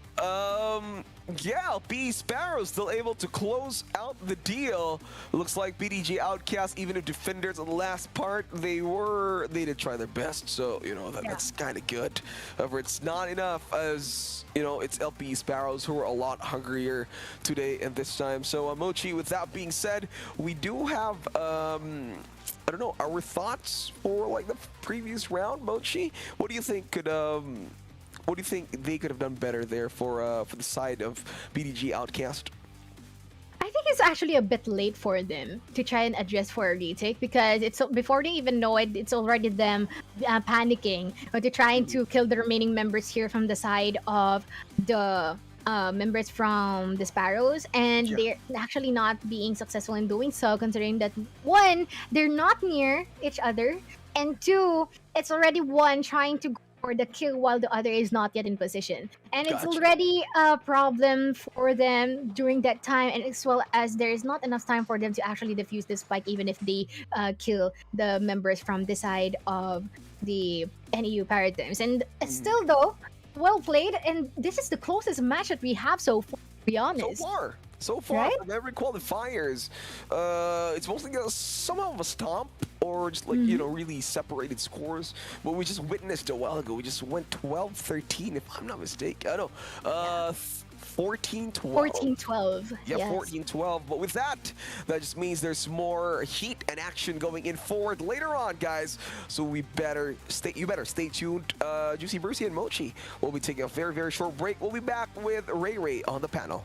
yeah, B Sparrows still able to close out the deal. Looks like BDG Outcast, even if defenders on the last part, they did try their best. So, you know, that's kind of good. However, it's not enough, as, you know, it's LP Sparrows who are a lot hungrier today and this time. So, Mochi, with that being said, we do have, I don't know, our thoughts for like the previous round, Mochi? What do you think could what do you think they could have done better there for the side of BDG Outcast? I think it's actually a bit late for them to try and address for a retake, because it's before they even know it, it's already them panicking or they're trying to kill the remaining members here from the side of the members from the Sparrows, and they're actually not being successful in doing so, considering that one, they're not near each other, and two, it's already one trying to go for the kill while the other is not yet in position, and it's already a problem for them during that time, and as well as there is not enough time for them to actually defuse the spike, even if they kill the members from the side of the NEU Paradigms. And still though, well played, and this is the closest match that we have so far, to be honest. So far, right? From every qualifiers, it's mostly somehow of a stomp or just like, you know, really separated scores. But we just witnessed a while ago. We just went 12-13, if I'm not mistaken. I know. 14-12. 14-12. Yeah, yes. 14-12. But with that, that just means there's more heat and action going in forward later on, guys. So you better stay tuned. Juicy Brucey and Mochi will be taking a very short break. We'll be back with Ray on the panel.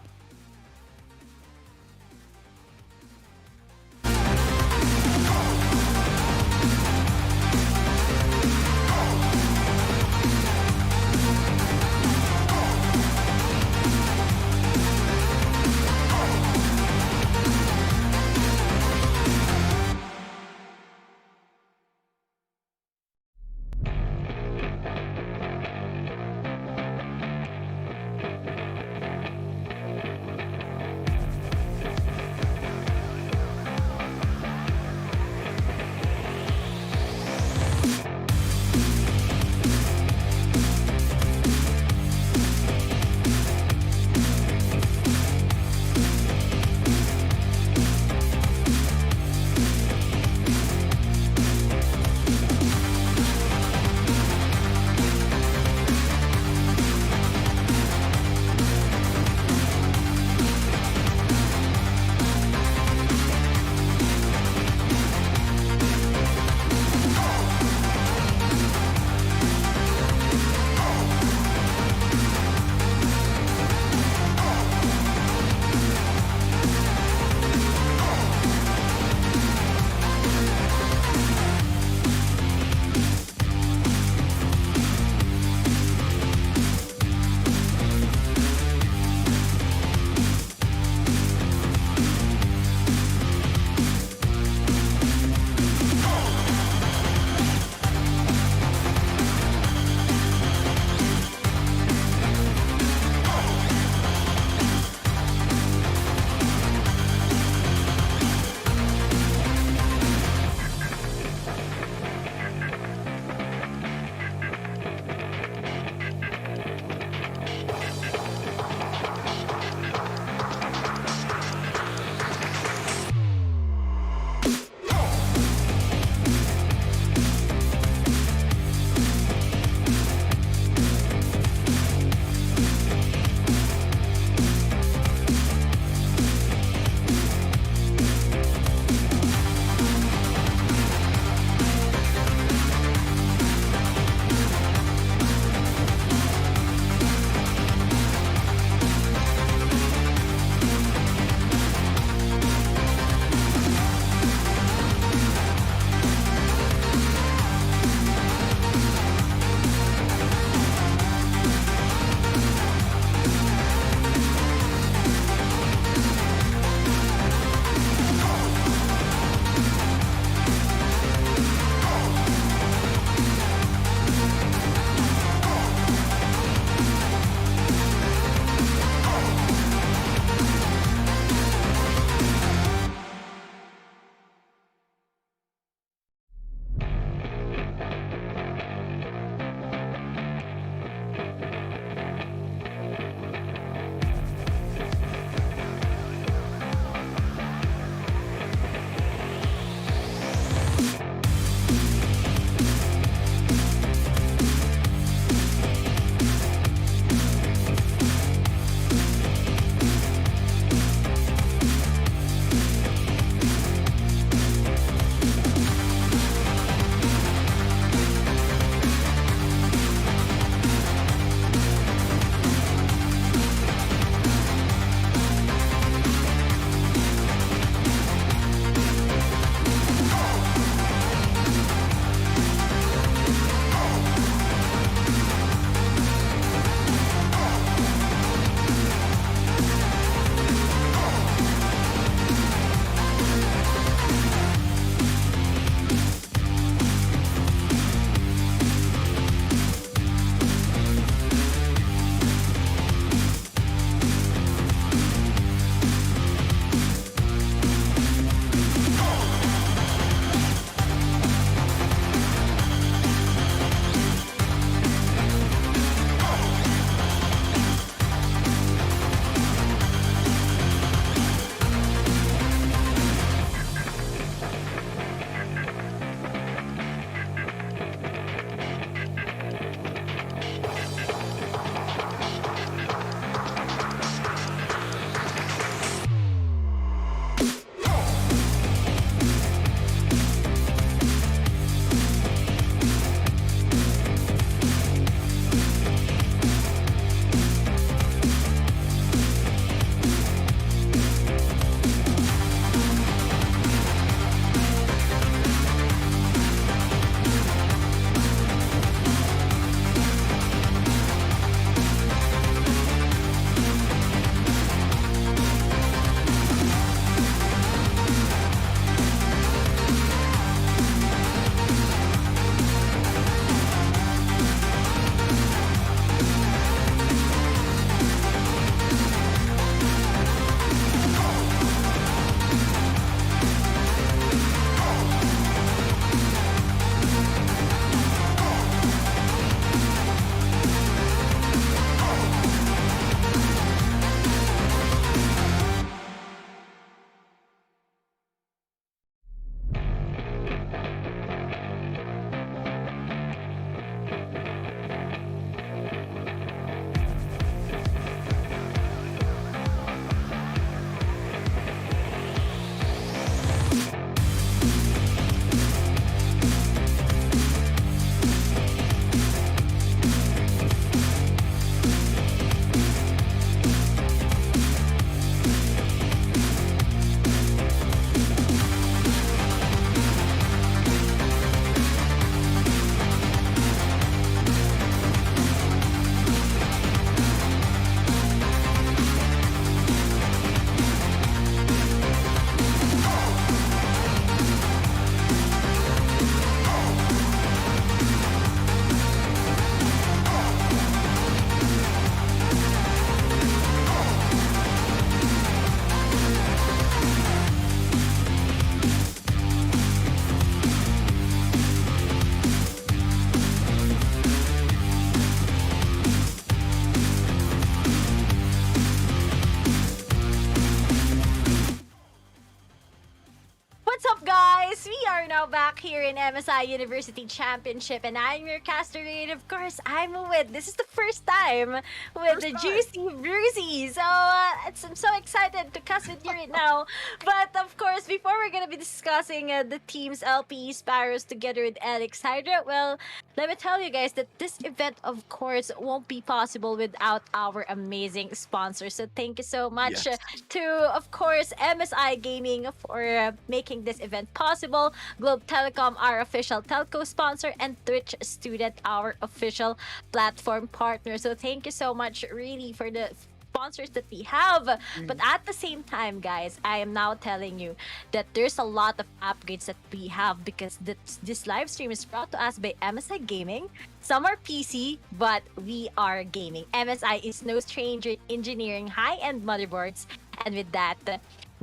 now back here in MSI University Championship, and I'm your caster, and of course, I'm with. This is the first time with the Juicy Brucey. So I'm so excited to cast with you right now. But of course, before we're gonna be discussing the teams LPE Sparrows together with Alex Hydra, well, let me tell you guys that this event, of course, won't be possible without our amazing sponsors. So thank you so much to, of course, MSI Gaming for making this event possible. Globe Telecom, our official telco sponsor, and Twitch Student, our official platform partner. So thank you so much, really, for the sponsors that we have. But at the same time, guys, I am now telling you that there's a lot of upgrades that we have because this live stream is brought to us by MSI Gaming. Some are PC, but we are gaming. MSI is no stranger in engineering high-end motherboards. And with that,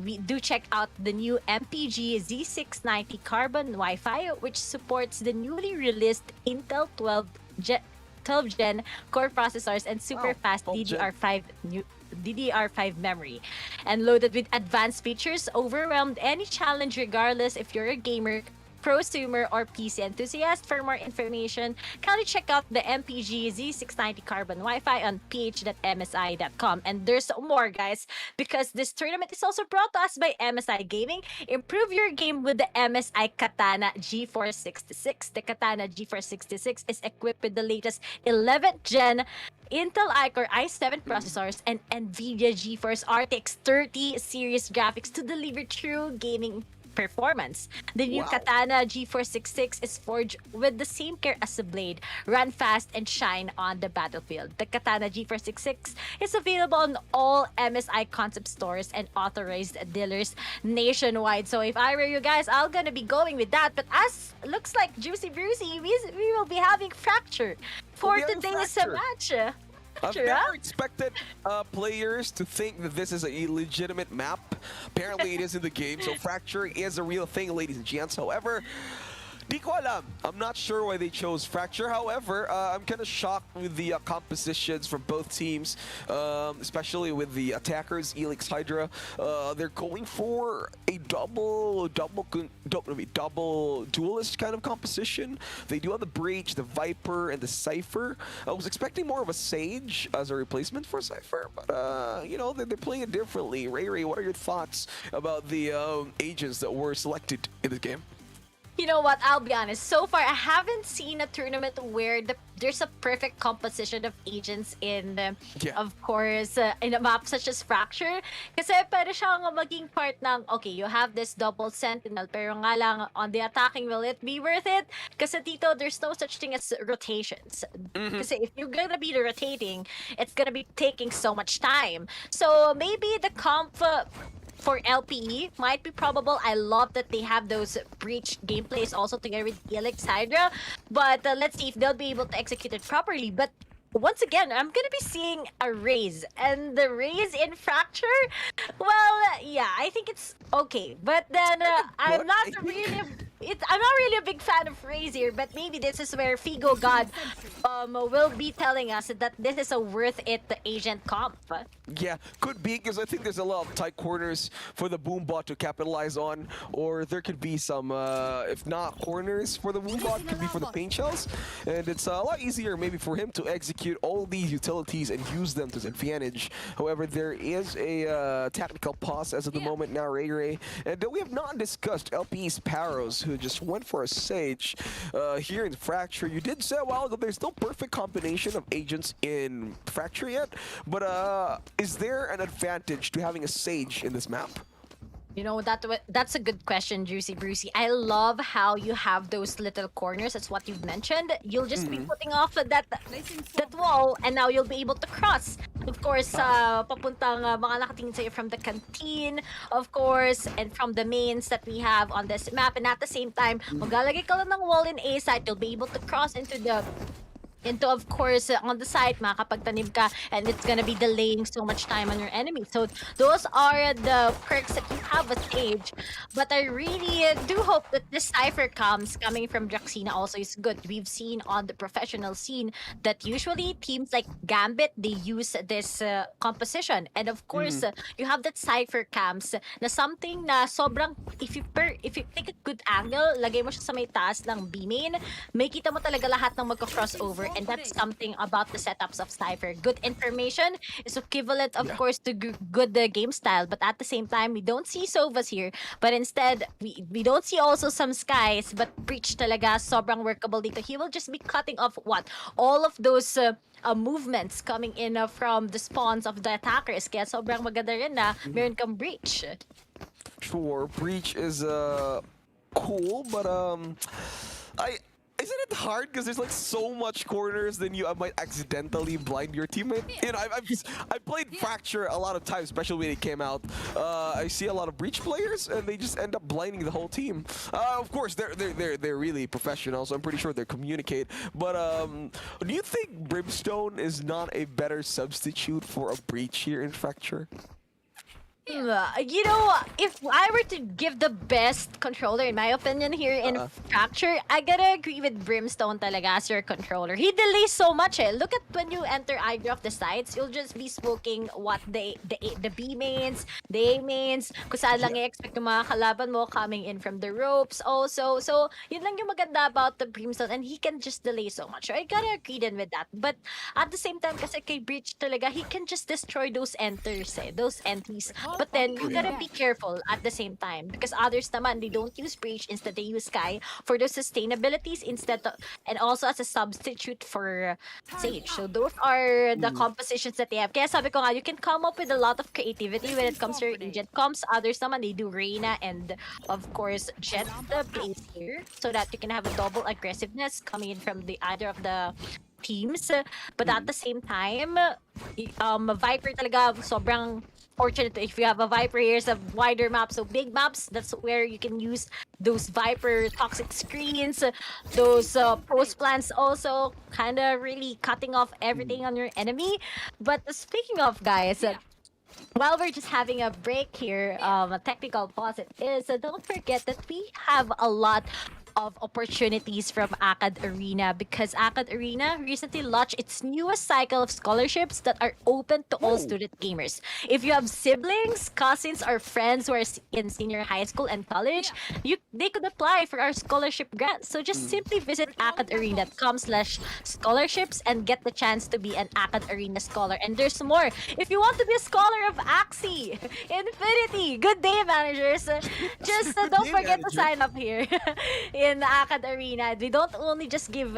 we do check out the new MPG Z690 Carbon Wi-Fi, which supports the newly released Intel 12 Gen core processors and super fast DDR5 memory. And loaded with advanced features, overwhelmed any challenge regardless if you're a gamer, prosumer, or PC enthusiast. For more information, kindly check out the MPG Z690 Carbon Wi-Fi on ph.msi.com. And there's more, guys, because this tournament is also brought to us by MSI Gaming. Improve your game with the MSI Katana G4 66. The Katana G4 66 is equipped with the latest 11th gen Intel iCore i7 processors and NVIDIA GeForce RTX 30 series graphics to deliver true gaming performance. The new Katana G466 is forged with the same care as the blade, run fast and shine on the battlefield. The Katana G466 is available on all MSI concept stores and authorized dealers nationwide. So if I were you guys, I'm gonna be going with that. But as looks like Juicy Brucey, we will be having Fracture for today's match. I've never expected players to think that this is a legitimate map. Apparently it is in the game, so Fracture is a real thing, ladies and gents. However, di ko alam. I'm not sure why they chose Fracture. However, I'm kind of shocked with the compositions from both teams, especially with the attackers, Elix Hydra. They're going for a double duelist kind of composition. They do have the Breach, the Viper, and the Cypher. I was expecting more of a Sage as a replacement for Cypher, but you know, they're playing it differently. Ray, what are your thoughts about the agents that were selected in this game? You know what? I'll be honest. So far, I haven't seen a tournament where there's a perfect composition of agents in, of course, in a map such as Fracture. Kasi pwede siyang maging part ng, okay, you have this double sentinel, pero nga lang, on the attacking, will it be worth it? Kasi dito, there's no such thing as rotations. Kasi if you're gonna be rotating, it's gonna be taking so much time. So maybe the comp for LPE might be probable. I love that they have those breach gameplays also together with Elix Hydra, but let's see if they'll be able to execute it properly. But once again, I'm gonna be seeing a raise, and the raise in Fracture, well, yeah, I think it's okay. But then I'm not really a big fan of Raze here, but maybe this is where Figo God will be telling us that this is a worth it agent comp. Yeah, could be, because I think there's a lot of tight corners for the Boombot to capitalize on, or there could be some, if not corners for the Boombot, could be for the paint shells, and it's a lot easier maybe for him to execute all these utilities and use them to his advantage. However, there is a tactical pause as of the moment now, Ray, and we have not discussed LPE Sparrows, who just went for a Sage here in Fracture. You did say a while ago there's no perfect combination of agents in Fracture yet, but is there an advantage to having a Sage in this map? You know, that's a good question, Juicy Brucey. I love how you have those little corners. That's what you've mentioned. You'll just be putting off that wall, and now you'll be able to cross. Of course, papuntang mga nakatingin sa'yo from the canteen, of course, and from the mains that we have on this map. And at the same time, maglalagay ka lang ng wall in A side, you'll be able to cross into the into, of course, on the site, makakapagtanim ka, and it's gonna be delaying so much time on your enemy. So those are the perks that you have with Sage. But I really do hope that this Cypher coming from Draxina also is good. We've seen on the professional scene that usually teams like Gambit, they use this composition. And of course, you have that Cypher cams na something na sobrang, if you take a good angle, lagay mo siya sa may taas ng B main, may kita mo talaga lahat ng magka-crossover, and that's something about the setups of Cypher. Good information is equivalent, of course, to good game style, but at the same time, we don't see Sovas here, but instead, we don't see also some Skies, but Breach talaga, sobrang workable dito. He will just be cutting off all of those movements coming in from the spawns of the attackers, kaya sobrang maganda rin na meron kang Breach. Sure, Breach is cool, but isn't it hard because there's like so much corners, then you might accidentally blind your teammate. You know, I played Fracture a lot of times, especially when it came out. I see a lot of Breach players, and they just end up blinding the whole team. Of course, they're really professional, so I'm pretty sure they communicate. But do you think Brimstone is not a better substitute for a Breach here in Fracture? You know, if I were to give the best controller, in my opinion, here in Fracture, I gotta agree with Brimstone talaga as your controller. He delays so much eh. Look at when you enter either of the sites, you'll just be smoking what the B mains, the A mains, kung saan lang i-expect yung mga kalaban mo coming in from the ropes also. So, yun lang yung maganda about the Brimstone, and he can just delay so much. So, I gotta agree din with that. But at the same time, kasi kay Breach talaga, he can just destroy those enters eh, those entries. But then, you gotta be careful at the same time, because others naman, they don't use Breach, instead they use Sky for those sustainabilities and also as a substitute for Sage. So those are the compositions that they have. Kaya sabi ko nga, you can come up with a lot of creativity when it comes to your agent comps. Others naman, they do Reyna and of course Jet plays here, so that you can have a double aggressiveness coming in from either of the teams. But at the same time, Viper talaga sobrang fortunate if you have a Viper here, a wider map, so big maps, that's where you can use those Viper toxic screens, those post plants also, kind of really cutting off everything on your enemy. But speaking of guys, while we're just having a break here, a technical pause it is, don't forget that we have a lot of opportunities from Akad Arena, because Akad Arena recently launched its newest cycle of scholarships that are open to all student gamers. If you have siblings, cousins, or friends who are in senior high school and college, they could apply for our scholarship grant. So just simply visit akadarena.com/scholarships and get the chance to be an Akad Arena scholar. And there's more. If you want to be a scholar of Axie, Infinity, good day managers, just don't forget to sign up here. In Akad Arena, we don't only just give,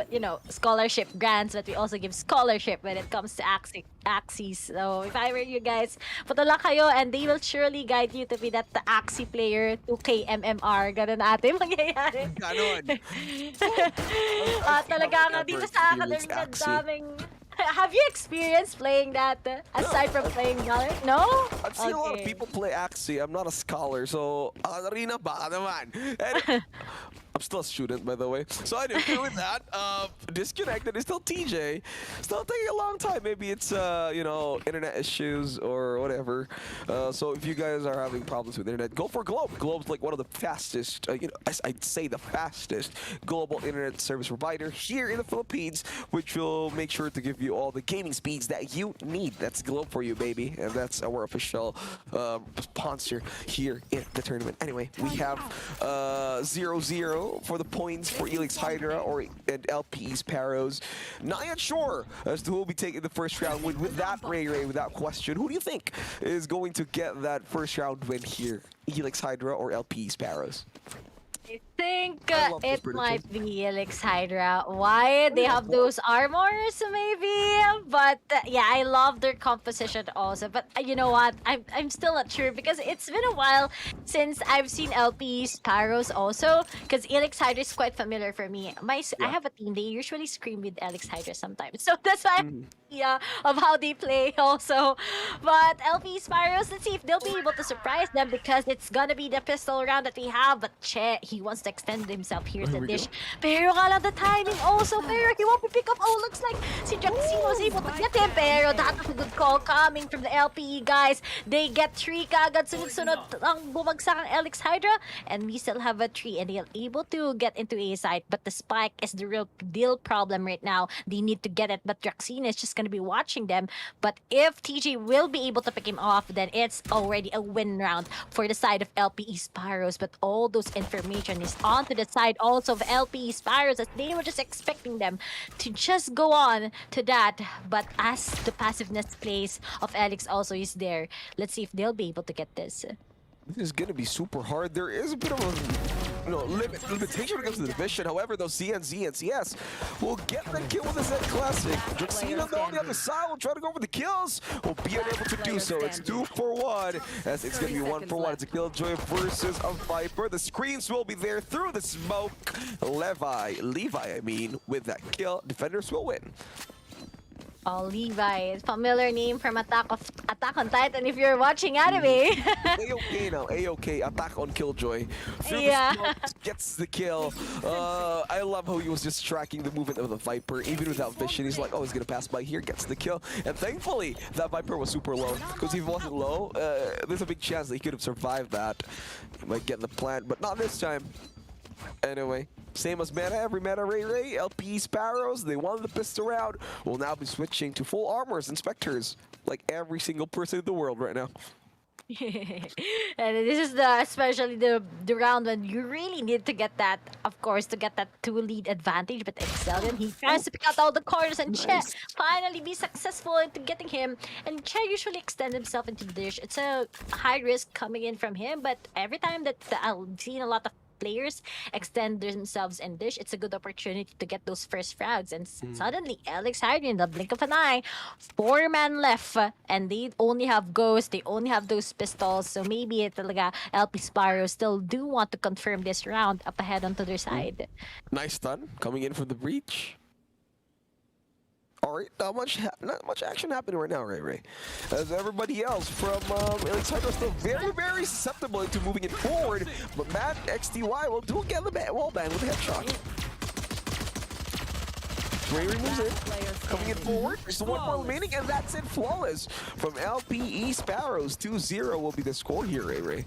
scholarship grants, but we also give scholarship when it comes to Axies. So if I were you guys, patula kayo, and they will surely guide you to be that Axie player, 2K MMR, ganun ate mangyayari. Ganon. Talaga nga dito sa Akad Arena, daming... Have you experienced playing that aside from playing Valorant? No? I've seen a lot of people play Axie. I'm not a scholar, so Arena baka naman. And I'm still a student, by the way. So I didn't with that. Disconnected is still TJ. Still taking a long time. Maybe it's internet issues or whatever. So if you guys are having problems with internet, go for Globe. Globe's like one of the fastest, I'd say the fastest global internet service provider here in the Philippines, which will make sure to give you all the gaming speeds that you need. That's Globe for you, baby. And that's our official sponsor here in the tournament. Anyway, we have 0-0 for the points for Elix Hydra and LP's Paros. Not yet sure as to who will be taking the first round win. With that, Ray, without question, who do you think is going to get that first round win here? Elix Hydra or LP's Paros? I think love those it might be Elix Hydra. Why? They have those armors, maybe. But yeah, I love their composition also. But you know what? I'm still not sure, because it's been a while since I've seen LP's Paros also. Because Elix Hydra is quite familiar for me. I have a team. They usually scream with Elix Hydra sometimes. So that's why of how they play also. But LP's Paros, let's see if they'll be able to surprise them, because it's gonna be the pistol round that we have. But Che, he wants to extend himself here Here sa we dish. go. Pero nga lang the timing also, pero he won't be pick up. Oh, looks like si Jackson was able to get him. Pero that was a good call coming from the LPE guys. They get 3 kaagad. Sunod-sunod ang bumagsak ang Alex Hydra. And we still have a 3 and they're able to get into A site. But the spike is the real deal problem right now. They need to get it. But Draxina is just going to be watching them. But if TJ will be able to pick him off, then it's already a win round for the side of LPE Sparrows. But all those information is onto the side also of LPE Sparrows, as they were just expecting them to just go on to that. But as the passiveness plays of Alex also is there, let's see if they'll be able to get this. This is gonna be super hard. There is a bit of a limitation when it comes to the division. However, those CNZ and CS will get the kill with the Z Classic. Draxina, though, on the other side will try to go for the kills. Will be unable to do so. It's 2 for 1. As it's gonna be 1 for 1. It's a Killjoy versus a Viper. The screens will be there through the smoke. Levi, I mean, with that kill, defenders will win. Oh, Levi, familiar name from Attack on Titan if you're watching anime. A-OK now, A-OK, attack on Killjoy. Through Yeah. the smoke, gets the kill. I love how he was just tracking the movement of the Viper, even without vision. He's like, oh, he's gonna pass by here, gets the kill. And thankfully, that Viper was super low. Because if he wasn't low, there's a big chance that he could have survived that. He might get the plant, but not this time. Anyway, same as meta, every meta Ray, LP Sparrows, they wanted the pistol round, will now be switching to full armors and specters, like every single person in the world right now. And this is especially the round when you really need to get that, of course, to get that 2 lead advantage. But Excellion, he tries to pick out all the corners, and Che finally be successful into getting him. And Che usually extends himself into the dish. It's a high risk coming in from him, but every time that I've seen a lot of players extend themselves in dish, it's a good opportunity to get those first frags. And suddenly, Alex Hardy, in the blink of an eye, 4 man left, and they only have Ghost, they only have those pistols. So maybe talaga LP Sparrow still do want to confirm this round up ahead onto their side. Nice stun coming in from the breach. Alright, not much action happening right now, Ray. As everybody else from Alex Hydra still very susceptible into moving it forward, but Matt XTY will get the wall bang with a headshot. Ray moves in, coming in forward. There's 1 more remaining, and that's it. Flawless from LPE Sparrows. 2-0 will be the score here, Ray.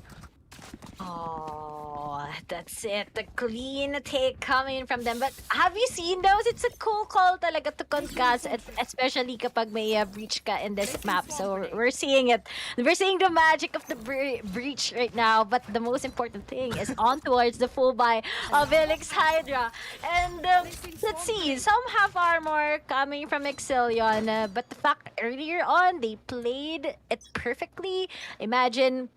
Oh, that's it. The clean take coming from them. But have you seen those? It's a cool call talaga to concuss, especially kapag may breach ka in this map. So we're seeing it. We're seeing the magic of the breach right now. But the most important thing is on towards the full buy of Alex Hydra. And let's see, some half armor coming from Excellion. But the fact earlier on, they played it perfectly. Imagine,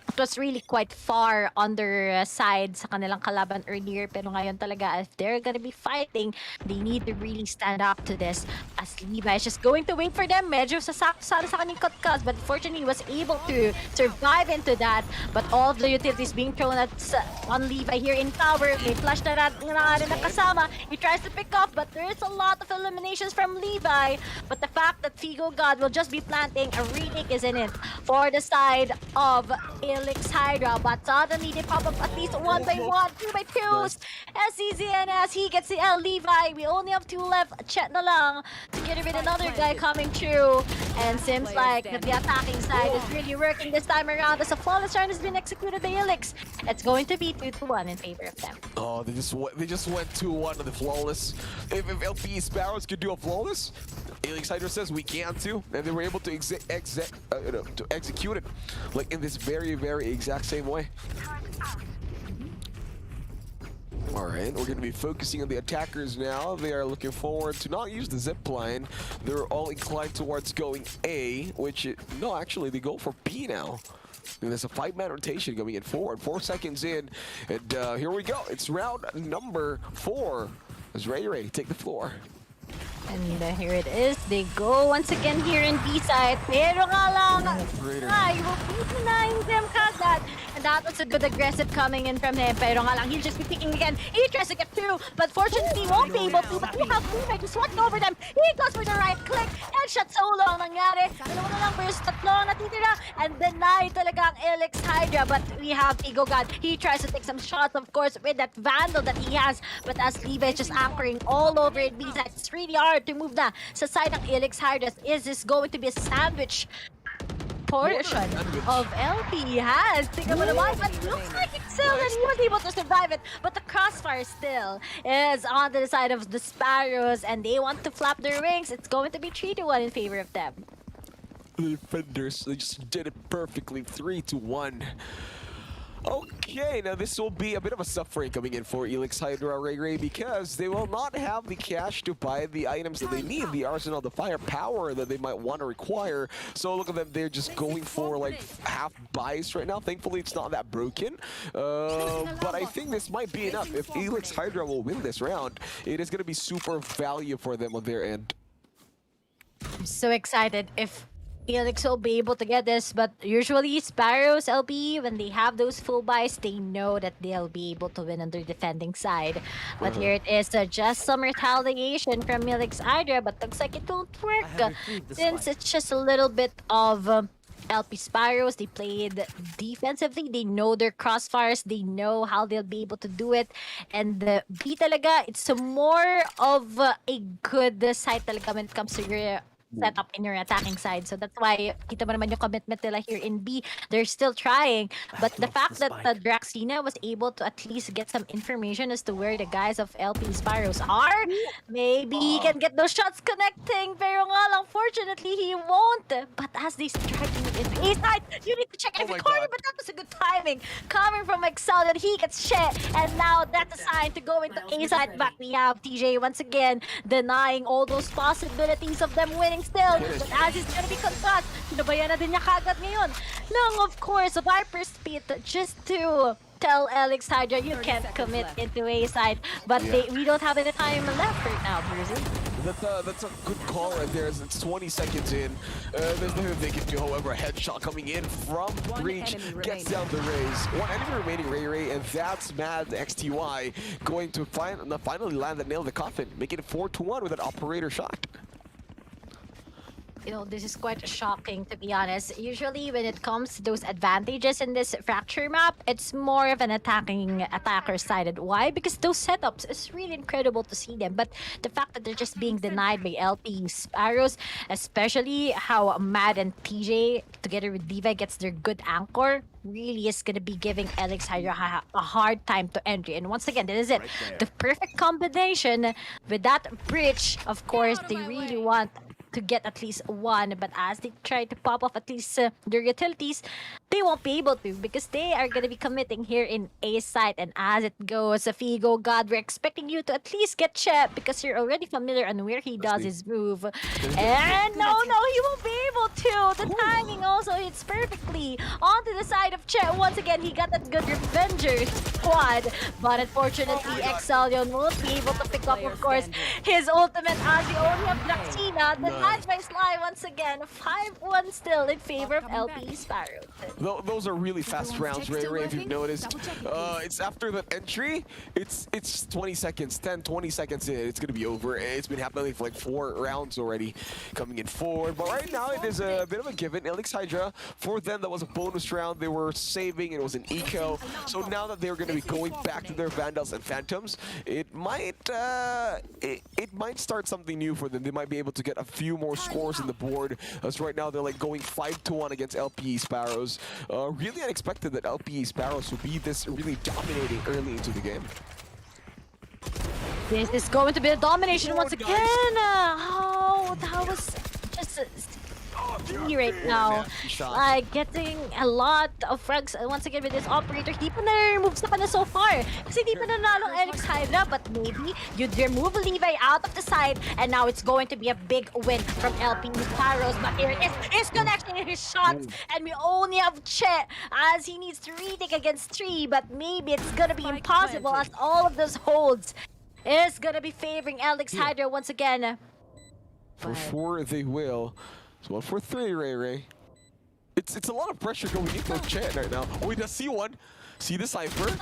it was really quite far on their side sa kanilang kalaban earlier, pero ngayon talaga, if they're gonna be fighting, they need to really stand up to this. As Levi is just going to wait for them, medyo sasakto sana sa kanyang cutcast, but fortunately, he was able to survive into that. But all of the utilities being thrown on Levi here in tower. May flash na rin na kasama. He tries to pick off, but there is a lot of eliminations from Levi. But the fact that Figo God will just be planting, a retake is in it for the side of Alex Hydra, but suddenly they pop up at least 1 by 1, 2 by 2s. SCZNS, he gets the Levi. We only have 2 left. Chet na lang to get rid of another guy coming through. And seems like that the attacking side is really working this time around as a flawless round has been executed by Alex. It's going to be 2-1 in favor of them. Oh, they just went 2-1 on the flawless. If LP Sparrows could do a flawless, Alex Hydra says we can too, and they were able to to execute it like in this very exact same way. Alright, we're going to be focusing on the attackers now. They are looking forward to not use the zip line. They're all inclined towards going A, no, actually, they go for B now. And there's a 5-man rotation going in forward. 4 seconds in, and here we go. It's round number 4. As Ray take the floor. And here it is. They go once again here in B side. Pero nga lang, I will be denying them kagad. And And that was a good aggressive coming in from him. Pero nga lang, he'll just be picking again. He tries to get through, but fortunately, won't be able to. But you have Levi just watch over them. He goes for the right click. Headshot solo ang nangyari. Dalawa na lang versus tatlo ang natitira. And deny talaga ang Elix Hydra. But we have Ego God. He tries to take some shots, of course, with that Vandal that he has. But as Levi is just anchoring all over it, B-side, it's really hard to move na sa side ng Elix Hydra. Is this going to be a sandwich portion of LP has? Tingnan mo naman, but looks like Excel and he was able to survive it. But the crossfire still is on the side of the Sparrows, and they want to flap their wings. It's going to be 3-1 in favor of them. The defenders, they just did it perfectly, 3-1. Okay, now this will be a bit of a suffering coming in for Elix Hydra Ray because they will not have the cash to buy the items that they need, the arsenal, the firepower that they might want to require. So look at them, they're just going for like half buys right now. Thankfully, it's not that broken. But I think this might be enough. If Elix Hydra will win this round, it is going to be super value for them on their end. I'm so excited if Elix will be able to get this, but usually Sparrows LB, when they have those full buys, they know that they'll be able to win on their defending side. But here it is, just some retaliation from Elix Hydra, but looks like it won't work since it's just a little bit of LP Sparrows. They played defensively, they know their crossfires, they know how they'll be able to do it. And B talaga, it's more of a good side talaga when it comes to your setup in your attacking side. So that's why kita mo naman yung commitment nila here in B. They're still trying. But the fact that Draxina was able to at least get some information as to where the guys of LP Sparrows are, maybe he can get those shots connecting. Pero nga lang, fortunately, he won't. But as they try to move into A side, you need to check every corner. But that was a good timing. Coming from Excel that he gets shit. And now that's a sign to go into A side. But we have TJ once again denying all those possibilities of them winning still, but as he's gonna be concussed, sinabayan na din niya kagad ngayon. Nang of course, Viper's Pit just to tell Elix Hydra you can't commit into A side, but we don't have any time left right now, Bruzy. That's a good call right there. As it's 20 seconds in. There's nothing they can do. However, a headshot coming in from Breach gets down the Rays. One enemy remaining, Ray, and that's Mad XTY going to finally land the nail in the coffin, making it 4-1 with an operator shot. You know, this is quite shocking, to be honest. Usually, when it comes to those advantages in this fracture map, it's more of an attacker-sided. Why? Because those setups, it's really incredible to see them. But the fact that they're just being denied by LP Sparrows, especially how Mad and TJ, together with Levi, gets their good anchor, really is going to be giving Elix Hydra a hard time to entry. And once again, this is it. The perfect combination with that bridge. Of course, they really want to get at least one, but as they try to pop off at least their utilities, they won't be able to because they are going to be committing here in A side. And as it goes, Figo God, we're expecting you to at least get Chet because you're already familiar on where he does his move. And no, he won't be able to. The timing also hits perfectly onto the side of Chet. Once again, he got that good Revenger squad, but unfortunately, Exalion won't be able to pick up, of course, his ultimate as he only have Draxina. The match by Sly once again, 5-1 still in favor of LP Sparrow. Those are really fast rounds, Ray, if you've noticed. It's after that entry, it's 20 seconds, 10-20 seconds in, it's gonna be over. It's been happening for like 4 rounds already coming in forward. But right now, it is a bit of a given. Elix Hydra, for them, that was a bonus round. They were saving, it was an eco. So now that they're gonna be going back to their Vandals and Phantoms, it might start something new for them. They might be able to get a few more scores in the board, as right now they're like going 5-1 against LPE Sparrows. Really unexpected that LPE Sparrows would be this really dominating early into the game. This is going to be a domination once again. Oh, that was just right now. Getting a lot of frags once again with this operator. Di pa na-remove sa so far. Kasi di pa nanalo ang Elix Hydra, but maybe you'd remove Levi out of the side, and now it's going to be a big win from LP Sparrows. But here it is, his connection and his shots, and we only have Chet as he needs to retake against 3, but maybe it's gonna be impossible as all of those holds is gonna be favoring Elix Hydra once again. For 4, they will. So 1 for 3, Ray. It's a lot of pressure going into Chet right now. Oh, he does see one. See the Cypher.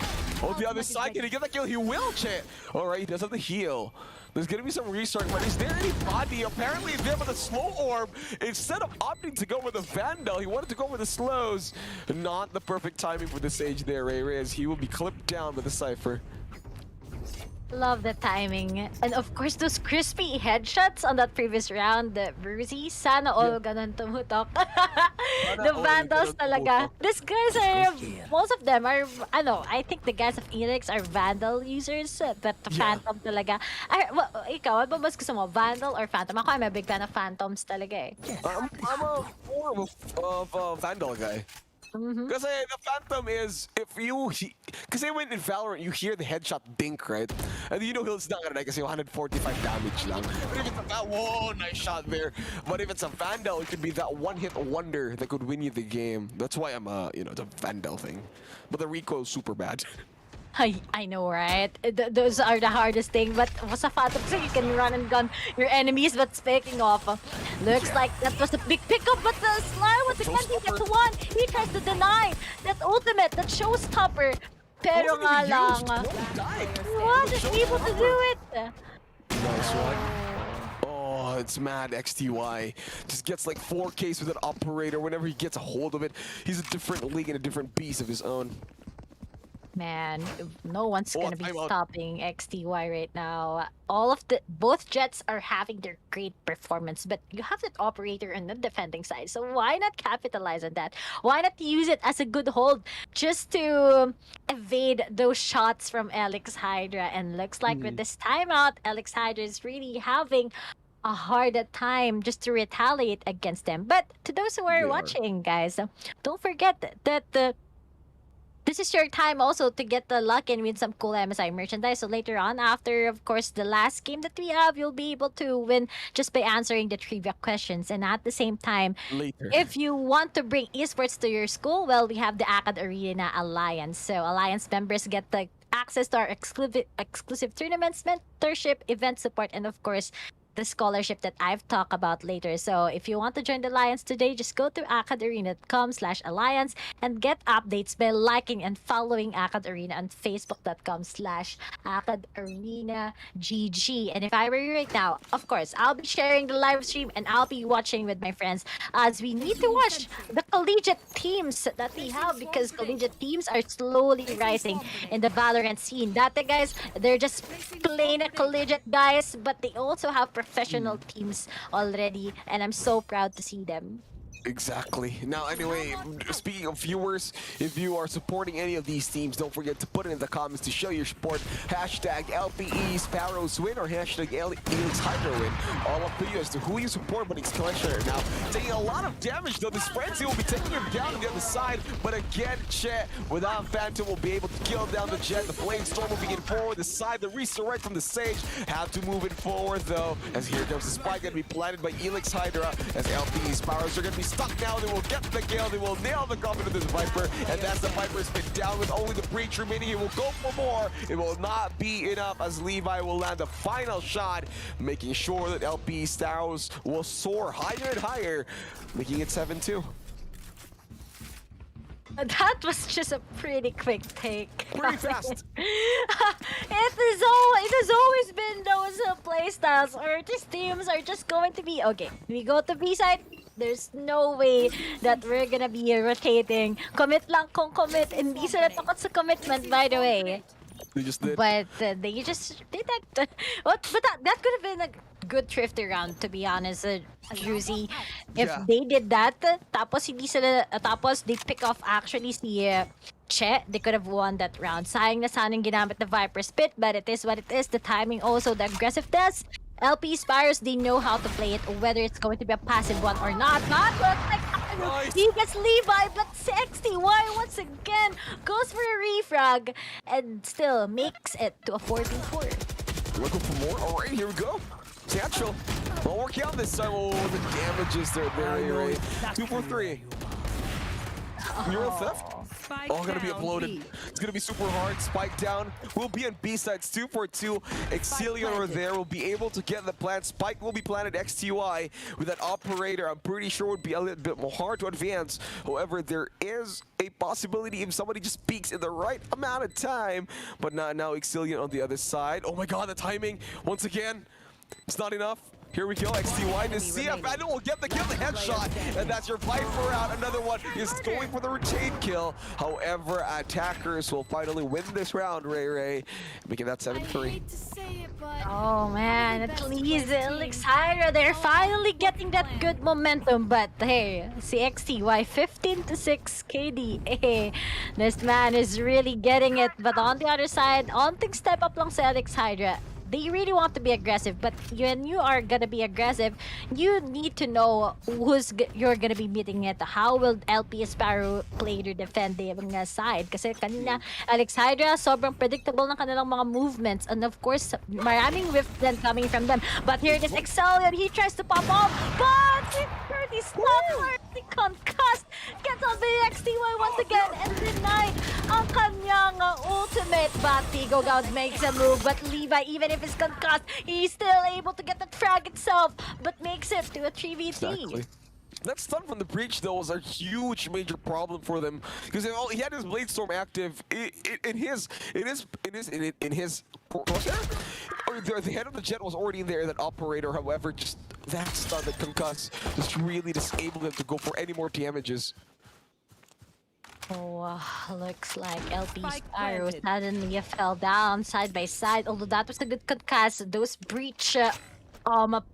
Oh, the other side, can he get the kill? He will, Chet. Alright, he does have the heal. There's gonna be some restart, but is there any body? Apparently there with a slow orb. Instead of opting to go with a Vandal, he wanted to go with the slows. Not the perfect timing for the Sage there, Ray, as he will be clipped down with the Cypher. Love the timing. And of course, those crispy headshots on that previous round, the Bruzy, sana all ganun tumutok. The all Vandals ganun talaga. tumutok. These guys are, most of them are, I think the guys of Elix are Vandal users, but the Phantom talaga. Well, ikaw, ano ba mas gusto mo, Vandal or Phantom? Ako, I'm a big fan of Phantoms talaga eh. I'm a more of a Vandal guy. Because the Phantom is, if you, because when in Valorant you hear the headshot dink, right? And you know he's not gonna die because 145 damage lang. But if it's a whoa, nice shot there. But if it's a Vandal, it could be that one-hit wonder that could win you the game. That's why I'm it's a Vandal thing. But the recoil is super bad. I know, right? Those are the hardest thing. But what's a Phantom? So you can run and gun your enemies. But speaking of, looks like that was a big pickup. But the Sly once again, he gets one. He tries to deny that ultimate, that showstopper. Pero nga lang, wasn't able to do it. Nice one. Oh, it's mad. XTY just gets like 4Ks with an operator. Whenever he gets a hold of it, he's a different league and a different beast of his own. Man, no one's gonna be timeout. stopping XTY right now. Both Jets are having their great performance, but you have that operator on the defending side. So why not capitalize on that? Why not use it as a good hold just to evade those shots from Alex Hydra? And looks like with this timeout, Alex Hydra is really having a hard time just to retaliate against them. But to those who are watching, guys, don't forget that this is your time also to get the luck and win some cool MSI merchandise. So later on, after, of course, the last game that we have, you'll be able to win just by answering the trivia questions. And at the same time, Later. if you want to bring esports to your school, well, we have the Acad Arena Alliance. So Alliance members get the access to our exclusive tournaments, mentorship, event support, and of course, the scholarship that I've talked about later. So if you want to join the Alliance today, just go to acadarena.com/alliance and get updates by liking and following Acad Arena on facebook.com/AcadArenaGG. And if I were you right now, of course, I'll be sharing the live stream and I'll be watching with my friends as we need to watch the collegiate teams that we have, because collegiate teams are slowly rising in the Valorant scene. Dati guys, they're just plain collegiate guys, but they also have professional teams already, and I'm so proud to see them. Exactly. Now, anyway, speaking of viewers, if you are supporting any of these teams, don't forget to put it in the comments to show your support. Hashtag LPE Sparrows win or hashtag Elix Hydra win. All up to you as to who you support, but it's Qualifier now taking a lot of damage though. This frenzy will be taking him down on the other side, but again, Chet without Phantom will be able to kill down the Jet. The Flame Storm moving it forward, the side, the resurrect from the Sage. Have to move it forward though, as here comes the spike going to be planted by Elix Hydra, as LPE Sparrows are going to be stuck now. They will get the kill, they will nail the coffin of this Viper, and that's the Viper's been down with only the breach remaining. It will go for more. It will not be enough as Levi will land the final shot, making sure that LP Sparrows will soar higher and higher, making it 7-2. That was just a pretty quick take. Pretty fast. It has always been those playstyles, or these teams are just going to be, okay, we go to B side, there's no way that we're gonna be rotating. Commit lang kung commit. Hindi sila takot sa commitment, by the way. They just did. But they just did that. But that could have been a good thrift round, to be honest, Juicy. If they did that, tapos hindi sila, tapos they pick off actually si Che, they could have won that round. Sayang na sanang ginamit the Viper Spit, but it is what it is. The timing also, the aggressiveness. LP Spires, they know how to play it, whether it's going to be a passive one or not. Not look like he gets Levi, but XTY once again goes for a refrag and still makes it to a 4v4. Looking for more. All right, here we go. Satchel. Well, working out this time. Oh, the damages there, very right. 2 for 3. Neural theft? Spike Oh, gonna be down, uploaded. B. It's gonna be super hard. Spike down. We'll be on B sides 2 for 2. Exilion over planted. there will be able to get the plant. Spike will be planted XTY with that operator. I'm pretty sure would be a little bit more hard to advance. However, there is a possibility if somebody just peeks in the right amount of time. But not now. Exilion on the other side. Oh my god, the timing. Once again, it's not enough. Here we go, XTY to see if Vandal will get the kill, the headshot, and that's your Viper out. Another one is going for the retain kill. However, attackers will finally win this round, Ray, making that 7-3. Oh man, at least Elix Hydra, they're finally getting that good momentum. But hey, si XTY 15-6 KD. Hey, this man is really getting it. But on the other side, onting step up lang sa Elix Hydra. They really want to be aggressive, but when you are gonna be aggressive, you need to know you're gonna be meeting it. How will LP Sparrow play to defend yung side? Kasi kanina, Alex Hydra, sobrang predictable ng kanilang mga movements. And of course, maraming whiff then coming from them. But here it is Excellion, he tries to pop off, but he's not hardly concussed. Gets on the XTY once again and denied ang kanyang ultimate. But Tigo Goud makes a move, but Levi, even if it's concussed, he's still able to get that frag itself, but makes it to a 3v3. Exactly. That stun from the breach though was a huge major problem for them because he had his blade storm active in his crosshair. The head of the jet was already in there. That operator, however, just that stun, that concuss, just really disabled him to go for any more damages. Oh, looks like LP Spike Sparrow planted. suddenly fell down side by side. Although that was a good concuss, those breach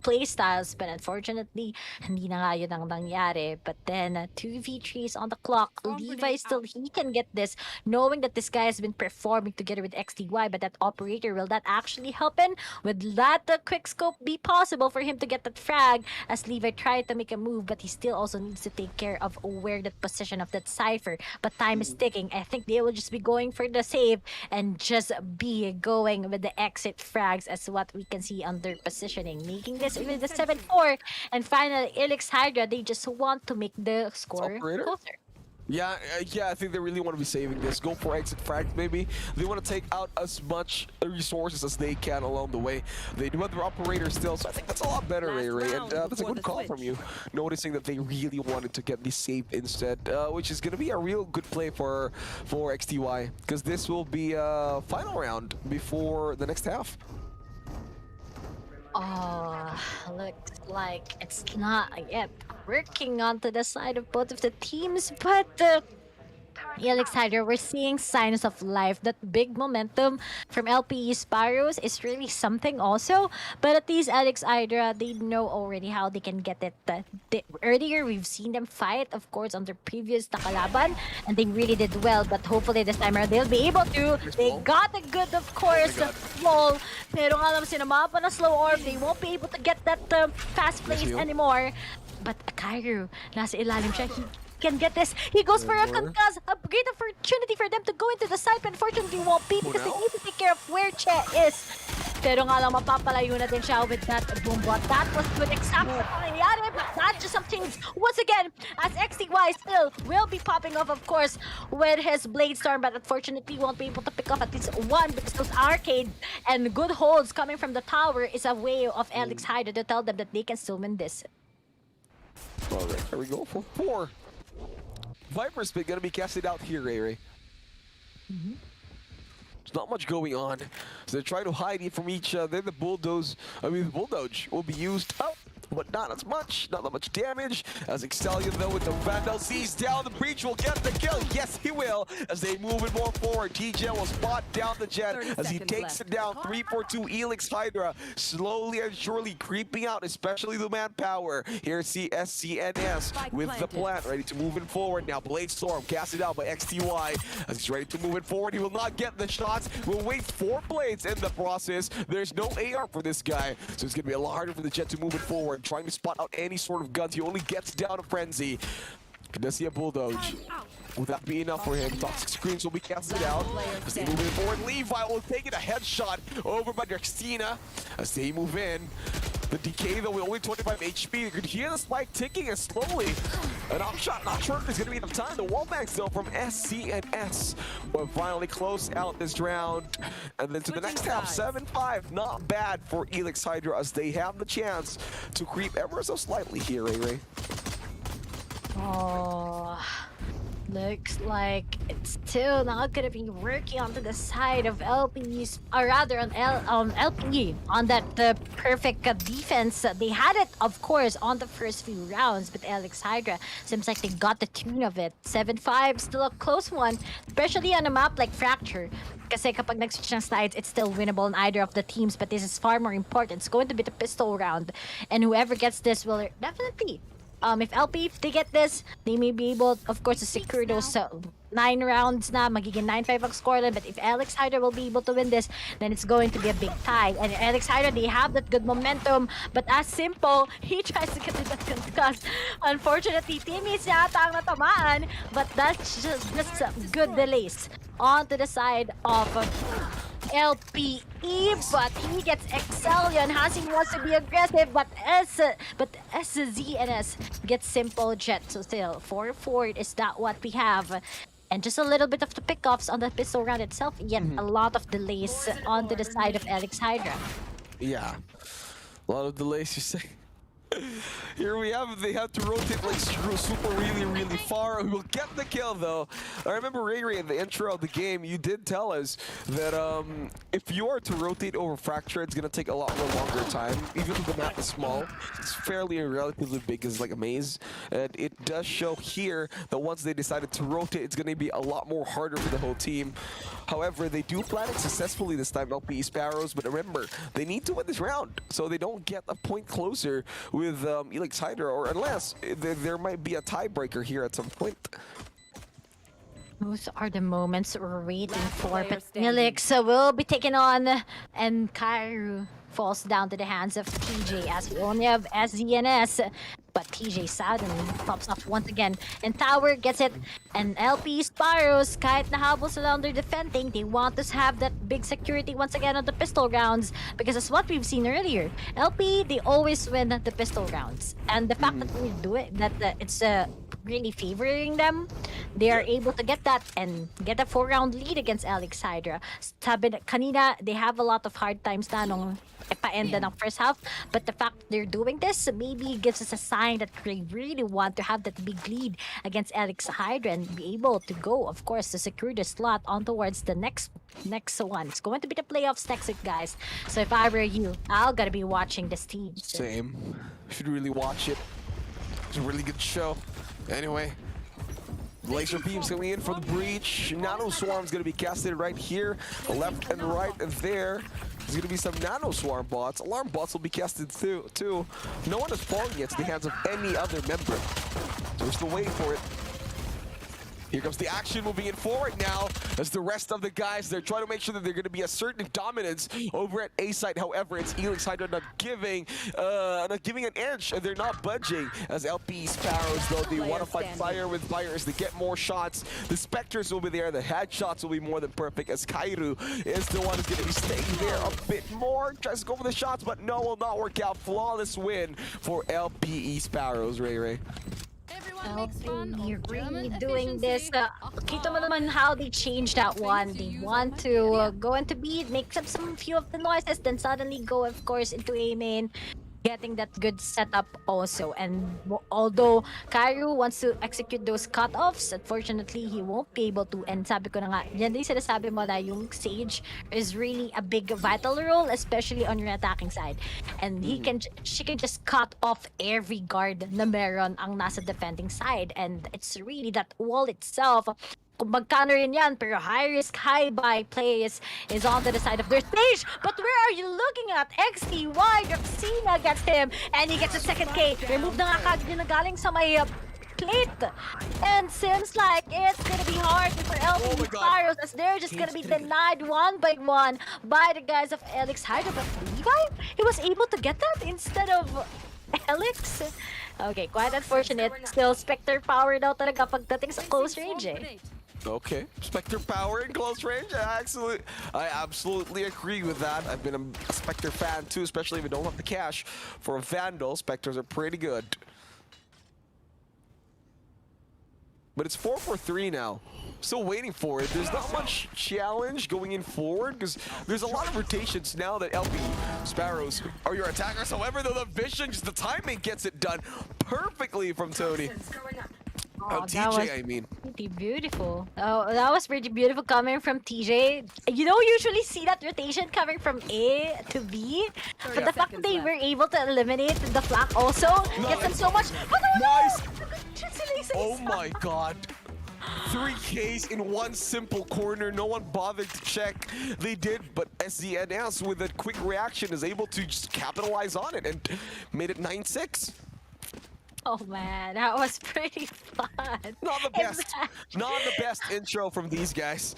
playstyles, but unfortunately, hindi na nga yun ang nangyari. But then, 2v3s on the clock. Levi still, he can get this, knowing that this guy has been performing together with XTY, but that operator, will that actually help him? Will that quick scope be possible for him to get that frag? As Levi tried to make a move, but he still also needs to take care of where that position of that Cypher. But time is ticking. I think they will just be going for the save and just be going with the exit frags as what we can see on their positioning. Making this with the 7-4, and finally Elix Hydra, they just want to make the score Operator? closer. Yeah, I think they really want to be saving this. Go for exit frags, maybe. They want to take out as much resources as they can along the way. They do have their operator still, so I think that's a lot better, Last Ray. And round that's a before good the call from switch. you, noticing that they really wanted to get this save instead, which is going to be a real good play for XTY, because this will be a final round before the next half. Oh, looks like it's not yet working onto the side of both of the teams, but Elix Hydra, we're seeing signs of life. That big momentum from LPE Sparrows is really something also. But at least Elix Hydra, they know already how they can get it. Earlier, we've seen them fight, of course, on their previous nakalaban, and they really did well. But hopefully this time around, they'll be able to. They got a good, of course, roll. Pero nga lang sinama pa na slow orb, they won't be able to get that fast plays anymore. But Akairu, nasa ilalim siya. He can get this. He goes for a concuss. A great opportunity for them to go into the side, but unfortunately won't be because they need to take care of where Che is. Pero nga lang mapapalayo na din siya with that boom bot. That was good exactly what nangyari, but not just some things. Once again, as XTY still will be popping off, of course, with his Blade Storm, but unfortunately won't be able to pick off at least one because those arcade and good holds coming from the tower is a way of Elix Hydra to tell them that they can still win this. Alright, there we go for 4. Viper's been gonna be casted out here, Ray. There's not much going on. So they're trying to hide it from each other. The bulldoze will be used up, but not as much. Not that much damage. As Excellion, though, with the Vandal sees down, the breach will get the kill. Yes, he will. As they move it more forward, TJ will spot down the jet as he takes it down. 3-4-2 Elix Hydra, slowly and surely creeping out, especially the manpower. Here's the SCNS with the plant, ready to move it forward. Now Blade Storm casted out by XTY as he's ready to move it forward. He will not get the shots. Will waste 4 blades in the process. There's no AR for this guy, so it's gonna be a lot harder for the jet to move it forward. Trying to spot out any sort of guns. He only gets down a frenzy. Does see a bulldoze? Will that be enough for him? Toxic screens will be casted out. As they move in forward, Levi will take it a headshot over by Dextina as they move in. The decay though with only 25 HP. You could hear the spike ticking and slowly An off shot, not sure if there's going to be enough time. The wall banks, though, from SC&S will finally close out this round. And then to the next half, 7-5. Not bad for Elix Hydra as they have the chance to creep ever so slightly here, Ray Ray. Oh, looks like it's still not gonna be working onto the side of LPs, or rather on LP on that perfect defense. They had it, of course, on the first few rounds, but Elix Hydra seems like they got the tune of it. 7-5, still a close one, especially on a map like Fracture. Kasi kapag nag-switch ng sides, it's still winnable on either of the teams, but this is far more important. It's going to be the pistol round, and whoever gets this will definitely. If LP, if they get this, they may be able, of course, to secure those 9 rounds na, magiging 9-5 ang scoreline. But if Elix Hydra will be able to win this, then it's going to be a big tie. And Elix Hydra, they have that good momentum. But as Simple, he tries to get that concussed. Unfortunately, teammates yata ang natamaan. But that's just good delays onto the side of LPE, but he gets Excellion. Hasing wants to be aggressive, but SZNS gets Simple Jet. So still, 4-4 is that what we have. And just a little bit of the pickoffs on the pistol round itself, yet a lot of delays onto the side of Elix Hydra. Yeah, a lot of delays, you say. Here we have it. They have to rotate like super really far. We will get the kill though. I remember Ray in the intro of the game, you did tell us that if you are to rotate over Fracture, it's gonna take a lot more longer time. Even if the map is small, it's fairly relatively big as like a maze. And it does show here that once they decided to rotate, it's gonna be a lot more harder for the whole team. However, they do plan it successfully this time, LPE Sparrows. But remember, they need to win this round so they don't get a point closer with Elix Hydra, or unless there might be a tiebreaker here at some point. Those are the moments we're waiting for. But Elix will be taken on, and Kairu falls down to the hands of TJ as we only have SZNS. But TJ suddenly pops up once again, and Tower gets it. And LP Sparrows, kahit nahabol sila under defending, they want to have that big security once again on the pistol rounds, because as what we've seen earlier, LP, they always win the pistol rounds. And the fact that we do it, that it's really favoring them, they are able to get that and get a 4-round lead against Elix Hydra. Sabi na, kanina, they have a lot of hard times na nung pa-enda ng first half, but the fact they're doing this maybe gives us a sign that they really want to have that big lead against Elix Hydra and be able to go, of course, to secure the slot on towards the next one. It's going to be the playoffs next week, guys. So if I were you, I'll gotta be watching this team. Same. Should really watch it. It's a really good show. Anyway, laser beams coming in for the breach. Nano Swarm's gonna be casted right here, left and right, and there. There's gonna be some Nano Swarm bots. Alarm bots will be casted too. No one is falling yet to the hands of any other member. So we're still waiting for it. Here comes the action moving in forward now as the rest of the guys, they're trying to make sure that they're going to be a certain dominance over at A site. However, it's Elix Hydra not giving an inch, and they're not budging as LP Sparrows, though they want to fight fire with fire as they get more shots. The Spectres will be there, the headshots will be more than perfect as Kairu is the one who's going to be staying there a bit more. Tries to go for the shots, but no, will not work out. Flawless win for LPE Sparrows, Ray. LP really doing this. Kita mo naman how they changed that one. They want to go into beat, make some few of the noises, then suddenly go, of course, into A main, getting that good setup also. And although Kairu wants to execute those cutoffs, unfortunately, he won't be able to. And sabi ko na nga, yan din sinasabi mo na yung Sage is really a big vital role, especially on your attacking side. And she can just cut off every guard na meron ang nasa defending side. And it's really that wall itself. Kung magkano rin yan, pero high risk, high buy plays is on the side of their stage. But where are you looking at? XTY, Draxina gets him, and he gets a second K. Remove na nga kagad na galing sa may plate. And seems like it's gonna be hard for LP Sparrows as they're just gonna be denied one by one by the guys of Elix Hydra. But Levi, he was able to get that instead of Elix. Okay, quite unfortunate. Still, Spectre power daw talaga pagdating sa close range eh. Okay, Spectre power in close range. I absolutely agree with that. I've been a Spectre fan too, especially if you don't have the cash for a Vandal. Spectres are pretty good. but it's 4-4-3 now. Still waiting for it. There's not much challenge going in forward because there's a lot of rotations now that LP Sparrows are your attackers. However, though, the vision, just the timing gets it done perfectly from Tony. Oh, that was TJ, I mean. pretty beautiful. Oh, that was pretty beautiful coming from TJ. You don't usually see that rotation coming from A to B, but the fact that they were able to eliminate the flank also gets them so much. Oh, no, Nice. Congratulations. Oh my god. 3Ks in one simple corner. No one bothered to check. They did, but SZNS with a quick reaction is able to just capitalize on it and made it 9-6. Oh man, that was pretty fun. Not the best. Not the best intro from these guys.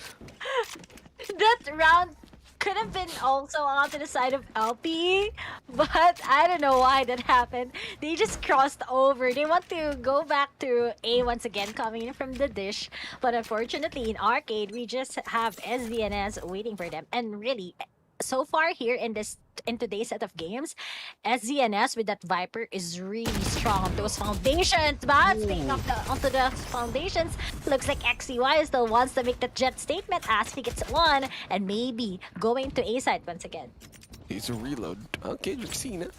That round could have been also on to the side of LP, but I don't know why that happened. They just crossed over. They want to go back to A once again, coming in from the dish, but unfortunately in Arcade, we just have SDNS waiting for them. And really, so far here in today's set of games, SZNS with that Viper is really strong on those foundations. But speaking of onto the foundations, looks like XCY still wants to make that Jet statement as he gets one and maybe going to A side once again. It's a reload. Okay, Juxina.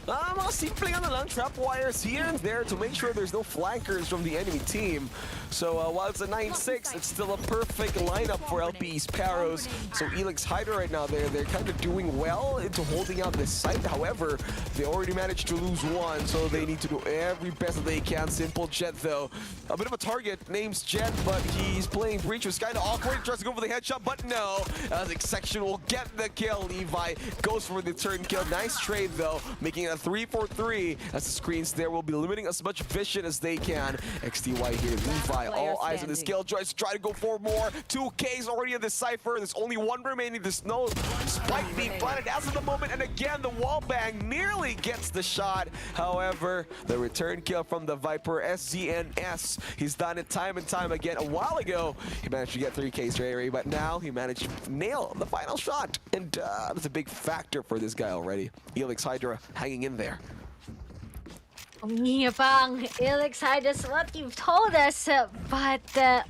Mga simple ano lang, trap wires here and there to make sure there's no flankers from the enemy team. So while it's a 9-6, it's still a perfect lineup for LP Sparrows. So Elix Hydra right now, they're kind of doing well into holding out this site. However, they already managed to lose one, so they need to do every best that they can. Simple Jet though, a bit of a target, name's Jet, but he's playing Breach, was kind of awkward, tries to go for the headshot, but no. Section will get the kill. Levi goes for the turn kill. Nice trade though, making it a 3-4-3 as the screens there will be limiting as much vision as they can. XTY here, Levi, all eyes on this kill. Tries to try to go for more. 2Ks already in the Cypher. There's only one remaining. There's no spike being planted as of the moment. And again, the wall bang nearly gets the shot. However, the return kill from the Viper, SZNS. He's done it time and time again. A while ago, he managed to get 3Ks straight away, but now he managed to nail the final shot. And that's a big factor for this guy already. Elix Hydra hanging in there. Umihinga pa ang Elix Hydra, that's what you've told us, but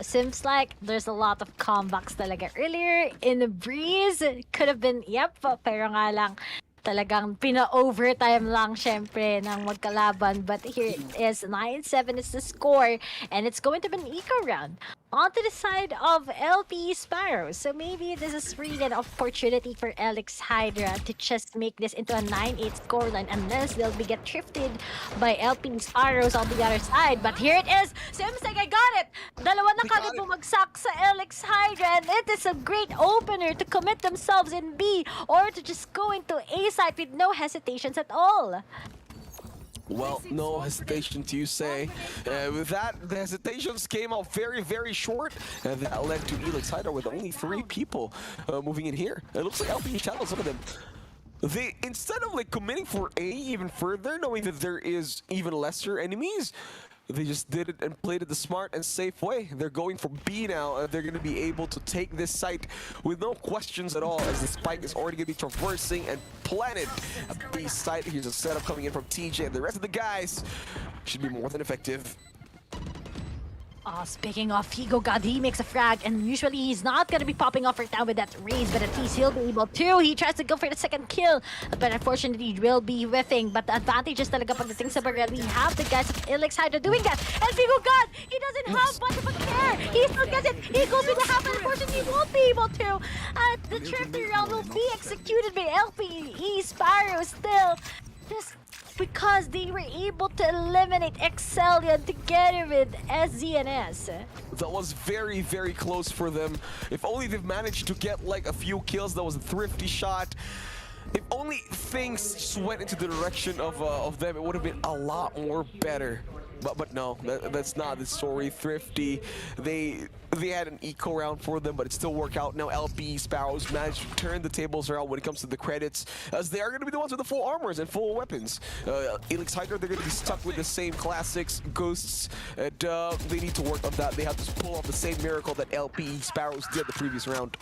seems like there's a lot of comebacks talaga. Earlier in the Breeze, could have been, yep, pero nga lang, talagang pina-overtime lang syempre ng magkalaban. But here it is, 9-7 is the score, and it's going to be an eco round onto the side of LP Sparrows. So maybe this is really an opportunity for Elix Hydra to just make this into a 9-8 scoreline unless they'll be get drifted by LP Sparrows on the other side. But here it is, seems like I got it! Dalawa na kagad bumagsak sa Elix Hydra, and it is a great opener to commit themselves in B or to just go into A side with no hesitations at all. Well, no hesitation to say. With that, the hesitations came out very, very short, and that led to Elix Hydra with only 3 people moving in here. It looks like LP channeled some of them. They, instead of like committing for A even further, knowing that there is even lesser enemies, they just did it and played it the smart and safe way. They're going for B now, and they're going to be able to take this site with no questions at all, as the spike is already going to be traversing and planted a B site. Here's a setup coming in from TJ, and the rest of the guys should be more than effective. Speaking of Figo God, he makes a frag, and usually he's not gonna be popping off right now with that raise, but at least he'll be able to. He tries to go for the second kill, but unfortunately he will be whiffing. But the advantage is talaga pagdating sa barrel. We have the guys of Elix Hydra doing that, and Figo God, he doesn't have much of a care. He still gets it. He goes with the half, and unfortunately he won't be able to. The tripper round will be executed by LPE Sparrow still. Just because they were able to eliminate Excellion together with SZNS. That was very, very close for them. If only they've managed to get like a few kills, that was a thrifty shot. If only things just went into the direction of them, it would have been a lot more better. But no, that's not the story. Thrifty, they had an eco round for them, but it still worked out. Now LP Sparrows managed to turn the tables around when it comes to the credits, as they are going to be the ones with the full armors and full weapons. Elix Hydra, they're going to be stuck with the same classics, ghosts, and they need to work on that. They have to pull off the same miracle that LP Sparrows did the previous round.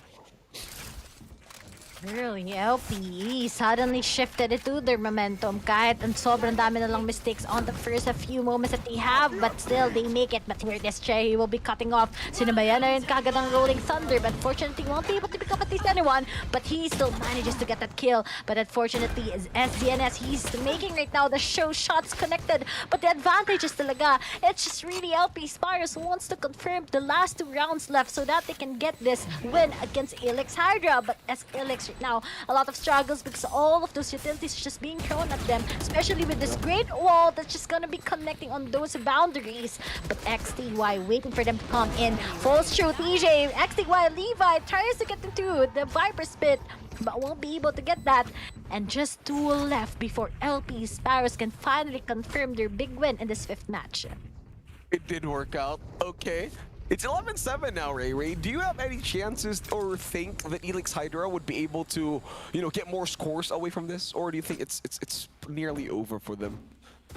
Really, LPE suddenly shifted into their momentum kahit ang sobrang dami na lang mistakes on the first few moments that they have, but still they make it. But here this Che, he will be cutting off. Sinabayan na rin kagad ang Rolling Thunder, but fortunately won't be able to pick up at least anyone, but he still manages to get that kill. But unfortunately, is SDNS, he's making right now the show shots connected, but the advantage is talaga, it's just really LP Spyros who wants to confirm the last 2 rounds left so that they can get this win against Elix Hydra. But as Elix right now, a lot of struggles because all of those utilities just being thrown at them, especially with this great wall that's just gonna be connecting on those boundaries. But XTY waiting for them to come in. Falls through TJ, XTY Levi tries to get into the Viper's pit, but won't be able to get that. And just 2 left before LP Sparrows can finally confirm their big win in this 5th match. It did work out. Okay. It's 11-7 now, Ray. Do you have any chances or think that Elix Hydra would be able to, get more scores away from this? Or do you think it's nearly over for them?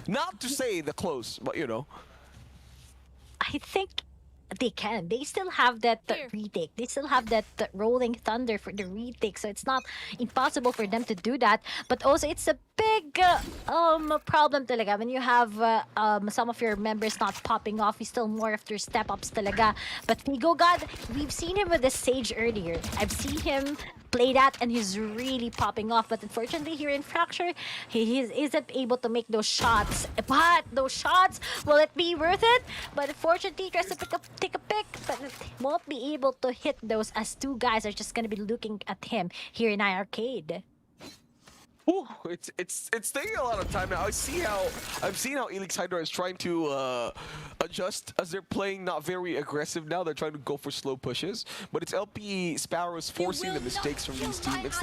Not to say the close, but I think they can. They still have that retake. They still have that Rolling Thunder for the retake. So it's not impossible for them to do that. But also, it's a big problem talaga when you have some of your members not popping off. He's still more after step-ups talaga. But Figo God, we've seen him with the Sage earlier. I've seen him play that and he's really popping off. But unfortunately here in Fracture, he isn't able to make those shots. But those shots, will it be worth it? But unfortunately, he tries to take a pick, but won't be able to hit those as 2 guys are just gonna be looking at him here in iArcade. Ooh, it's taking a lot of time now. I've seen how Elix Hydra is trying to adjust as they're playing not very aggressive now. They're trying to go for slow pushes, but it's LP Sparrows forcing the mistakes from these teams.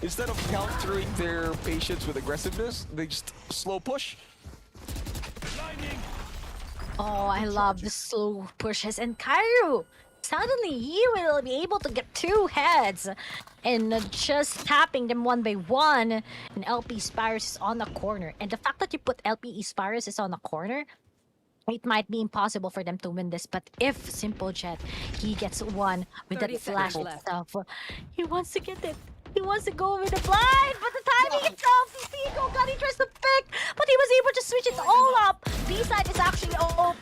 Instead of countering their patience with aggressiveness, they just slow push. Oh, I love the slow pushes. And Kairu, suddenly he will be able to get 2 heads and just tapping them one by one. And LP Spyros is on the corner. And the fact that you put LP Spyros is on the corner, it might be impossible for them to win this. But if Simple Jet, he gets one with that 30 flash seconds left. stuff, he wants to get it. He wants to go with the blind, but the timing itself, Figo God, he tries to pick, but he was able to switch it all up. B-side is actually open.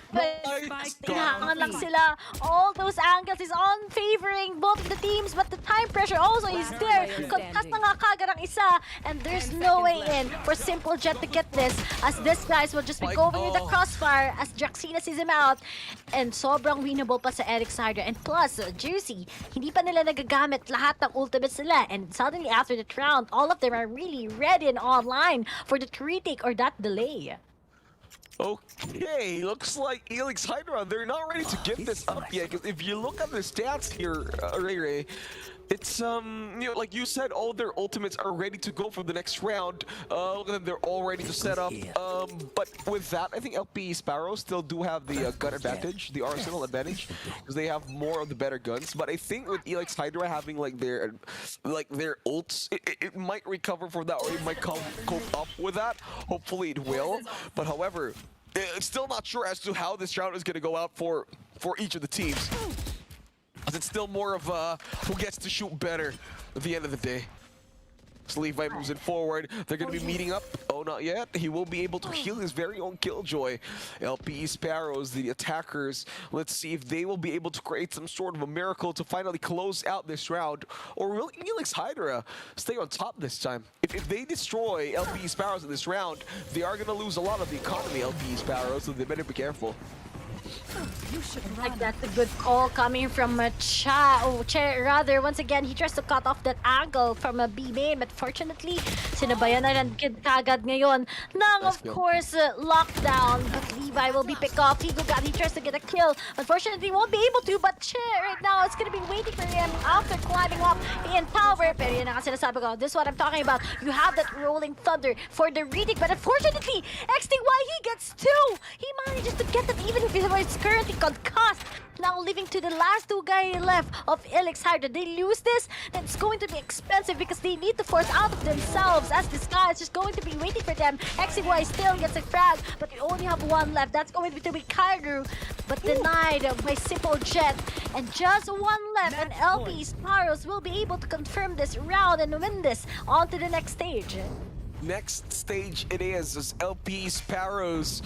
Hinahangan lang sila. All those angles is on favoring both of the teams, but the time pressure also is there. Concuss na nga kagad ang isa, and there's no way in for Simple Jet to get this, as this guys will just be going with the crossfire as Jaxina sees him out. And sobrang winnable pa sa Elix Hydra. And plus, Juicy, hindi pa nila nagagamit lahat ng ultimates nila. And suddenly after the round, all of them are really ready and online for the retake or that delay. Okay, looks like Elix Hydra, they're not ready to give this up yet. 'Cause if you look at the stats here, Ray, it's like you said, all their ultimates are ready to go for the next round. Look at them, they're all ready to set up. But with that, I think LP Sparrows still do have the gun advantage, the arsenal advantage, because they have more of the better guns. But I think with Elix Hydra having their ults, it might recover for that, or it might cope up with that. Hopefully it will. But however, still not sure as to how this round is going to go out for each of the teams. It's still more of who gets to shoot better at the end of the day. So Levi moves it forward. They're going to be meeting up. Oh, not yet. He will be able to heal his very own Killjoy. LPE Sparrows, the attackers. Let's see if they will be able to create some sort of a miracle to finally close out this round. Or will Elix Hydra stay on top this time? If they destroy LPE Sparrows in this round, they are going to lose a lot of the economy, LPE Sparrows, so they better be careful. Like that's a good call coming from Che rather. Once again, he tries to cut off that angle from a B main, but fortunately, sinabayan na rin kagad ngayon ng, of course, lockdown. But Levi will be picked off. Figo God, he tries to get a kill. Unfortunately, won't be able to, but Che right now is gonna be waiting for him after climbing up in tower. Pero yun na nga sinasabi ko, this is what I'm talking about. You have that Rolling Thunder for the retake, but unfortunately, XTY, he gets 2! He manages to get that even if he was currently concussed. now leaving to the last two guys left of Elix Hydra. They lose this, then it's going to be expensive because they need to force out of themselves as this guy is just going to be waiting for them. XY still gets a frag, but we only have one left. That's going to be Kairu, but denied by Simple Jet. And just one left, and LP Sparrows will be able to confirm this round and win this on to the next stage. Next stage it is as LP Sparrows.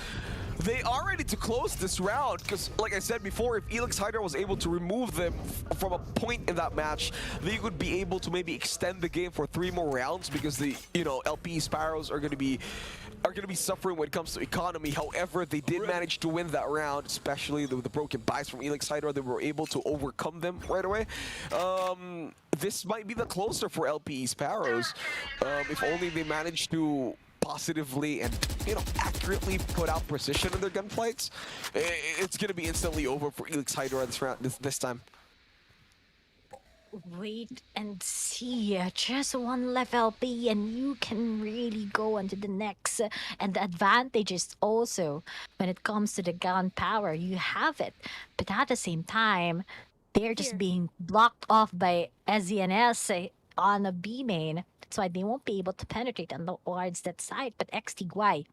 They are ready to close this round because, like I said before, if Elix Hydra was able to remove them from a point in that match, they would be able to maybe extend the game for 3 more rounds because the LP Sparrows are going to be suffering when it comes to economy. However, they did manage to win that round, especially the broken buys from Elix Hydra. They were able to overcome them right away. This might be the closer for LP Sparrows. If only they managed to positively and accurately put out precision in their gunfights, it's gonna be instantly over for Elix Hydra this time. Wait and see. Just one left LP and you can really go on to the next. And the advantage is also when it comes to the gun power, you have it. But at the same time, they're just being blocked off by SZNS on a B main. That's why they won't be able to penetrate towards that side. But XTY,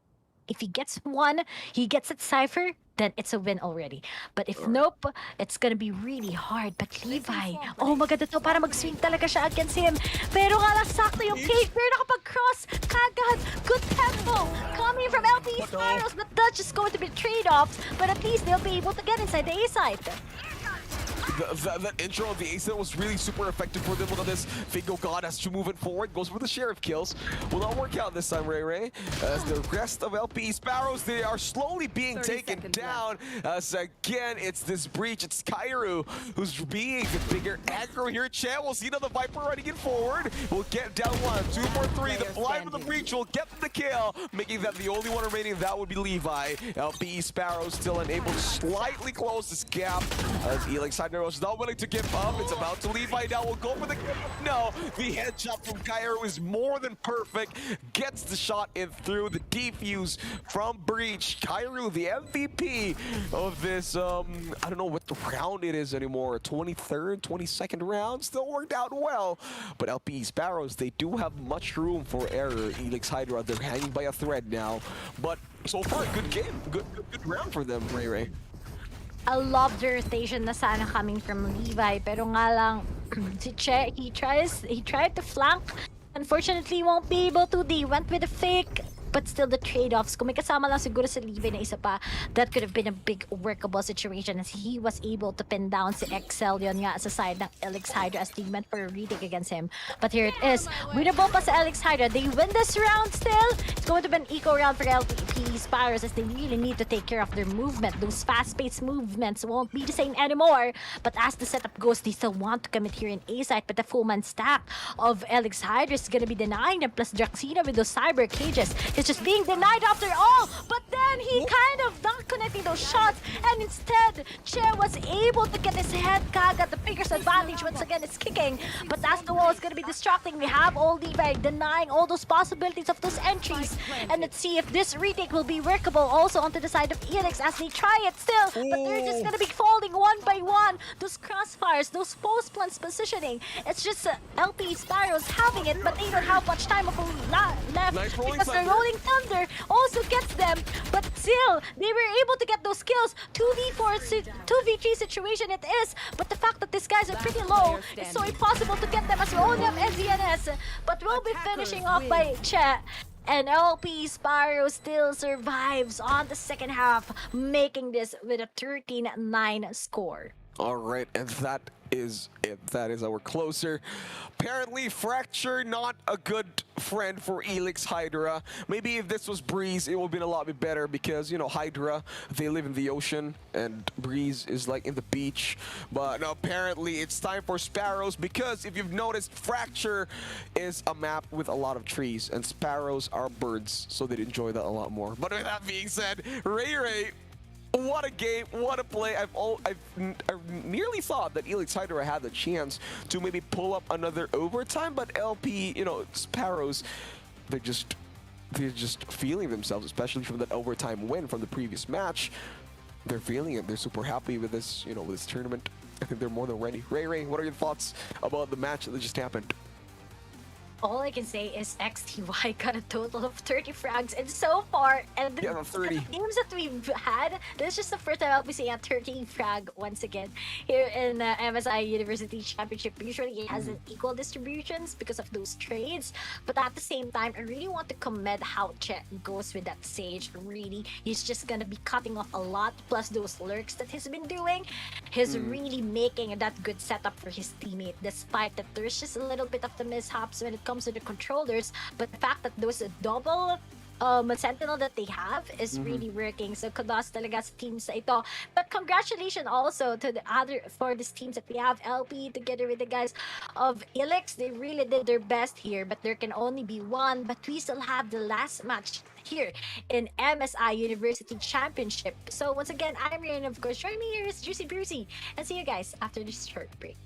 if he gets one, he gets that Cypher, then it's a win already. But if nope, it's gonna be really hard. But Levi, oh maganda to, para mag-swing talaga siya against him. Pero nga lang sakto yung cage, pero nakapag-cross kagad. Good tempo coming from LP Sparrows, but that's just going to be trade-offs. But at least they'll be able to get inside the A site. That intro of the ace was really super effective for them. Look at this. Fingo God has to move it forward. Goes for the Sheriff kills. Will not work out this time, Ray. As the rest of LP Sparrows, they are slowly being taken down. As again, it's this breach. It's Kairu who's being the bigger aggro here. Chan will see another Viper running it forward. We'll get down 1, 2 more 3. The blind with the breach will get the kill, making that the only one remaining. That would be Levi. LP Sparrows still unable to slightly close this gap. As Elix Hydra is not willing to give up. It's about to Levi now. Will go for the kill. No, the headshot from Kairu is more than perfect. Gets the shot in through the defuse from Breach. Kairu, the MVP of this, I don't know what the round it is anymore. 23rd, 22nd round. Still worked out well. But LP Sparrows, they do have much room for error. Elix Hydra, they're hanging by a thread now. But so far, good game. Good round for them, Ray. I love the rotation na sana coming from Levi, pero nga lang si Che, he tried to flank. Unfortunately, won't be able to. They went with a fake, but still the trade-offs. Kung may kasama lang siguro sa Levi na isa pa, that could have been a big workable situation as he was able to pin down si Excel yun nga sa side ng Elix Hydra as they went for a retake against him. But here it is. Winnable pa sa Elix Hydra. They win this round still. It's going to be an eco round for LP Sparrows as they really need to take care of their movement. Those fast-paced movements won't be the same anymore. But as the setup goes, they still want to commit here in A site, but the full-man stack of Elix Hydra is gonna be denying them, plus Draxina with those cyber cages. It's just being denied after all, but then he kind of not connecting those shots, and instead, Che was able to get his head kagad. The Fingers advantage once again is kicking, but as the wall is gonna be distracting, we have all Levi denying all those possibilities of those entries, and let's see if this retake will be workable also onto the side of Elix as they try it still, but they're just gonna be falling one by one. Those crossfires, those post plants positioning, it's just LP Sparrows having it, but they don't have much time left because the Rolling Thunder also gets them, but still, they were able to get those kills. 2v4, 2v3 situation it is, but the fact that these guys are pretty low, it's so impossible to get them as we only have SZNS, but we'll be finishing off by Che. And LP Sparrow still survives on the second half, making this with a 13-9 score. All right, and that is it. That is our closer. Apparently, Fracture not a good friend for Elix Hydra. Maybe if this was Breeze, it would have been a lot bit better because, you know, Hydra, they live in the ocean and Breeze is like in the beach. But no, apparently it's time for Sparrows because if you've noticed, Fracture is a map with a lot of trees and Sparrows are birds, so they'd enjoy that a lot more. But with that being said, Ray, what a game, what a play. I nearly thought that Elix Hydra had the chance to maybe pull up another overtime, but LP, you know, Sparrows, they're just feeling themselves, especially from that overtime win from the previous match. they're feeling it. They're super happy with this, you know, with this tournament. I think they're more than ready. Ray, what are your thoughts about the match that just happened? All I can say is XTY got a total of 30 frags, and so far, and the Yeah, 30. games that we've had, this is just the first time I'll be seeing a 30 frag once again here in MSI University Championship. Usually it has an equal distributions because of those trades, but at the same time, I really want to commend how Chet goes with that Sage. Really, he's just gonna be cutting off a lot, plus those lurks that he's been doing. He's really making that good setup for his teammate, despite that there's just a little bit of the mishaps when it comes to the controllers, but the fact that those double sentinel that they have is really working. So kudos talaga sa teams na ito. But congratulations also to the other for these teams that we have. LP together with the guys of Elix, they really did their best here, but there can only be one. But we still have the last match here in MSI University Championship. So once again, I'm Rian, of course. Join me here is Juicy Brucey, and see you guys after this short break.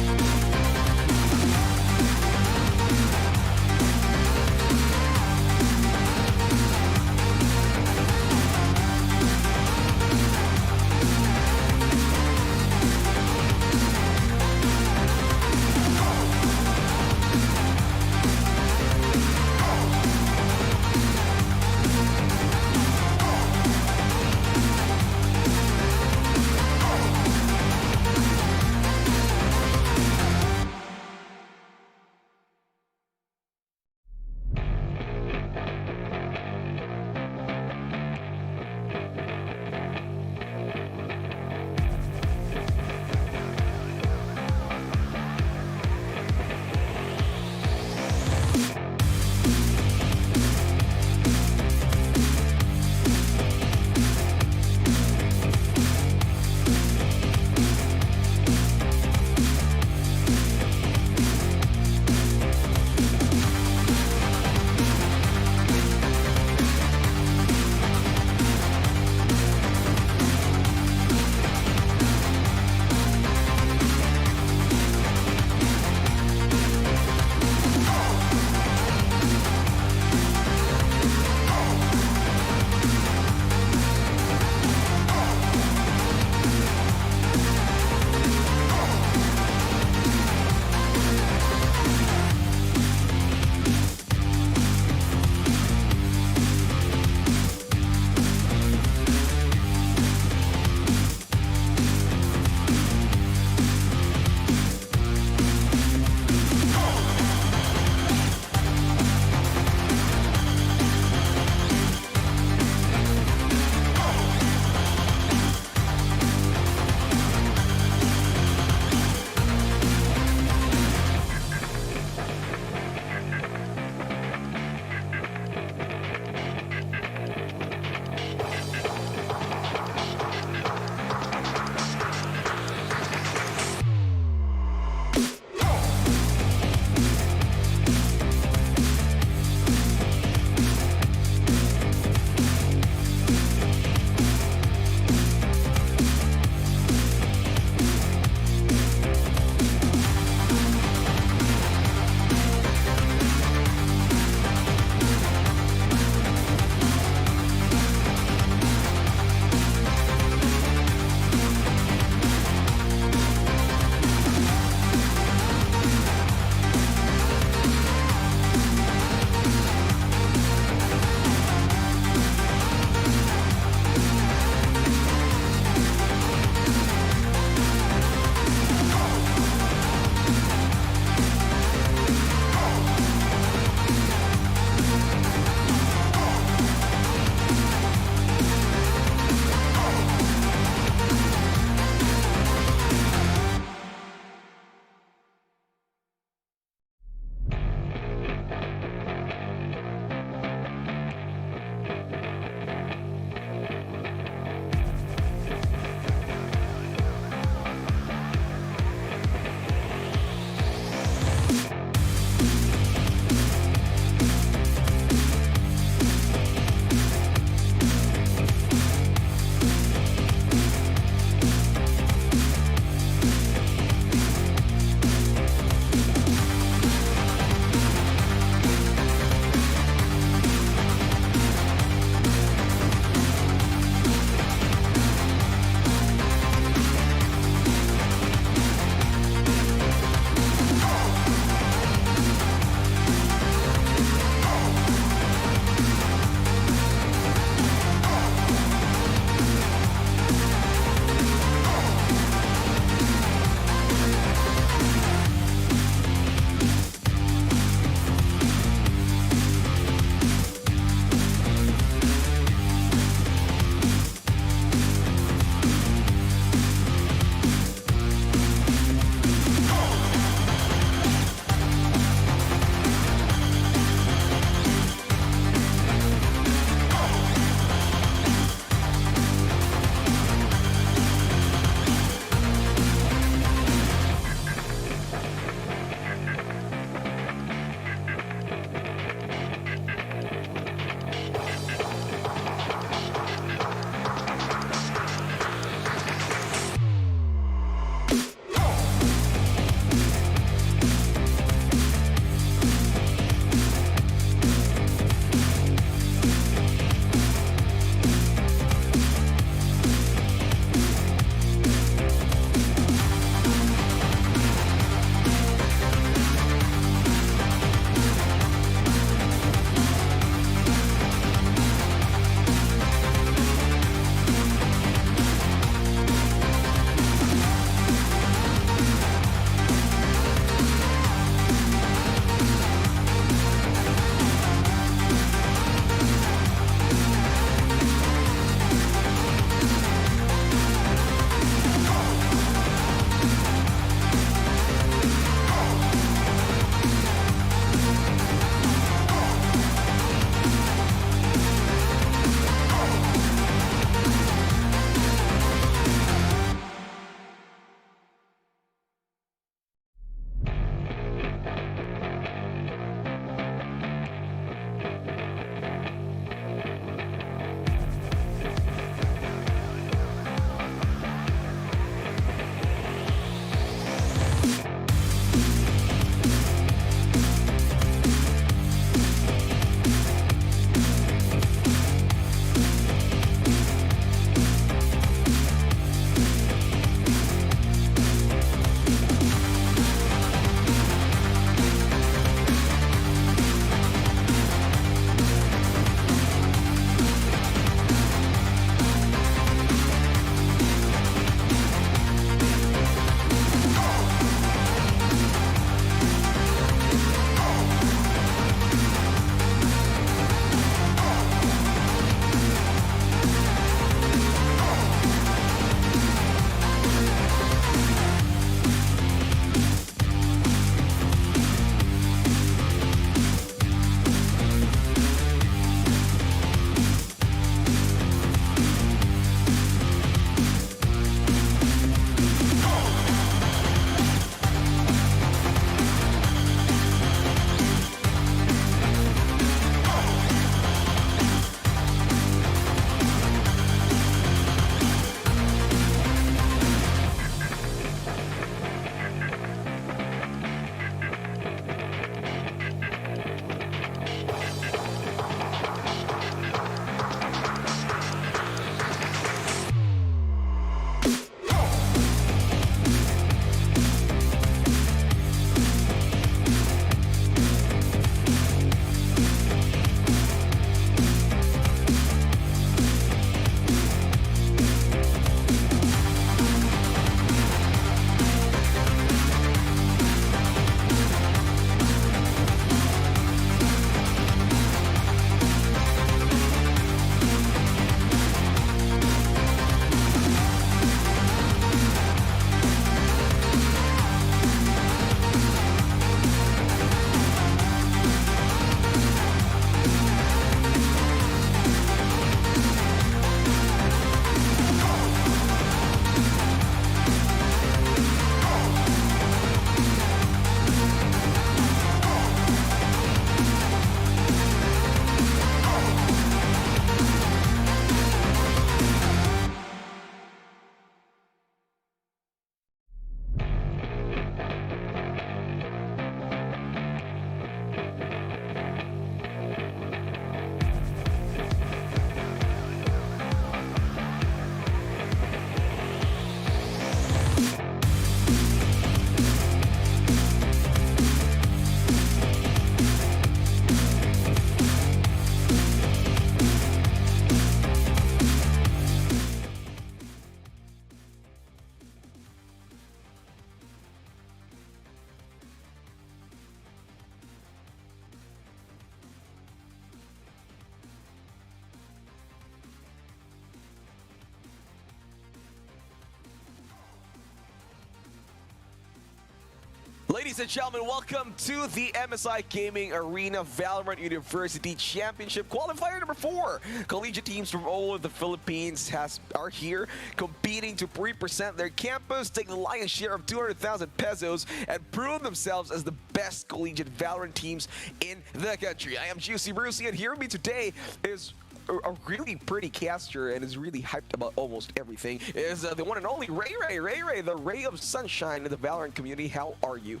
Ladies and gentlemen, welcome to the MSI Gaming Arena Valorant University Championship Qualifier number 4. Collegiate teams from all over the Philippines are here competing to represent their campus, take the lion's share of 200,000 pesos, and prove themselves as the best collegiate Valorant teams in the country. I am Juicy Brucey, and here with me today is a really pretty caster and is really hyped about almost everything is the one and only Ray Ray, the ray of sunshine in the Valorant community. How are you?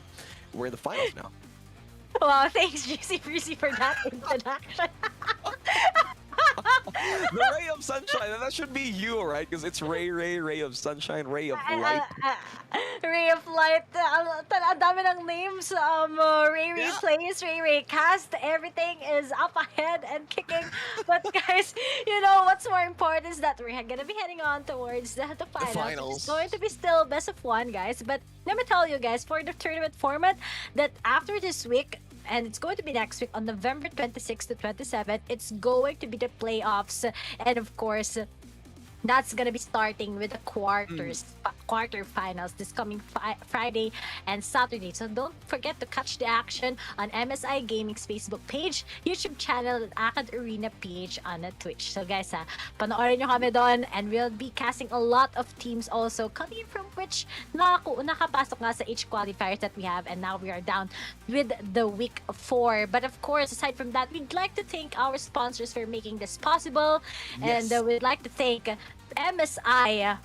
We're in the finals now. Wow, thanks, Juicy Brucey, for that introduction. The ray of sunshine, and that should be you, right? Because it's ray of sunshine, ray of light. Ray of Light. Ang dami ng names. Ray plays, Ray cast. Everything is up ahead and kicking. But guys, you know what's more important is that we're gonna be heading on towards the finals. It's going to be still best of 1, guys. But let me tell you guys, for the tournament format, that after this week, and it's going to be next week on November 26th to 27th, it's going to be the playoffs, and of course, that's gonna be starting with the quarterfinals this coming Friday and Saturday. So don't forget to catch the action on MSI Gaming's Facebook page, YouTube channel, and Akad Arena PH on Twitch. So guys, panoorin nyo kami doon, and we'll be casting a lot of teams also coming from which nakapasok nga sa each qualifiers that we have, and now we are down with the week 4. But of course, aside from that, we'd like to thank our sponsors for making this possible, and we'd like to thank MSI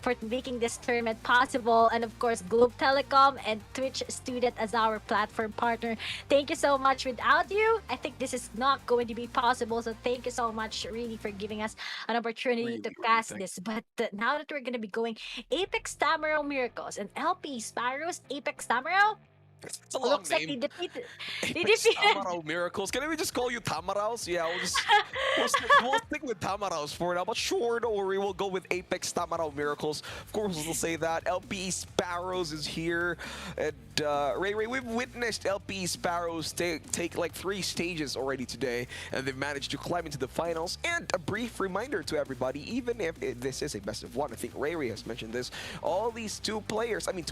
for making this tournament possible, and of course Globe Telecom and Twitch Student as our platform partner. Thank you so much. Without you, I think this is not going to be possible, so thank you so much really for giving us an opportunity to cast this. But now that we're going to be going Apex Tamaro Miracles and LP Sparrows Apex Tamaro, It's a long looks like name. they Apex defeated Tamaraw Miracles. Can we just call you Tamaraws? Yeah, we'll stick with Tamaraws for now. But sure, don't worry, we'll go with Apex Tamaraw Miracles. Of course, we'll say that. LP Sparrows is here. And Ray, we've witnessed LP Sparrows take like 3 stages already today, and they've managed to climb into the finals. And a brief reminder to everybody, even if this is a best of 1, I think Ray has mentioned this, all these 2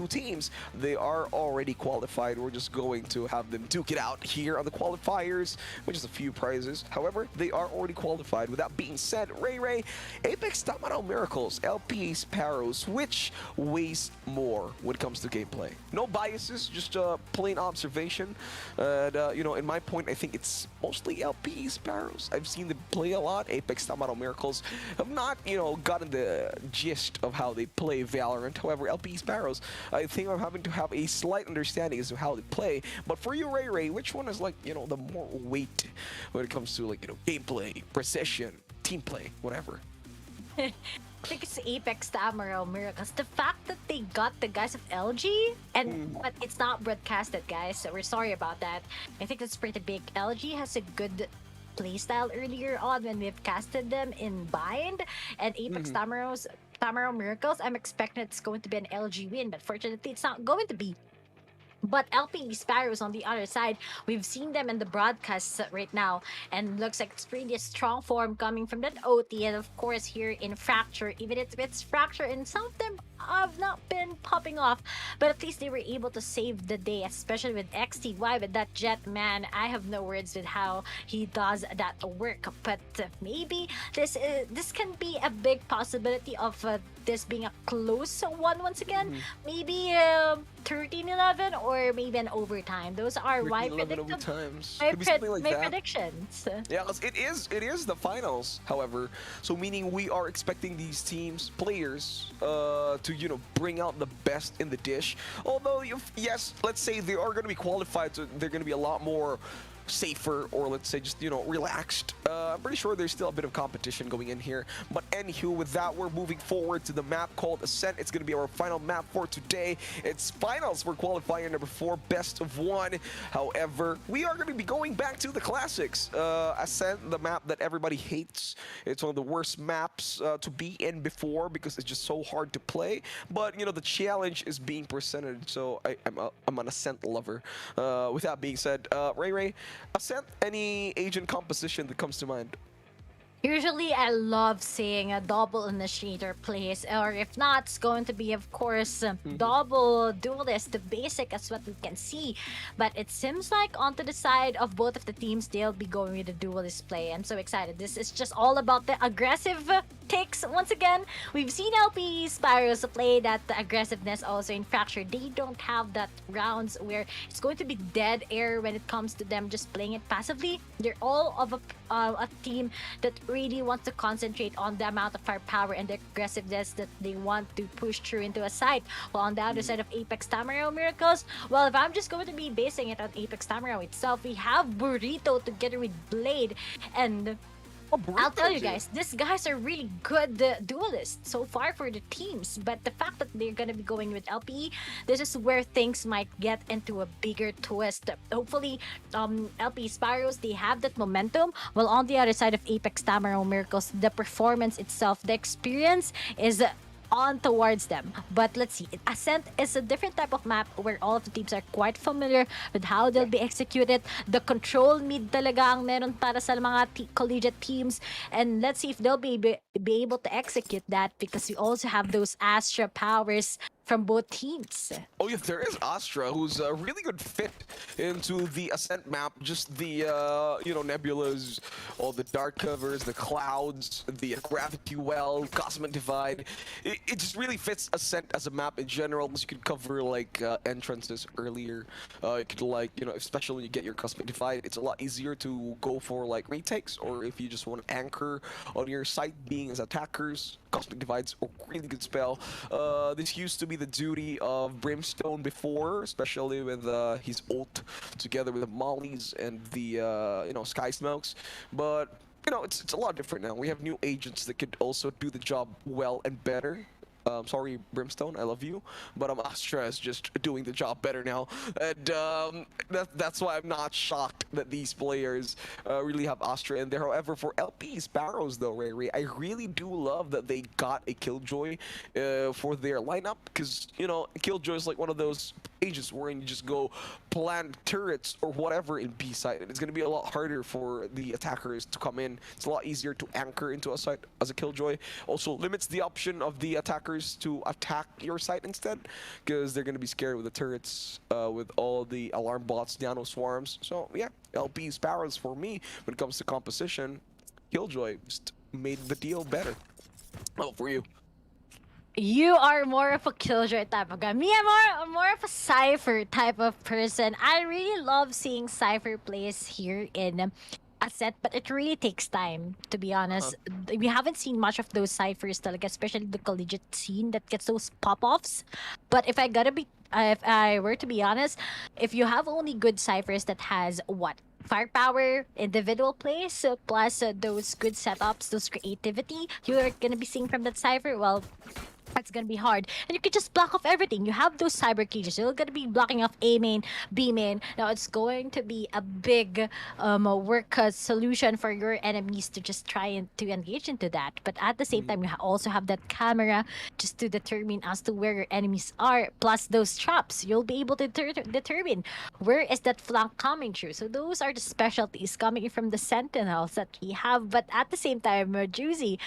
teams, they are already qualified. We're just going to have them duke it out here on the qualifiers, which is a few prizes. However, they are already qualified. With that being said, Ray, Apex Tamaraw Miracles, LP Sparrows, which weighs more when it comes to gameplay? No biases, just plain observation. And, you know, in my point, I think it's mostly LP Sparrows. I've seen them play a lot. Apex Tamaraw Miracles have not, you know, gotten the gist of how they play Valorant. However, LP Sparrows, I think I'm having to have a slight understanding as to how they play. But for you, Ray, which one is, like, you know, the more weight when it comes to, like, you know, gameplay, precision, team play, whatever? I think it's Apex Tamaro Miracles. The fact that they got the guys of LG, and but it's not broadcasted, guys, so we're sorry about that. I think that's pretty big. LG has a good playstyle earlier on when we've casted them in Bind, and Apex Tamaro Miracles, I'm expecting it's going to be an LG win, but fortunately it's not going to be. But LP Sparrows on the other side, we've seen them in the broadcasts right now, and looks like it's really a strong form coming from that OT, and of course here in Fracture, even if it's Fracture, and some of them have not been popping off, but at least they were able to save the day, especially with XTY, with that Jet, man. I have no words with how he does that work, but maybe this can be a big possibility of this being a close one once again. Maybe 13-11 or maybe an overtime. Those are my predictions. Yeah, 'cause it is the finals, however. So meaning we are expecting these teams, players, to, you know, bring out the best in the dish. Although, yes, let's say they are going to be qualified, so they're going to be a lot more safer, or let's say just, you know, relaxed. I'm pretty sure there's still a bit of competition going in here. But anywho, with that, we're moving forward to the map called Ascent. It's going to be our final map for today. It's finals for qualifier number 4, best of 1. However, we are going to be going back to the classics. Ascent, the map that everybody hates. It's one of the worst maps to be in before because it's just so hard to play. But, you know, the challenge is being presented, so I'm an Ascent lover. With that being said, Ray, Ascent, any agent composition that comes to mind? Usually, I love seeing a double initiator plays, or if not, it's going to be, of course, double duelist, the basic as what we can see. But it seems like onto the side of both of the teams, they'll be going with the duelist play. I'm so excited. This is just all about the aggressive takes. Once again, we've seen LP Spyros play that aggressiveness also in Fracture. They don't have that rounds where it's going to be dead air when it comes to them just playing it passively. They're all of a team that really wants to concentrate on the amount of firepower and the aggressiveness that they want to push through into a site. While on the other side of Apex Tamaro Miracles, well, if I'm just going to be basing it on Apex Tamaro itself, we have Burrito together with Blade, and I'll tell you guys, these guys are really good duelists so far for the teams. But the fact that they're gonna be going with LPE, this is where things might get into a bigger twist. Hopefully, LPE Sparrows, they have that momentum. While on the other side of Apex Tamaro Miracles, the performance itself, the experience is on towards them. But let's see, Ascent is a different type of map where all of the teams are quite familiar with how they'll be executed. The control mid talaga ang meron para sa mga collegiate teams, and let's see if they'll be able to execute that, because we also have those Astra powers from both teams. Oh yeah, there is Astra, who's a really good fit into the Ascent map. Just the nebulas, all the dark covers, the clouds, the gravity well, cosmic divide. It just really fits Ascent as a map in general. You could cover like entrances earlier. You could especially when you get your cosmic divide, it's a lot easier to go for like retakes, or if you just want to anchor on your site being as attackers. Cosmic Divide's a really good spell. This used to be the duty of Brimstone before, especially with his ult together with the mollies and the sky smokes. But it's a lot different now. We have new agents that could also do the job well and better. Sorry, Brimstone, I love you, but Astra is just doing the job better now, and that's why I'm not shocked that these players really have Astra in there. However, for LP Sparrows though, Ray, I really do love that they got a Killjoy for their lineup, because Killjoy is like one of those agents wherein you just go plant turrets or whatever in B site, and it's going to be a lot harder for the attackers to come in. It's a lot easier to anchor into a site as a Killjoy. Also limits the option of the attackers to attack your site instead, because they're going to be scared with the turrets, with all the alarm bots, nano swarms. So yeah, LP Sparrows for me when it comes to composition. Killjoy just made the deal better. Oh, for you. You are more of a Killjoy type of guy. Me, I'm more of a Cypher type of person. I really love seeing Cypher plays here in Ascent, but it really takes time, to be honest. We haven't seen much of those Cyphers talaga, especially the collegiate scene that gets those pop-offs. But if I were to be honest, if you have only good Cyphers that has firepower, individual plays, plus those good setups, those creativity you're gonna be seeing from that Cypher, well, that's gonna be hard. And you can just block off everything. You have those cyber cages. You're gonna be blocking off A main, B main. Now it's going to be a big work solution for your enemies to just try and to engage into that. But at the same time, you also have that camera just to determine as to where your enemies are. Plus those traps, you'll be able to determine where is that flank coming through. So those are the specialties coming from the sentinels that we have. But at the same time, Juicy,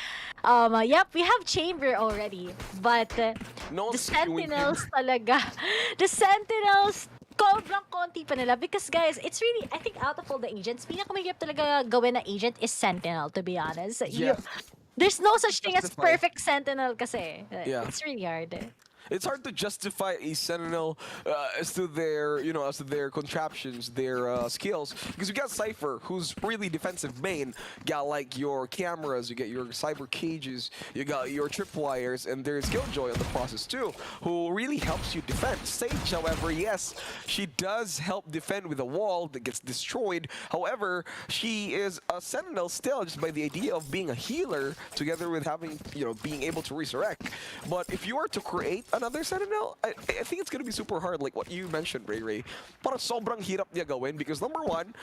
yep, we have chamber already. But No the one's doing Sentinels talaga, the Sentinels, sobrang konti pa nila. Because guys, it's really, I think out of all the agents, pinakamahirap talaga gawin na agent is Sentinel, to be honest. Yeah. There's no such thing as Justify. perfect Sentinel kasi. Yeah. It's really hard. It's hard to justify a Sentinel as to their, as to their contraptions, their skills, because you got Cypher, who's really defensive main. You got like your cameras, you get your cyber cages, you got your tripwires, and there's Killjoy on the process too, who really helps you defend. Sage, however, yes, she does help defend with a wall that gets destroyed. However, she is a Sentinel still, just by the idea of being a healer, together with having, being able to resurrect. But if you were to create another Sentinel, I think it's gonna be super hard, like what you mentioned, Ray. Parang sobrang hirap niya gawin, because number one,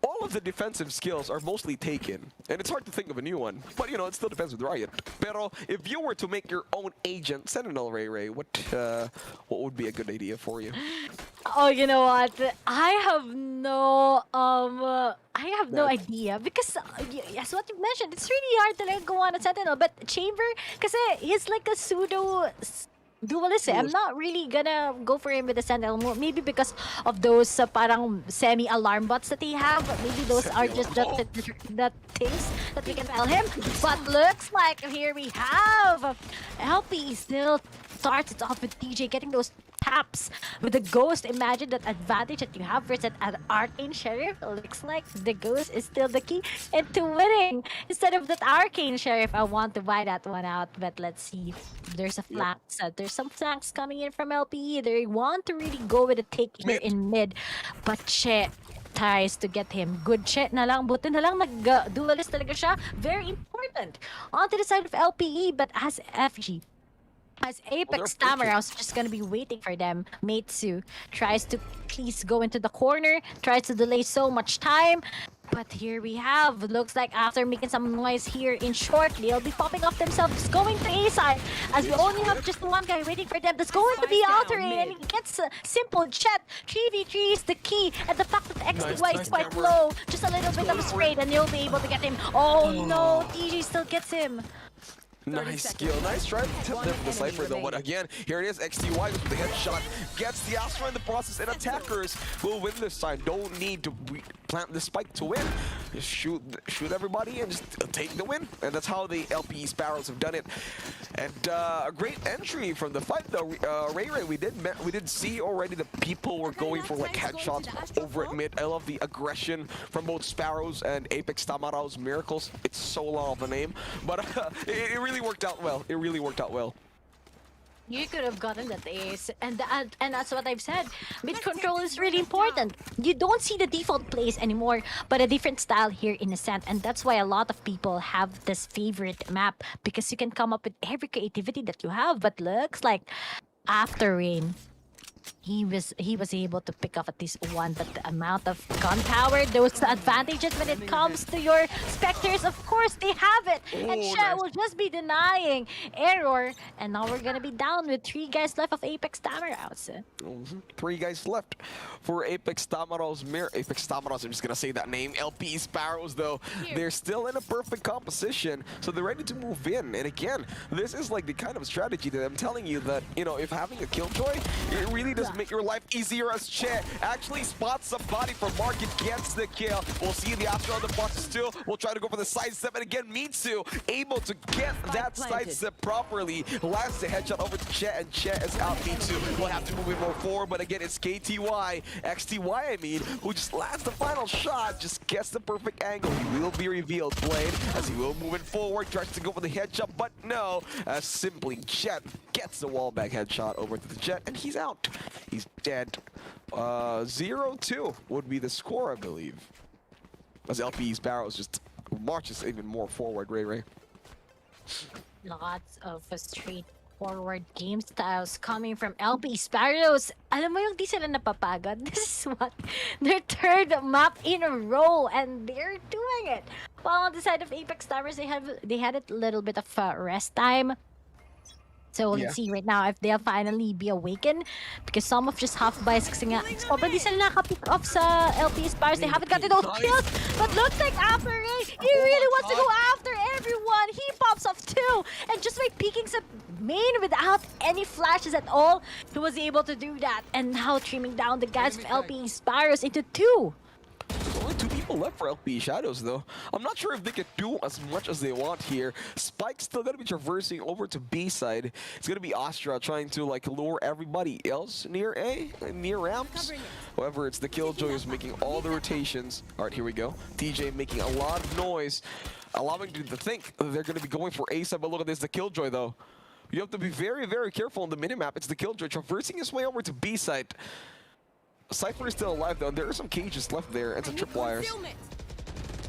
all of the defensive skills are mostly taken, and it's hard to think of a new one. But you know, it still depends with Riot. Pero if you were to make your own agent, Sentinel Ray, what would be a good idea for you? Oh, you know what? I have no idea because as what you mentioned, it's really hard to like go on a Sentinel. But Chamber, kasi he's like a pseudo duelist. I'm not really gonna go for him with the Sentinel maybe because of those parang semi-alarm bots that he have. Maybe those are just the things that we can tell him. But looks like here we have LP still starts it off with DJ getting those taps with the Ghost. Imagine that advantage that you have versus an Arcane Sheriff. Looks like the Ghost is still the key into winning instead of that Arcane Sheriff. I want to buy that one out, but let's see. There's a flank. There's some flanks coming in from LPE. They want to really go with a take here in mid, but Che tries to get him. Good Che na lang. Buti na lang nag-duelist talaga siya. Very important. Onto the side of LPE, but as FG. As Apex Tamara's just gonna be waiting for them. Meitsu tries to please go into the corner, tries to delay so much time. But here we have, looks like after making some noise here in short, they'll be popping off themselves, going to A side. As we only have just one guy waiting for them. That's going to be Outer A, and he gets a simple jet. 3v3 is the key, and the fact that XDY is quite low, just a little bit of a spray, and they'll be able to get him. Oh no, TG still gets him. Nice skill, nice try to tip there for the Cypher though, but again, here it is, XTY with the headshot, gets the Astra in the process, and attackers will win this time. Don't need to plant the spike to win. Just shoot everybody and just take the win. And that's how the LPE Sparrows have done it. And a great entry from the fight though, Ray, we did see already that people were going for like headshots over at mid. I love the aggression from both Sparrows and Apex Tamara's Miracles. It's so long of a name, but it really worked out well. It really worked out well. You could have gotten that ace, and that's what I've said. Mid control is really important. You don't see the default plays anymore, but a different style here in Ascent, and that's why a lot of people have this favorite map because you can come up with every creativity that you have. But looks like after Rain, he was able to pick up at least one, but the amount of gun power, those advantages when it comes to your Spectres, of course they have it. And Shet will just be denying error, and now we're gonna be down with 3 guys left of Apex Tamara's. 3 guys left for Apex Tamara's Apex Tamara's, I'm just gonna say that name. LP Sparrows though, they're still in a perfect composition, so they're ready to move in. And again, this is like the kind of strategy that I'm telling you that, you know, if having a Killjoy, it really does make your life easier as Che actually spots somebody from Market, gets the kill. We'll see the Astro on the process too. We'll try to go for the sidestep, and again, Mitsu able to get that sidestep properly. Lands the headshot over to Che, and Che is out. Mitsu will have to move it more forward, but again, it's XTY, I mean, who just lands the final shot, just gets the perfect angle. He will be revealed, Blade, as he will move it forward, tries to go for the headshot, but no, as simply Jet gets the wallbang headshot over to the Jet, and he's out. He's dead. 0-2 would be the score, I believe. As LPE Sparrows just marches even more forward, Ray. Lots of straightforward game styles coming from LPE Sparrows. Alam mo yung di sila napapagod? This is what their 3rd map in a row, and they're doing it. While on the side of Apex Towers, they had a little bit of rest time. So let's see right now if they'll finally be awakened, because some of just half buys kasi nga sobrang di sila nakapick off sa LP Spires. They haven't gotten those kills, but looks like after Ray, he really wants to go after everyone. He pops off too, and just by peeking some main without any flashes at all, he was able to do that. And now trimming down the guys of LP Spires into 2. Only 2 people left for LP Shadows though. I'm not sure if they can do as much as they want here. Spike's still gonna be traversing over to B side. It's gonna be Astra trying to like lure everybody else near A, near ramps. However, it's the Killjoy who's making all the rotations. Alright, here we go. TJ making a lot of noise, allowing you to think they're gonna be going for A side, but look at this, the Killjoy though. You have to be very, very careful on the minimap. It's the Killjoy traversing his way over to B side. Cypher is still alive though, and there are some cages left there and some tripwires.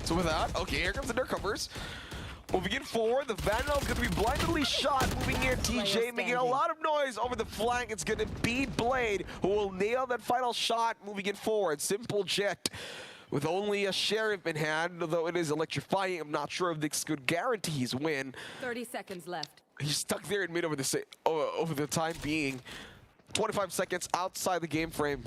So with that, okay, here comes the Nerd covers. Moving in forward, the Vandal is going to be blindly shot. Moving here, TJ making a lot of noise over the flank. It's going to be Blade who will nail that final shot. Moving in forward, Simple Jet with only a sheriff in hand, although it is electrifying. I'm not sure if this could guarantee his win. 30 seconds left. He's stuck there in mid over the time being. 25 seconds outside the game frame.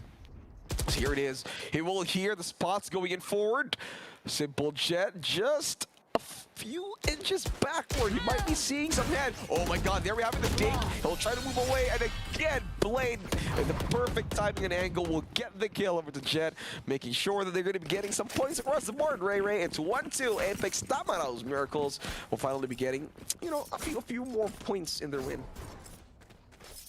So here it is. He will hear the spots going in forward. Simple Jet just a few inches backward. He might be seeing some head. Oh my god, there we have it, the dink. He'll try to move away, and again, Blade, in the perfect timing and angle, will get the kill over to Jet, making sure that they're going to be getting some points across the board. Ray, it's 1-2. Apex Tamaros Miracles will finally be getting, you know, a few more points in their win.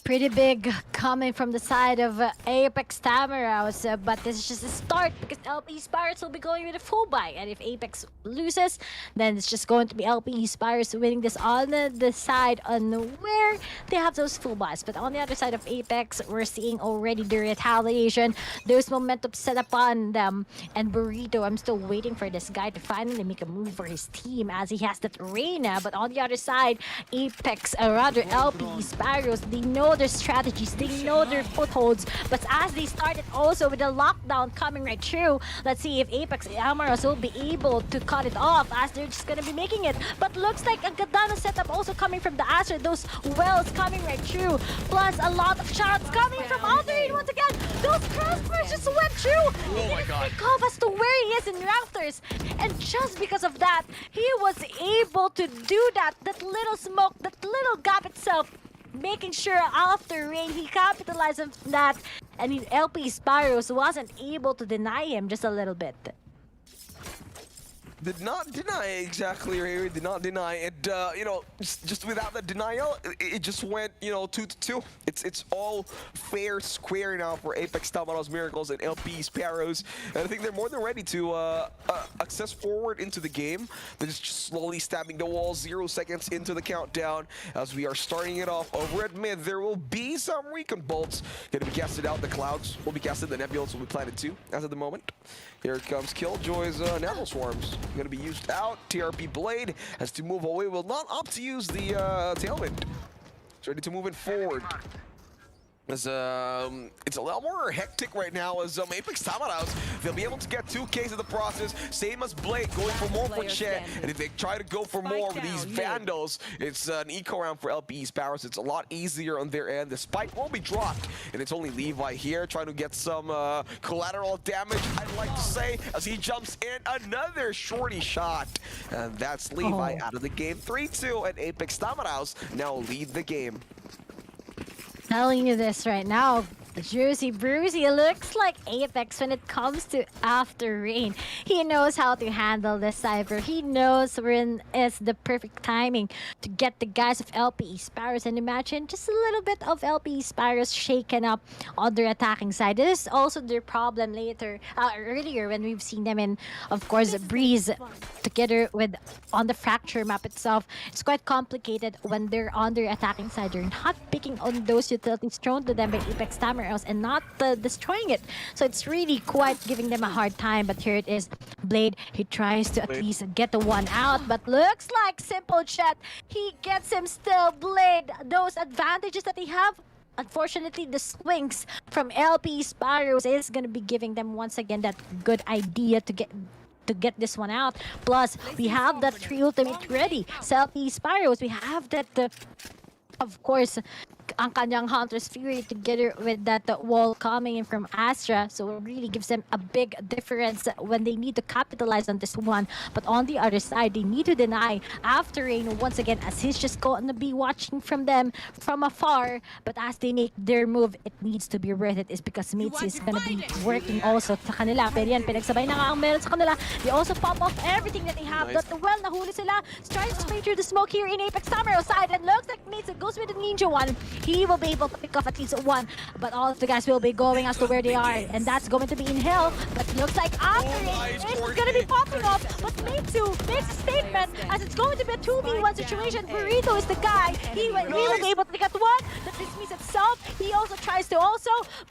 Pretty big coming from the side of Apex Tamaros, but this is just a start because LP Spirits will be going with a full buy, and if Apex loses, then it's just going to be LP Spirits winning this on the side on where they have those full buys. But on the other side of Apex, we're seeing already the retaliation. There's momentum set up on them, and Burrito, I'm still waiting for this guy to finally make a move for his team as he has that Reyna. But on the other side, Apex, rather LP Spyros, they know their strategies, they know their footholds, but as they started also with the lockdown coming right through, let's see if Apex Amaros will be able to cut it off as they're just gonna be making it. But looks like a Gadana setup also coming from the Astra, those wells coming right through, plus a lot of shots coming from Alderine once again. Those crossbars just went through. Oh my god. Pick off as to where he is in Raptors, and just because of that, he was able to do that little smoke, that little gap itself, making sure after rain he capitalized on that, and LP Spyros wasn't able to deny him just a little bit. Did not deny exactly, Ray. Did not deny it. You know, just without the denial, it just went, you know, 2-2. It's all fair, square now for Apex Tamaros Miracles and LP Sparrows, and I think they're more than ready to access forward into the game. They're just slowly stabbing the wall. 0 seconds into the countdown as we are starting it off over at mid. There will be some recon bolts going to be casted out. The clouds will be casted. The nebulas will be planted too, as of the moment. Here comes Killjoy's Nebula Swarms. Going to be used out. TRP Blade has to move away. Will not opt to use the Tailwind. It's ready to move it forward. As, it's a lot more hectic right now as Apex Tamaros, they'll be able to get 2Ks in the process, same as Blade, going for more for Chet, and if they try to go for more with these Vandals, it's an eco round for LP Sparrows. It's a lot easier on their end. The spike will be dropped, and it's only Levi here trying to get some collateral damage, I'd like to say, as he jumps in. Another shorty shot, and that's Levi out of the game. 3-2, and Apex Tamaros now lead the game. Telling you this right now, Juicy Brucey looks like Apex when it comes to after rain. He knows how to handle this cypher. He knows when is the perfect timing to get the guys of LP Sparrows, and imagine just a little bit of LP Sparrows shaken up on their attacking side. This is also their problem earlier when we've seen them in, of course, Breeze together with on the fracture map itself. It's quite complicated when they're on their attacking side. They're not picking on those utilities thrown to them by Apex Tamaros and not destroying it. So it's really quite giving them a hard time. But here it is. Blade, he tries to at least get the one out, but looks like Simple Chat, he gets him still. Blade, those advantages that they have, unfortunately, the swings from LP Sparrows is going to be giving them once again that good idea to get this one out. Plus, we have that 3 ultimate ready. LP Sparrows, we have that, of course, ang kanyang Hunter's Fury together with that wall coming in from Astra, so it really gives them a big difference when they need to capitalize on this one. But on the other side, they need to deny after rain once again, as he's just going to be watching from them from afar. But as they make their move, it needs to be worth it, is because Mitzi is going to be working also sa kanila. Pero yan, pinagsabay na nga ang meron sa kanila. They also pop off everything that they have. Nice. But well, nahuli sila. Tries to spray through the smoke here in Apex Tamaros side, and looks like Mitzi goes with the Ninja one. He will be able to pick off at least one, but all of the guys will be going as to where they are, and that's going to be in hell. But looks like after it's going to be popping off, but Mitsu makes a statement as it's going to be a 2v1 situation. Burrito is the guy. He was able to get one. That dismisses itself. He also tries to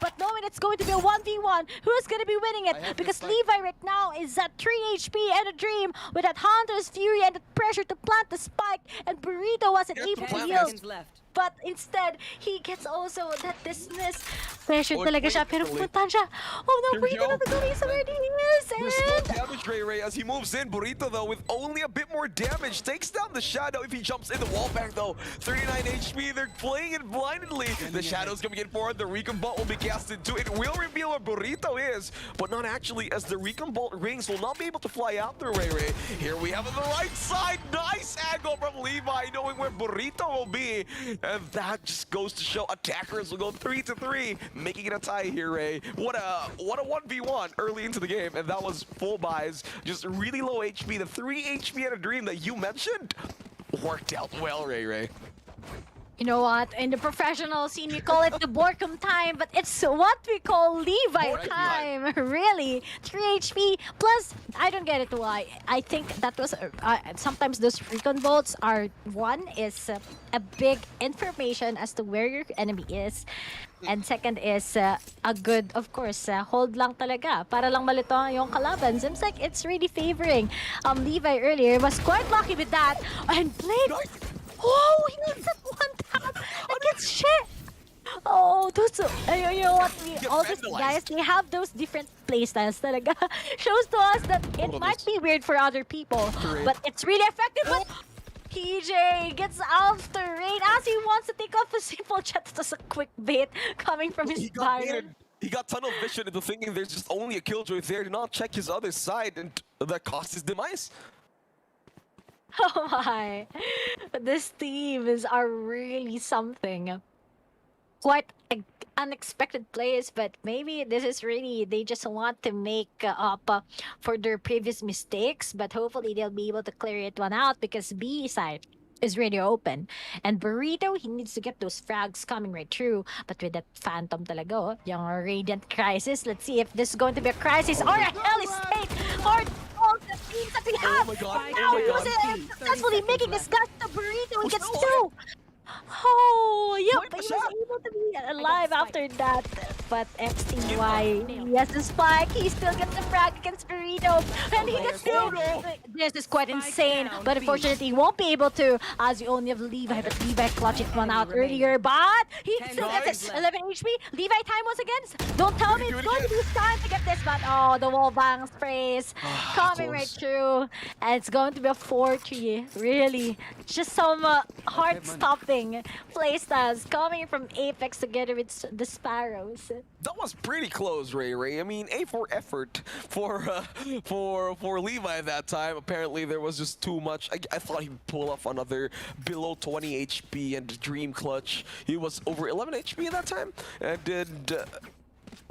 but knowing it's going to be a 1v1, who's going to be winning it? Because Levi right now is at 3 HP and a dream with that Hunter's Fury and the pressure to plant the spike, and Burrito wasn't able to 10 heal. seconds left. but instead, he gets also that dismiss. Pressure Oh, talaga siya, pero actually, puntahan siya. Oh no, here we Burrito go. na nagawin sa where he is. There's no And damage, Ray as he moves in. Burrito, though, with only a bit more damage, takes down the Shadow if he jumps in the wall back, though. 39 HP, they're playing it blindly. The Shadow's coming in forward, the Recon Bolt will be casted too. It will reveal where Burrito is, but not actually, as the Recon Bolt rings will not be able to fly out there, Ray. Here we have on the right side, nice angle from Levi, knowing where Burrito will be. And that just goes to show attackers will go 3-3, making it a tie here, Ray. What a 1v1 early into the game, and that was full buys, just really low HP. The 3 HP and a dream that you mentioned worked out well, Ray. you know what? In the professional scene, we call it the Borkum time, but it's what we call Levi Borkum time. Really, 3 HP plus. I don't get it why. I think that was sometimes those recon bolts are one is a big information as to where your enemy is, and second is a good, of course, hold lang talaga para lang malito yung kalaban. Seems like it's really favoring Levi earlier. Was quite lucky with that and played. Oh, he needs that one tap against shit. Oh, those, you know what? All these guys, they have those different playstyles talaga. Shows to us that it might be weird for other people, but it's really effective. But PJ gets after Rain as he wants to take off a simple jet. That's a quick bait coming from his Byron. He got tunnel vision into thinking there's just only a killjoy there, to not check his other side, and that cost his demise. Oh my. These teams are really something. Quite unexpected plays, but maybe this is really, they just want to make up for their previous mistakes, but hopefully they'll be able to clear it one out because B side is really open. And Burrito, he needs to get those frags coming right through, but with that Phantom talaga, oh, yung Radiant Crisis, let's see if this is going to be a crisis or a hell state for all the teams that we have. my God. Now Oh my he was God. successfully making his guts to Burrito. He Oh, gets no. two. Oh, yep, Wait, he was shot. able to be alive after that. But XTY, he has the spike. He still gets the frag against Burrito. And he gets two. This is quite insane. But unfortunately, he won't be able to, as you only have Levi. But Levi clutched it one out earlier. But he still gets it. 11 HP. Levi time once again. Don't tell me it's going to be time to get this. But oh, the wall bang sprays coming right through. And it's going to be a 4-3. Really. Just some heart-stopping playstyles coming from Apex together with the Sparrows. That was pretty close, Ray. I mean, A4 effort for Levi at that time. Apparently, there was just too much. I thought he'd pull off another below 20 HP and Dream Clutch. He was over 11 HP at that time, and did.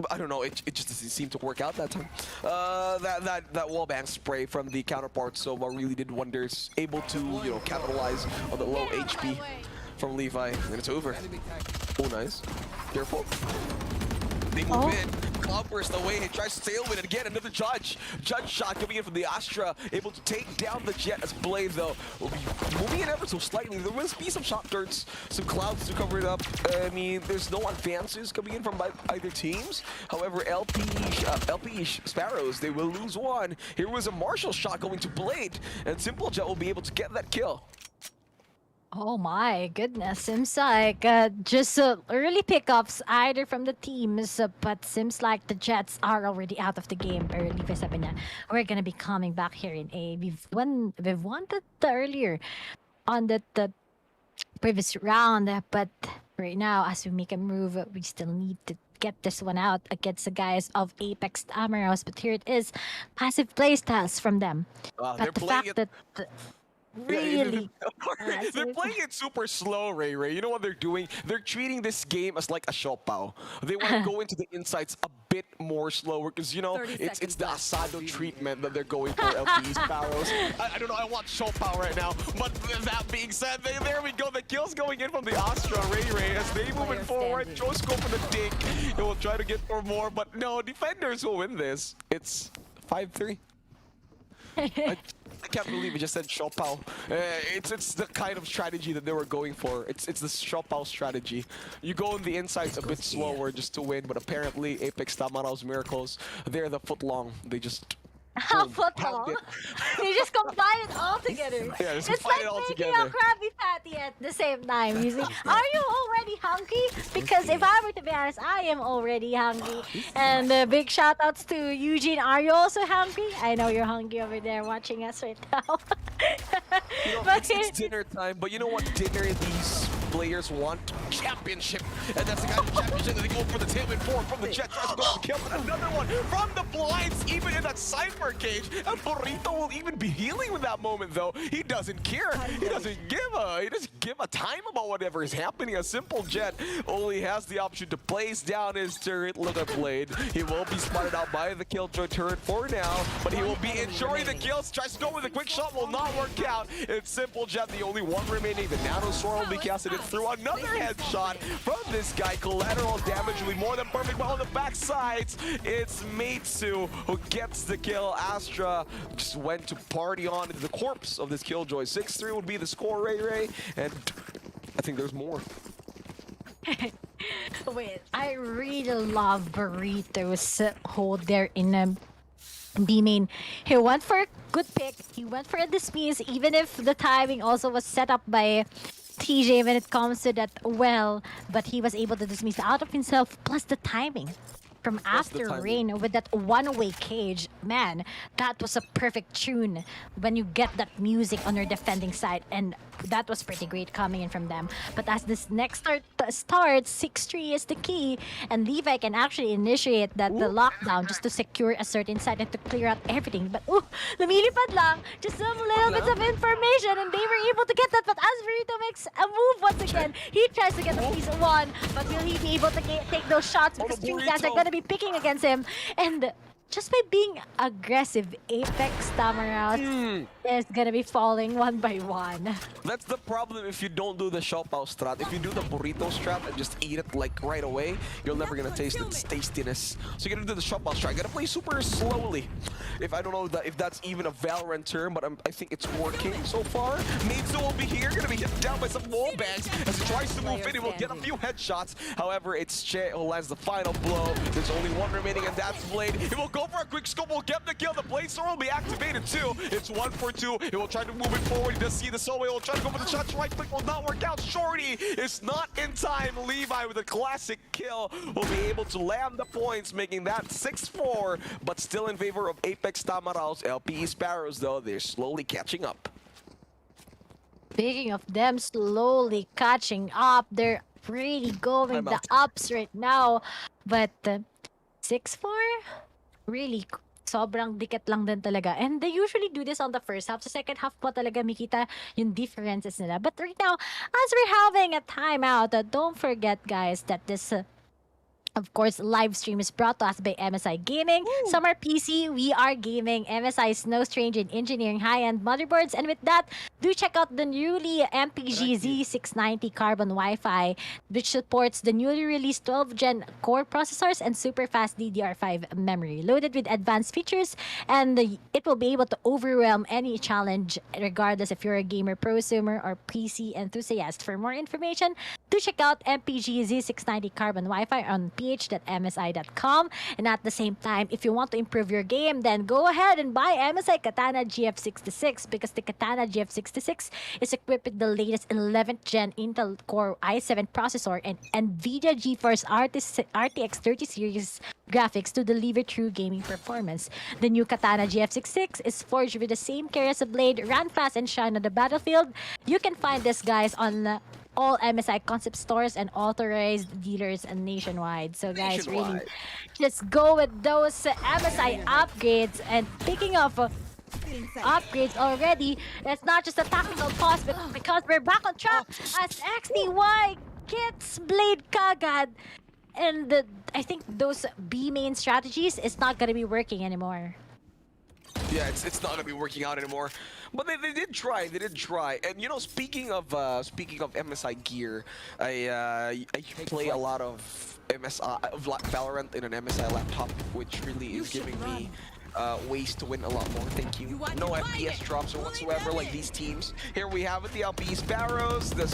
I don't know. It just doesn't seem to work out that time. That wallbang spray from the counterpart Sova really did wonders. Able to capitalize on the low HP from Levi, and it's over. Oh, nice. Careful. They move in. Cloudburst away. He tries to sail with it again. Another Judge. Judge shot coming in from the Astra. Able to take down the Jet as Blade, though, will be moving in ever so slightly. There will be some shot darts, some clouds to cover it up. I mean, there's no advances coming in from either teams. However, LP Sparrows, they will lose one. Here was a Marshall shot going to Blade, and Simple Jet will be able to get that kill. Oh my goodness, seems like just early pickups either from the teams, but seems like the Jets are already out of the game early. Sabi niya, we're gonna be coming back here in A. We've won that earlier on the previous round, but right now as we make a move, we still need to get this one out against the guys of Apex Amaros. But here it is, passive playstyles from them. They're But the playing fact it. that really. They're playing it super slow, Ray. You know what they're doing? They're treating this game as like a shopao. They want to go into the insights a bit more slower because, it's the Asado treatment that they're going for, LP Sparrows. I don't know, I want shopao right now. But that being said, there we go. The kill's going in from the Astra, Ray, as they move it forward. Joe scope for the dink. They will try to get for more, but no, defenders will win this. It's 5-3. I can't believe it just said Shopao. It's the kind of strategy that they were going for. It's the Shopao strategy. You go on the insides a bit slower just to win, but apparently Apex Tamarao's Miracles, they're the foot long. They just Half foot Pound long. it. They just combine it all together. Yeah, just It's combine like it all making together. a Krabby Patty at the same time. You see, are you already hungry? Because if I were to be honest, I am already hungry. And big shout outs to Eugene. Are you also hungry? I know you're hungry over there watching us right now. You know, But it's dinner time, but you know what dinner these players want? Championship. And that's the kind of championship that they go for the tailwind four from the Jet. Tries to go for the kill, but another one from the blinds, even in that Cypher cage. And Burrito will even be healing with that moment, though. He doesn't care. He doesn't give a time about whatever is happening. A simple Jet only has the option to place down his turret. Look at Blade. He will be spotted out by the Killjoy turret for now, but he will be ensuring the kills. Tries to go with a quick shot, will not work out. It's simple Jet, the only one remaining. The Nano Sword will be casted in through another headshot from this guy. Collateral damage will be more than perfect, but on the back sides, it's Meitsu who gets the kill. Astra just went to party on into the corpse of this Killjoy. 6-3 would be the score, Ray, and I think there's more. wait, I really love Burrito's hold there in B main. He went for a good pick. He went for a dismiss, even if the timing also was set up by TJ when it comes to that well, but he was able to dismiss out of himself, plus the timing from Plus the after timing. rain with that one-way cage. Man, that was a perfect tune when you get that music on your defending side, and that was pretty great coming in from them. But as this next starts, 6-3 is the key, and Levi can actually initiate the lockdown just to secure a certain side and to clear out everything. But lumilipad lang, just some little bits of information, and they were able to get that. But as Burrito makes a move once again, he tries to get a piece of one, but will he be able to take those shots? Because two guys are gonna be picking against him, and just by being aggressive, Apex Tamaraos is gonna be falling one by one. That's the problem if you don't do the Xiaopao strat. If you do the burrito strat and just eat it like right away, you're never gonna taste its tastiness. So you gotta do the Xiaopao strat. You gotta play super slowly. If I don't know if that's even a Valorant term, but I think it's working so far. Meitsu will be here, gonna be hit down by some wall bangs as he tries to move in. He will get a few headshots. However, it's Che who lands the final blow. There's only one remaining, and that's Blade. He will go for a quick scope, will get the kill. The Blade Sword will be activated too. It's 1 for 2. He will try to move it forward. He does see the solo. He will try to go for the shots. Right click will not work out. Shorty is not in time. Levi with a classic kill will be able to land the points, making that 6-4, but still in favor of Apex Tamaraos. LPE Sparrows, though, they're slowly catching up. Speaking of them slowly catching up, they're really going I'm the out. ups right now. But 6-4? Really, sobrang dikit lang din talaga. And they usually do this on the first half. Sa second half po talaga makita yung differences nila. But right now, as we're having a timeout, don't forget guys that this of course, live stream is brought to us by MSI Gaming. Summer PC, we are gaming. MSI is no stranger in engineering high-end motherboards. And with that, do check out the newly MPG Z690 Carbon Wi-Fi, which supports the newly released 12th-gen core processors and super fast DDR5 memory, loaded with advanced features. And it will be able to overwhelm any challenge, regardless if you're a gamer, prosumer, or PC enthusiast. For more information, do check out MPG Z690 Carbon Wi-Fi on ph.msi.com. And at the same time, if you want to improve your game, then go ahead and buy MSI Katana GF66, because the Katana GF66 is equipped with the latest 11th gen Intel Core i7 processor and NVIDIA GeForce RTX 30 series graphics to deliver true gaming performance. The new Katana GF66 is forged with the same care as a blade, ran fast and shine on the battlefield. You can find this, guys, on all MSI concept stores and authorized dealers nationwide. So guys, really, just go with those MSI upgrades. And speaking of upgrades already, it's not just a tactical pause, but because we're back on track as XDY gets Blade Kagad. And I think those B main strategies is not gonna be working anymore. Yeah, it's not gonna be working out anymore. But they did try. They did try. And you know, speaking of MSI gear, I play a lot of MSI Valorant in an MSI laptop, which really is giving me ways to win a lot more. Thank you. No FPS drops or whatsoever like these teams. Here we have it, the LP Sparrows. There's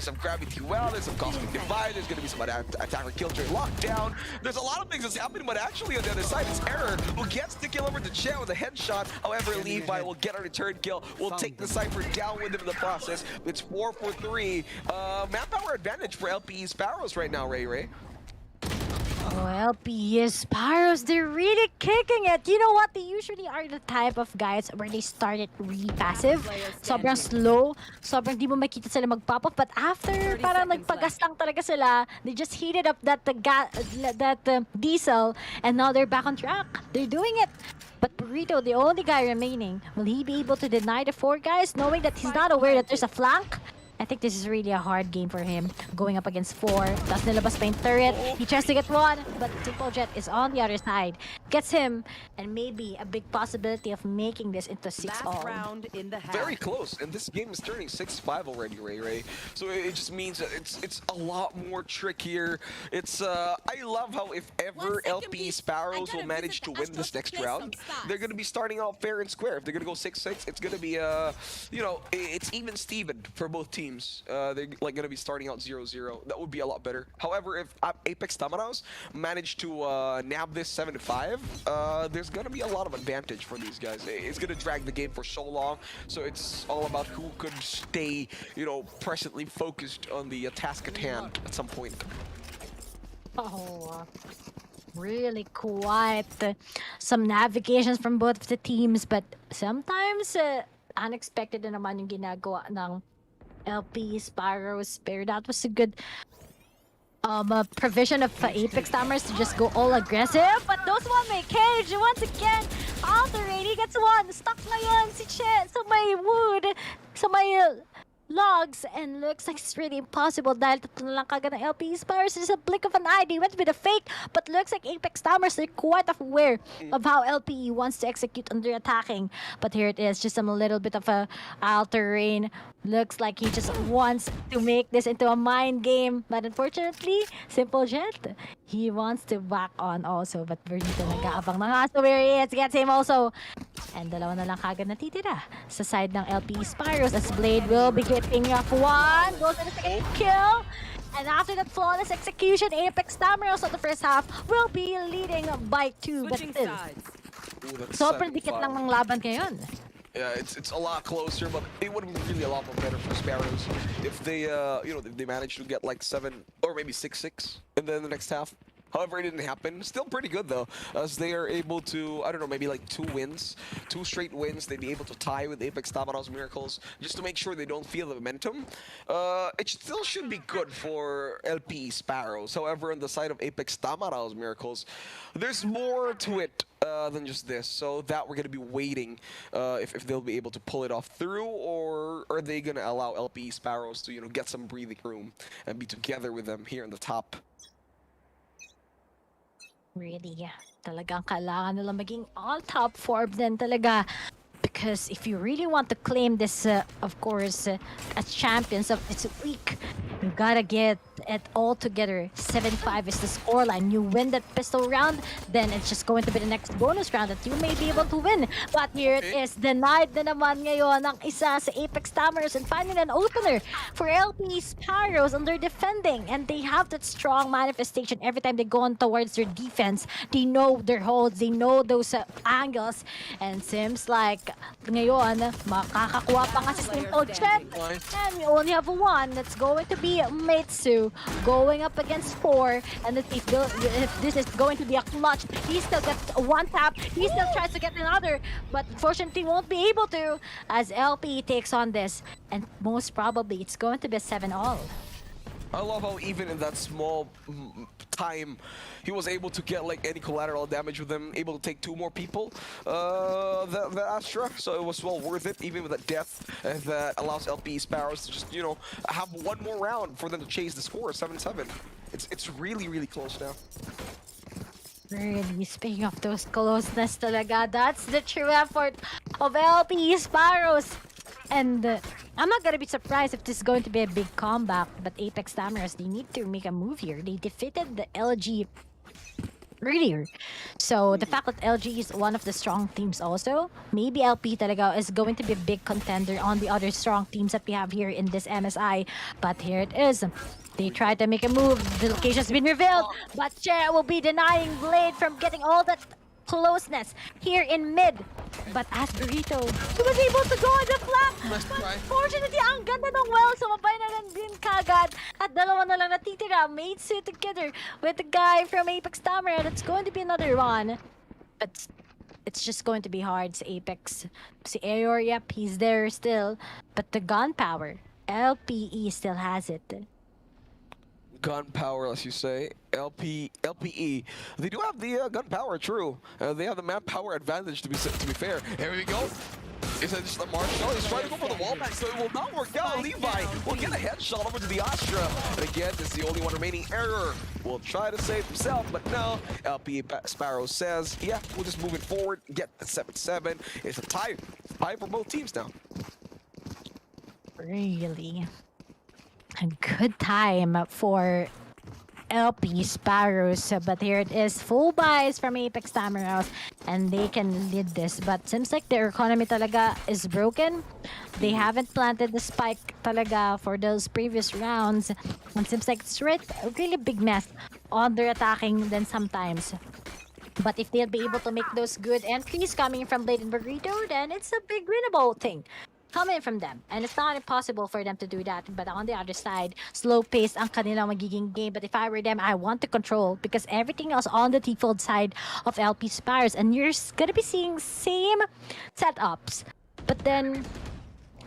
some Gravity Well, there's some Cosmic Divide, there's gonna be some Attacker Killjoy Lockdown. There's a lot of things that's happening, but actually on the other side it's Error who gets the kill over to Chen with a headshot. However, Levi will get a return kill. We'll take the Cypher down with him in the process. It's 4 for 3. Manpower advantage for LP Sparrows right now, Ray. Oh, LP Sparrows, they're really kicking it. You know what? They usually are the type of guys where they started really passive. Sobrang slow. Sobrang di mo makita sila mag-pop off. But after parang nagpagastang talaga sila, they just heated up that diesel and now they're back on track. They're doing it. But Burrito, the only guy remaining, will he be able to deny the 4 guys knowing that he's not aware that there's a flank? I think this is really a hard game for him, going up against 4. Tapos nilabas pa yung turret. He tries to get 1, but Simple Jet is on the other side. Gets him, and maybe a big possibility of making this into 6-all. Very close, and this game is turning 6-5 already, Ray. So it just means that it's a lot more trickier. It's I love how if ever LP Sparrows will manage to win this next round, they're gonna be starting out fair and square. If they're gonna go 6-6, it's gonna be you know, it's even Steven for both teams. They're like gonna be starting out 0-0. That would be a lot better. However, if Apex Tamanos manage to nab this 7-5, there's gonna be a lot of advantage for these guys. It's gonna drag the game for so long, so it's all about who could stay, you know, presently focused on the task at hand at some point. Oh, really quiet. Some navigations from both of the teams, but sometimes unexpected na naman yung ginagawa ng LP Sparrows. Pero that was a good provision of Apex Tamers to just go all aggressive. But those one may cage once again. Alterate, he gets 1. Stuck ngayon si Che sa may wood, sa may logs, and looks like it's really impossible dahil tatlo lang kagad ng LP Sparrows. It's a blink of an eye. They went with a fake, but looks like Apex Tamers, they're quite aware of how LPE wants to execute under attacking. But here it is, just a little bit of a terrain. Looks like he just wants to make this into a mind game. But unfortunately, Simple Jet, he wants to back on also. But Bernito nag-aabang na nga. So where he is, gets him also. And dalawa na lang kagad natitira sa side ng LP Sparrows as Blade will be hitting off 1. Goes to the second kill. And after that flawless execution, Apex Tamers on the first half will be leading by 2. But still, sobrang dikit lang ng laban ngayon. Yeah, it's a lot closer, but it would have been really a lot more better for Sparrows if they, you know, if they managed to get like 7 or maybe 6-6 in the next half. However, it didn't happen. Still pretty good though, as they are able to, I don't know, maybe like 2 straight wins. They'd be able to tie with Apex Tamanos Miracles just to make sure they don't feel the momentum. It still should be good for LP Sparrows. However, on the side of Apex Tamanos Miracles, there's more to it than just this. So that we're gonna be waiting if they'll be able to pull it off through, or are they gonna allow LP Sparrows to, you know, get some breathing room and be together with them here in the top. Really, talagang kailangan nila maging all top 4 din talaga. Because if you really want to claim this, of course, as champions of this week, you gotta get it all together. 7-5 is the scoreline. You win that pistol round, then it's just going to be the next bonus round that you may be able to win. But here it is, denied na naman ngayon ng isa sa Apex Tamers, and finding an opener for LP Sparrows, and they're defending, and they have that strong manifestation every time they go on towards their defense. They know their holds, they know those angles, and seems like ngayon, makakakuha pa nga si Simple Jet. And we only have 1. That's going to be Metsu going up against 4. And if this is going to be a clutch, he still gets 1 tap. He still tries to get another, but unfortunately won't be able to as LP takes on this. And most probably, it's going to be a 7-all. I love how even in that small time, he was able to get like any collateral damage with him, able to take 2 more people, the Astra, so it was well worth it, even with that death, and that allows LP Sparrows to just, you know, have 1 more round for them to chase the score, 7-7. It's really, really close now. Really, speaking of those closeness talaga, that's the true effort of LP Sparrows. And I'm not gonna be surprised if this is going to be a big comeback, but Apex Tamers, they need to make a move here. They defeated the LG earlier. So the fact that LG is one of the strong teams also, maybe LP talaga is going to be a big contender on the other strong teams that we have here in this MSI. But here it is. They tried to make a move. The location has been revealed, but Che will be denying Blade from getting all that closeness here in mid. But as Burrito, he was able to go on the flank. But fortunately, ang ganda ng well, sumabay na lang din kagad. At dalawa na lang natitira, made suit together with the guy from Apex Tamara. That's going to be another one. But it's just going to be hard sa Apex. Si Ayor, yep, he's there still. But the gunpowder, LPE still has it. Gunpowder, as you say. LPE. They do have the gunpowder, true. They have the manpower advantage, to be fair. Here we go. Is that just a Marshall? He's trying to go for the wallbang, so it will not work out. Levi will get a headshot over to the Astra. And again, this is the only one remaining. Error will try to save himself, but no. LP Sparrow says, yeah, we'll just move it forward, get the 7-7. It's a tie. Tie for both teams now. Really a good time for LP Sparrows, but here it is, full buys from Apex Tamaraos, and they can lead this. But seems like their economy talaga is broken. They haven't planted the spike talaga for those previous rounds, and seems like it's a really big mess on their attacking then sometimes. But if they'll be able to make those good entries coming from Blade and Burrito, then it's a big winnable thing coming from them. And it's not impossible for them to do that. But on the other side, slow pace ang kanilang magiging game. But if I were them, I want to control because everything else on the T-Fold side of LP Spires. And you're gonna be seeing same setups. But then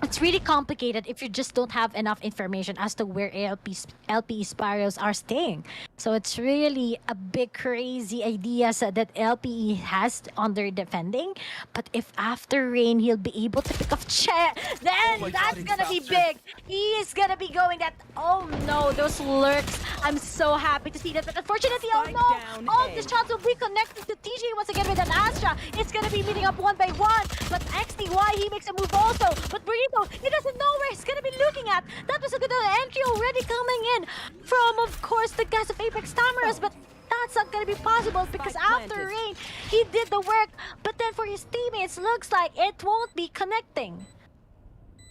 it's really complicated if you just don't have enough information as to where LP Spirals are staying. So it's really a big crazy ideas that LPE has on their defending. But if after rain he'll be able to pick up Che, then that's gonna be big. He is gonna be going that. Oh no, those lurks. I'm so happy to see that. But unfortunately, oh no, all the shots will be connected to TJ once again with an Astra. It's gonna be meeting up one by one. But XTY, he makes a move also. But Burrito, he doesn't know where he's gonna be looking at. That was a good entry already coming in from, of course, the guys of Apex Tamaras, but that's not gonna be possible because after rain, he did the work, but then for his teammates, looks like it won't be connecting.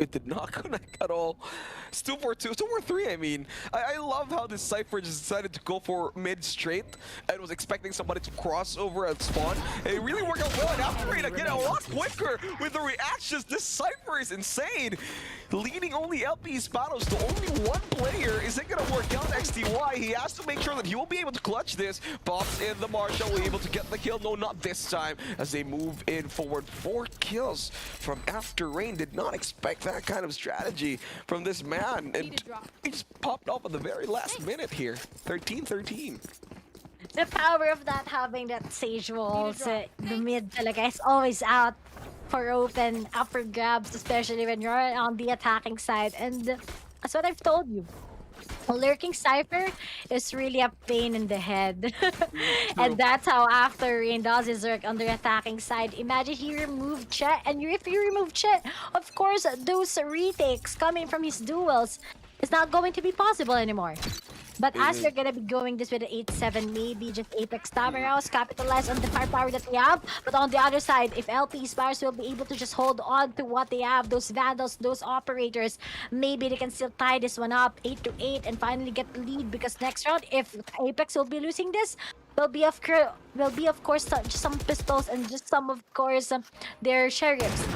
It did not connect at all. It's 2-4-2, 2-4-3, I mean. I love how this Cypher just decided to go for mid straight and was expecting somebody to cross over at spawn. And it really worked out well, and after raid again, a lot quicker with the reactions. This Cypher is insane. Leading only LP's battles to only one player. Is it gonna work out? XTY, he has to make sure that he will be able to clutch this. Pops in the Marshall, will be able to get the kill. No, not this time, as they move in forward. 4 kills from after rain. Did not expect that kind of strategy from this man, and he just popped off at the very last minute here. 13-13. The power of that having that Sage Walls, the mid talaga is always out for open upper grabs, especially when you're on the attacking side. And that's what I've told you. A lurking Cypher is really a pain in the head. And that's how after Rain does his work on the attacking side. Imagine he removed Chet, and if you remove Chet, of course, those retakes coming from his duels is not going to be possible anymore. But as you're gonna be going this with the 8-7, maybe just Apex Tamaraos capitalize on the firepower that they have. But on the other side, if LP Spires will be able to just hold on to what they have, those Vandals, those Operators, maybe they can still tie this one up 8-8 and finally get the lead. Because next round, if Apex will be losing this, will be of course just some pistols and just some of course their sheriffs.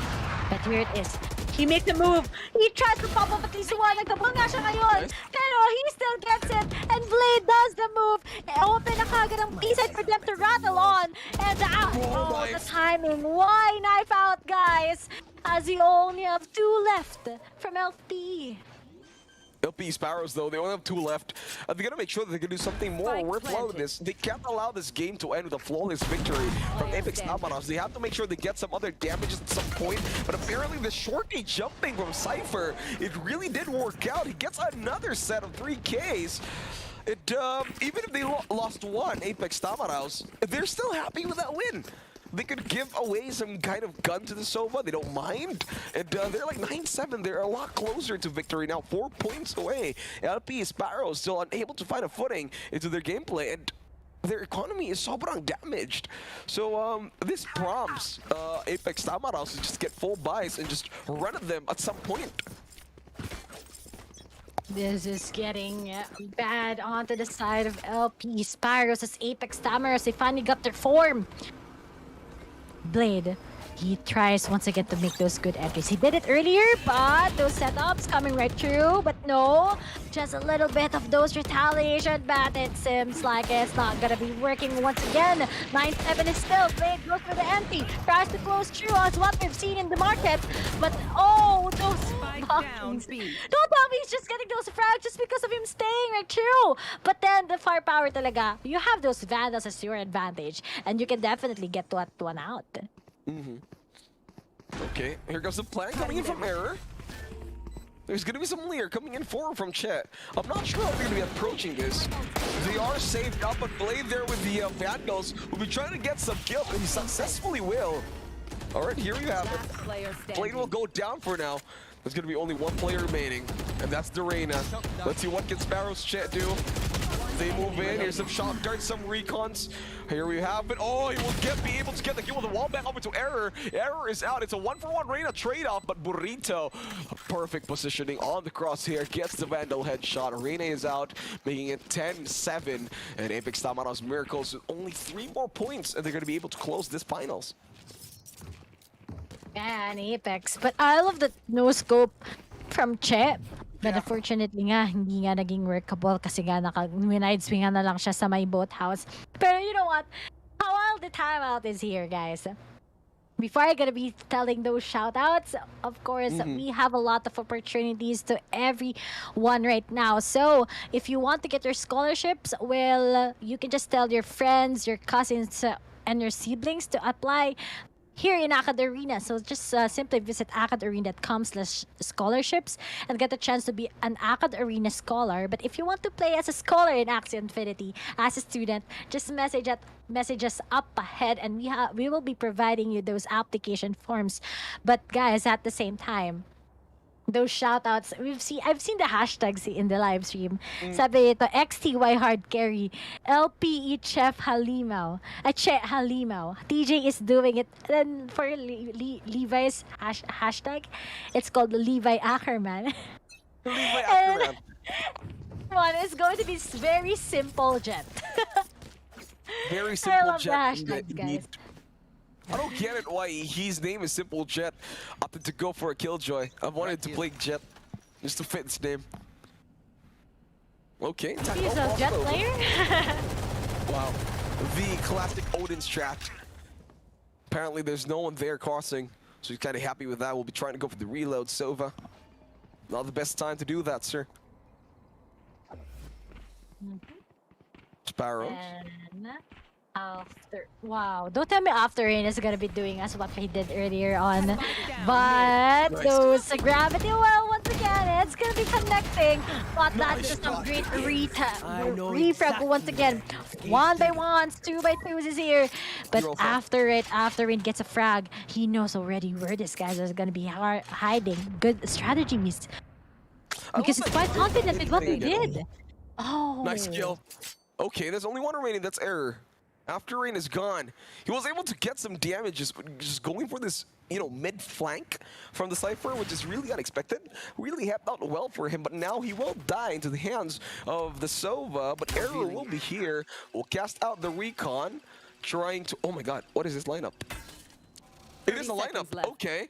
But here it is. He makes a move. He tries to pop up at least one. Nagkabang nga siya ngayon. Pero he still gets it. And Blade does the move. Open na kagad ang B-side for them to rattle on. And the timing. Why knife out, guys? As you only have 2 left from LP. LP Sparrows, though, they only have 2 left. They're going to make sure that they can do something more worthwhile with this. They can't allow this game to end with a flawless victory from Apex Tamaras. They have to make sure they get some other damages at some point. But apparently the shorty jumping from Cypher, it really did work out. He gets another set of 3Ks. Even if they lost 1, Apex Tamaras, they're still happy with that win. They could give away some kind of gun to the Sova. They don't mind. And they're like 9-7. They're a lot closer to victory now. 4 points away. LP Sparrow still unable to find a footing into their gameplay. And their economy is sobrang damaged. So this prompts Apex Tamaros to just get full buys and just run at them at some point. This is getting bad onto the side of LP. Spyros as Apex Tamaros, they finally got their form. Blade, he tries once again to make those good entries. He did it earlier, but those setups coming right through. But no, just a little bit of those retaliation, but it seems like it's not gonna be working once again. 9-7 is still. Blade goes for the empty, tries to close through as what we've seen in the market. But oh, those Spike down blockings. B. Don't tell me he's just getting those frags just because of him staying right through. But then the firepower talaga, you have those vandals as your advantage, and you can definitely get that one out. Okay, here goes the plan coming in from Error. There's gonna be some Lear coming in forward from Chet. I'm not sure how they're gonna be approaching this. They are saved up, but Blade there with the Vandals will be trying to get some kills, and he successfully will. Alright, here you have Last it. player Blade standing. will go down for now. There's gonna be only one player remaining, and that's the Reyna. Let's see what can Sparrow's Chet do. They move in. Here's some shock darts, some recons. Here we have it. Oh, he will be able to get the kill with the wall back over to Error. Error is out. It's a 1-for-1 Reyna trade-off, but Burrito, perfect positioning on the crosshair, gets the Vandal headshot. Reyna is out, making it 10-7. And Apex Tamaros Miracles with only 3 more points, and they're going to be able to close this finals. And Apex. But I love the no-scope from Che. But Yeah. unfortunately nga, hindi nga naging workable kasi nga naka-minide swing na lang siya sa may boathouse. Pero you know what? How all the timeout is here, guys. Before I'm gonna be telling those shoutouts, of course, we have a lot of opportunities to everyone right now. So if you want to get your scholarships, well, you can just tell your friends, your cousins, and your siblings to apply here in Acad Arena. So just simply visit acadarena.com/scholarships and get a chance to be an Acad Arena scholar. But if you want to play as a scholar in Axie Infinity as a student, just message us up ahead, and we will be providing you those application forms. But guys, at the same time, those shoutouts, I've seen the hashtags in the live stream. Sabi ito, XTY hard carry, LPE Chef Halimaw, Che Halimaw. TJ is doing it. Then for Levi's hashtag, it's called Levi Ackerman. Levi And Ackerman. one is going to be very simple, Jet. Very simple love the Jet. hashtags, indeed. guys. I don't get it why his name is Simple Jet. Opted to go for a Killjoy. I wanted to play Jet just to fit his name. Okay, He's a Jet player. Wow. The classic Odin strat. Apparently there's no one there crossing, so he's kind of happy with that. We'll be trying to go for the reload, Sova. Not the best time to do that, sir. Sparrows. And wow, don't tell me after Rain is gonna be doing as what he did earlier on. But Nice. those gravity, well, once again, it's gonna be connecting. But that's Nice just a touch. great I know refrag exactly once again. what 1x1s, 2x2s is here. But Zero frag. after Rain gets a frag, he knows already where this guys are gonna be hiding. Good strategies. I Because love it's that quite confident with what they Rain did. Oh. Nice kill. Okay, there's only one remaining. That's Error. After Rain is gone, he was able to get some damages, just going for this, mid flank from the Cypher, which is really unexpected. Really helped out well for him, but now he will die into the hands of the Sova. But Error will be here. Will cast out the recon, trying to. Oh my God, what is this lineup? It is the 30 lineup. seconds left. Okay,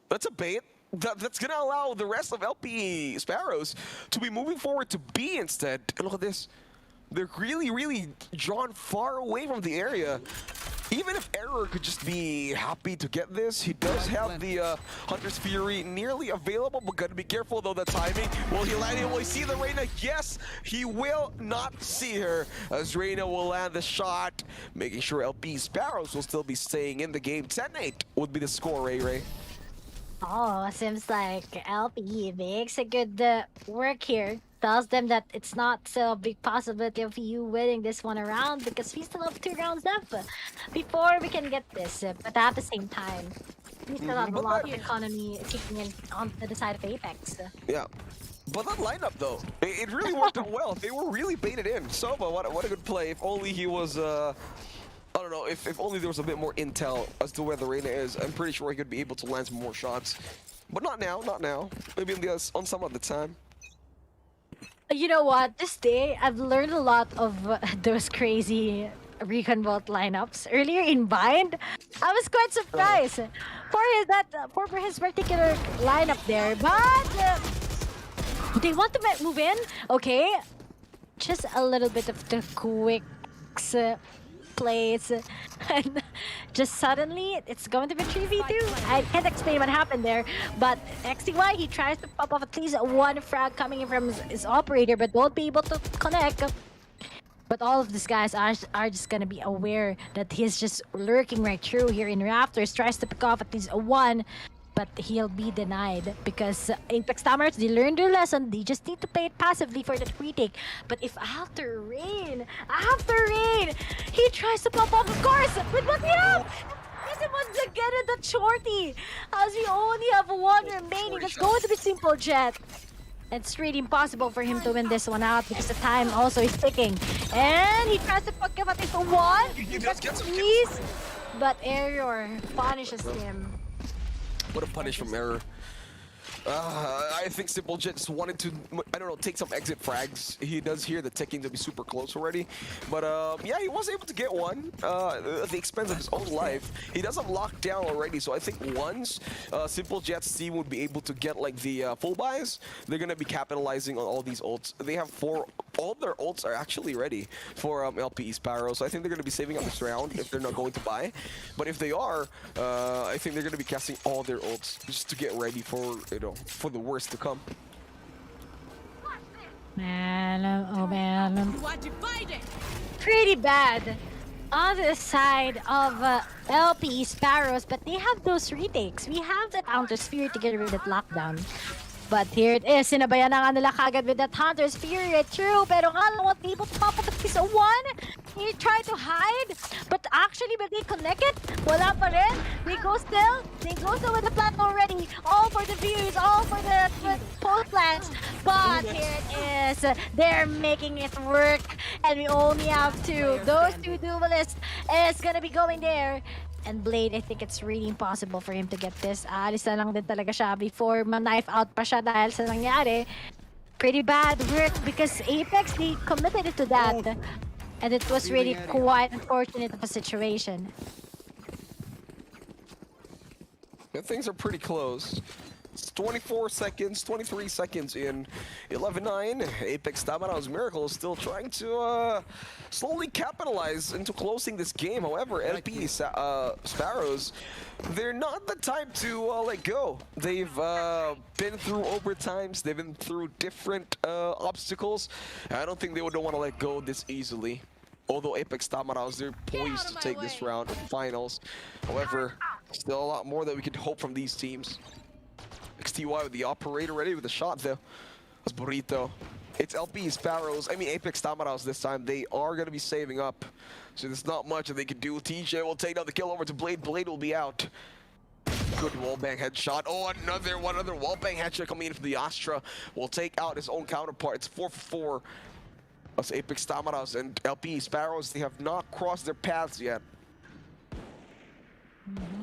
that's a bait. That's gonna allow the rest of LP Sparrows to be moving forward to B instead. And look at this. They're really, really drawn far away from the area. Even if Error could just be happy to get this, he does have the Hunter's Fury nearly available, but gotta be careful though, the timing. Will he land it? Will he see the Reyna? Yes, he will not see her, as Reyna will land the shot, making sure LP Sparrows will still be staying in the game. 10-8 would be the score, Ray. Oh, seems like LPE makes a good work here. Tells them that it's not so big possibility of you winning this one around because we still have 2 rounds left before we can get this. But at the same time, We still have a But lot that- of economy kicking in onto the side of Apex. Yeah. But that lineup, though, it really worked out well. They were really baited in. Sova, what a good play. If only he was, I don't know, if only there was a bit more intel as to where the Reyna is, I'm pretty sure he could be able to land some more shots. But not now, not now. Maybe on some other time. You know what? This day, I've learned a lot of those crazy Recon Vault lineups. Earlier in Bind, I was quite surprised for his particular lineup there. But they want to move in, okay? Just a little bit of the quicks plays, and just suddenly it's going to be 3v2. I can't explain what happened there, but XTY, he tries to pop off at least one frag coming in from his operator, but won't be able to connect. But all of these guys are just gonna be aware that he's just lurking right through here in Raptors, tries to pick off at least a one, but he'll be denied because Apex Tamers, they learned their lesson. They just need to play it passively for that retake. But if after rain, he tries to pop off, of course, with what we have! He's once again in the shorty, as we only have one remaining. It's going to be Simple Jet. It's really impossible for him to win this one out because the time also is ticking. And he tries to pick up at least one. He does get some Please, but Error punishes him. What a punish from Error. I think Simple Jet just wanted to, I don't know, take some exit frags. He does hear the ticking to be super close already. But yeah, he was able to get one at the expense of his own life. He does have lockdown already, so I think once Simple Jet's team would be able to get like the full buys, they're going to be capitalizing on all these ults. They have all their ults are actually ready for LPE Sparrow, so I think they're going to be saving up this round if they're not going to buy. But if they are, I think they're going to be casting all their ults just to get ready for, you know, for the worst to come. Man, oh man. You are divided. Pretty bad on the side of LP Sparrows, but they have those retakes. We have that Hunter's Fury to get rid of that lockdown. But here it is, sinabayan na nga nila kagad with that Hunter's Fury right through, pero nga lang won't be able to pop up at least a one. He tried to hide, but actually when they connect it, wala pa rin. They go still with the plant already. All for the views, all for the post plants. But here it is, they're making it work, and we only have two. Those two duelists is gonna be going there. And Blade, I think it's really impossible for him to get this. Alis na lang din talaga siya before ma-knife out pa siya dahil sa nangyari. Pretty bad work because Apex, they committed it to that. And it was really quite unfortunate of a situation. Yeah, things are pretty close. It's 24 seconds, 23 seconds in. 11-9. Apex Tamarao's Miracle is still trying to slowly capitalize into closing this game. However, LP Sparrows, they're not the type to let go. They've been through overtimes. They've been through different obstacles. I don't think they would want to let go this easily. Although Apex Tamaraos, they're poised to take this round of finals. However, still a lot more that we could hope from these teams. XTY with the operator ready with the shot though. That's Burrito. It's LP Sparrows, I mean Apex Tamaraos this time. They are going to be saving up. So there's not much that they can do. TJ will take down the kill over to Blade. Blade will be out. Good wallbang headshot. Oh, one other wallbang headshot coming in from the Astra. Will take out his own counterpart. It's 4 for 4. That's Apex Tamaraos and LP Sparrows. They have not crossed their paths yet.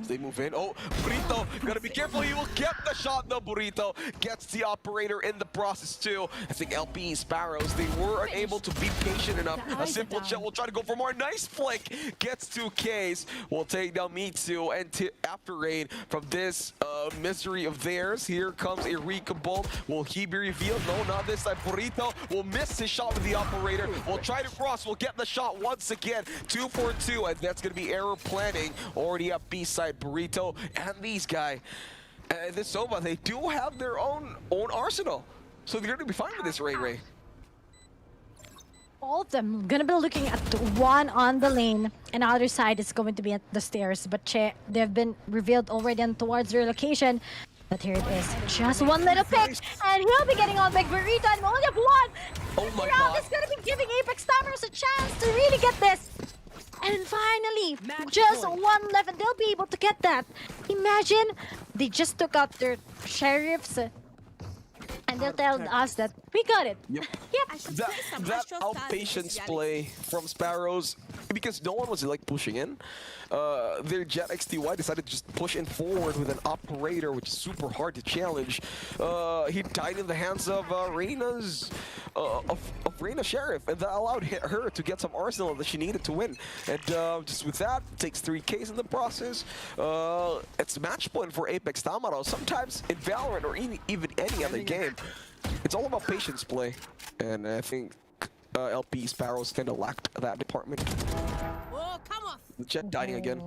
They move in. Oh, Burrito, gotta be careful. He will get the shot though. Burrito gets the operator in the process too. I think LP Sparrows, they were unable to be patient enough. A Simple Jet will try to go for more. Nice flick. Gets 2 Ks. Will take down Mitsu. And after raid from this misery of theirs, here comes a Recon Bolt. Will he be revealed? No, not this time. Burrito will miss his shot with the operator. Will try to cross. Will get the shot once again. 2 for 2. And that's gonna be error planning. Already up B side. Burrito and these guys, this Sova, they do have their own arsenal, so they're gonna be fine with this Ray. All of them gonna be looking at one on the lane, and the other side is going to be at the stairs. But they've been revealed already and towards their location. But here it is, just one little pick, and he'll be getting on Big Burrito, and we only have one. Oh my Round god! is gonna be giving Apex Tamers a chance to really get this. And finally, Match just point. one left and they'll be able to get that. Imagine, they just took out their sheriffs and they'll tell us that we got it. Yep. I should That, say some that astral stars outpatience is play from Sparrows, because no one was like pushing in. Their Jet XTY decided to just push in forward with an operator, which is super hard to challenge. He died in the hands of Reyna's Reyna Sheriff, and that allowed her to get some arsenal that she needed to win. And just with that, takes 3Ks in the process. It's match point for Apex Tamaro. Sometimes in Valorant or even any other game, it's all about patience play, and I think LP Sparrows kind of lacked that department. Oh, come off. The Jet dying again.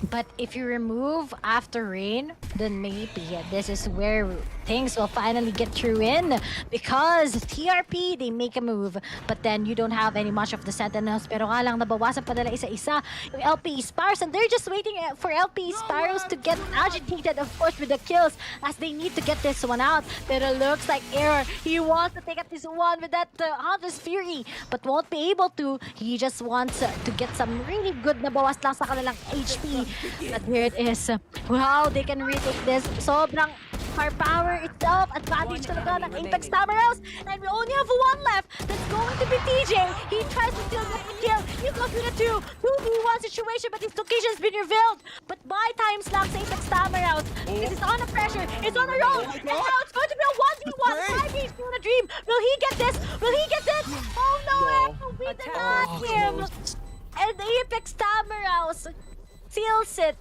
But if you remove after rain, then maybe this is where things will finally get through in. Because TRP, they make a move. But then you don't have any much of the Sentinels. Pero nga lang, nabawasan pa nila isa-isa yung LP Sparrows. And they're just waiting for LP Sparrows to get agitated, of course, with the kills. As they need to get this one out. Pero looks like Error, he wants to take out this one with that Hunter's Fury. But won't be able to. He just wants to get some really good na bawas lang sa kanilang HP. But here it is. Wow, they can retake this. Sobrang firepower itself. Advantage talaga ng Apex Tamaros. And we only have one left. That's going to be TJ. He tries to still get the kill. He's looking at 2v1 situation, but his location has been revealed. But by time slap sa Apex Tamaros. Because it's on the pressure. It's on the roll. And now it's going to be a 1v1. 5 HP in a dream. Will he get this? Will he get this? Oh no, we denied him. And Apex Tamaros seals it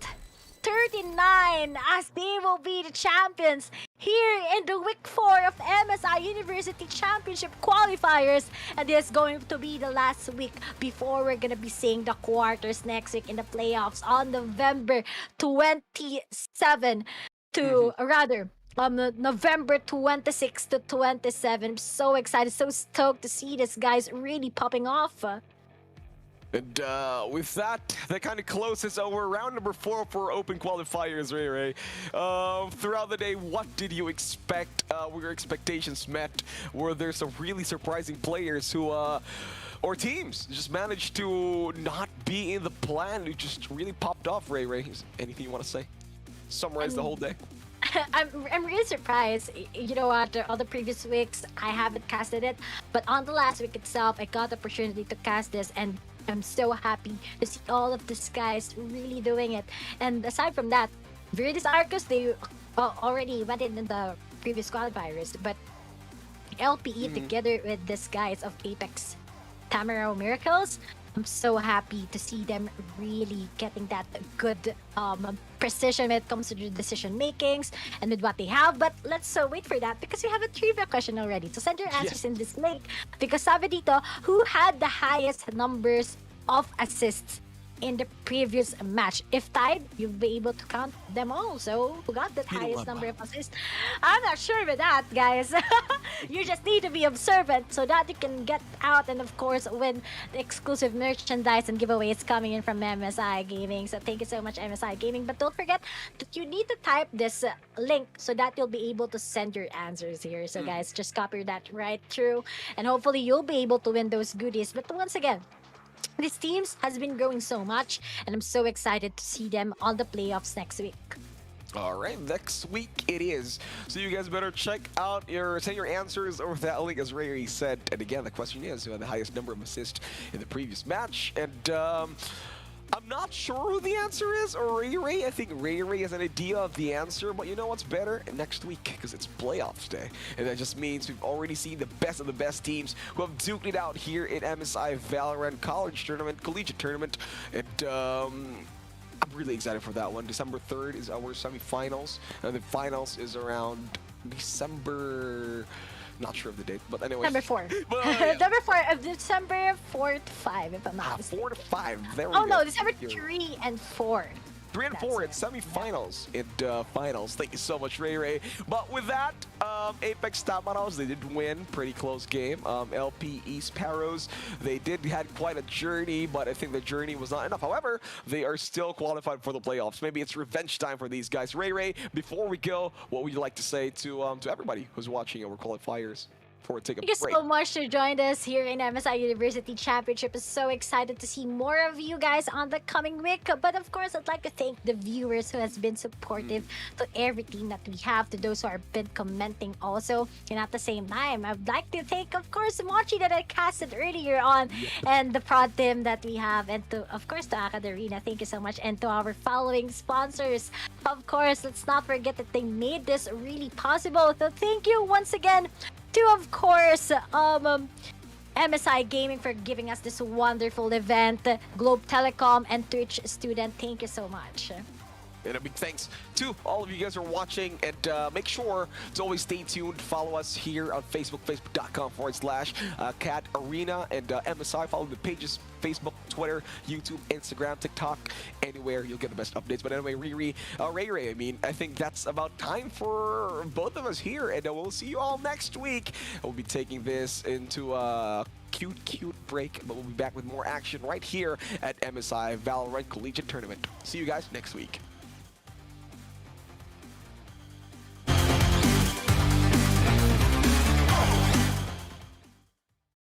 39 as they will be the champions here in the week 4 of MSI University Championship qualifiers, and this is going to be the last week before we're gonna be seeing the quarters next week in the playoffs on November 27 to rather November 26 to 27. I'm so excited, so stoked to see this guys really popping off. And with that kind of closes our round number 4 for open qualifiers, Ray. Throughout the day, what did you expect? Were your expectations met? Were there some really surprising players who, or teams, just managed to not be in the plan, who just really popped off, Ray? Anything you want to say? Summarize the whole day. I'm really surprised. You know what? All the previous weeks I haven't casted it, but on the last week itself, I got the opportunity to cast this, and I'm so happy to see all of these guys really doing it. And aside from that, Virtus Arcus, they already went in the previous qualifiers, but LPE together with these guys of Apex Tamaro Miracles, I'm so happy to see them really getting that good precision when it comes to the decision makings and with what they have. But let's wait for that because we have a trivia question already. So send your answers in this link. Because sabi dito, who had the highest numbers of assists in the previous match? If tied, you'll be able to count them all. So who got the highest number of assists? I'm not sure with that, guys. You just need to be observant so that you can get out and of course win the exclusive merchandise and giveaways coming in from MSI Gaming. So thank you so much, MSI Gaming. But don't forget that you need to type this link so that you'll be able to send your answers here. So guys, just copy that right through and hopefully you'll be able to win those goodies. But once again, this teams has been growing so much, and I'm so excited to see them on the playoffs next week. All right, next week it is. So you guys better send your answers over that link, as Ray said. And again, the question is who had the highest number of assists in the previous match. And I'm not sure who the answer is, or Ray. I think Ray has an idea of the answer, but you know what's better? Next week, because it's playoffs day. And that just means we've already seen the best of the best teams who have duked it out here in MSI Valorant College Tournament, Collegiate Tournament. And I'm really excited for that one. December 3rd is our semifinals, and the finals is around December... Not sure of the date, but anyway. Number 4. But, yeah. Number 4 of December 4 to 5, if I'm not mistaken. 4 to 5. There we Oh go. no, December 3 and 4. 3 and 4 at semifinals and finals. Thank you so much, Ray. But with that, Apex Tamaros, they did win. Pretty close game. LPE Sparrows, they had quite a journey, but I think the journey was not enough. However, they are still qualified for the playoffs. Maybe it's revenge time for these guys. Ray, before we go, what would you like to say to everybody who's watching our qualifiers? before we take a Thank you break. so much to join us here in MSI University Championship. I'm so excited to see more of you guys on the coming week. But of course, I'd like to thank the viewers who has been supportive to every team that we have, to those who have been commenting also. And at the same time, I'd like to thank, of course, Mochi that I casted earlier on, and the prod team that we have, and to, of course, to Akadarina. Thank you so much. And to our following sponsors, of course, let's not forget that they made this really possible. So thank you once again to, of course, MSI Gaming for giving us this wonderful event, Globe Telecom, and Twitch Student. Thank you so much. And a big thanks to all of you guys who are watching, and make sure to always stay tuned. Follow us here on Facebook, facebook.com/Cat Arena, and MSI. Follow the pages, Facebook, Twitter, YouTube, Instagram, TikTok, anywhere. You'll get the best updates. But anyway, Ray, I mean, I think that's about time for both of us here, and we'll see you all next week. We'll be taking this into a cute break, but we'll be back with more action right here at MSI Valorant Collegiate Tournament. See you guys next week.